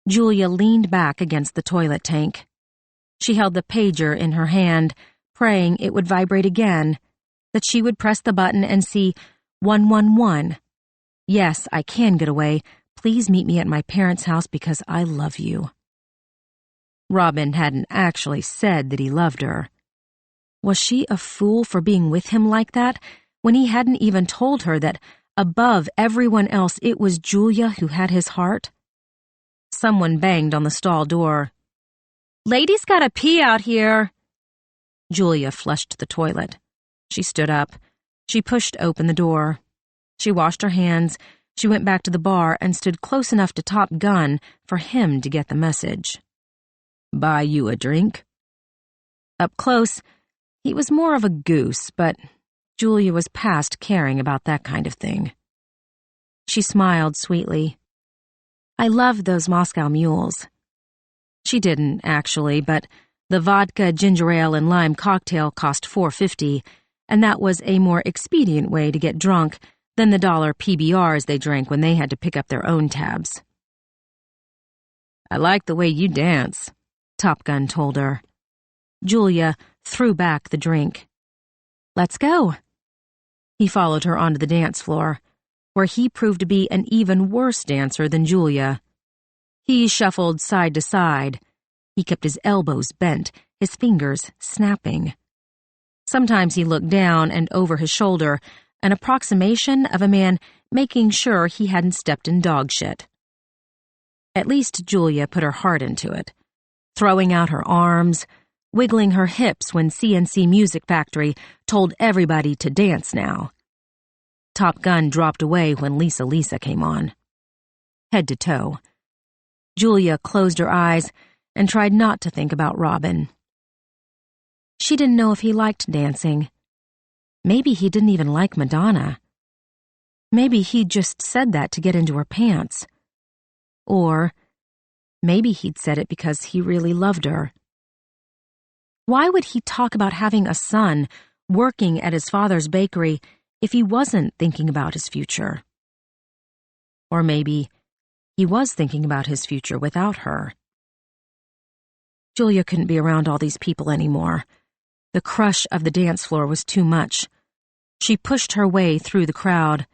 A: Julia leaned back against the toilet tank. She held the pager in her hand, praying it would vibrate again, that she would press the button and see 111. Yes, I can get away. Please meet me at my parents' house because I love you. Robin hadn't actually said that he loved her. Was she a fool for being with him like that when he hadn't even told her that above everyone else it was Julia who had his heart? Someone banged on the stall door. "Lady's gotta pee out here." Julia flushed the toilet. She stood up. She pushed open the door. She washed her hands. She went back to the bar and stood close enough to Top Gun for him to get the message. "Buy you a drink?" Up close, he was more of a goose, but Julia was past caring about that kind of thing. She smiled sweetly. "I love those Moscow mules." She didn't, actually, but the vodka, ginger ale, and lime cocktail cost $4.50, and that was a more expedient way to get drunk than the $1 PBRs they drank when they had to pick up their own tabs. "I like the way you dance," Top Gun told her. Julia threw back the drink. "Let's go." He followed her onto the dance floor, where he proved to be an even worse dancer than Julia. He shuffled side to side. He kept his elbows bent, his fingers snapping. Sometimes he looked down and over his shoulder, an approximation of a man making sure he hadn't stepped in dog shit. At least Julia put her heart into it, throwing out her arms, wiggling her hips when CNC Music Factory told everybody to dance now. Top Gun dropped away when Lisa came on. Head to toe. Julia closed her eyes and tried not to think about Robin. She didn't know if he liked dancing. Maybe he didn't even like Madonna. Maybe he just said that to get into her pants. Or maybe he'd said it because he really loved her. Why would he talk about having a son working at his father's bakery if he wasn't thinking about his future? Or maybe he was thinking about his future without her. Julia couldn't be around all these people anymore. The crush of the dance floor was too much. She pushed her way through the crowd.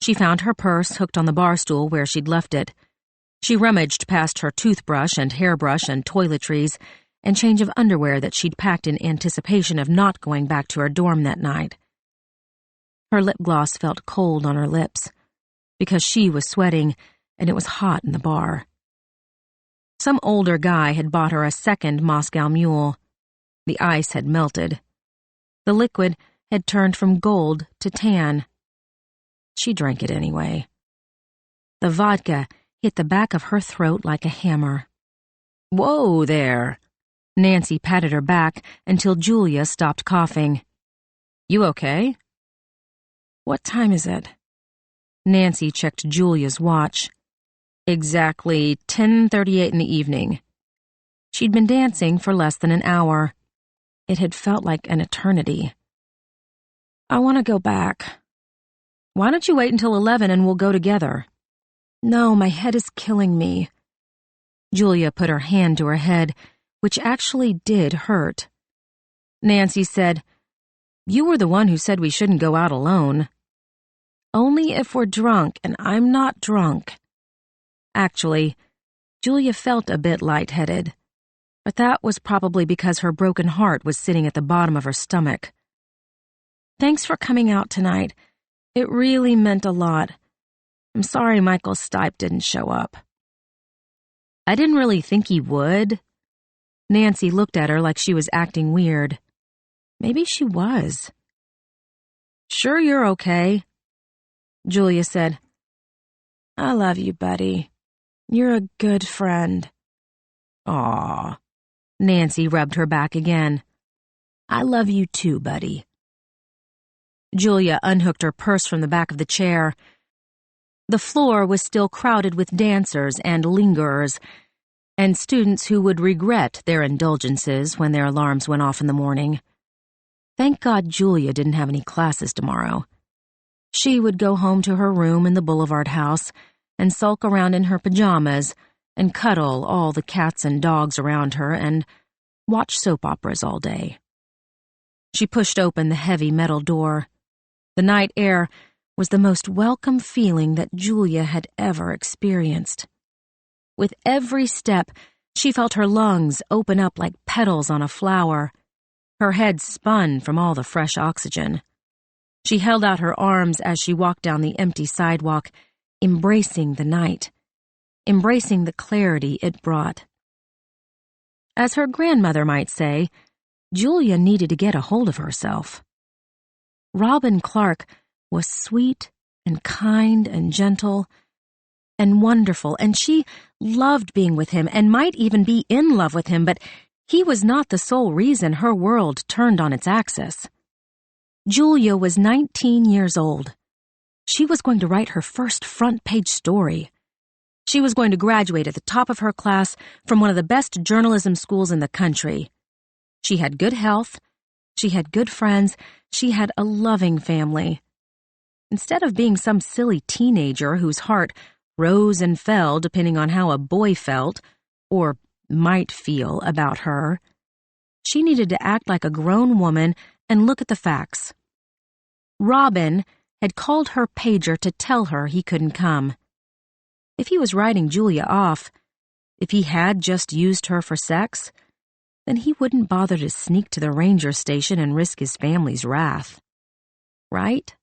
A: She found her purse hooked on the bar stool where she'd left it. She rummaged past her toothbrush and hairbrush and toiletries and change of underwear that she'd packed in anticipation of not going back to her dorm that night. Her lip gloss felt cold on her lips because she was sweating and it was hot in the bar. Some older guy had bought her a second Moscow Mule. The ice had melted. The liquid had turned from gold to tan. She drank it anyway. The vodka hit the back of her throat like a hammer. "Whoa there!" Nancy patted her back until Julia stopped coughing. "You okay?" "What time is it?" Nancy checked Julia's watch. Exactly 10:38 in the evening. She'd been dancing for less than an hour. It had felt like an eternity. "I want to go back." "Why don't you wait until 11 and we'll go together?" "No, my head is killing me." Julia put her hand to her head, which actually did hurt. Nancy said, "You were the one who said we shouldn't go out alone." "Only if we're drunk, and I'm not drunk." Actually, Julia felt a bit lightheaded, but that was probably because her broken heart was sitting at the bottom of her stomach. "Thanks for coming out tonight. It really meant a lot. I'm sorry Michael Stipe didn't show up." "I didn't really think he would." Nancy looked at her like she was acting weird. Maybe she was. "Sure you're okay," Julia said. "I love you, buddy. You're a good friend." "Aw." Nancy rubbed her back again. "I love you too, buddy." Julia unhooked her purse from the back of the chair. The floor was still crowded with dancers and lingerers, and students who would regret their indulgences when their alarms went off in the morning. Thank God Julia didn't have any classes tomorrow. She would go home to her room in the Boulevard house and sulk around in her pajamas and cuddle all the cats and dogs around her and watch soap operas all day. She pushed open the heavy metal door. The night air was the most welcome feeling that Julia had ever experienced. With every step, she felt her lungs open up like petals on a flower. Her head spun from all the fresh oxygen. She held out her arms as she walked down the empty sidewalk, embracing the night, embracing the clarity it brought. As her grandmother might say, Julia needed to get a hold of herself. Robin Clark was sweet and kind and gentle and wonderful, and she loved being with him and might even be in love with him, but he was not the sole reason her world turned on its axis. Julia was 19 years old. She was going to write her first front-page story. She was going to graduate at the top of her class from one of the best journalism schools in the country. She had good health. She had good friends. She had a loving family. Instead of being some silly teenager whose heart rose and fell depending on how a boy felt, or might feel about her, she needed to act like a grown woman and look at the facts. Robin had called her pager to tell her he couldn't come. If he was writing Julia off, if he had just used her for sex, then he wouldn't bother to sneak to the ranger station and risk his family's wrath. Right?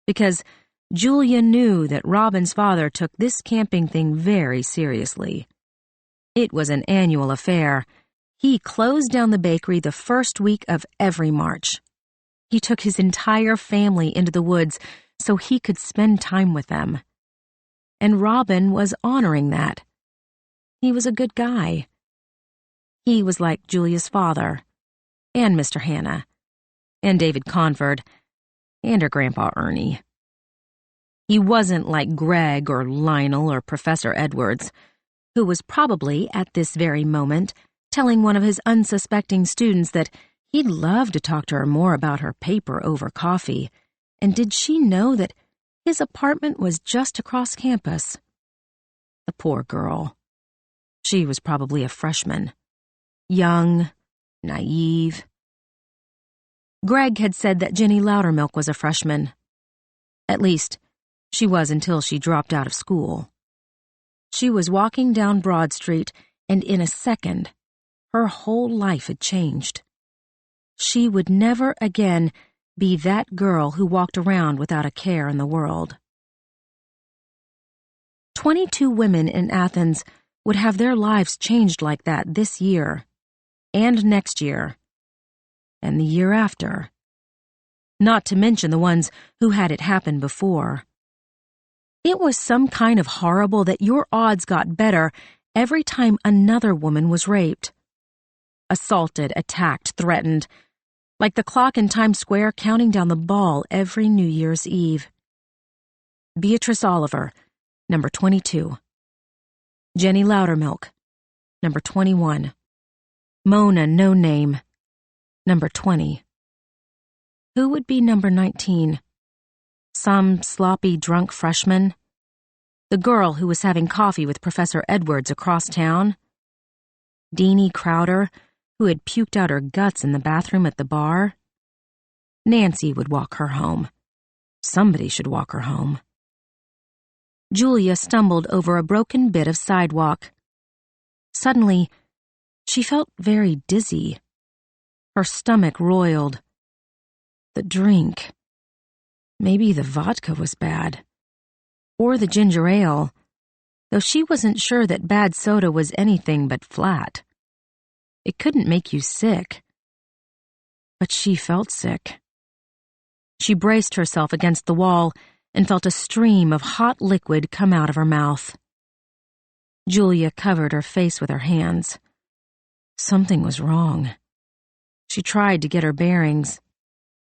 A: Because Julia knew that Robin's father took this camping thing very seriously. It was an annual affair. He closed down the bakery the first week of every March. He took his entire family into the woods so he could spend time with them. And Robin was honoring that. He was a good guy. He was like Julia's father, and Mr. Hannah, and David Conford, and her Grandpa Ernie. He wasn't like Greg or Lionel or Professor Edwards, who was probably, at this very moment, telling one of his unsuspecting students that he'd love to talk to her more about her paper over coffee, and did she know that his apartment was just across campus? The poor girl. She was probably a freshman. Young, naive. Greg had said that Jenny Loudermilk was a freshman. At least, she was until she dropped out of school. She was walking down Broad Street, and in a second, her whole life had changed. She would never again be that girl who walked around without a care in the world. 22 women in Athens would have their lives changed like that this year, and next year, and the year after. Not to mention the ones who had it happen before. It was some kind of horrible that your odds got better every time another woman was raped. Assaulted, attacked, threatened, like the clock in Times Square counting down the ball every New Year's Eve. Beatrice Oliver, number 22. Jenny Loudermilk, number 21. Mona No Name, number 20. Who would be number 19? Some sloppy, drunk freshman? The girl who was having coffee with Professor Edwards across town? Deanie Crowder, who had puked out her guts in the bathroom at the bar? Nancy would walk her home. Somebody should walk her home. Julia stumbled over a broken bit of sidewalk. Suddenly, she felt very dizzy. Her stomach roiled. The drink. Maybe the vodka was bad. Or the ginger ale, though she wasn't sure that bad soda was anything but flat. It couldn't make you sick. But she felt sick. She braced herself against the wall and felt a stream of hot liquid come out of her mouth. Julia covered her face with her hands. Something was wrong. She tried to get her bearings.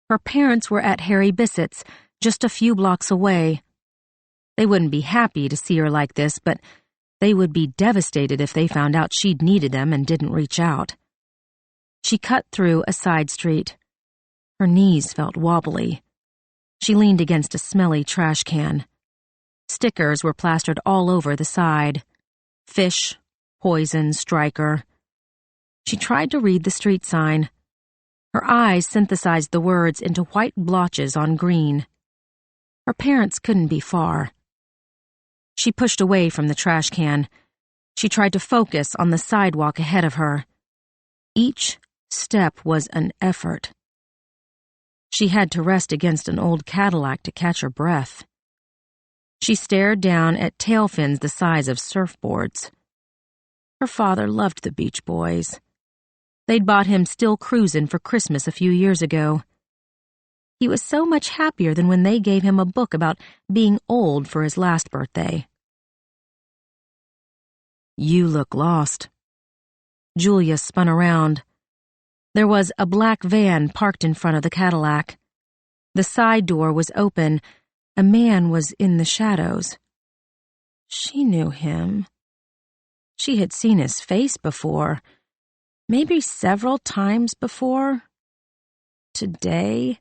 A: Her parents were at Harry Bissett's, just a few blocks away. They wouldn't be happy to see her like this, but they would be devastated if they found out she'd needed them and didn't reach out. She cut through a side street. Her knees felt wobbly. She leaned against a smelly trash can. Stickers were plastered all over the side. Fish, poison, striker. She tried to read the street sign. Her eyes synthesized the words into white blotches on green. Her parents couldn't be far. She pushed away from the trash can. She tried to focus on the sidewalk ahead of her. Each step was an effort. She had to rest against an old Cadillac to catch her breath. She stared down at tail fins the size of surfboards. Her father loved the Beach Boys. They'd bought him Still Cruisin' for Christmas a few years ago. He was so much happier than when they gave him a book about being old for his last birthday. "You look lost." Julia spun around. There was a black van parked in front of the Cadillac. The side door was open. A man was in the shadows. She knew him. She had seen his face before, maybe several times before. Today,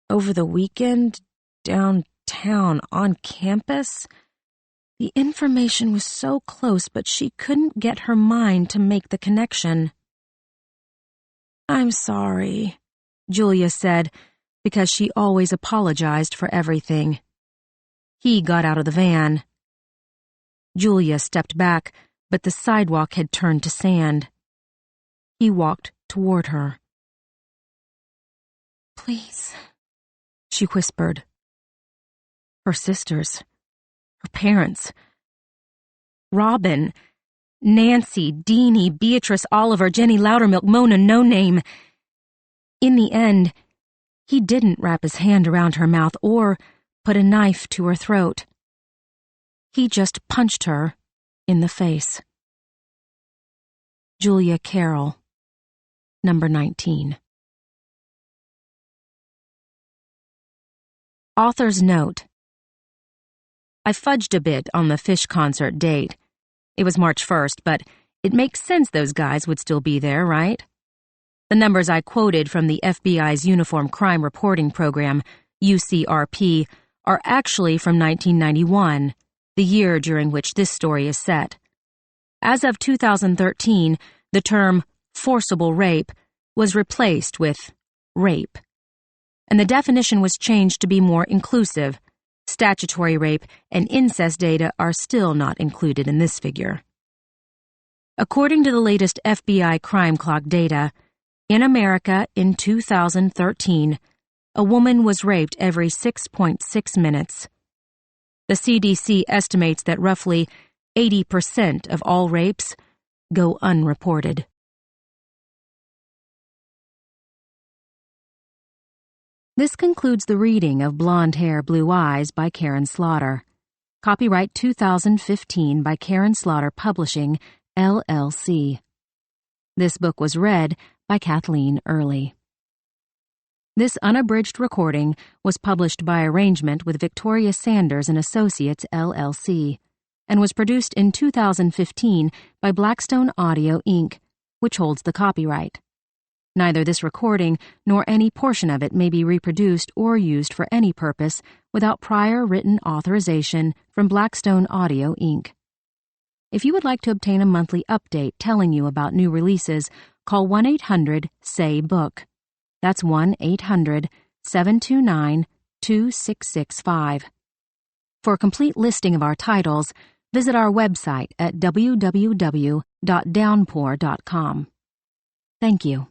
A: over the weekend, downtown, on campus. The information was so close, but she couldn't get her mind to make the connection. "I'm sorry," Julia said, because she always apologized for everything. He got out of the van. Julia stepped back, but the sidewalk had turned to sand. He walked toward her. "Please," she whispered. Her sisters, her parents, Robin, Nancy, Deanie, Beatrice, Oliver, Jenny Loudermilk, Mona, No Name. In the end, he didn't wrap his hand around her mouth or put a knife to her throat. He just punched her in the face. Julia Carroll, number 19. Author's note. I fudged a bit on the Fish concert date. It was March 1st, but it makes sense those guys would still be there, right? The numbers I quoted from the FBI's Uniform Crime Reporting Program, UCRP, are actually from 1991, the year during which this story is set. As of 2013, the term forcible rape was replaced with rape, and the definition was changed to be more inclusive. Statutory rape and incest data are still not included in this figure. According to the latest FBI crime clock data, in America in 2013, a woman was raped every 6.6 minutes. The CDC estimates that roughly 80% of all rapes go unreported. This concludes the reading of Blonde Hair, Blue Eyes by Karin Slaughter. Copyright 2015 by Karin Slaughter Publishing, LLC. This book was read by Kathleen Early. This unabridged recording was published by arrangement with Victoria Sanders and Associates, LLC, and was produced in 2015 by Blackstone Audio, Inc., which holds the copyright. Neither this recording nor any portion of it may be reproduced or used for any purpose without prior written authorization from Blackstone Audio, Inc. If you would like to obtain a monthly update telling you about new releases, call 1-800-SAY-BOOK. That's 1-800-729-2665. For a complete listing of our titles, visit our website at www.downpour.com. Thank you.